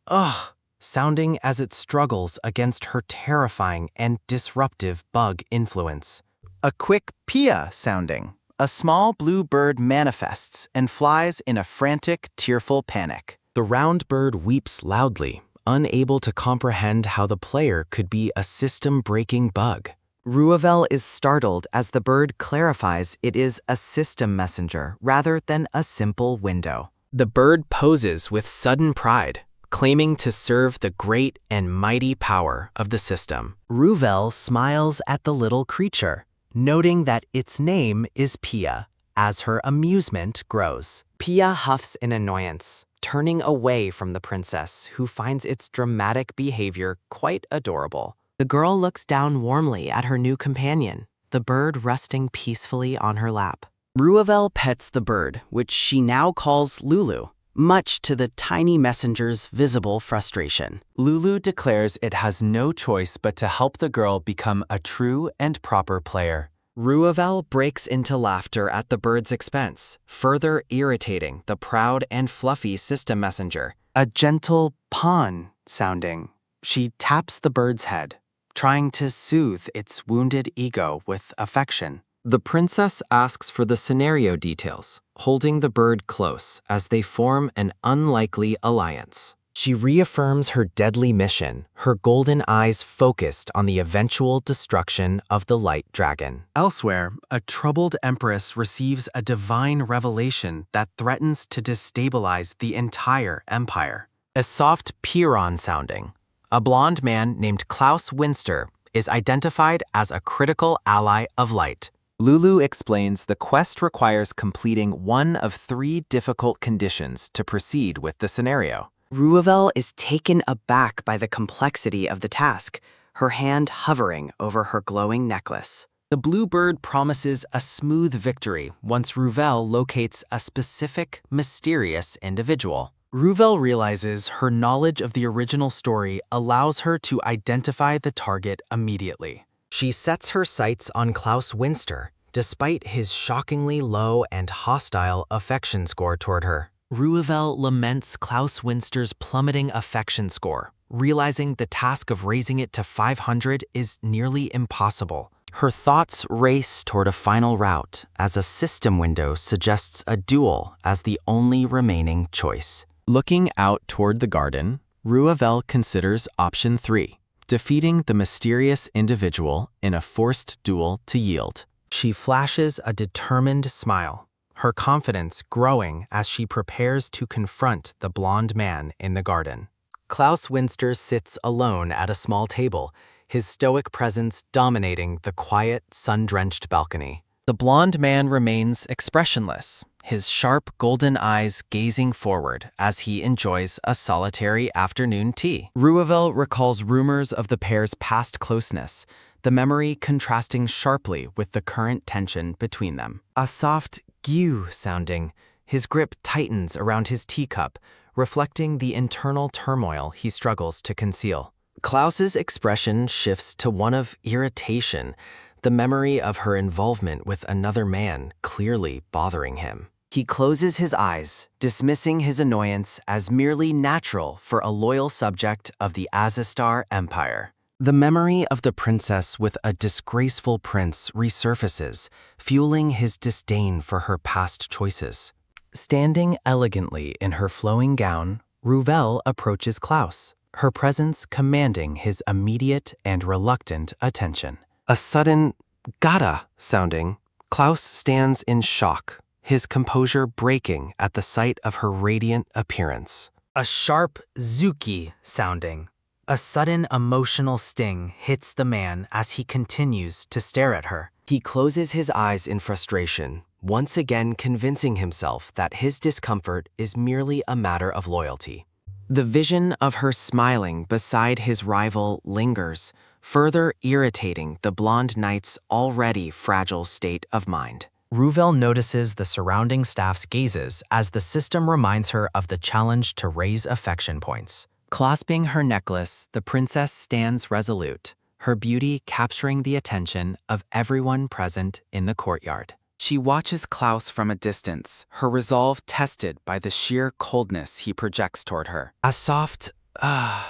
"ugh" sounding as it struggles against her terrifying and disruptive bug influence. A quick "pia" sounding. A small blue bird manifests and flies in a frantic, tearful panic. The round bird weeps loudly, unable to comprehend how the player could be a system-breaking bug. Ruvel is startled as the bird clarifies it is a system messenger rather than a simple window. The bird poses with sudden pride, claiming to serve the great and mighty power of the system. Ruvel smiles at the little creature, noting that its name is Pia, as her amusement grows. Pia huffs in annoyance, turning away from the princess, who finds its dramatic behavior quite adorable. The girl looks down warmly at her new companion, the bird resting peacefully on her lap. Ruvel pets the bird, which she now calls Lulu, much to the tiny messenger's visible frustration. Lulu declares it has no choice but to help the girl become a true and proper player. Ruvel breaks into laughter at the bird's expense, further irritating the proud and fluffy system messenger. A gentle pawn sounding. She taps the bird's head, trying to soothe its wounded ego with affection. The princess asks for the scenario details, holding the bird close as they form an unlikely alliance. She reaffirms her deadly mission, her golden eyes focused on the eventual destruction of the light dragon. Elsewhere, a troubled Empress receives a divine revelation that threatens to destabilize the entire empire. A soft Piron sounding. A blonde man named Klaus Winster is identified as a critical ally of light. Lulu explains the quest requires completing one of 3 difficult conditions to proceed with the scenario. Ruvel is taken aback by the complexity of the task, her hand hovering over her glowing necklace. The blue bird promises a smooth victory once Ruvel locates a specific, mysterious individual. Ruvel realizes her knowledge of the original story allows her to identify the target immediately. She sets her sights on Klaus Winster, despite his shockingly low and hostile affection score toward her. Ruvel laments Klaus Winster's plummeting affection score, realizing the task of raising it to 500 is nearly impossible. Her thoughts race toward a final route as a system window suggests a duel as the only remaining choice. Looking out toward the garden, Ruvel considers option 3, defeating the mysterious individual in a forced duel to yield. She flashes a determined smile, her confidence growing as she prepares to confront the blonde man in the garden. Klaus Winster sits alone at a small table, his stoic presence dominating the quiet, sun-drenched balcony. The blonde man remains expressionless, his sharp golden eyes gazing forward as he enjoys a solitary afternoon tea. Ruvel recalls rumors of the pair's past closeness, the memory contrasting sharply with the current tension between them. A soft "gew" sounding, his grip tightens around his teacup, reflecting the internal turmoil he struggles to conceal. Klaus's expression shifts to one of irritation, the memory of her involvement with another man clearly bothering him. He closes his eyes, dismissing his annoyance as merely natural for a loyal subject of the Azastar Empire. The memory of the princess with a disgraceful prince resurfaces, fueling his disdain for her past choices. Standing elegantly in her flowing gown, Ruvel approaches Klaus, her presence commanding his immediate and reluctant attention. A sudden "gotta" sounding, Klaus stands in shock, his composure breaking at the sight of her radiant appearance. A sharp "zuki" sounding, a sudden emotional sting hits the man as he continues to stare at her. He closes his eyes in frustration, once again convincing himself that his discomfort is merely a matter of loyalty. The vision of her smiling beside his rival lingers, further irritating the blonde knight's already fragile state of mind. Ruvel notices the surrounding staff's gazes as the system reminds her of the challenge to raise affection points. Clasping her necklace, the princess stands resolute, her beauty capturing the attention of everyone present in the courtyard. She watches Klaus from a distance, her resolve tested by the sheer coldness he projects toward her. A soft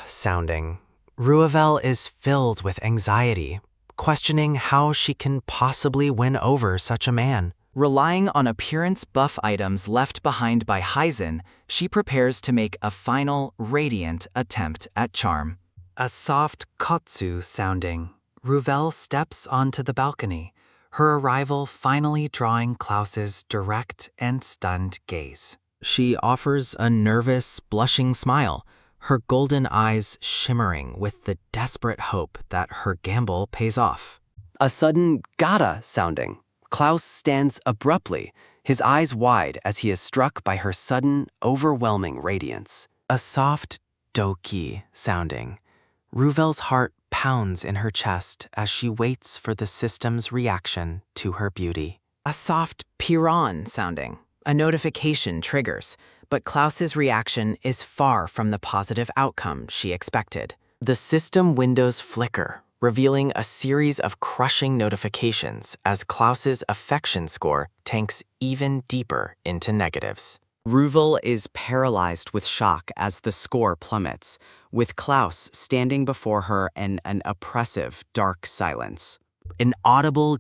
sounding. Ruvel is filled with anxiety, questioning how she can possibly win over such a man. Relying on appearance buff items left behind by Heisen, she prepares to make a final, radiant attempt at charm. A soft kotsu sounding. Ruvel steps onto the balcony, her arrival finally drawing Klaus's direct and stunned gaze. She offers a nervous, blushing smile, her golden eyes shimmering with the desperate hope that her gamble pays off. A sudden "gotta" sounding. Klaus stands abruptly, his eyes wide as he is struck by her sudden, overwhelming radiance. A soft "doki" sounding. Ruvel's heart pounds in her chest as she waits for the system's reaction to her beauty. A soft Piron sounding. A notification triggers, but Klaus's reaction is far from the positive outcome she expected. The system windows flicker, revealing a series of crushing notifications as Klaus's affection score tanks even deeper into negatives. Ruvel is paralyzed with shock as the score plummets, with Klaus standing before her in an oppressive, dark silence. An audible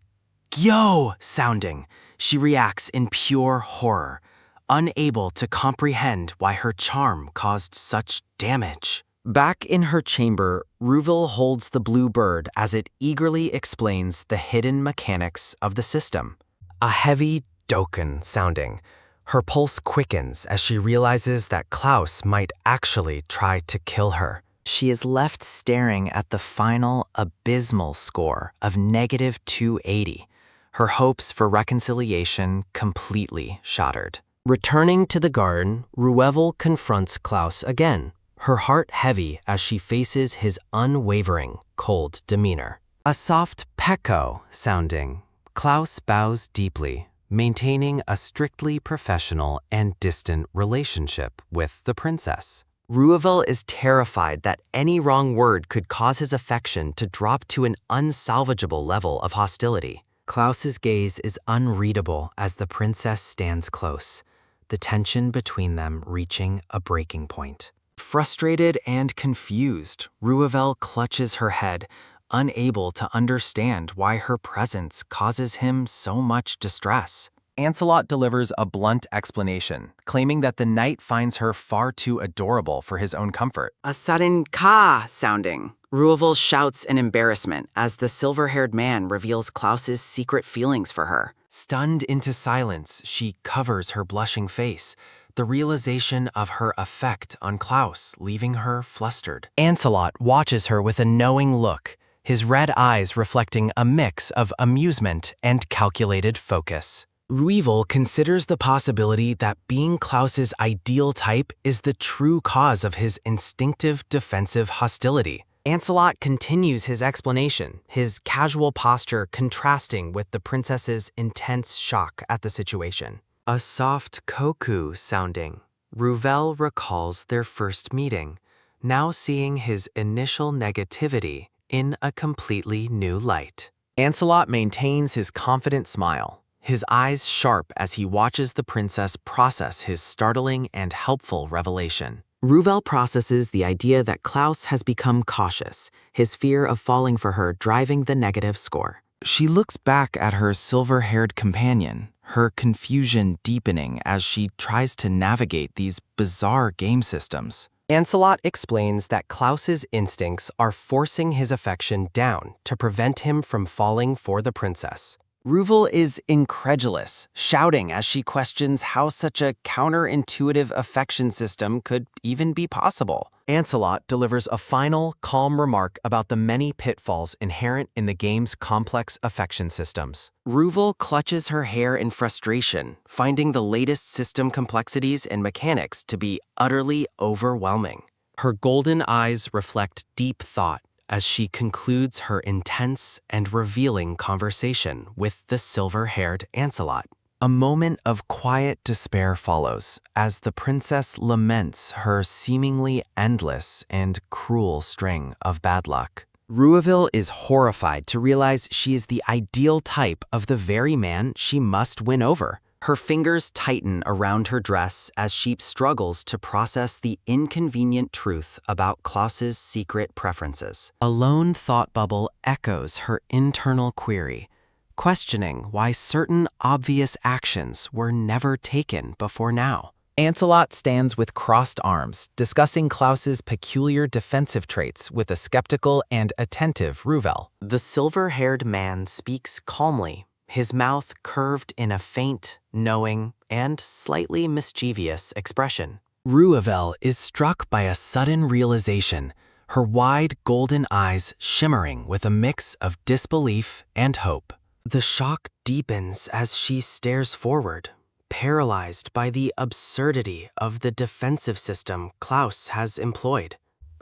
"yo" sounding, she reacts in pure horror. unable to comprehend why her charm caused such damage. Back in her chamber, Ruvel holds the blue bird as it eagerly explains the hidden mechanics of the system. A heavy Dokken sounding. Her pulse quickens as she realizes that Klaus might actually try to kill her. She is left staring at the final abysmal score of -280, her hopes for reconciliation completely shattered. Returning to the garden, Ruvel confronts Klaus again, her heart heavy as she faces his unwavering, cold demeanor. A soft pecco sounding. Klaus bows deeply, maintaining a strictly professional and distant relationship with the princess. Ruvel is terrified that any wrong word could cause his affection to drop to an unsalvageable level of hostility. Klaus's gaze is unreadable as the princess stands close, the tension between them reaching a breaking point. Frustrated and confused, Ruvel clutches her head, unable to understand why her presence causes him so much distress. Ancelot delivers a blunt explanation, claiming that the knight finds her far too adorable for his own comfort. A sudden ka sounding. Ruvel shouts in embarrassment as the silver-haired man reveals Klaus's secret feelings for her. Stunned into silence, she covers her blushing face, the realization of her effect on Klaus leaving her flustered. Ancelot watches her with a knowing look, his red eyes reflecting a mix of amusement and calculated focus. Ruvel considers the possibility that being Klaus's ideal type is the true cause of his instinctive defensive hostility. Ancelot continues his explanation, his casual posture contrasting with the princess's intense shock at the situation. A soft koku sounding. Ruvel recalls their first meeting, now seeing his initial negativity in a completely new light. Ancelot maintains his confident smile, his eyes sharp as he watches the princess process his startling and helpful revelation. Ruvel processes the idea that Klaus has become cautious, his fear of falling for her driving the negative score. She looks back at her silver-haired companion, her confusion deepening as she tries to navigate these bizarre game systems. Ancelot explains that Klaus's instincts are forcing his affection down to prevent him from falling for the princess. Ruvel is incredulous, shouting as she questions how such a counterintuitive affection system could even be possible. Ancelot delivers a final, calm remark about the many pitfalls inherent in the game's complex affection systems. Ruvel clutches her hair in frustration, finding the latest system complexities and mechanics to be utterly overwhelming. Her golden eyes reflect deep thought as she concludes her intense and revealing conversation with the silver-haired Ancelot. A moment of quiet despair follows as the princess laments her seemingly endless and cruel string of bad luck. Ruvel is horrified to realize she is the ideal type of the very man she must win over. Her fingers tighten around her dress as she struggles to process the inconvenient truth about Klaus's secret preferences. A lone thought bubble echoes her internal query, questioning why certain obvious actions were never taken before now. Ancelot stands with crossed arms, discussing Klaus's peculiar defensive traits with a skeptical and attentive Ruvel. The silver-haired man speaks calmly, his mouth curved in a faint, knowing, and slightly mischievous expression. Ruvel is struck by a sudden realization, her wide golden eyes shimmering with a mix of disbelief and hope. The shock deepens as she stares forward, paralyzed by the absurdity of the defensive system Klaus has employed.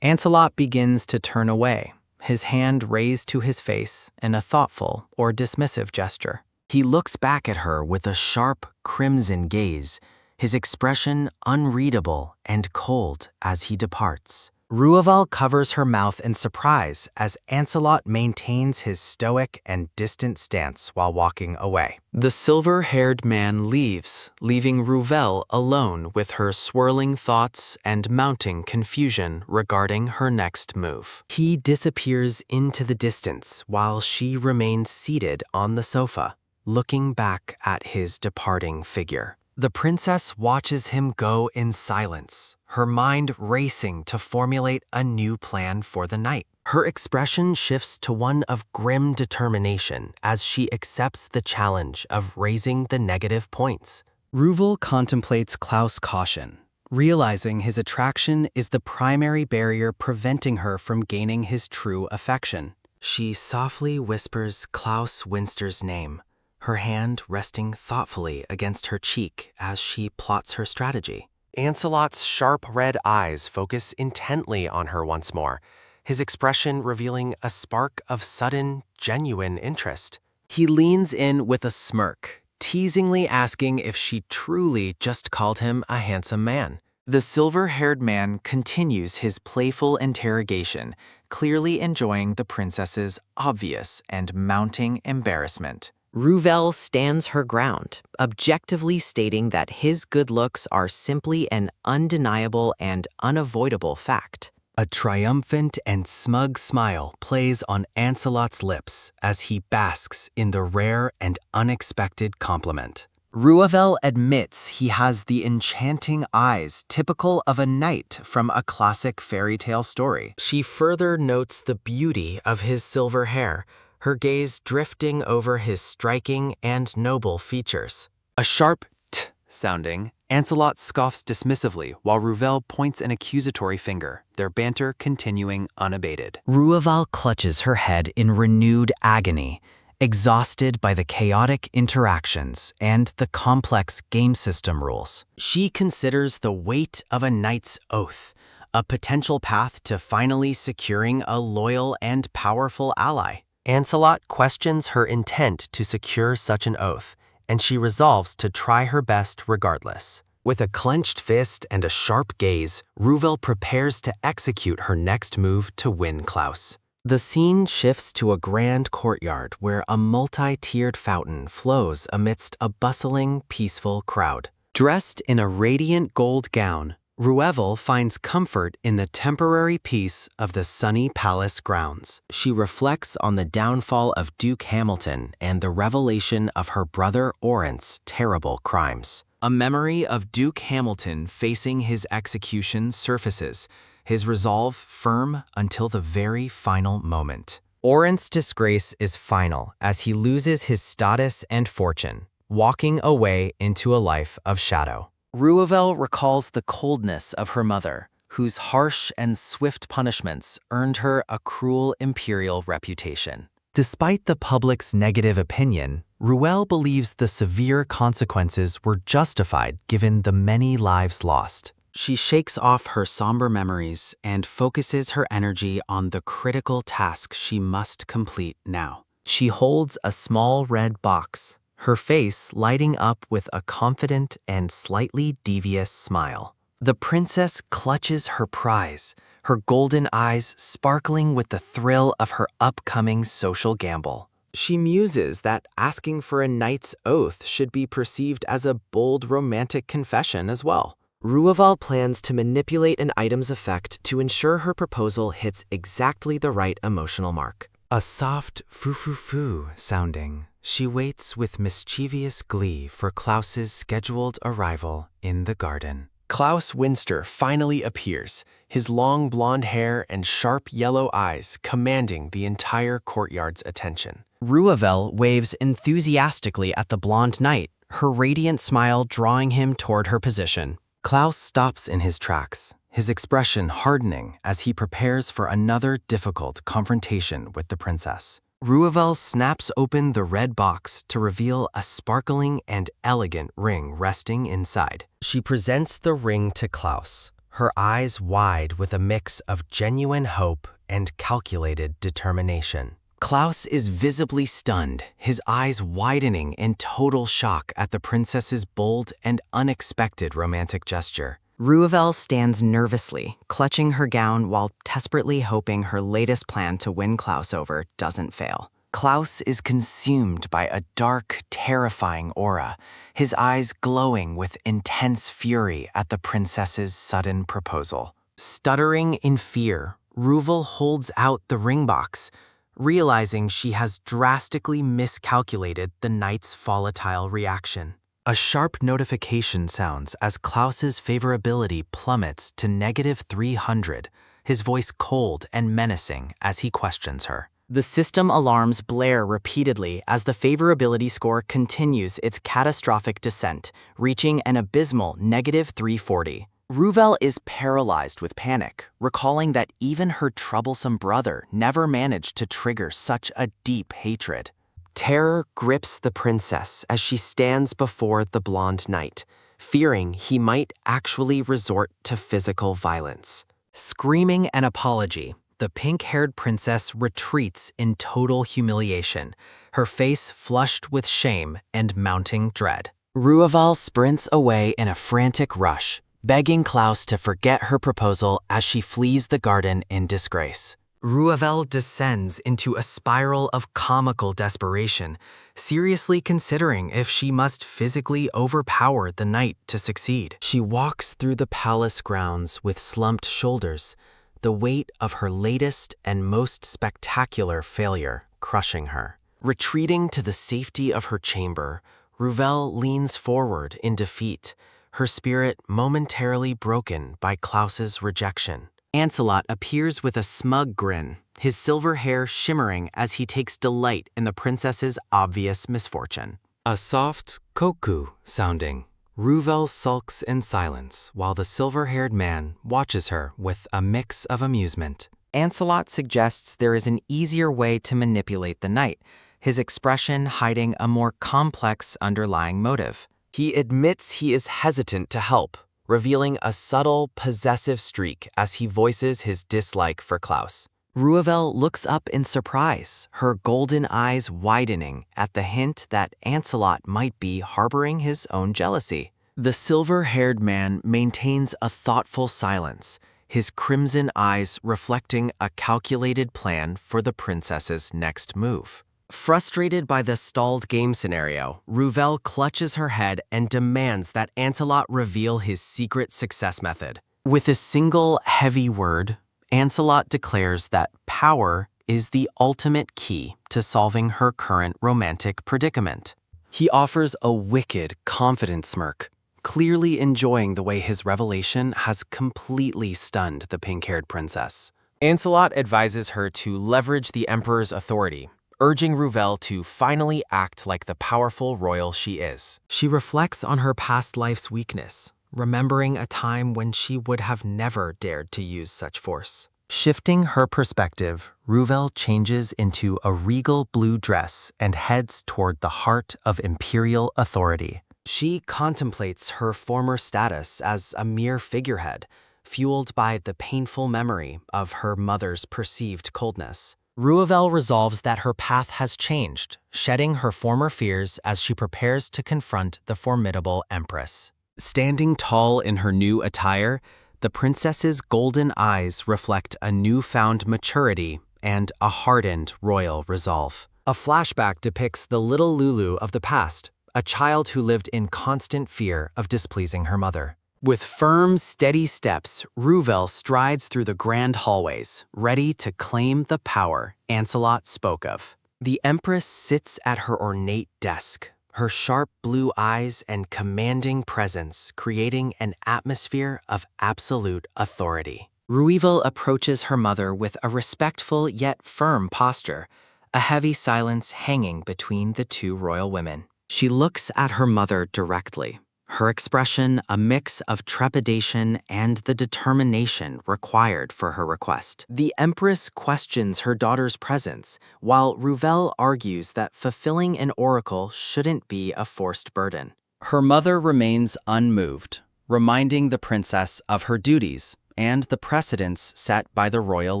Ancelot begins to turn away, his hand raised to his face in a thoughtful or dismissive gesture. He looks back at her with a sharp, crimson gaze, his expression unreadable and cold as he departs. Ruvel covers her mouth in surprise as Ancelot maintains his stoic and distant stance while walking away. The silver-haired man leaves, leaving Ruvel alone with her swirling thoughts and mounting confusion regarding her next move. He disappears into the distance while she remains seated on the sofa, looking back at his departing figure. The princess watches him go in silence, her mind racing to formulate a new plan for the night. Her expression shifts to one of grim determination as she accepts the challenge of raising the negative points. Ruvel contemplates Klaus' caution, realizing his attraction is the primary barrier preventing her from gaining his true affection. She softly whispers Klaus Winster's name, her hand resting thoughtfully against her cheek as she plots her strategy. Ancelot's sharp red eyes focus intently on her once more, his expression revealing a spark of sudden, genuine interest. He leans in with a smirk, teasingly asking if she truly just called him a handsome man. The silver-haired man continues his playful interrogation, clearly enjoying the princess's obvious and mounting embarrassment. Ruvel stands her ground, objectively stating that his good looks are simply an undeniable and unavoidable fact. A triumphant and smug smile plays on Ancelot's lips as he basks in the rare and unexpected compliment. Ruvel admits he has the enchanting eyes typical of a knight from a classic fairy tale story. She further notes the beauty of his silver hair, her gaze drifting over his striking and noble features. A sharp t sounding, Ancelot scoffs dismissively while Ruvel points an accusatory finger, their banter continuing unabated. Ruvel clutches her head in renewed agony, exhausted by the chaotic interactions and the complex game system rules. She considers the weight of a knight's oath, a potential path to finally securing a loyal and powerful ally. Ancelot questions her intent to secure such an oath, and she resolves to try her best regardless. With a clenched fist and a sharp gaze, Ruvel prepares to execute her next move to win Klaus. The scene shifts to a grand courtyard where a multi-tiered fountain flows amidst a bustling, peaceful crowd. Dressed in a radiant gold gown, Ruvel finds comfort in the temporary peace of the sunny palace grounds. She reflects on the downfall of Duke Hamilton and the revelation of her brother Orent's terrible crimes. A memory of Duke Hamilton facing his execution surfaces, his resolve firm until the very final moment. Orent's disgrace is final as he loses his status and fortune, walking away into a life of shadow. Ruvel recalls the coldness of her mother, whose harsh and swift punishments earned her a cruel imperial reputation. Despite the public's negative opinion, Ruvel believes the severe consequences were justified given the many lives lost. She shakes off her somber memories and focuses her energy on the critical task she must complete now. She holds a small red box, her face lighting up with a confident and slightly devious smile. The princess clutches her prize, her golden eyes sparkling with the thrill of her upcoming social gamble. She muses that asking for a knight's oath should be perceived as a bold romantic confession as well. Ruvel plans to manipulate an item's effect to ensure her proposal hits exactly the right emotional mark. A soft foo-foo-foo sounding, she waits with mischievous glee for Klaus's scheduled arrival in the garden. Klaus Winster finally appears, his long blonde hair and sharp yellow eyes commanding the entire courtyard's attention. Ruvel waves enthusiastically at the blonde knight, her radiant smile drawing him toward her position. Klaus stops in his tracks, his expression hardening as he prepares for another difficult confrontation with the princess. Ruvel snaps open the red box to reveal a sparkling and elegant ring resting inside. She presents the ring to Klaus, her eyes wide with a mix of genuine hope and calculated determination. Klaus is visibly stunned, his eyes widening in total shock at the princess's bold and unexpected romantic gesture. Ruvel stands nervously, clutching her gown while desperately hoping her latest plan to win Klaus over doesn't fail. Klaus is consumed by a dark, terrifying aura, his eyes glowing with intense fury at the princess's sudden proposal. Stuttering in fear, Ruvel holds out the ring box, realizing she has drastically miscalculated the knight's volatile reaction. A sharp notification sounds as Klaus's favorability plummets to -300, his voice cold and menacing as he questions her. The system alarms blare repeatedly as the favorability score continues its catastrophic descent, reaching an abysmal -340. Ruvel is paralyzed with panic, recalling that even her troublesome brother never managed to trigger such a deep hatred. Terror grips the princess as she stands before the blonde knight, fearing he might actually resort to physical violence. Screaming an apology, the pink-haired princess retreats in total humiliation, her face flushed with shame and mounting dread. Ruvel sprints away in a frantic rush, begging Klaus to forget her proposal as she flees the garden in disgrace. Ruvel descends into a spiral of comical desperation, seriously considering if she must physically overpower the knight to succeed. She walks through the palace grounds with slumped shoulders, the weight of her latest and most spectacular failure crushing her. Retreating to the safety of her chamber, Ruvel leans forward in defeat, her spirit momentarily broken by Klaus's rejection. Ancelot appears with a smug grin, his silver hair shimmering as he takes delight in the princess's obvious misfortune. A soft koku sounding, Ruvel sulks in silence while the silver-haired man watches her with a mix of amusement. Ancelot suggests there is an easier way to manipulate the knight, his expression hiding a more complex underlying motive. He admits he is hesitant to help, revealing a subtle, possessive streak as he voices his dislike for Klaus. Ruvel looks up in surprise, her golden eyes widening at the hint that Ancelot might be harboring his own jealousy. The silver-haired man maintains a thoughtful silence, his crimson eyes reflecting a calculated plan for the princess's next move. Frustrated by the stalled game scenario, Ruvel clutches her head and demands that Ancelot reveal his secret success method. With a single heavy word, Ancelot declares that power is the ultimate key to solving her current romantic predicament. He offers a wicked, confident smirk, clearly enjoying the way his revelation has completely stunned the pink-haired princess. Ancelot advises her to leverage the Emperor's authority, urging Ruvel to finally act like the powerful royal she is. She reflects on her past life's weakness, remembering a time when she would have never dared to use such force. Shifting her perspective, Ruvel changes into a regal blue dress and heads toward the heart of imperial authority. She contemplates her former status as a mere figurehead, fueled by the painful memory of her mother's perceived coldness. Ruvel resolves that her path has changed, shedding her former fears as she prepares to confront the formidable Empress. Standing tall in her new attire, the princess's golden eyes reflect a newfound maturity and a hardened royal resolve. A flashback depicts the little Lulu of the past, a child who lived in constant fear of displeasing her mother. With firm, steady steps, Ruvel strides through the grand hallways, ready to claim the power Ancelot spoke of. The Empress sits at her ornate desk, her sharp blue eyes and commanding presence creating an atmosphere of absolute authority. Ruvel approaches her mother with a respectful yet firm posture, a heavy silence hanging between the two royal women. She looks at her mother directly, her expression a mix of trepidation and the determination required for her request. The Empress questions her daughter's presence, while Ruvel argues that fulfilling an oracle shouldn't be a forced burden. Her mother remains unmoved, reminding the princess of her duties and the precedents set by the royal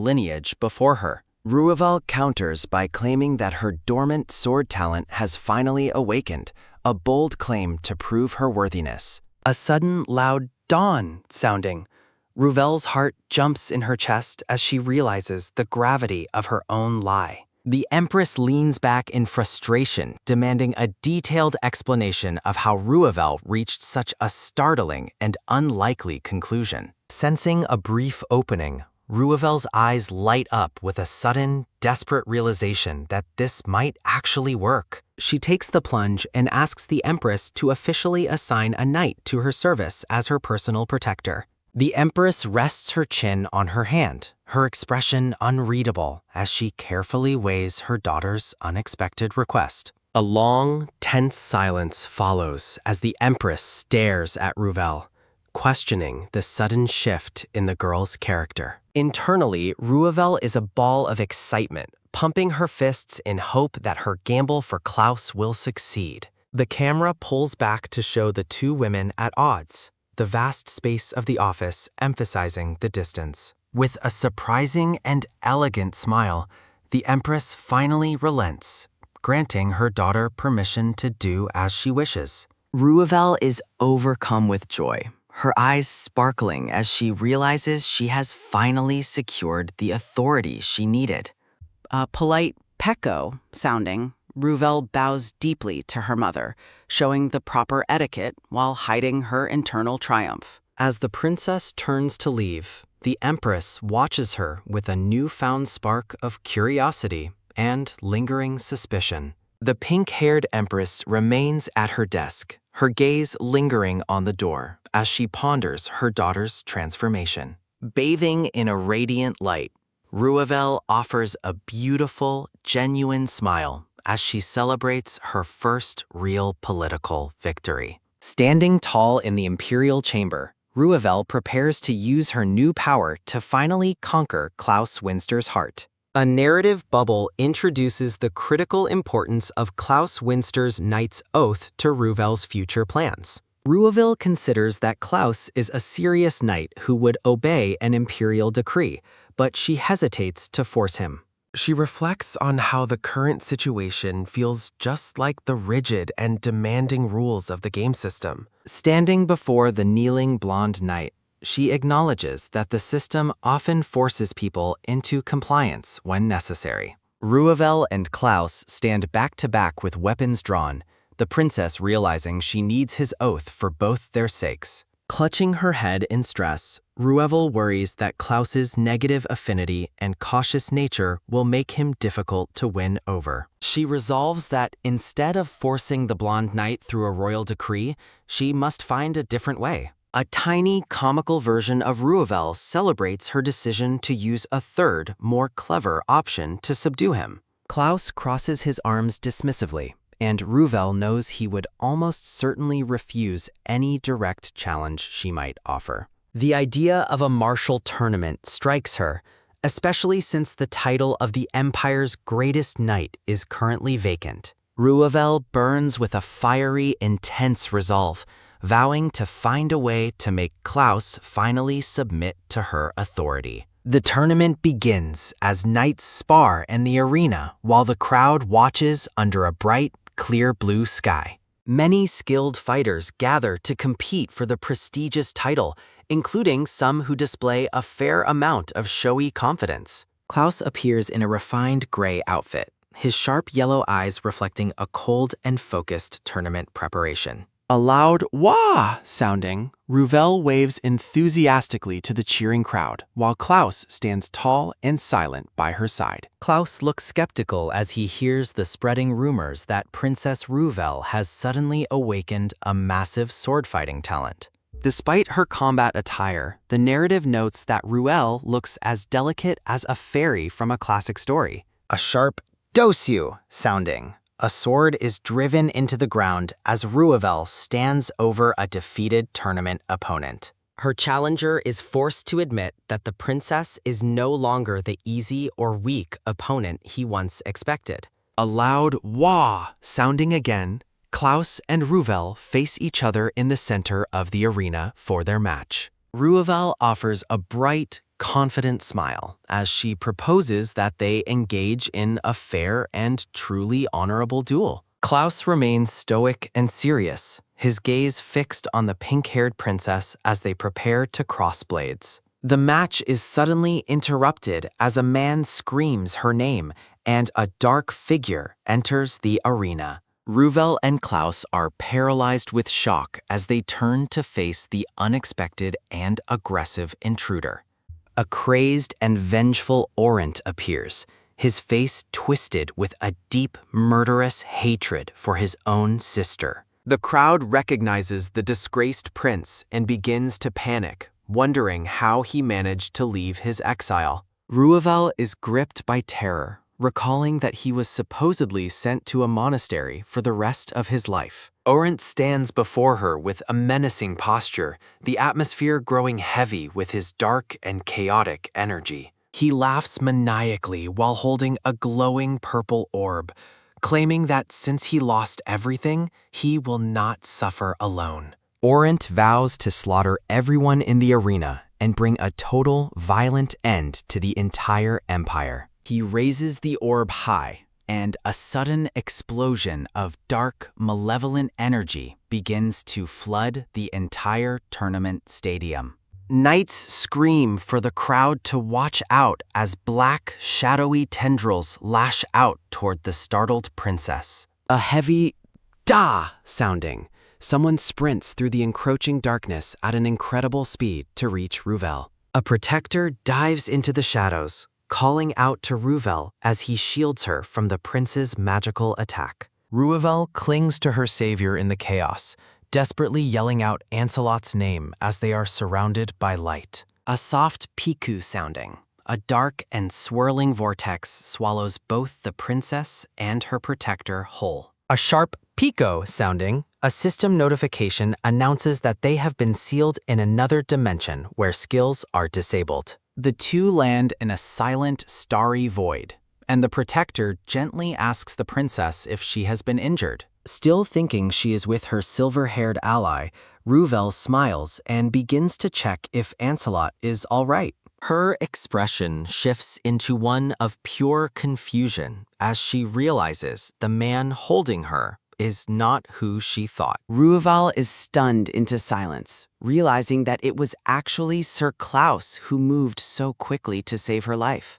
lineage before her. Ruvel counters by claiming that her dormant sword talent has finally awakened, a bold claim to prove her worthiness. A sudden, loud dawn sounding. Ruvel's heart jumps in her chest as she realizes the gravity of her own lie. The Empress leans back in frustration, demanding a detailed explanation of how Ruvel reached such a startling and unlikely conclusion. Sensing a brief opening, Ruvel's eyes light up with a sudden, desperate realization that this might actually work. She takes the plunge and asks the Empress to officially assign a knight to her service as her personal protector. The Empress rests her chin on her hand, her expression unreadable as she carefully weighs her daughter's unexpected request. A long, tense silence follows as the Empress stares at Ruvel, questioning the sudden shift in the girl's character. Internally, Ruvel is a ball of excitement, pumping her fists in hope that her gamble for Klaus will succeed. The camera pulls back to show the two women at odds, the vast space of the office emphasizing the distance. With a surprising and elegant smile, the Empress finally relents, granting her daughter permission to do as she wishes. Ruvel is overcome with joy, her eyes sparkling as she realizes she has finally secured the authority she needed. A polite pecco sounding, Ruvel bows deeply to her mother, showing the proper etiquette while hiding her internal triumph. As the princess turns to leave, the Empress watches her with a newfound spark of curiosity and lingering suspicion. The pink-haired Empress remains at her desk, her gaze lingering on the door as she ponders her daughter's transformation. Bathing in a radiant light, Ruvel offers a beautiful, genuine smile as she celebrates her first real political victory. Standing tall in the imperial chamber, Ruvel prepares to use her new power to finally conquer Klaus Winster's heart. A narrative bubble introduces the critical importance of Klaus Winster's knight's oath to Ruvel's future plans. Ruvel considers that Klaus is a serious knight who would obey an imperial decree, but she hesitates to force him. She reflects on how the current situation feels just like the rigid and demanding rules of the game system. Standing before the kneeling blonde knight, she acknowledges that the system often forces people into compliance when necessary. Ruvel and Klaus stand back to back with weapons drawn, the princess realizing she needs his oath for both their sakes. Clutching her head in stress, Ruvel worries that Klaus's negative affinity and cautious nature will make him difficult to win over. She resolves that instead of forcing the blonde knight through a royal decree, she must find a different way. A tiny, comical version of Ruvel celebrates her decision to use a third, more clever option to subdue him. Klaus crosses his arms dismissively, and Ruvel knows he would almost certainly refuse any direct challenge she might offer. The idea of a martial tournament strikes her, especially since the title of the Empire's greatest knight is currently vacant. Ruvel burns with a fiery, intense resolve, vowing to find a way to make Klaus finally submit to her authority. The tournament begins as knights spar in the arena while the crowd watches under a bright, clear blue sky. Many skilled fighters gather to compete for the prestigious title, including some who display a fair amount of showy confidence. Klaus appears in a refined gray outfit, his sharp yellow eyes reflecting a cold and focused tournament preparation. A loud wah sounding, Ruvel waves enthusiastically to the cheering crowd, while Klaus stands tall and silent by her side. Klaus looks skeptical as he hears the spreading rumors that Princess Ruvel has suddenly awakened a massive sword-fighting talent. Despite her combat attire, the narrative notes that Ruvel looks as delicate as a fairy from a classic story. A sharp "dosu" sounding. A sword is driven into the ground as Ruvel stands over a defeated tournament opponent. Her challenger is forced to admit that the princess is no longer the easy or weak opponent he once expected. A loud wah sounding again, Klaus and Ruvel face each other in the center of the arena for their match. Ruvel offers a bright, confident smile as she proposes that they engage in a fair and truly honorable duel. Klaus remains stoic and serious, his gaze fixed on the pink-haired princess as they prepare to cross blades. The match is suddenly interrupted as a man screams her name and a dark figure enters the arena. Ruvel and Klaus are paralyzed with shock as they turn to face the unexpected and aggressive intruder. A crazed and vengeful Orant appears, his face twisted with a deep, murderous hatred for his own sister. The crowd recognizes the disgraced prince and begins to panic, wondering how he managed to leave his exile. Ruvel is gripped by terror, recalling that he was supposedly sent to a monastery for the rest of his life. Orent stands before her with a menacing posture, the atmosphere growing heavy with his dark and chaotic energy. He laughs maniacally while holding a glowing purple orb, claiming that since he lost everything, he will not suffer alone. Orent vows to slaughter everyone in the arena and bring a total, violent end to the entire empire. He raises the orb high, and a sudden explosion of dark, malevolent energy begins to flood the entire tournament stadium. Knights scream for the crowd to watch out as black, shadowy tendrils lash out toward the startled princess. A heavy "da" sounding. Someone sprints through the encroaching darkness at an incredible speed to reach Ruvel. A protector dives into the shadows, calling out to Ruvel as he shields her from the prince's magical attack. Ruvel clings to her savior in the chaos, desperately yelling out Ancelot's name as they are surrounded by light. A soft piku sounding. A dark and swirling vortex swallows both the princess and her protector whole. A sharp pico sounding. A system notification announces that they have been sealed in another dimension where skills are disabled. The two land in a silent, starry void, and the protector gently asks the princess if she has been injured. Still thinking she is with her silver-haired ally, Ruvel smiles and begins to check if Ancelot is all right. Her expression shifts into one of pure confusion as she realizes the man holding her is not who she thought. Ruvel is stunned into silence, realizing that it was actually Sir Klaus who moved so quickly to save her life.